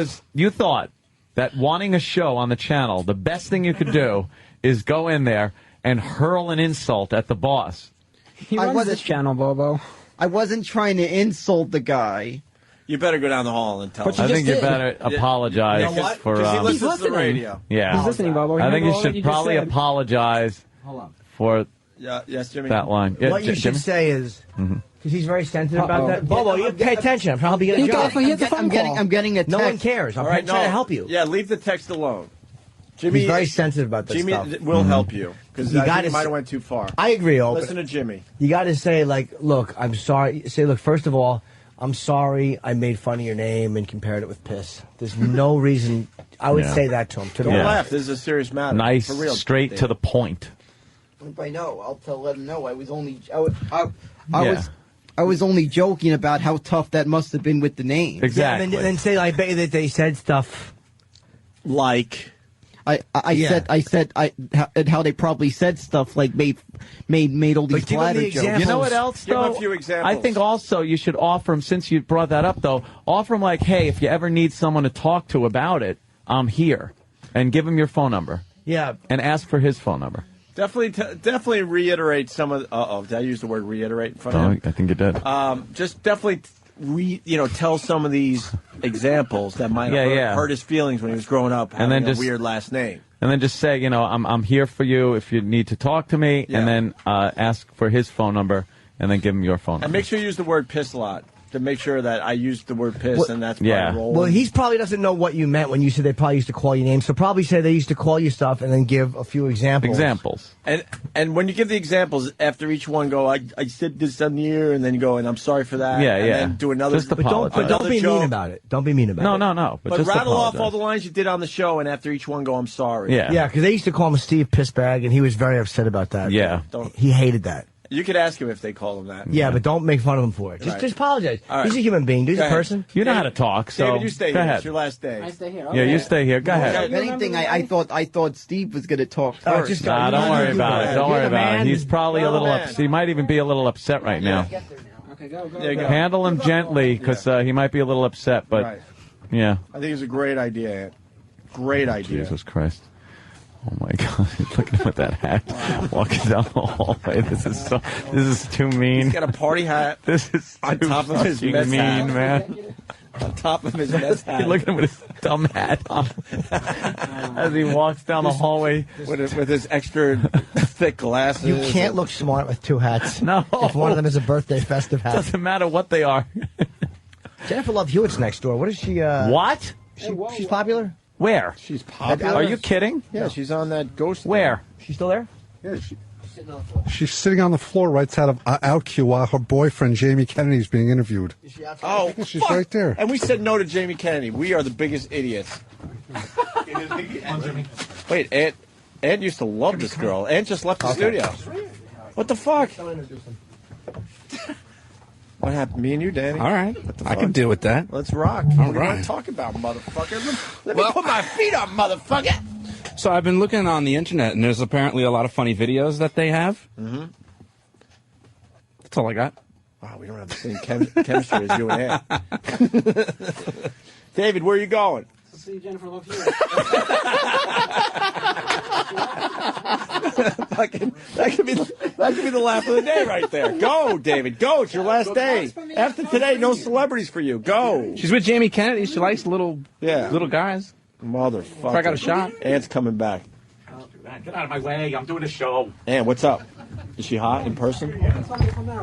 wanting a show on the channel, the best thing you could do is go in there and hurl an insult at the boss. He runs this channel, Bobo. I wasn't trying to insult the guy. You better go down the hall and tell him. I think you better apologize You know what? for... 'Cause he listens to the radio. Yeah. He's listening, Bobo. I think you Remember should what probably just said? apologize for yes, Jimmy. that line. Yeah, What you should Jimmy? say is, because he's very sensitive about that. Uh-oh. Bobo, you pay attention. I'm trying to get a job. I'm getting a text. No one cares. I'm All right, trying to help you. Yeah, leave the text alone. Jimmy, He's very sensitive about this Jimmy stuff. will help you because You I gotta think you might s- have went too far. I agree, Ope. Listen to Jimmy. You got to say, like, look, I'm sorry. Say, look, first of all, I'm sorry I made fun of your name and compared it with piss. There's no reason. I would Yeah. say that to him. Don't laugh. This is a serious matter. Nice, For real, straight Dave. to the point. If I know, let him know. I was only, I was only joking about how tough that must have been with the name. Yeah, and then say, I bet you that they said stuff like. I said how they probably said stuff like made all these bladder jokes. You know what else, Give him though? a few examples. I think also you should offer him, since you brought that up, though, offer him like, hey, if you ever need someone to talk to about it, I'm here. And give him your phone number. Yeah. And ask for his phone number. Definitely reiterate some of. Did I use the word reiterate in front of Oh, him? I think you did. Just definitely, tell some of these examples that might hurt his feelings when he was growing up, having then a just- weird last name. And then just say, I'm here for you if you need to talk to me. Yeah. And then ask for his phone number. And then give him your phone number. And make sure you use the word piss a lot to make sure that I used the word piss, and that's my role. Well, he probably doesn't know what you meant when you said they probably used to call you names. So probably say they used to call you stuff and then give a few examples. And when you give the examples, after each one, go, I said this on the air, and then you go, and I'm sorry for that. Yeah, and yeah. then do another. Just But don't be joke. mean about it. Don't be mean about it. No. But just rattle off apologize. all the lines you did on the show, and after each one, go, I'm sorry. Yeah, because they used to call him Steve Pissbag, and he was very upset about that. Yeah. He hated that. You could ask him if they call him that. Yeah, but don't make fun of him for it. Right. Just apologize. All right. He's a human being. He's Go a ahead. person. You know how to talk, so David, you stay go here. ahead. It's your last day. I stay here. Yeah, you stay here. Go If ahead. anything, I thought Steve was going to talk first. Nah, don't worry about it. Don't worry about it. He's probably a little upset. He might even be a little upset right now. Okay, go. There you go. Handle him gently, because he might be a little upset. But Right. yeah. I think it's a great idea, Ant. Great idea. Jesus Christ. Oh my God! Look at him with that hat, walking down the hallway. This is too mean. He's got a party hat. This is on too top of his fucking mess mean, hat. man. On top of his mess hat. Look at him with his dumb hat on as he walks down the hallway with his extra thick glasses. You can't look smart with two hats. No. If one of them is a birthday festive hat. Doesn't matter what they are. Jennifer Love Hewitt's next door. What is she? What? She's popular? Where? She's popular. Are you kidding? Yeah, she's on that ghost. Where? She's still there? Yeah, She's sitting on the floor right side of Outqueue while her boyfriend Jamie Kennedy is being interviewed. Oh, She's fuck. right there. And we said no to Jamie Kennedy. We are the biggest idiots. Wait, Ant used to love this girl. Ant just left the studio. What the fuck? What happened? Me and you, Danny? All right. I can deal with that. Let's rock. All What do you want right. to talk about, motherfucker? Let me put my feet up, motherfucker. So I've been looking on the internet, and there's apparently a lot of funny videos that they have. Mm-hmm. That's all I got. Wow, we don't have the same chemistry as you and Ant. David, where are you going? See Jennifer Love Hewitt. That could be the laugh of the day right there. Go, David. Go. It's your last day. After today, no celebrities for you. Go. She's with Jamie Kennedy. She likes little guys. Motherfucker. I got a shot. Ant's coming back. Get out of my way. I'm doing a show. Ant, what's up? Is she hot in person?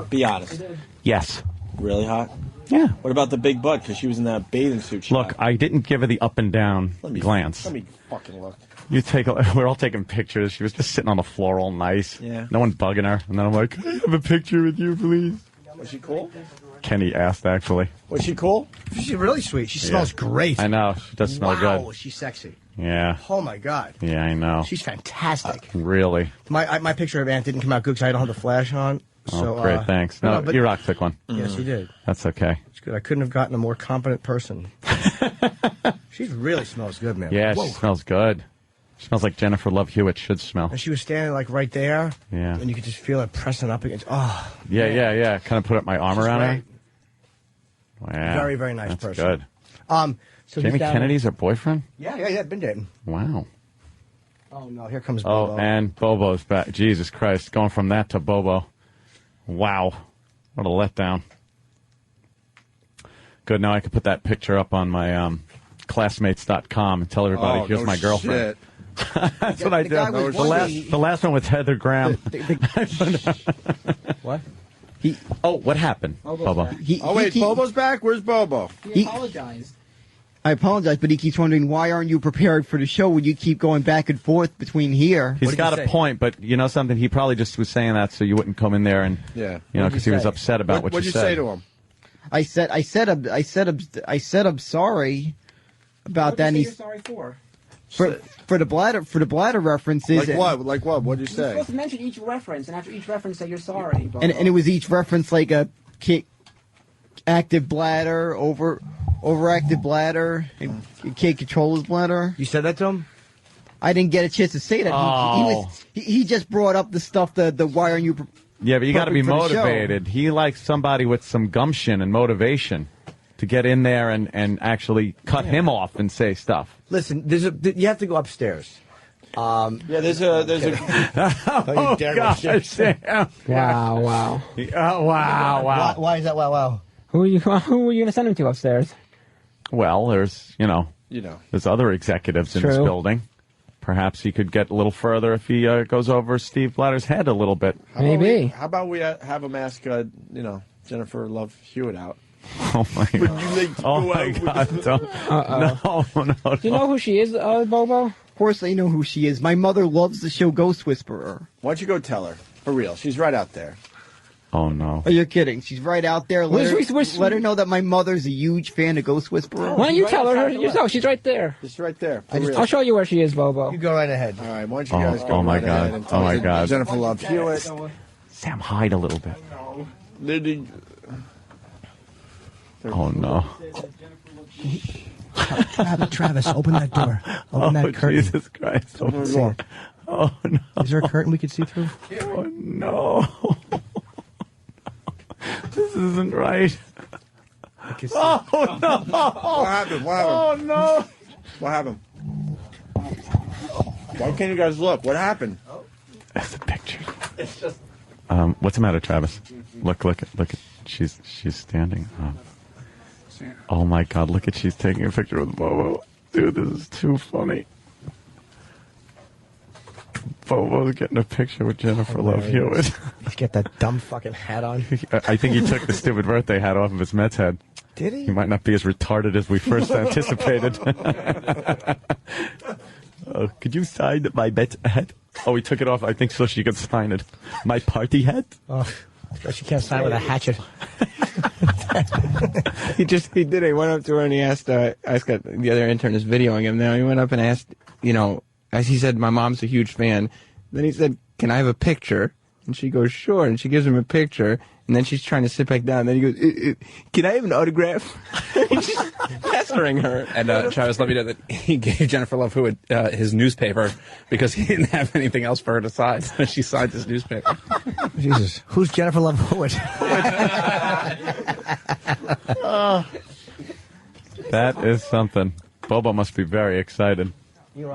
Be honest. Yes. Really hot? Yeah. What about the big butt? Because she was in that bathing suit. She Look, I didn't give her the up and down glance. Let me fucking look. We're all taking pictures. She was just sitting on the floor all nice. Yeah. No one bugging her. And then I'm like, can I have a picture with you, please? Was she cool? Kenny asked, actually. Was she cool? She's really sweet. She smells great. I know. She does smell Wow, good. she's sexy. Yeah. Oh, my God. Yeah, I know. She's fantastic. Really? My picture of Ant didn't come out good because I don't have the flash on. So, Oh, great, thanks. No, but- you rock took one. Yes, you did. That's okay. It's good. I couldn't have gotten a more competent person. She really smells good, man. Yeah, Whoa. she smells good. She smells like Jennifer Love Hewitt should smell. And she was standing like right there. Yeah. And you could just feel it pressing up against. Oh. Yeah, man. yeah. Kind of put up my arm She's around her. great. Wow. Very, very nice That's person. good. So Jamie he's down- Kennedy's her boyfriend? Yeah, been dating. Wow. Oh no, here comes Bobo. Oh, and Bobo's back. Jesus Christ, going from that to Bobo. Wow. What a letdown. Good, now I can put that picture up on my classmates.com and tell everybody, here's my girlfriend. That's what I did. The last one with Heather Graham. What? What happened, Bobo? Bobo's back? Where's Bobo? He apologized. I apologize, but he keeps wondering, why aren't you prepared for the show when you keep going back and forth between here? He's got a point, but you know something? He probably just was saying that so you wouldn't come in there and, because he was upset about what you said. What'd you say to him? I said I'm sorry about that. And What you're sorry for? For the bladder references. Like what? What'd you You're say? supposed to mention each reference, and after each reference, say you're sorry. Bobo. And it was each reference like a active bladder, overactive bladder, and can't control his bladder. You said that to him? I didn't get a chance to say that. Oh. He just brought up the stuff, the why aren't you Yeah, but you got to be perfect for the show. motivated. He likes somebody with some gumption and motivation to get in there and actually cut him off and say stuff. Listen, you have to go upstairs. There's a. Oh, gosh, damn. Wow. Wow. Why is that wow? Who are you going to send him to upstairs? Well, there's, there's other executives in this True. building. Perhaps he could get a little further if he goes over Steve Blatter's head a little bit. How about we have him ask, Jennifer Love Hewitt out? Oh, my God. No. Do you know who she is, Bobo? Of course I know who she is. My mother loves the show Ghost Whisperer. Why don't you go tell her? For real. She's right out there. Oh, no. Are you kidding? She's right out there. Let her know that my mother's a huge fan of Ghost Whisperer. Why don't you tell her yourself? She's right there. Just right there. I'll show you where she is, Bobo. You go right ahead. All right, why don't you guys go oh my right God. ahead and tell Oh, my her God. Jennifer Love Hewitt. Sam, hide a little bit. Oh, no. Travis, open that door. Open that curtain. Jesus Christ. Open the door. Oh, no. Is there a curtain we could see through? Oh, no. This isn't right. Oh, no. What happened? Oh, no. What happened? Why can't you guys look? What happened? That's a picture. It's just. What's the matter, Travis? Look. She's standing up. Oh my God! Look at she's taking a picture with Bobo. Dude, this is too funny. Bobo's getting a picture with Jennifer Love Hewitt. He's got that dumb fucking hat on. I think he took the stupid birthday hat off of his Mets head. Did he? He might not be as retarded as we first anticipated. Could you sign my Mets hat? Oh, he took it off. I think so she could sign it. My party hat? Oh, she can't sign with a hatchet. He did it. He went up to her and he asked the other intern is videoing him now. He went up and asked, as he said, my mom's a huge fan. Then he said, can I have a picture? And she goes, sure. And she gives him a picture. And then she's trying to sit back down. And then he goes, can I have an autograph? He's just pestering her. And Travis, let me know that he gave Jennifer Love Hewitt his newspaper because he didn't have anything else for her to sign. So she signed his newspaper. Jesus. Who's Jennifer Love Hewitt? That is something. Bobo must be very excited. You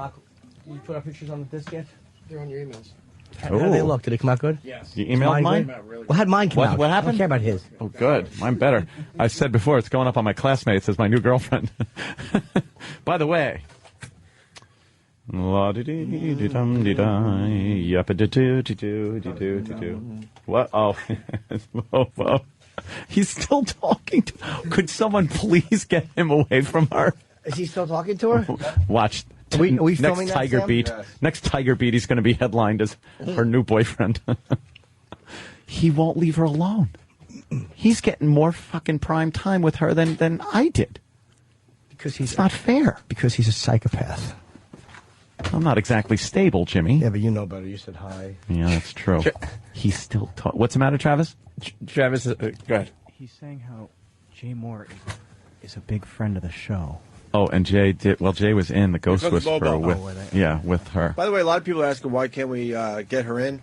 put our pictures on the disc yet? They're on your emails. How did they look? Did it come out good? Yes. You emailed mine? Well, how'd mine come out? What happened? I don't care about his. Oh, good. Mine better. I said before, it's going up on my classmates as my new girlfriend. By the way. What? Oh. He's still talking. Could someone please get him away from her? Is he still talking to her? Watch. Are we filming next that, Tiger Sam? Beat. Yes. Next Tiger Beat, he's going to be headlined as her new boyfriend. He won't leave her alone. He's getting more fucking prime time with her than I did. Because he's It's not fair. Because he's a psychopath. I'm not exactly stable, Jimmy. Yeah, but you know better. You said hi. Yeah, that's true. He's still talking. What's the matter, Travis? Travis, go ahead. He's saying how Jay Moore is a big friend of the show. Oh, and Jay did. Well, Jay was in the Ghost Here comes Whisperer Bobo. with her. By the way, a lot of people are asking why can't we get her in?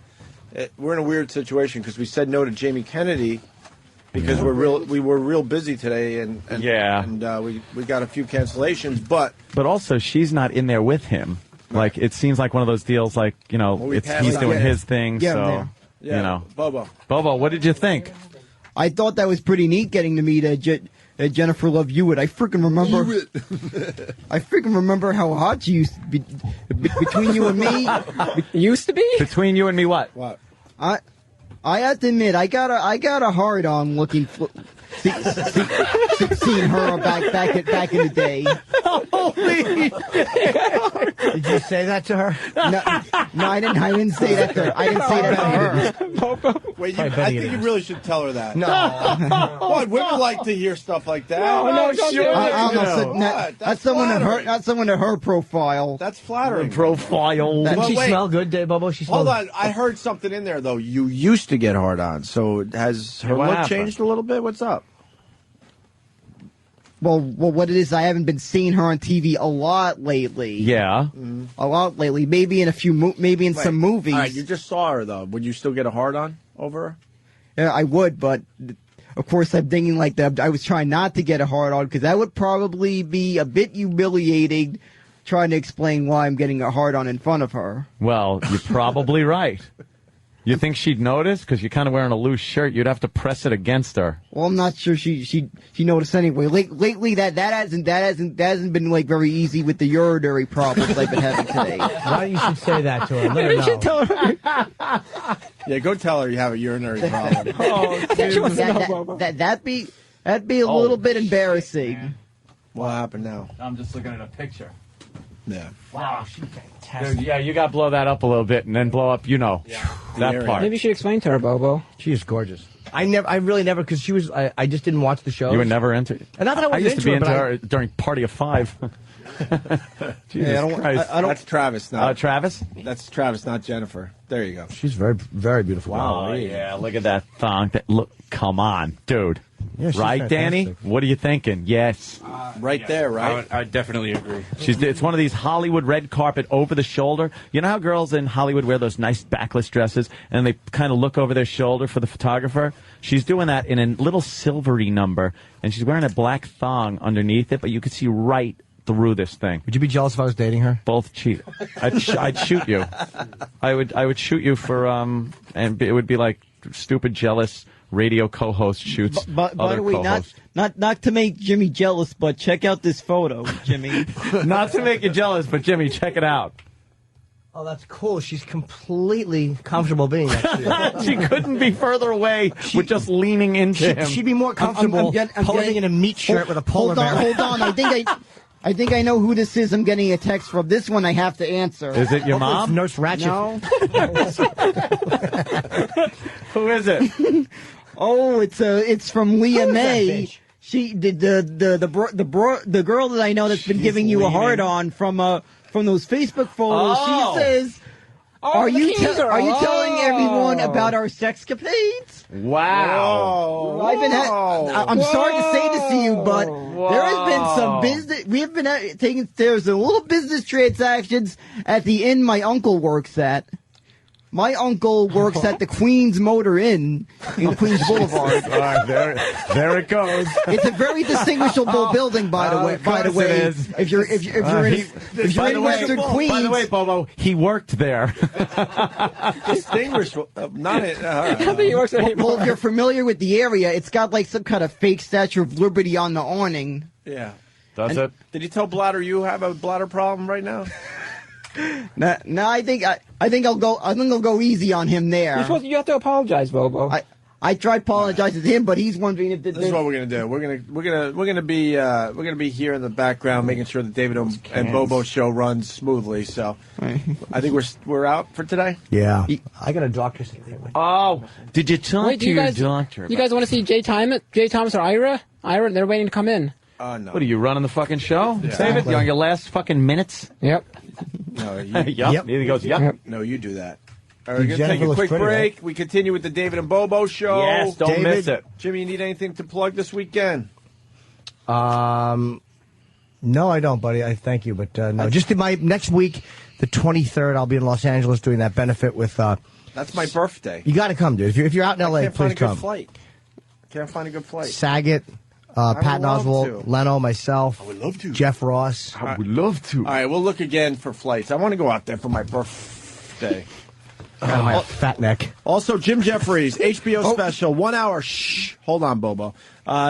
We're in a weird situation because we said no to Jamie Kennedy because we were real busy today and we got a few cancellations, but also she's not in there with him. Like it seems like one of those deals. Like he's doing his thing. So Bobo, what did you think? I thought that was pretty neat getting to meet Jennifer Love Hewitt. I freaking remember how hot she used to be. Between you and me, used to be. Between you and me, what? What? I have to admit, I got a hard on looking. Seeing her back in the day. Holy shit. Did you say that to her? No, I didn't say that to her. I didn't say that to her. Wait, I think you really should tell her that. No. What? Women like to hear stuff like that. No, sure. That's someone at her profile. That's flattering. Profile. Doesn't she smell good, Bobo? Hold on. I heard something in there, though. You used to get hard on. So has her look changed a little bit? What's up? Well, what it is, I haven't been seeing her on TV a lot lately. Yeah, a lot lately. Maybe in some movies. All right, you just saw her though. Would you still get a hard on over her? Yeah, I would, but of course I'm thinking like that. I was trying not to get a hard on because that would probably be a bit humiliating. Trying to explain why I'm getting a hard on in front of her. Well, you're probably right. You think she'd notice? Because you're kind of wearing a loose shirt. You'd have to press it against her. Well, I'm not sure she noticed anyway. Lately, that hasn't been like very easy with the urinary problems I've been having today. Why you should say that to her? Let her You should tell her. Yeah, go tell her you have a urinary problem. That'd be a little bit embarrassing. What happened now? I'm just looking at a picture. Yeah. Wow, she's fantastic. Dude, yeah, you got to blow that up a little bit and then blow up, that part. Maybe you should explain to her, Bobo. She is gorgeous. I really never, because she was, I just didn't watch the show. You were never into it? And not that I used to be into her during Party of Five. Jesus Christ. That's Travis now. Travis? That's Travis, not Jennifer. There you go. She's very, very beautiful. Wow, yeah, look at that thong. Come on, dude. Yeah, right, fantastic. Danny? What are you thinking? Yes. Right there, right? I definitely agree. It's one of these Hollywood red carpet over the shoulder. You know how girls in Hollywood wear those nice backless dresses and they kind of look over their shoulder for the photographer? She's doing that in a little silvery number, and she's wearing a black thong underneath it, but you could see right through this thing. Would you be jealous if I was dating her? Both cheat. I'd shoot you. I would shoot you for and it would be like stupid jealous radio co-host shoots. By the way, not to make Jimmy jealous, but check out this photo, Jimmy. Not to make you jealous, but Jimmy, check it out. Oh, that's cool. She's completely comfortable being next She couldn't be further away with just leaning into him. She'd be more comfortable posing in a meat shirt with a polar bear. Hold on. I think I know who this is. I'm getting a text from. This one I have to answer. Is it your mom? Nurse Ratchet. No. Who is it? Oh, it's from Leah May. She the girl that I know that's been giving you a hard on from those Facebook photos. Oh. She says, "Are you telling everyone about our sexcapades?" Wow. I'm sorry to say this to you, but there has been some business. We have been there's a little business transactions at the inn my uncle works at. My uncle works at the Queens Motor Inn in Queens Boulevard. All right, there it goes. It's a very distinguishable building, by the way. It is. If you're in Western Queens. By the way, Bobo, he worked there. Distinguished, not it. Well, if you're familiar with the area, it's got like some kind of fake Statue of Liberty on the awning. Yeah. Does it? Did you tell Bladder you have a bladder problem right now? No, I think I'll go easy on him there. You have to apologize, Bobo. I tried apologizing to him, but he's wondering if this is what we're gonna do. We're gonna be here in the background, making sure that David and Bobo show runs smoothly. So I think we're out for today. Yeah, I got a doctor's. Oh, did you talk to your doctor? You guys want to see Jay Thomas or Ira? They're waiting to come in. No. What are you running the fucking show? Yeah. David, you on your last fucking minutes? Yep. No, yep. He goes, yep. No, you do that. All right, we're going to take a quick break. Right? We continue with the David and Bobo show. Yes, don't miss it. Jimmy, you need anything to plug this weekend? No, I don't, buddy. I thank you, but no. Just in my next week, the 23rd, I'll be in Los Angeles doing that benefit with. That's my birthday. You got to come, dude. If you're out in LA, Can't please find a come. good flight. Can't find a good flight. Saget, Patton love Oswalt, to. Leno, myself. I would love to. Jeff Ross. I would love to. All right, we'll look again for flights. I want to go out there for my birthday. My fat neck. Also, Jim Jeffries, HBO special, 1 hour. Shh. Hold on, Bobo.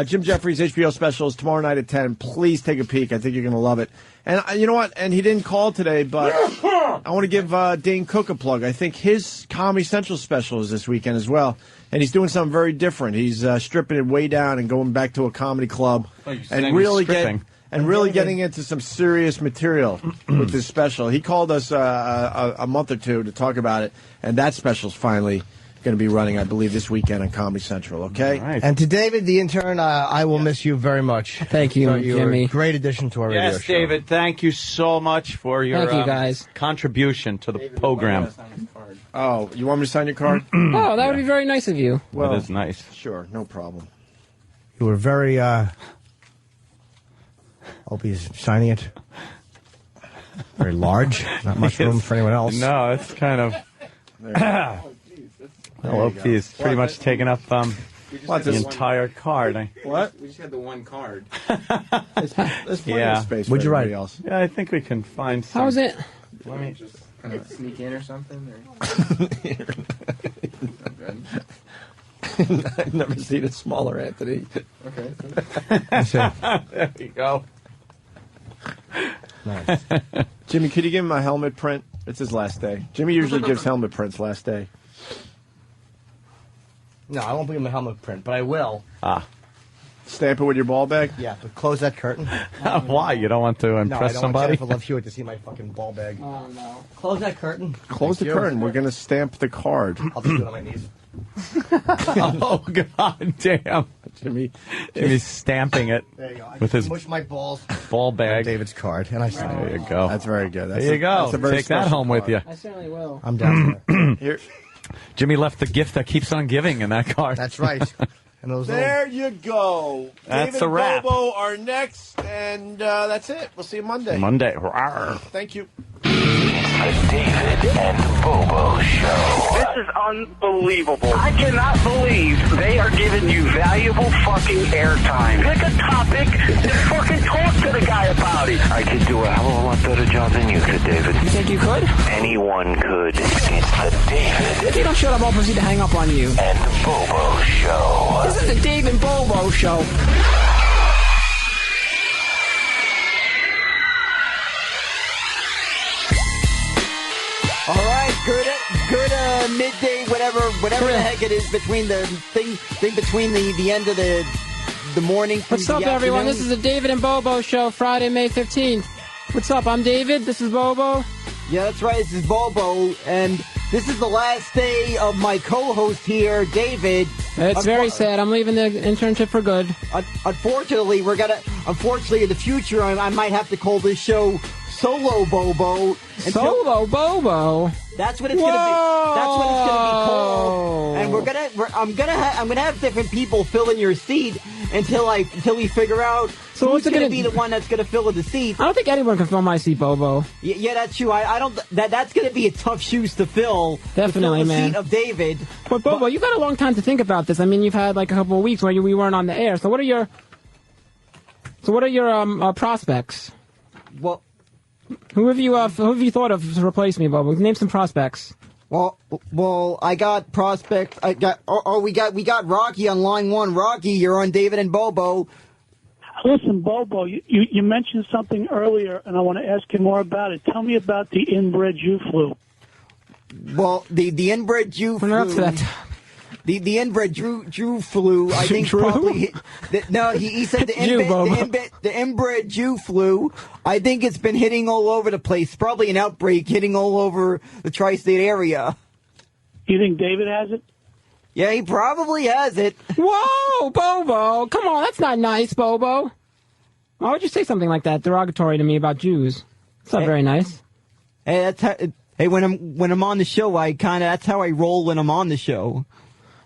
Jim Jeffries, HBO special is tomorrow night at 10. Please take a peek. I think you're going to love it. And you know what? And he didn't call today, but I want to give Dane Cook a plug. I think his Comedy Central special is this weekend as well. And he's doing something very different. He's stripping it way down and going back to a comedy club and really getting into some serious material with this special. He called us a month or two to talk about it, and that special's finally going to be running, I believe, this weekend on Comedy Central, okay? Right. And to David, the intern, I will miss you very much. Thank you, Jimmy. A great addition to our radio Yes, show. David, thank you so much for your Thank you, guys. contribution to the program. Oh, you want me to sign your card? Oh, that would be very nice of you. Well, that is nice. Sure, no problem. You were very, Opie's signing it. Very large. Not much room for anyone else. No, it's kind of... Well, Opie is pretty much taking up the entire card. What? We just had the one card. There's plenty of space for Would you write? everybody else. Yeah, I think we can find some. How's it? Let me just kind of sneak in or something. I've never seen it smaller, Anthony. Okay. There you go. Nice. Jimmy, could you give him a helmet print? It's his last day. Jimmy usually gives helmet prints last day. No, I won't bring him a helmet print, but I will. Stamp it with your ball bag? Yeah, but close that curtain. Why? You don't want to No, I impress don't somebody? want Jennifer Love Hewitt to see my fucking ball bag. Oh, no. Close that curtain. Close the curtain. We're going to stamp the card. I'll just do it on my knees. Oh, God damn. Jimmy's stamping it There you go. I with his mush my balls. ball bag. David's card, and I signed it. There you go. That's very good. That's There you go. That's a very Take that special home with card. you. I certainly will. I'm down there. Here. Jimmy left the gift that keeps on giving in that card. That's right. And those There you go. That's David a wrap. and Bobo are next, and that's it. We'll see you Monday. Monday. Rawr. Thank you. The David and Bobo Show. This is unbelievable. I cannot believe they are giving you valuable fucking airtime. Pick a topic and fucking talk to the guy about it. I could do a hell of a lot better job than you could, David. You think you could? Anyone could. It's the David If you don't shut up, I'll proceed to hang up on you. and Bobo Show. This is the Dave and Bobo Show. All right, good midday, whatever the heck it is between the thing between the end of the morning. What's up, everyone? This is the David and Bobo Show, Friday, May 15th. What's up? I'm David. This is Bobo. Yeah, that's right. This is Bobo, and this is the last day of my co-host here, David. It's very sad. I'm leaving the internship for good. Unfortunately, in the future, I might have to call this show Solo Bobo. Solo Bobo. That's what it's gonna be. That's what it's gonna be called. And I'm gonna have different people fill in your seat until we figure out who's gonna be the one that's gonna fill in the seat. I don't think anyone can fill my seat, Bobo. Yeah, that's true. I don't. That's gonna be a tough shoes to fill. Definitely, to fill the man. Seat of David. But Bobo, you've had a long time to think about this. I mean, you've had like a couple of weeks where we weren't on the air. So what are your prospects? Well, who have you thought of to replace me, Bobo? Name some prospects. Well, I got prospects. We got Rocky on line one. Rocky, you're on David and Bobo. Listen, Bobo, you mentioned something earlier, and I want to ask you more about it. Tell me about the inbred Jew flu. Well, the inbred Jew flu. The inbred Jew flu, I think probably... he said the inbred Jew flu, I think it's been hitting all over the place. Probably an outbreak hitting all over the tri-state area. You think David has it? Yeah, he probably has it. Whoa, Bobo! Come on, that's not nice, Bobo. Why would you say something like that, derogatory to me about Jews? It's not very nice. Hey, when I'm on the show, that's how I roll when I'm on the show.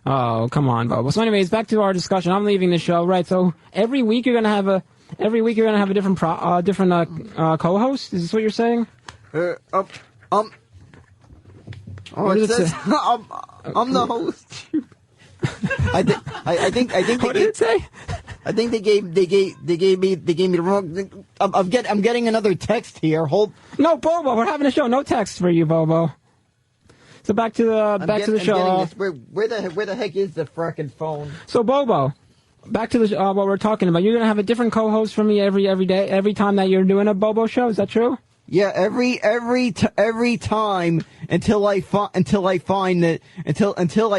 Oh, come on, Bobo. So anyways, back to our discussion. I'm leaving the show, right? So every week you're going to have every week you're gonna have a different co-host. Is this what you're saying? Oh, What it does it says say? I'm the host. I think What did it say? I think they gave me the wrong. I'm getting another text here. No, Bobo, we're having a show. No text for you, Bobo. So back to the show. Where the heck is the frickin' phone? So Bobo, back to the what we're talking about. You're gonna have a different co-host for me every day, every time that you're doing a Bobo show. Is that true? Yeah, every time until I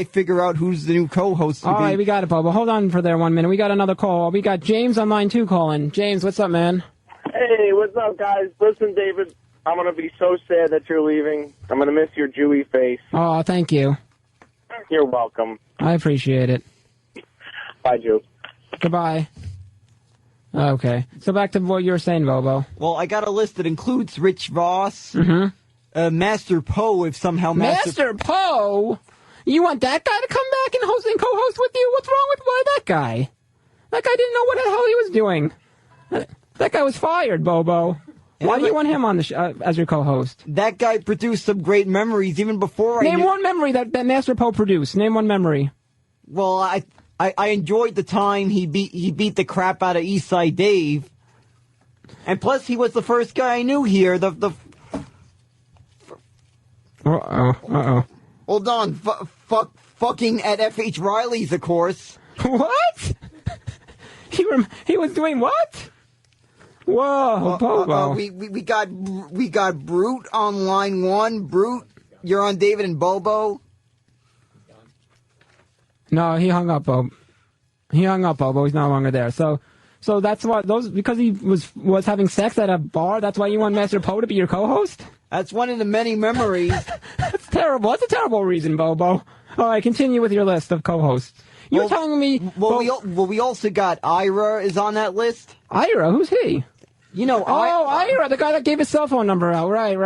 figure out who's the new co-host. All right, we got it, Bobo. Hold on for there 1 minute. We got another call. We got James on line 2 calling. James, what's up, man? Hey, what's up, guys? Listen, David, I'm going to be so sad that you're leaving. I'm going to miss your Jewy face. Oh, thank you. You're welcome. I appreciate it. Bye, Jew. Goodbye. Okay, so back to what you were saying, Bobo. Well, I got a list that includes Rich Voss, Master Poe, if somehow Master Poe? You want that guy to come back and host and co-host with you? What's wrong with that guy? That guy didn't know what the hell he was doing. That guy was fired, Bobo. Why do you want him on the as your co-host? That guy produced some great memories even before Name one memory that Master Poe produced. Name one memory. Well, I enjoyed the time he beat the crap out of Eastside Dave, and plus he was the first guy I knew here. Hold on, fucking at F.H. Riley's, of course. What? He was doing what? Whoa, Bobo. We got Brute on line 1. Brute, you're on David and Bobo. No, he hung up, Bobo. He's no longer there. So that's why because he was having sex at a bar. That's why you want Master Poe to be your co-host. That's one of the many memories. That's terrible. That's a terrible reason, Bobo. All right, continue with your list of co-hosts. You're telling me. We also got Ira is on that list. Ira, who's he? You know, Ira, the guy that gave his cell phone number out. Right.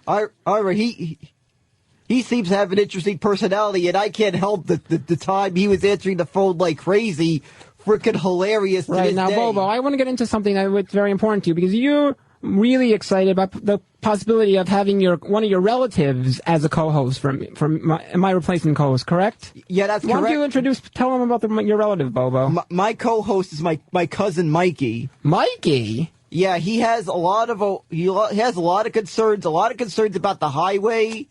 Ira, he seems to have an interesting personality, and I can't help the time he was answering the phone like crazy. Freaking hilarious to right this now, day. Bobo, I want to get into something that's very important to you because you're really excited about the possibility of having one of your relatives as a co-host from my replacement co-host. Correct? Yeah, that's correct. Why don't you tell them about your relative, Bobo? My co-host is my cousin Mikey. Mikey? Yeah, he has a lot of concerns. A lot of concerns about the highway.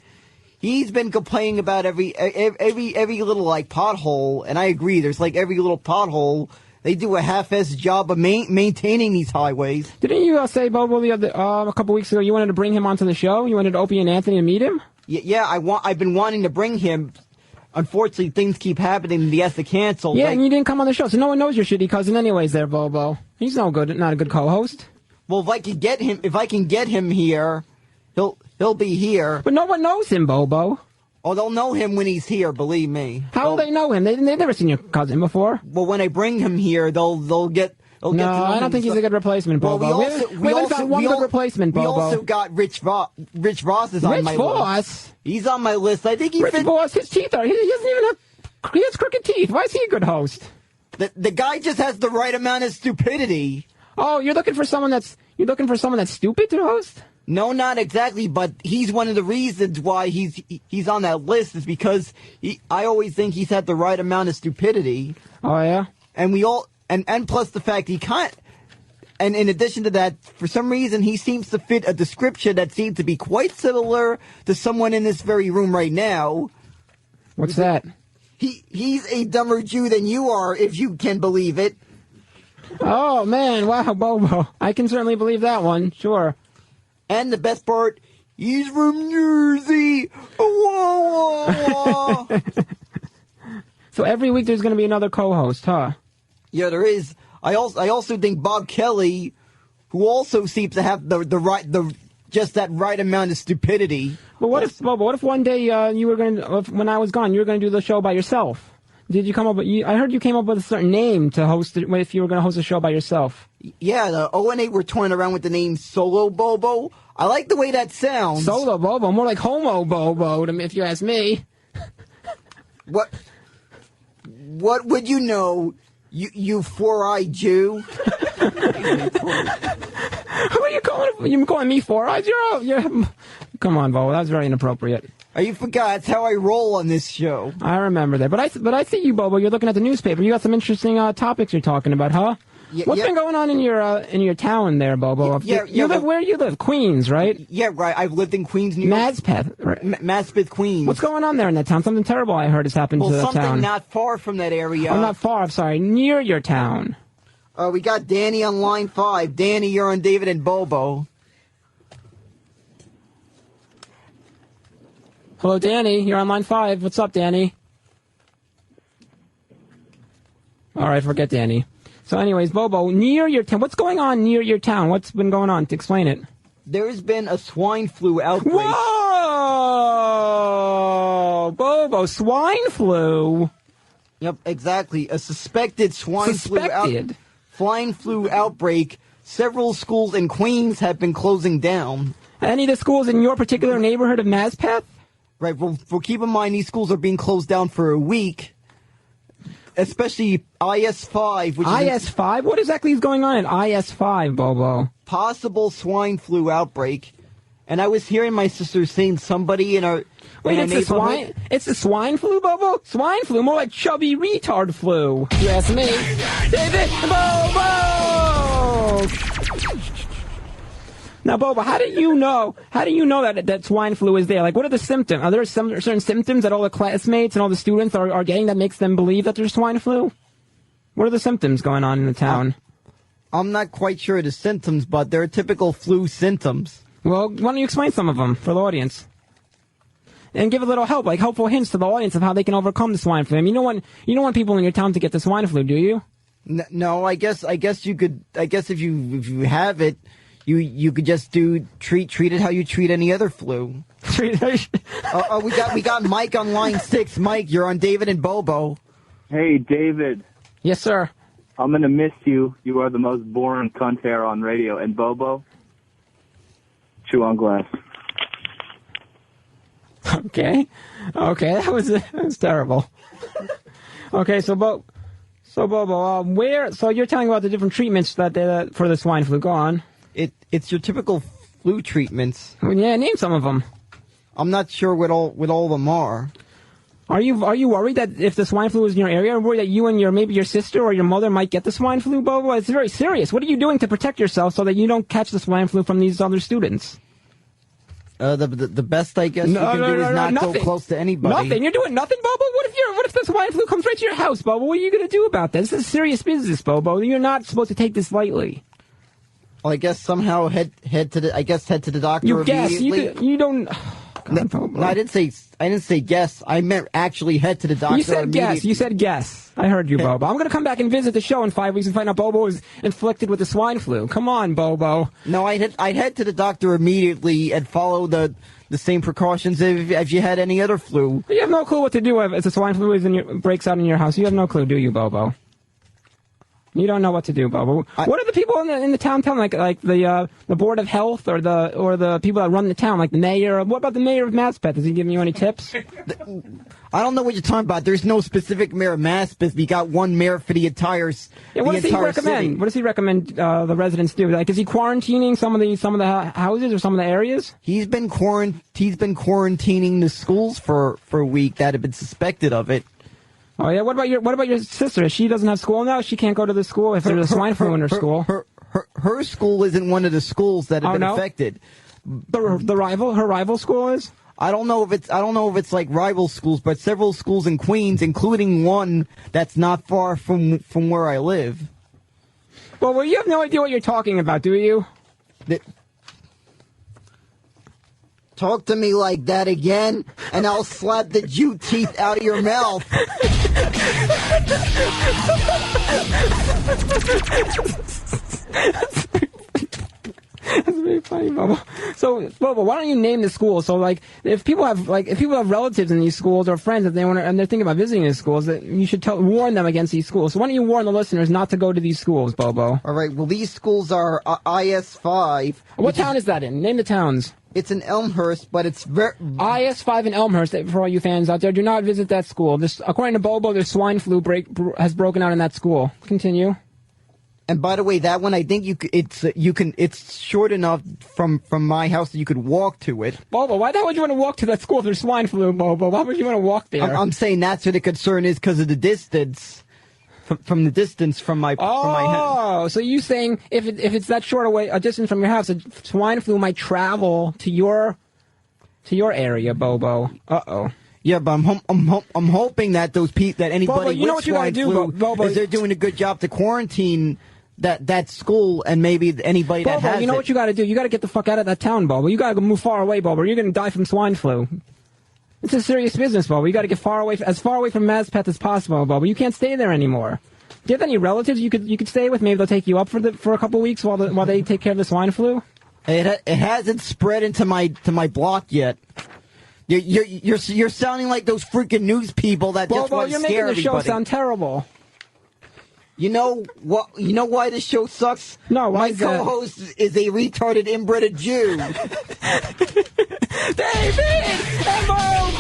He's been complaining about every little like pothole, and I agree. There's like every little pothole. They do a half-assed job of maintaining these highways. Didn't you say, Bobo, a couple weeks ago you wanted to bring him onto the show? You wanted Opie and Anthony to meet him? Yeah, I've been wanting to bring him. Unfortunately, things keep happening and he has to cancel. Yeah, and you didn't come on the show, so no one knows your shitty cousin anyways there, Bobo. He's not a good co-host. Well, if I can get him here, he'll be here. But no one knows him, Bobo. Oh, they'll know him when he's here, believe me. How will they know him? They've never seen your cousin before. Well, when I bring him here, they'll get to know him. I don't think he's a good replacement, Bobo. Well, we also got one good replacement, Bobo. We also got Rich Voss is on my list. Rich Voss? He's on my list. I think Rich Voss, his teeth are... He doesn't even have... He has crooked teeth. Why is he a good host? The guy just has the right amount of stupidity. Oh, you're looking for someone that's stupid to host? No, not exactly, but he's one of the reasons why he's on that list is because I always think he's had the right amount of stupidity. Oh yeah, and and plus the fact he can't. And in addition to that, for some reason he seems to fit a description that seems to be quite similar to someone in this very room right now. What's that? He's a dumber Jew than you are, if you can believe it. Oh man, wow, Bobo, I can certainly believe that one. Sure. And the best part, he's from Jersey. Whoa, whoa, whoa. So every week there's going to be another co-host, huh? Yeah, there is. I also think Bob Kelly, who also seems to have just that right amount of stupidity. But what if one day you were going to, when I was gone, you were going to do the show by yourself? Did you come up with? I heard you came up with a certain name to host it if you were going to host a show by yourself. Yeah, the O&A were toying around with the name Solo Bobo. I like the way that sounds. Solo Bobo, more like Homo Bobo, if you ask me. What would you know? You four-eyed Jew. Who are you calling? You calling me four-eyed? You're. Come on, Bo. That was very inappropriate. Oh, you forgot. That's how I roll on this show. I remember that. But I see you, Bobo. You're looking at the newspaper. You got some interesting topics you're talking about, huh? What's been going on in your town there, Bobo? You live where do you live? Queens, right? Yeah, right. I've lived in Queens, New York. Maspeth, right? Maspeth, Queens. What's going on there in that town? Something terrible I heard has happened to the town. Well, something not far from that area. Oh, not far. I'm sorry. Near your town. We got Danny on line 5. Danny, you're on David and Bobo. Hello, Danny. You're on line 5. What's up, Danny? All right, forget Danny. So anyways, Bobo, near your town, what's going on near your town? What's been going on? To explain it. There's been a swine flu outbreak. Whoa! Bobo, swine flu? Yep, exactly. A suspected swine flu outbreak. Several schools in Queens have been closing down. Any of the schools in your particular neighborhood of Maspeth? Right, well, keep in mind these schools are being closed down for a week. Especially IS-5. IS-5? What exactly is going on at IS-5, Bobo? Possible swine flu outbreak. And I was hearing my sister saying somebody in our neighborhood. It's the swine flu, Bobo? Swine flu? More like chubby retard flu. You ask me. David Bobo! Now, Bobo, how do you know that swine flu is there? Like, what are the symptoms? Are there some certain symptoms that all the classmates and all the students are getting that makes them believe that there's swine flu? What are the symptoms going on in the town? I'm not quite sure of the symptoms, but they're typical flu symptoms. Well, why don't you explain some of them for the audience? And give a little help, like helpful hints to the audience of how they can overcome the swine flu. I mean, you don't want people in your town to get the swine flu, do you? No, I guess you could. I guess if you have it, you could just treat it how you treat any other flu. We got Mike on line 6. Mike, you're on David and Bobo. Hey, David. Yes, sir. I'm gonna miss you. You are the most boring cunt hair on radio. And Bobo, chew on glass. Okay, that was terrible. Okay, so Bobo, so you're telling about the different treatments that for the swine flu. Go on. It's your typical flu treatments. Well, yeah, name some of them. I'm not sure what all of them are. Are you worried that if the swine flu is in your area, are you worried that you and maybe your sister or your mother might get the swine flu, Bobo? It's very serious. What are you doing to protect yourself so that you don't catch the swine flu from these other students? The best I guess you can do is not go close to anybody. Nothing. You're doing nothing, Bobo. What if the swine flu comes right to your house, Bobo? What are you going to do about this? This is serious business, Bobo. You're not supposed to take this lightly. Well, I guess somehow head to the doctor. You guess immediately. you don't. God, no, I didn't say guess. I meant actually head to the doctor. You said guess. You said guess. I heard you, Bobo. I'm going to come back and visit the show in 5 weeks and find out Bobo is inflicted with the swine flu. Come on, Bobo. No, I'd head to the doctor immediately and follow the same precautions as you had any other flu. You have no clue what to do if the swine flu breaks out in your house. You have no clue, do you, Bobo? You don't know what to do, Bobo. What are the people in the town telling, like the board of health or the people that run the town, like the mayor? What about the mayor of Maspeth? Is he giving you any tips? I don't know what you're talking about. There's no specific mayor of Maspeth. We got one mayor for the entire Yeah, what does he recommend? City. What does he recommend the residents do? Like, is he quarantining some of the houses or some of the areas? He's been quarantining the schools for a week that have been suspected of it. Oh yeah, what about your sister? She doesn't have school now. She can't go to the school if there's a swine flu in her school. Her school isn't one of the schools that have been affected. Her rival school is. I don't know if it's like rival schools, but several schools in Queens, including one that's not far from where I live. Well, you have no idea what you're talking about, do you? Talk to me like that again, and I'll slap the Jew teeth out of your mouth. That's very funny, Bobo. So, Bobo, why don't you name the school? So, like, if people have relatives in these schools or friends that and they're thinking about visiting these schools, that you should warn them against these schools. So, why don't you warn the listeners not to go to these schools, Bobo? All right. Well, these schools are IS-5. What town is that in? Name the towns. It's in Elmhurst, but it's very... IS5 in Elmhurst, for all you fans out there, do not visit that school. According to Bobo, there's swine flu has broken out in that school. Continue. And by the way, that one, I think it's short enough from my house that you could walk to it. Bobo, why the hell would you want to walk to that school if there's swine flu, Bobo? Why would you want to walk there? I'm saying that's where the concern is because of the distance. From the distance from my house. So you saying if it's that short a distance from your house, swine flu might travel to your area, Bobo. Uh-oh. Yeah, but I'm hoping that those people, that anybody Bobo, with swine flu is they're doing a good job to quarantine that school and maybe anybody Bobo, that has you know it. what you got to do? You got to get the fuck out of that town, Bobo. You got to move far away, Bobo. Or you're going to die from swine flu. It's a serious business, Bobo. You got to get as far away from Mazpeth as possible, Bobo. You can't stay there anymore. Do you have any relatives you could stay with? Maybe they'll take you up for a couple weeks while they take care of the swine flu. It hasn't spread into my block yet. You're sounding like those freaking news people that just want to scare everybody. You're making the show sound terrible. You know what? You know why this show sucks? No, why my co-host is a retarded inbred Jew. David and Bobo!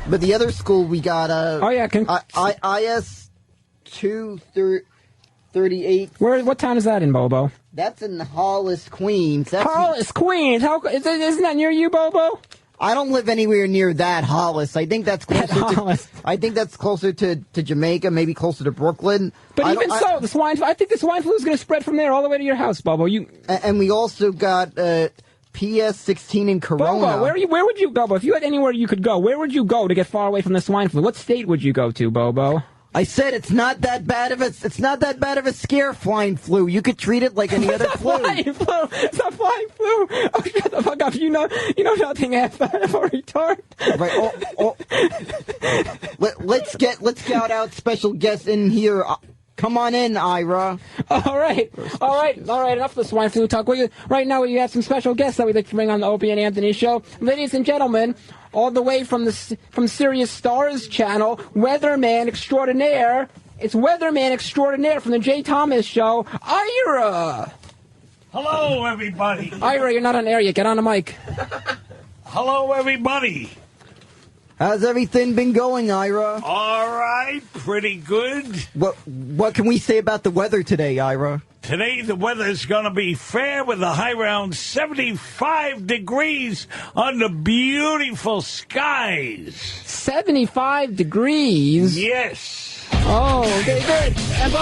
But the other school we got IS 238. What town is that in, Bobo? That's in Hollis, Queens. Hollis, Queens. Isn't that near you, Bobo? I don't live anywhere near that Hollis. I think that's closer I think that's closer to Jamaica, maybe closer to Brooklyn. But I think the swine flu is going to spread from there all the way to your house, Bobo. And we also got PS16 in Corona. Bobo, where would you go, Bobo? If you had anywhere you could go, where would you go to get far away from the swine flu? What state would you go to, Bobo? I said it's not that bad of a scare, swine flu. You could treat it like any other flu. It's not flying flu. Oh, shut the fuck up. You know nothing of a retard. Right. Let's get out special guests in here. Come on in, Ira. All right. Enough of the swine flu talk. Right now, we have some special guests that we'd like to bring on the Opie and Anthony show. Ladies and gentlemen, all the way from Sirius Stars channel, Weatherman Extraordinaire. It's Weatherman Extraordinaire from the Jay Thomas Show, Ira. Hello, everybody. Ira, you're not on air yet. Get on the mic. Hello, everybody. How's everything been going, Ira? All right, pretty good. What can we say about the weather today, Ira? Today, the weather is going to be fair with a high around 75 degrees under beautiful skies. 75 degrees? Yes. Oh, okay, good. And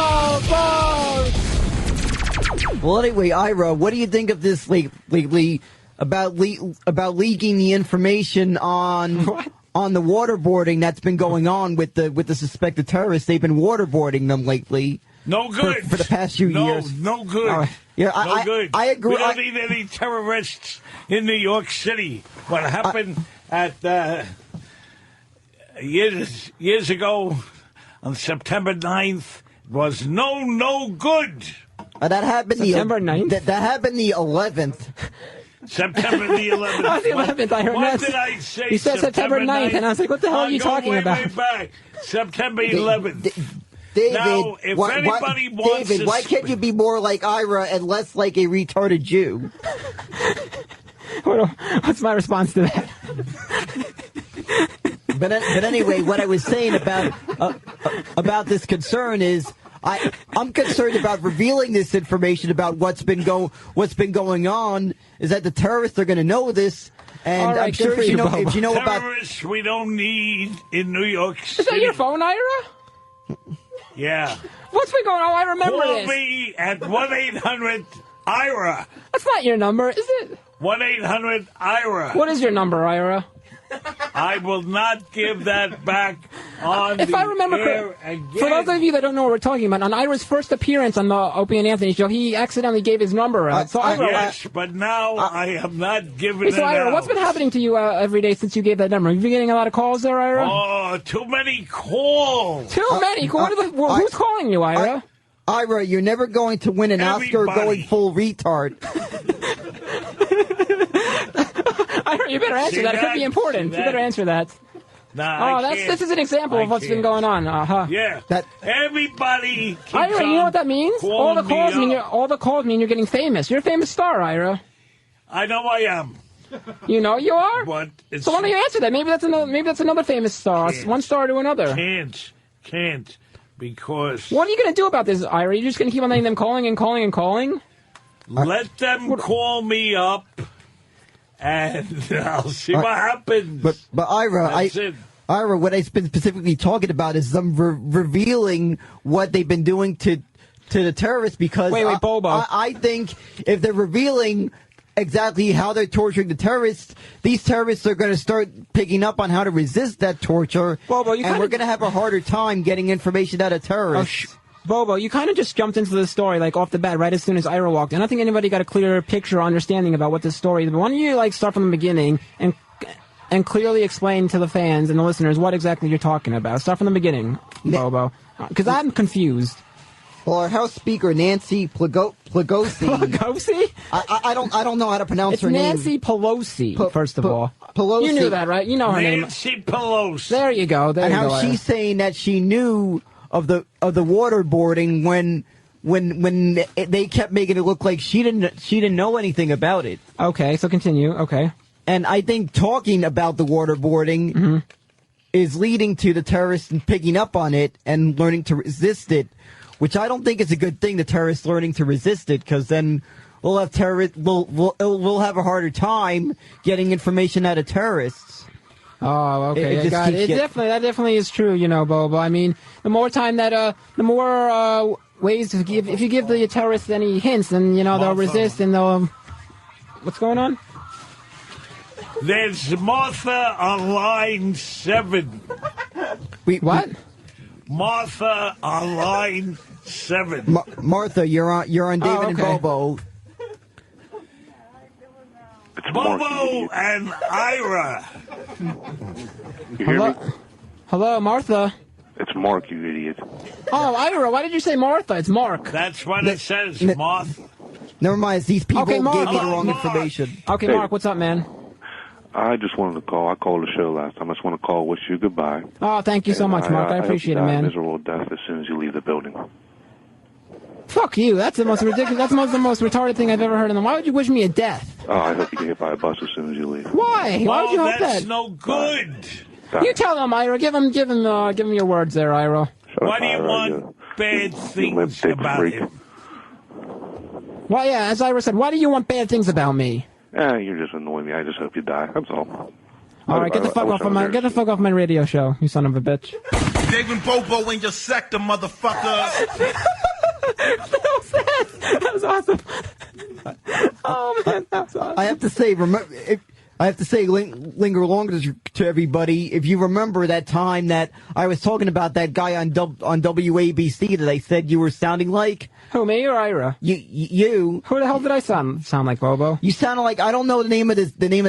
Well, anyway, Ira, what do you think of this lately about leaking the information on... What? On the waterboarding that's been going on with the suspected terrorists? They've been waterboarding them lately. No good. For the past few years. No good. No good. I agree. We don't need any terrorists in New York City. What happened at years ago on September 9th was no good. That happened September 9th? That happened the 11th. September the 11th. Oh, the 11th. I heard what that. did I say? You said September 9th, and I was like, what the hell are you talking about? Way back. September 11th. David, now, if anybody wants David, to... why can't you be more like Ira and less like a retarded Jew? What's my response to that? But anyway, what I was saying about this concern is... I'm concerned about revealing this information about what's been going on. Is that the terrorists are going to know this? And right, I'm sure if you know terrorists about we don't need in New York City. Is that your phone, Ira? Yeah. What's been going on? I remember Call this. me at 1-800-IRA. That's not your number, is it? 1-800-IRA. What is your number, Ira? I will not give that back on if the I remember air again. For those of you that don't know what we're talking about, on Ira's first appearance on the Opie and Anthony show, he accidentally gave his number out. So Ira, yes, but now I am not giving it so Ira, out. what's been happening to you every day since you gave that number? Have you been getting a lot of calls there, Ira? Oh, too many calls. Too many? Who's calling you, Ira? Ira, you're never going to win an Oscar going full retard. You better answer that. It could be important. You better answer that. Nah, this is an example of what's been going on. Yeah. Everybody keeps Ira, you know what that means? All the calls mean you're getting famous. You're a famous star, Ira. I know I am. You know you are? But it's, so why don't you answer that? Maybe that's another famous star. One star to another. Can't. Because... What are you going to do about this, Ira? You're just going to keep on letting them calling and calling and calling? Let them call me up, and I'll see what happens. But Ira, Ira, what I've been specifically talking about is them revealing what they've been doing to the terrorists. Because wait, Bobo. I think if they're revealing exactly how they're torturing the terrorists, these terrorists are going to start picking up on how to resist that torture, Bobo, and we're going to have a harder time getting information out of terrorists. Bobo, you kind of just jumped into the story, like, off the bat, right as soon as Ira walked in. I don't think anybody got a clear picture or understanding about what this story is. But why don't you, start from the beginning and clearly explain to the fans and the listeners what exactly you're talking about. Start from the beginning, Bobo. Because I'm confused. Well, our House Speaker, Nancy Pelosi. Pelosi? I don't know how to pronounce her name. It's Nancy Pelosi, first of all. Pelosi. You knew that, right? You know her name. Nancy Pelosi. There you go. And how she's saying that she knew of the waterboarding when they kept making it look like she didn't know anything about it. Okay, so continue. Okay. And I think talking about the waterboarding is leading to the terrorists picking up on it and learning to resist it, which I don't think is a good thing. The terrorists learning to resist it, because then we'll have we'll have a harder time getting information out of terrorists. Oh, okay. That definitely is true, Bobo. I mean, the more time that, the more ways to give. If you give the terrorists any hints, then they'll resist and they'll. What's going on? There's Martha on line 7. What? Martha on line 7. Martha, you're on David and Bobo. It's Bobo and Ira. You hear me? Hello, Martha. It's Mark, you idiot. Oh, Ira, why did you say Martha? It's Mark. That's what it says, Martha. Never mind, these people gave me the wrong information. Okay, Mark, what's up, man? I just wanted to call. I called the show last time. I just want to call, wish you goodbye. Oh, thank you so much, Mark. I appreciate it, hope you die man. a miserable death as soon as you leave the building. Fuck you. That's the most ridiculous. That's the most retarded thing I've ever heard. Why would you wish me a death? Oh, I hope you get hit by a bus as soon as you leave. Why? Why would you hope that? That's no good. You tell him, Ira. Give him your words there, Ira. Why do you want bad things about him? Well, yeah, as Ira said, why do you want bad things about me? You're just annoying me. I just hope you die. That's all. All right, get the fuck off my radio show, you son of a bitch. David Bobo in your sector, motherfucker. That was awesome. Oh man, that was awesome. I have to say, linger longer to everybody. If you remember that time that I was talking about that guy on WABC that I said you were sounding like. Who, me or Ira? You. Who the hell did I sound like, Bobo? You sounded like, I don't know the name of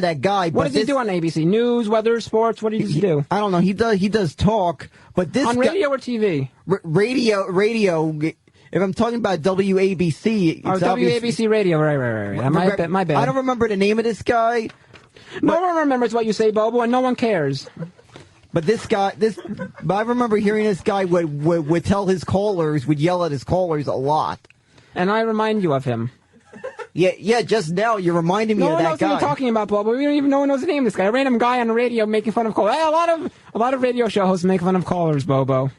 that guy. What does he do on ABC? News, weather, sports? What does he do? I don't know. He does talk, but this on radio or TV? Radio. If I'm talking about WABC, it's WABC radio. Right. My bad. I don't remember the name of this guy. No one remembers what you say, Bobo, and no one cares. But I remember hearing this guy would tell his callers, would yell at his callers a lot. And I remind you of him. Yeah, just now you're reminding me of that guy. No one knows what you're talking about, Bobo. We don't even know who knows the name of this guy. A random guy on the radio making fun of callers. Hey, a lot of radio show hosts make fun of callers, Bobo.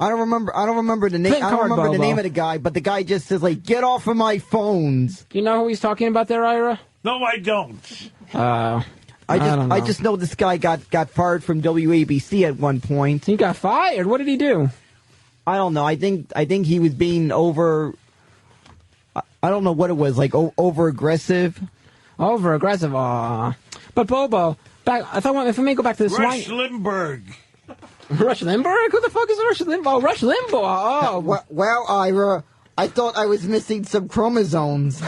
I don't remember the name. I don't remember the name of the guy, but the guy just says like, "Get off of my phones." You know who he's talking about there, Ira? No, I don't. I just know this guy got fired from WABC at one point. He got fired? What did he do? I don't know. I think he was being over. I don't know what it was, like over aggressive. Over aggressive. But Bobo, if I may go back to the Rush Limburg. Rush Limburg? Who the fuck is Rush Limbaugh? Rush Limbaugh. Oh. Well, Ira, I thought I was missing some chromosomes.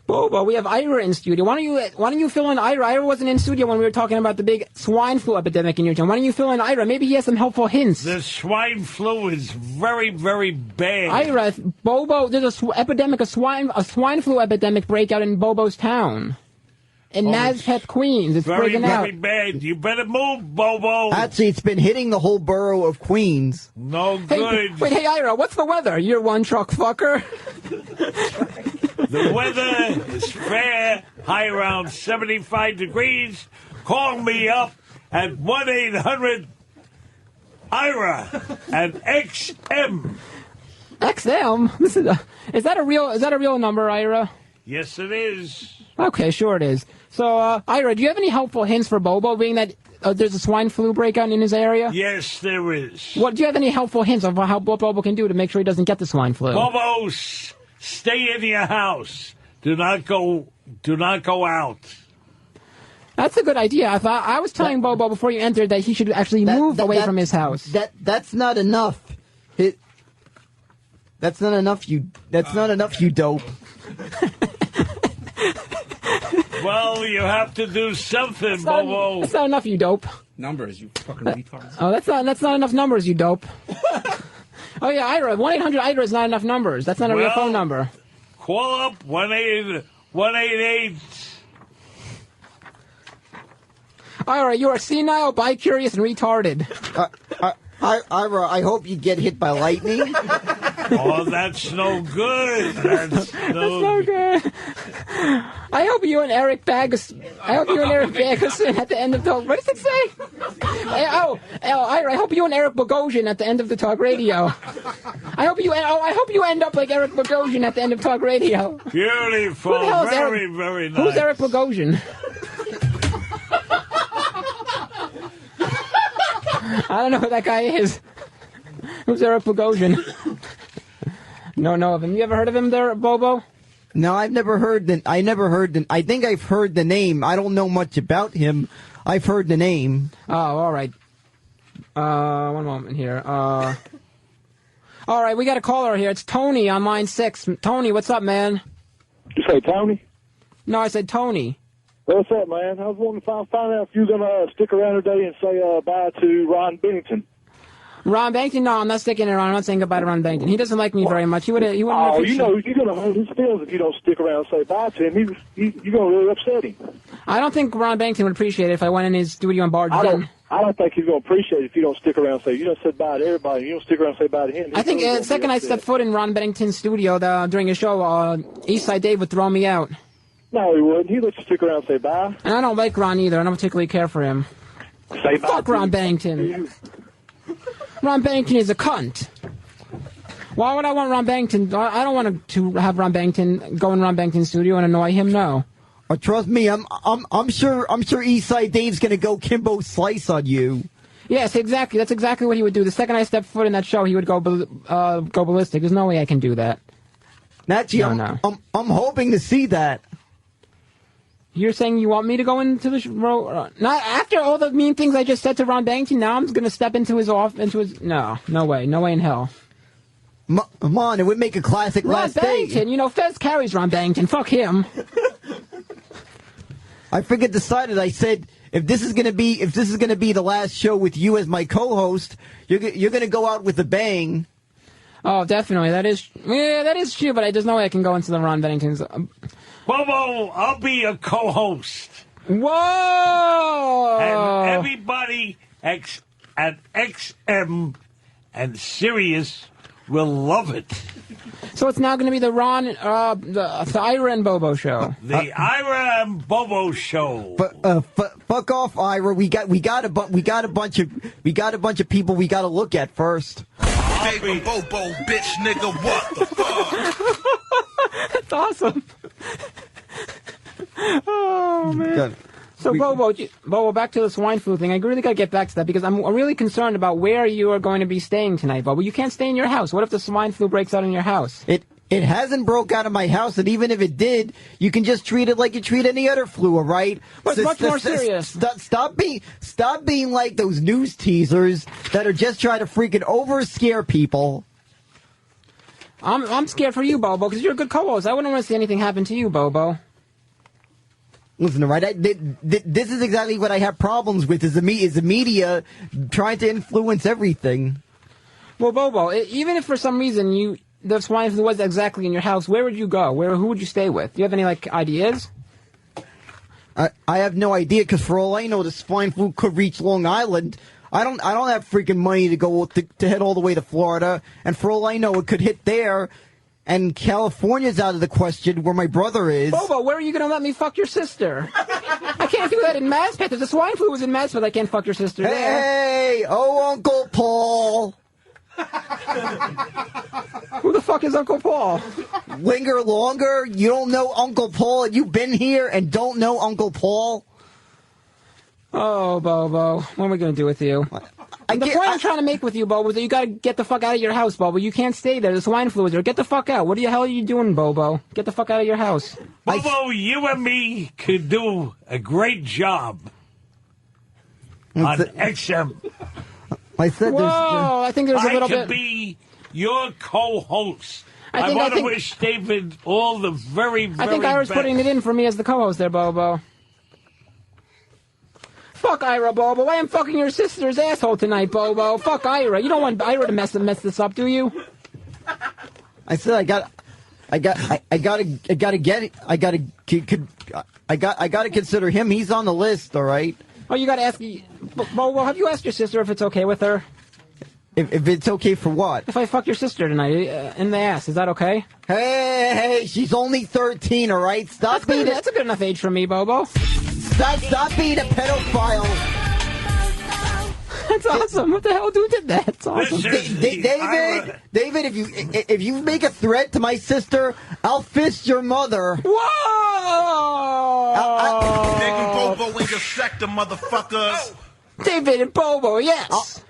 Bobo, we have Ira in studio. Why don't you fill in Ira? Ira wasn't in studio when we were talking about the big swine flu epidemic in your town. Why don't you fill in Ira? Maybe he has some helpful hints. The swine flu is very, very bad. Ira, Bobo, there's a swine flu epidemic breakout in Bobo's town. In Nazpeth, Queens. It's very, breaking out. very bad. You better move, Bobo. Actually, it's been hitting the whole borough of Queens. No good. Wait, hey, Ira, what's the weather? You're one truck fucker. The weather is fair, high around 75 degrees. Call me up at 1-800-IRA and XM. XM? Is that a real number, Ira? Yes, it is. Okay, sure it is. So, Ira, do you have any helpful hints for Bobo, being that there's a swine flu breakout in his area? Yes, there is. Do you have any helpful hints of how Bobo can do to make sure he doesn't get the swine flu? Bobo, stay in your house. Do not go out. That's a good idea. I was telling Bobo before you entered that he should actually move away from his house. That's not enough. That's not enough. You dope. Well, you have to do something, Bobo. That's not enough, you dope. Numbers, you fucking retards. Oh, that's not enough numbers, you dope. Oh yeah, Ira. 1-800-IRA is not enough numbers. That's not a real phone number. Call up 1-888. Ira, you are senile, bi-curious, and retarded. Ira, I hope you get hit by lightning. Oh, that's no good. That's no good. I hope you and Eric Bagerson at the end of the... What does it say? Ira, I hope you and Eric Bogosian at the end of the talk radio. I hope you end up like Eric Bogosian at the end of talk radio. Beautiful. Who the hell is Very, very nice. Who's Eric Bogosian? I don't know who that guy is. Who's Eric Bogosian? No, know of him. You ever heard of him there, Bobo? No, I've never heard the. I think I've heard the name. I don't know much about him. I've heard the name. Oh, all right. One moment here. All right, we got a caller here. It's Tony on line 6. Tony, what's up, man? You say Tony? No, I said Tony. What's up, man? I was wanting to find out if you're going to stick around today and say bye to Ron Bennington. Ron Bennington? No, I'm not sticking around. I'm not saying goodbye to Ron Bennington. He doesn't like me very much. He wouldn't you're going to hurt his feelings if you don't stick around and say bye to him. You're going to really upset him. I don't think Ron Bennington would appreciate it if I went in his studio and barged in. I don't think he's going to appreciate it if you don't stick around and say, you don't say bye to everybody. You don't stick around and say bye to him. I think the second I step foot in Ron Bennington's studio during a show, Eastside Dave would throw me out. No, he wouldn't. He'd let you stick around and say bye. And I don't like Ron either. I don't particularly care for him. Say bye. Fuck Ron Bennington. Ron Bennington is a cunt. Why would I want Ron Bennington? I don't want to have Ron Bennington go in Ron Bennington's studio and annoy him. No. Trust me, I'm sure Eastside Dave's gonna go Kimbo Slice on you. Yes, exactly. That's exactly what he would do. The second I step foot in that show, he would go ballistic. There's no way I can do that. I'm hoping to see that. You're saying you want me to go into the show? Not after all the mean things I just said to Ron Bennington. Now I'm going to step into his No way in hell. Come on, it would make a classic Ron last Bennington, day. Fez carries Ron Bennington. Fuck him. I decided. I said, if this is gonna be the last show with you as my co-host, you're gonna go out with a bang. Oh, definitely. That is true. But there's no way I can go into the Ron Bennington's. Bobo, I'll be a co-host. Whoa! And everybody at XM and Sirius will love it. So it's now going to be the the Ira and Bobo show. The Ira and Bobo show. Fuck off, Ira. We got a bunch of people we got to look at first. Baby Bobo, bitch, nigga, what the fuck? That's awesome. Oh man. So Bobo, back to the swine flu thing. I really got to get back to that because I'm really concerned about where you are going to be staying tonight, Bobo. You can't stay in your house. What if the swine flu breaks out in your house? It hasn't broke out of my house, and even if it did, you can just treat it like you treat any other flu, all right? But it's much more serious. Stop being like those news teasers that are just trying to freaking over scare people. I'm scared for you, Bobo, because you're a good co-host. I wouldn't want to see anything happen to you, Bobo. Listen, right? This is exactly what I have problems with. Is the media trying to influence everything? Well, Bobo, even if for some reason the swine flu was exactly in your house, where would you go? Who would you stay with? Do you have any ideas? I have no idea, because for all I know, the swine flu could reach Long Island. I don't have freaking money to go to head all the way to Florida, and for all I know, it could hit there. And California's out of the question, where my brother is. Bobo, where are you going to let me fuck your sister? I can't do that in Maspeth. If the swine flu was in Maspeth, I can't fuck your sister there. Hey, Uncle Paul. Who the fuck is Uncle Paul? Linger longer? You don't know Uncle Paul? You've been here and don't know Uncle Paul? Oh, Bobo, what am I going to do with you? The point I'm trying to make with you, Bobo, is that you got to get the fuck out of your house, Bobo. You can't stay there. The swine flu is there. Get the fuck out. What the hell are you doing, Bobo? Get the fuck out of your house. Bobo, you and me could do a great job on XM. I said Whoa, I think there's a little I could bit... be your co-host. I think- want I to think- wish David all the very, very I think Ira's best. putting it in for me as the co-host there, Bobo. Fuck Ira, Bobo. I am fucking your sister's asshole tonight, Bobo. Fuck Ira. You don't want Ira to mess this up, do you? I said I gotta consider him. He's on the list, all right? Oh, you gotta ask... Bobo, have you asked your sister if it's okay with her? If it's okay for what? If I fuck your sister tonight in the ass, is that okay? Hey, she's only 13, all right? That's a good enough age for me, Bobo. Stop being a pedophile. That's awesome. What the hell? Who did that? It's awesome. David, if you make a threat to my sister, I'll fist your mother. Whoa! David Bobo in your sector, motherfuckers. David and Bobo, yes.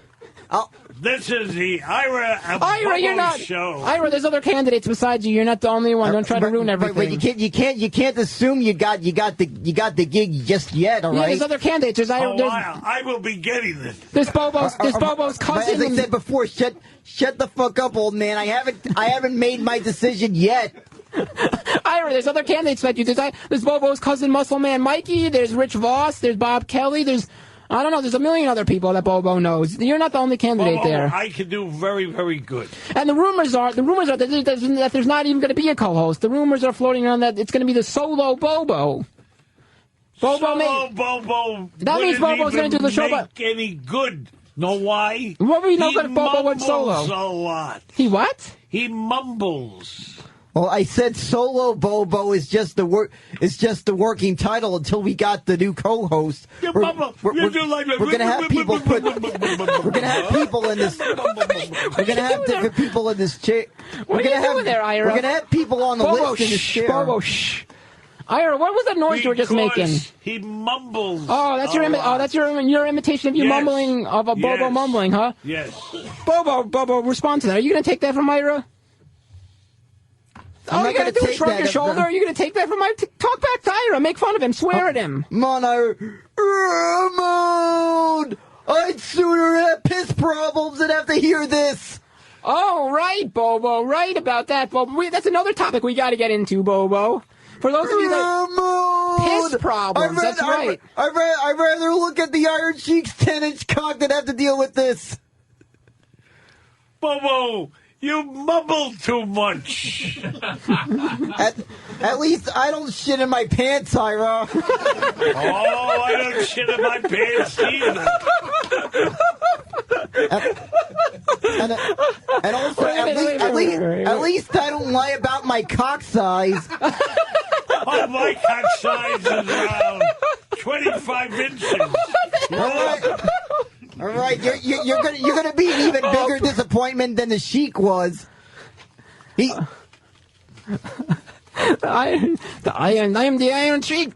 This is the Ira and Ira, Bobo you're not. show. Ira, there's other candidates besides you. You're not the only one. Don't try to ruin everything. But you can't assume you got the gig just yet. All right. Yeah, there's other candidates. There's I will be getting this. There's Bobo's cousin. As I said before, shut the fuck up, old man. I haven't made my decision yet. Ira, there's other candidates like you. There's Bobo's cousin, Muscle Man Mikey. There's Rich Voss. There's Bob Kelly. There's a million other people that Bobo knows. You're not the only candidate Bobo, there. I can do very, very good. And the rumors are that there's not even going to be a co-host. The rumors are floating around that it's going to be the solo Bobo. Bobo. That means Bobo's going to do the show. Make any good? Know why? What would we know if Bobo went solo? He mumbles a lot. He what? He mumbles. Well, I said solo Bobo is just the working title until we got the new co-host. We're gonna have people we're gonna have people in this. We're gonna have different people in this chair. What are you doing there, Ira? We're gonna have people on the Bobo, list in this chair. Bobo, shh. Ira, what was that noise you were just making? He mumbles. Oh, that's your imitation of you mumbling of a Bobo mumbling, huh? Yes. Bobo, respond to that. Are you gonna take that from Ira? I'm All not you gotta gonna do is take shrug that your if shoulder. Are you gonna take that from Ira? Talk back to Ira. Make fun of him. Swear at him. Come on, Ira. Ramon! I'd sooner have piss problems than have to hear this. Oh, right, Bobo. Right about that, Bobo. That's another topic we got to get into, Bobo. For those of you that piss problems, that's right. I'd rather look at the Iron Sheik's 10-inch cock than have to deal with this. Bobo, you mumble too much. At least I don't shit in my pants, Ira. Oh, I don't shit in my pants either. And also, at least I don't lie about my cock size. Oh, my cock size is around 25 inches. All right, you're gonna be an even bigger disappointment than the Sheik was. I am the Iron Sheik.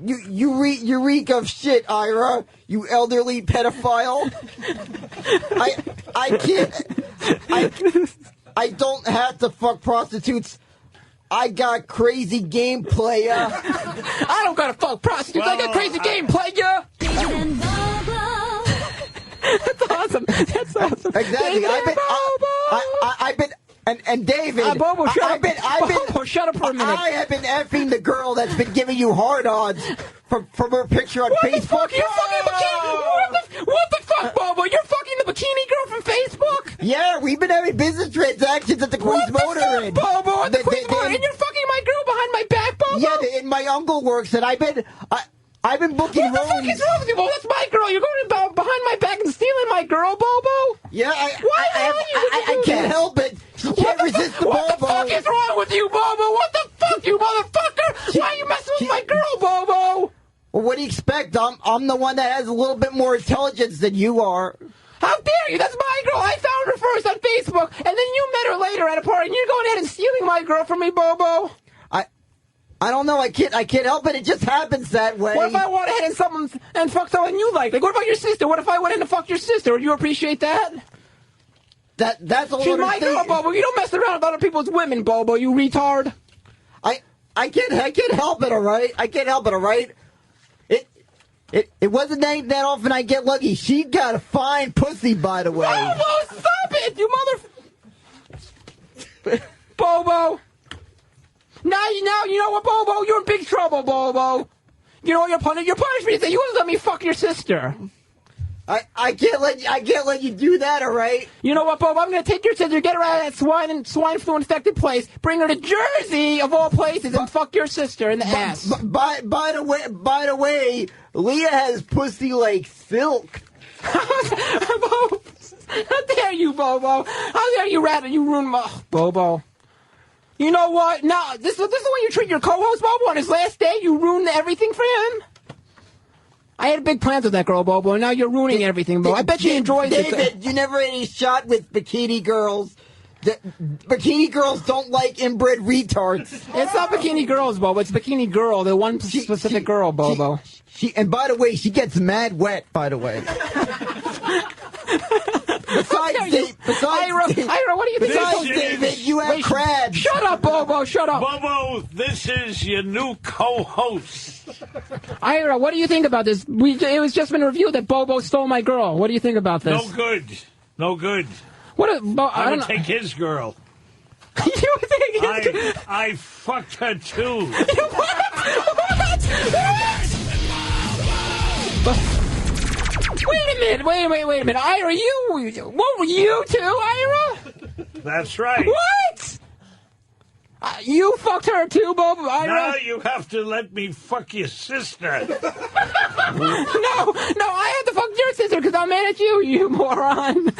You reek of shit, Ira. You elderly pedophile. I don't have to fuck prostitutes. I got crazy game player. I don't gotta fuck prostitutes. I got crazy game player. That's awesome. That's awesome. Exactly. And David, Bobo, shut up. Bobo, shut up for a minute. I have been effing the girl that's been giving you hard-ons from her picture on Facebook. What the fuck? You're fucking bikini. What the fuck, Bobo? You're fucking the bikini girl from Facebook? Yeah, we've been having business transactions at the Queen's Motor Inn. Bobo, at the Queen's Motor Inn? And you're fucking my girl behind my back, Bobo? Yeah, and my uncle works, and I've been booking What the fuck is wrong with you, Bobo? That's my girl. You're going behind my back and stealing my girl, Bobo? Yeah, I can't help it. She can't resist the What Bobo. the fuck is wrong with you, Bobo? What the fuck, you motherfucker? Why are you messing with my girl, Bobo? Well, what do you expect? I'm the one that has a little bit more intelligence than you are. How dare you? That's my girl. I found her first on Facebook, and then you met her later at a party, and you're going ahead and stealing my girl from me, Bobo? I don't know. I can't help it. It just happens that way. What if I went ahead and fuck someone you like? Like, what about your sister? What if I went in and fucked your sister? Would you appreciate that? That's a She's my girl, Bobo. You don't mess around with other people's women, Bobo. You retard. I can't help it. All right. I can't help it. All right. It wasn't that often I get lucky. She got a fine pussy, by the way. Bobo, stop it, you mother. Bobo. Now you know what, Bobo? You're in big trouble, Bobo. You know what your punishment is that you wouldn't let me fuck your sister. I can't let you do that, all right? You know what, Bobo? I'm gonna take your sister, get her out of that swine flu infected place, bring her to Jersey of all places, and fuck your sister in the ass. By the way, Leah has pussy like silk. Bobo, how dare you, Bobo? How dare you, rabbit? You ruined my Bobo. You know what? No, this is the way you treat your co-host, Bobo. On his last day, you ruined everything for him. I had big plans with that girl, Bobo, and now you're ruining everything, Bobo. I bet she enjoys it. David, you never had any shot with bikini girls. Bikini girls don't like inbred retards. It's not bikini girls, Bobo. It's bikini girl, the one specific girl, Bobo. And by the way, she gets mad wet, by the way. Ira, what do you think? Besides, David, you have crabs. Shut up, Bobo. Shut up. Bobo, this is your new co-host. Ira, what do you think about this? It was just been revealed that Bobo stole my girl. What do you think about this? No good. No good. I would take his girl. You would take his girl? I fucked her too. Wait a minute. Ira, what were you too, Ira? That's right. What? You fucked her too, Bobo, Ira? Now you have to let me fuck your sister. No, I had to fuck your sister because I'm mad at you, you moron.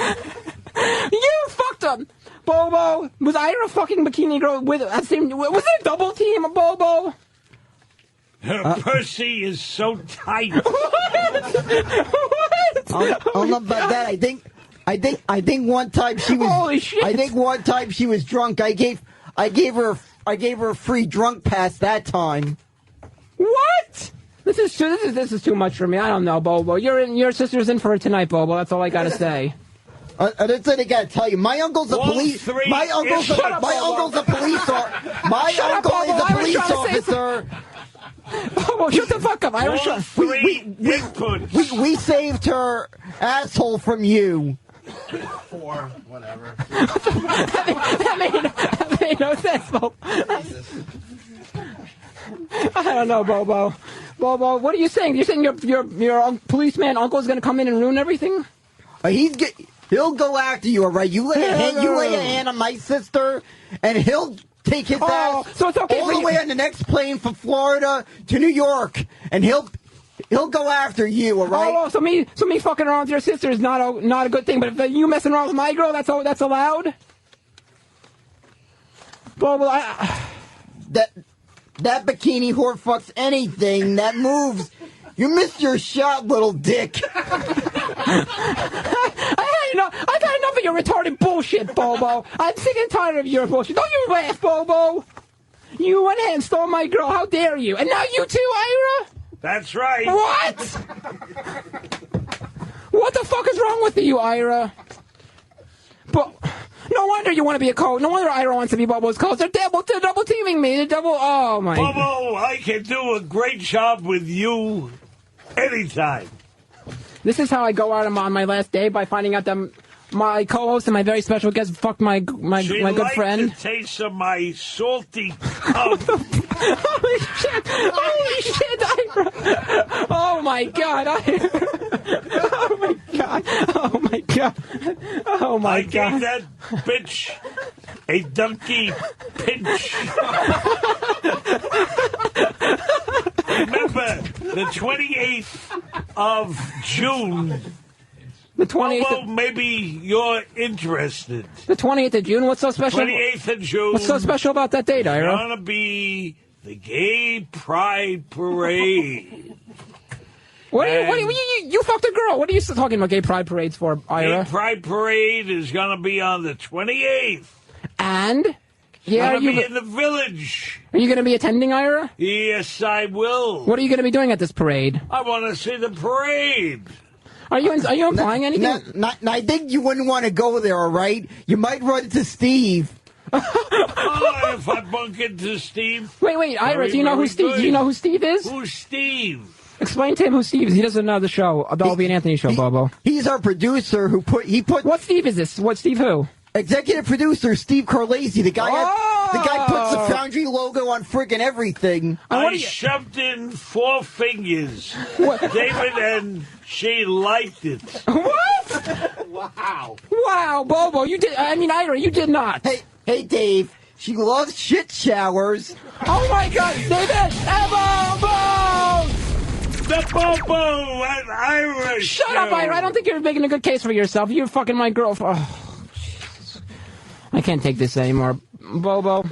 You fucked him. Bobo, was Ira fucking bikini girl with was it a double team, Bobo? Her pussy is so tight. I don't know about that. I think one time she was. Holy shit! I think one time she was drunk. I gave her a free drunk pass that time. What? This is too much for me. I don't know, Bobo. Your sister's in for it tonight, Bobo. That's all I gotta say. That's what I gotta tell you. My uncle's a police. My uncle's a police officer. Bobo, shut the fuck up, Irish. We saved her asshole from you. 4, whatever. that made no sense, Bobo. I don't know, Bobo. Bobo, what are you saying? You're saying your policeman uncle's going to come in and ruin everything? He'll go after you, all right? You lay a hand on my sister, and he'll take his ass so it's okay all the way on the next plane from Florida to New York, and he'll go after you, all right? So me fucking around with your sister is not a good thing, but if you messing around with my girl, that's allowed? Bobo, that bikini whore fucks anything that moves. You missed your shot, little dick. I've had enough of your retarded bullshit, Bobo. I'm sick and tired of your bullshit. Don't you laugh, Bobo. You went ahead and stole my girl. How dare you? And now you too, Ira? That's right. What? What the fuck is wrong with you, Ira? But no wonder you want to be a coach. No wonder Ira wants to be Bobo's coach. They're double teaming me. Oh my. Bobo, I can do a great job with you anytime. This is how I go out on my last day, by finding out that my co-host and my very special guest fucked my good friend. The taste of my salty cum. Holy shit, Ira. Oh my God, Ira. Oh my God. Oh my God. Oh my God. I gave that bitch a donkey pinch. Remember, the 28th of June. The 28th. Although maybe you're interested. The 28th of June. What's so special? 28th of June. What's so special about that date, Ira? It's gonna be the Gay Pride Parade. You fucked a girl. What are you still talking about gay pride parades for, Ira? Gay Pride Parade is gonna be on the 28th. And? Yeah, Gonna be in the village. Are you going to be attending, Ira? Yes, I will. What are you going to be doing at this parade? I want to see the parade. Are you implying anything? I think you wouldn't want to go there, all right? You might run into Steve. Oh, if I bump into Steve. Wait, Ira, do you know who Steve? Do you know who Steve is? Who's Steve? Explain to him who Steve is. He doesn't know the show, the Opie and Anthony show, Bobo. He's our producer who put. What Steve is this? What Steve who? Executive producer Steve Carlesi, the guy puts the Foundry logo on friggin' everything. I shoved in 4 fingers, David, and she liked it. What? Wow, Bobo, you did. I mean, Ira, you did not. Hey, Dave. She loves shit showers. Oh my God, David, Bobo! The Bobo and Ira. Shut up, Ira. I don't think you're making a good case for yourself. You're fucking my girlfriend. Oh. I can't take this anymore. Bobo,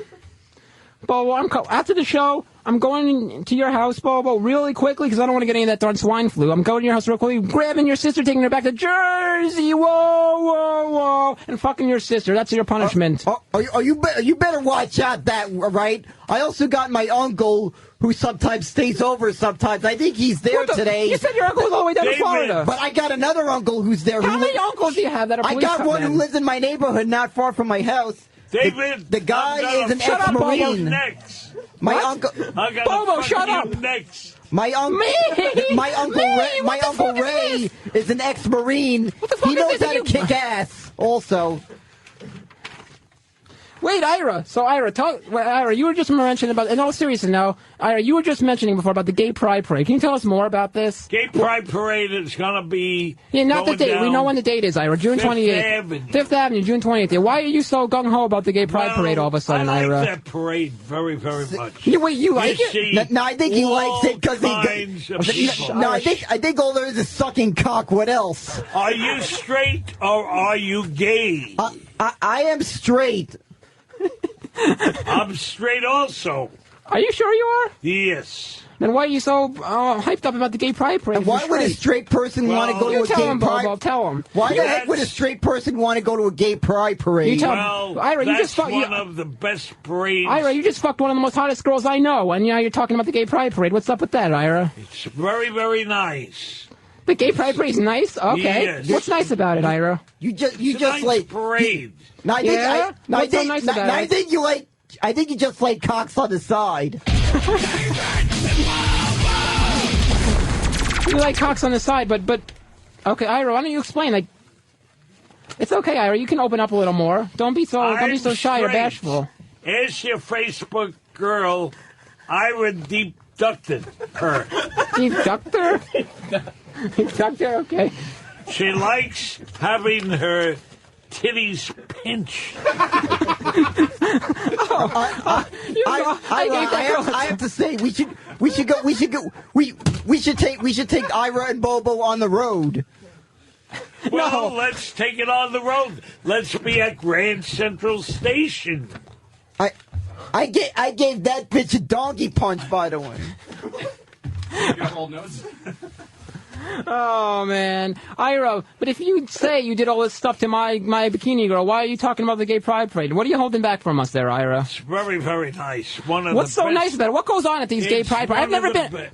after the show, I'm going to your house, Bobo, really quickly, because I don't want to get any of that darn swine flu. I'm going to your house real quickly, grabbing your sister, taking her back to Jersey, whoa, and fucking your sister. That's your punishment. You better watch out, that, right? I also got my uncle, who sometimes stays over sometimes. I think he's there today. You said your uncle was all the way down to Florida. But I got another uncle who's there. How many uncles do you have that are police? I got one who lives in my neighborhood not far from my house. David, the guy is an ex-Marine. My uncle, Bobo, shut up. Next. My uncle Ray is an ex-Marine. He knows how to kick ass. Also. Wait, Ira. So, Ira, you were just mentioning about, in all seriousness now, Ira, you were just mentioning before about the Gay Pride Parade. Can you tell us more about this? Gay Pride Parade is going to be. Yeah, not the date. We know when the date is, Ira. June 28th. Fifth Avenue, June 28th. June 28th. Why are you so gung-ho about the Gay Pride Parade all of a sudden, Ira? I like that parade very, very much. You like it? No, I think he likes it because he. No, I think all there is sucking cock. What else? Are you straight or are you gay? I am straight. I'm straight also. Are you sure you are? Yes. Then why are you so hyped up about the Gay Pride Parade? And why would a straight person want to go to a Gay Pride? Bobo, tell him. Why the heck would a straight person want to go to a Gay Pride Parade? Ira, you just fucked one of the best parades. Ira, you just fucked one of the most hottest girls I know, and now you're talking about the Gay Pride Parade. What's up with that, Ira? It's very, very nice. The Gay Pride Parade's nice? Okay. Yes. What's nice about it, Ira? You just nice like parade. I think you just like cocks on the side. You like cocks on the side, but okay, Ira, why don't you explain? Like, it's okay, Ira. You can open up a little more. Don't be so shy or bashful. Ask your Facebook girl, Ira deducted her. Deductor? Deductor, okay. She likes having her titties pinched. I have to say we should take Ira and Bobo on the road. Well, let's take it on the road. Let's be at Grand Central Station. I gave that bitch a donkey punch, by the way. You got old notes? Oh, man. Ira, but if you say you did all this stuff to my bikini girl, why are you talking about the Gay Pride Parade? What are you holding back from us there, Ira? It's very, very nice. What's so nice about it? What goes on at these Gay Pride Parades?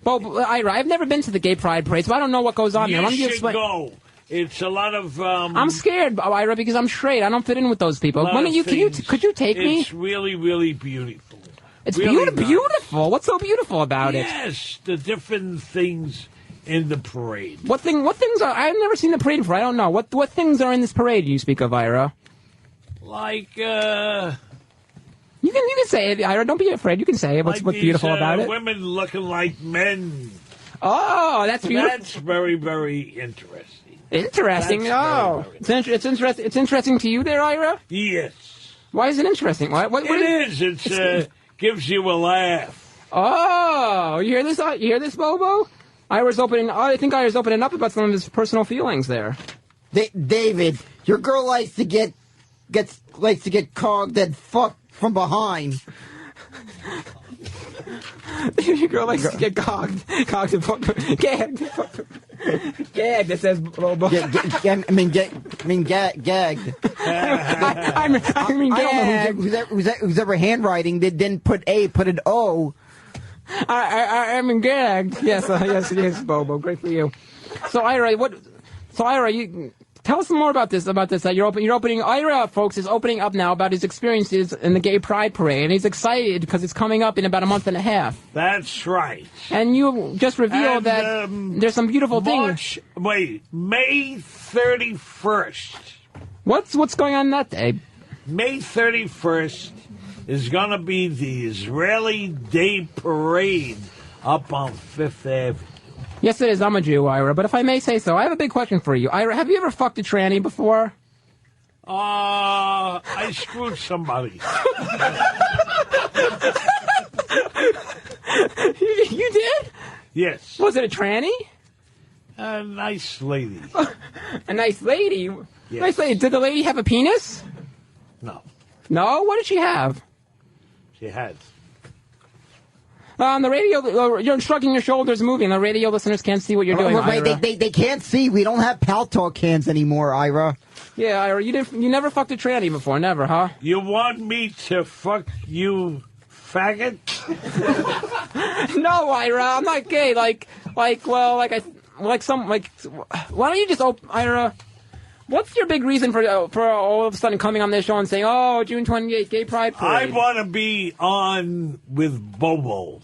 Ira, I've never been to the Gay Pride Parade, so I don't know what goes on there. You should go. It's a lot of. I'm scared, Ira, because I'm straight. I don't fit in with those people. Could you take me? It's really, really beautiful. It's really beautiful. What's so beautiful about it? Yes, the different things in the parade. What things are? I've never seen the parade before. I don't know. What things are in this parade you speak of, Ira? Like, You can say it, Ira. Don't be afraid. You can say it. What's like beautiful these, about it? Women looking like men. Oh, that's beautiful. That's very, very interesting. Interesting. That's It's interesting. It's interesting to you, there, Ira. Yes. Why is it interesting? What it is. It gives you a laugh. Oh, you hear this? You hear this, Bobo? Ira's opening. I think Ira's opening up about some of his personal feelings there. David, your girl likes to get cogged and fucked from behind. Your girl likes to get cogged and fucked, gagged. Gagged. It says Bobo. Gagged. I mean gagged. I don't know who's ever handwriting that didn't put A, put an O. I mean gagged. Yes, Bobo. Great for you. So Ira, you tell us more about this. You're opening. Ira, folks, is opening up now about his experiences in the Gay Pride Parade, and he's excited because it's coming up in about a month and a half. That's right. And you just revealed that there's some beautiful things. May 31st. What's going on that day? May 31st is going to be the Israeli Day Parade up on Fifth Avenue. Yes, it is. I'm a Jew, Ira. But if I may say so, I have a big question for you. Ira, have you ever fucked a tranny before? I screwed somebody. You did? Yes. Was it a tranny? A nice lady. A nice lady? Yes. Nice lady. Did the lady have a penis? No. No? What did she have? She has. On the radio, you're shrugging your shoulders, moving. The radio listeners can't see what you're doing. Ira. They can't see. We don't have Pal Talk cans anymore, Ira. Yeah, Ira, you never fucked a tranny before, never, huh? You want me to fuck you, faggot? No, Ira, I'm not gay. Why don't you just Ira? What's your big reason for all of a sudden coming on this show and saying, "Oh, June 28th, Gay Pride Parade"? I want to be on with Bobo.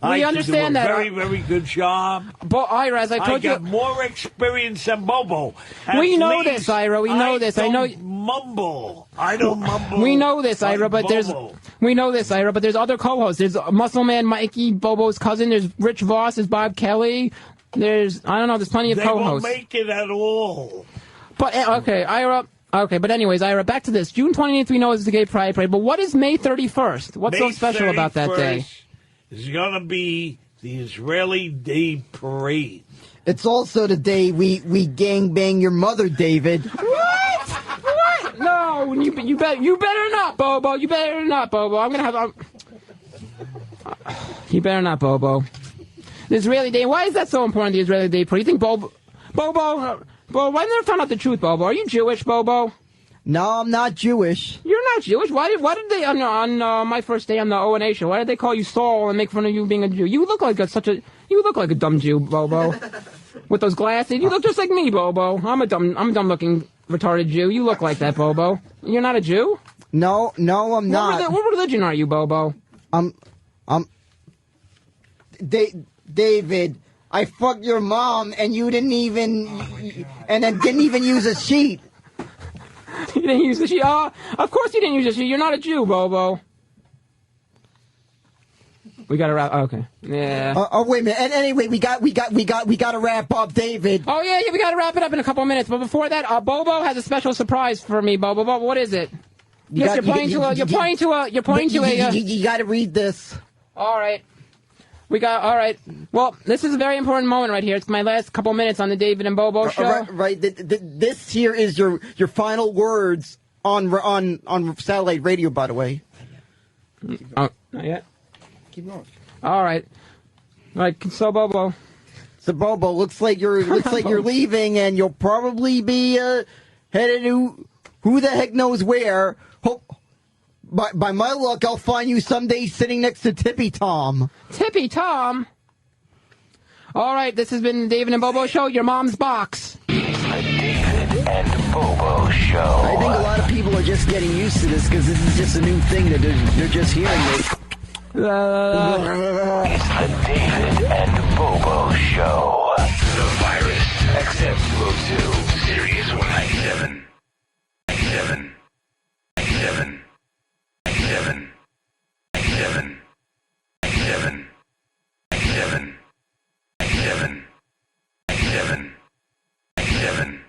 We understand that. Very, very good job. But Ira, as I told you, I got more experience than Bobo. We know this, Ira. We know this. I know. Mumble. I don't mumble. We know this, Ira. But there's other co-hosts. There's Muscle Man Mikey, Bobo's cousin. There's Rich Voss. There's Bob Kelly. There's plenty of co-hosts. They won't make it at all. But okay, Ira. Okay, but anyways, Ira, back to this. June 28th, we know is the Gay Pride Parade. But what is May 31st? What's so special about that day? It's going to be the Israeli Day Parade. It's also the day we gangbang your mother, David. What? No, you better not, Bobo. You better not, Bobo. I'm gonna have. You better not, Bobo. The Israeli Day. Why is that so important? The Israeli Day Parade. You think Bobo? I never found out the truth, Bobo. Are you Jewish, Bobo? No, I'm not Jewish. You're not Jewish? Why did they on my first day on the O&A show? Why did they call you Saul and make fun of you being a Jew? You look like a dumb Jew, Bobo. With those glasses, you look just like me, Bobo. I'm a dumb looking retarded Jew. You look like that, Bobo. You're not a Jew? No, I'm not. What religion are you, Bobo? David, I fucked your mom and you didn't even use a sheet. You didn't use the sheet? Of course you didn't use the sheet. You're not a Jew, Bobo. We got to wrap. Okay. Yeah. Wait a minute. And anyway, we got to wrap up, David. Oh yeah, we got to wrap it up in a couple of minutes. But before that, Bobo has a special surprise for me, Bobo. What is it? You're pointing to a. You got to read this. All right. All right. Well, this is a very important moment right here. It's my last couple minutes on the David and Bobo show. Right. This here is your final words on satellite radio, by the way. Oh, not yet? Keep going. All right. So Bobo. Looks like you're leaving, and you'll probably be headed to who the heck knows where. By my luck, I'll find you someday sitting next to Tippy Tom. Tippy Tom? All right, this has been the David and Bobo Show, your mom's box. It's the David and Bobo Show. I think a lot of people are just getting used to this because this is just a new thing that they're just hearing it. It's the David and Bobo Show. The virus. XM202. Sirius 197. 7. 7. 7. 7. 7. 7. 7. 7. 7. 7. 7. 7.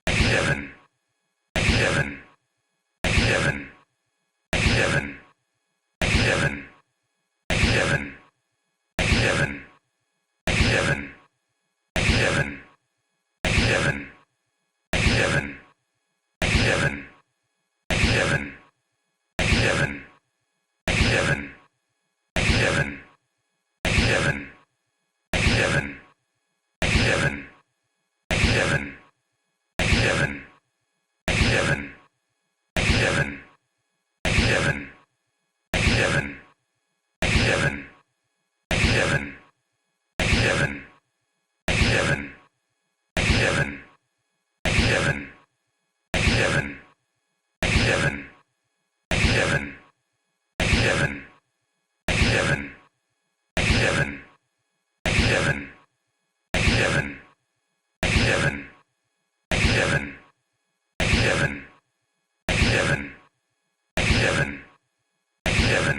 7. 7. 7. 7. 7. 7. 7. 7. 7. 7. 7. 7. 7. 7. 7. 7. 7. 7. 7. 7. 7. 7. 7. 7. 7. 7. 7. 7. 7. 7. 7. 7. 7. 7. 7. 7. 7. 7. 7. 7. 7. 7.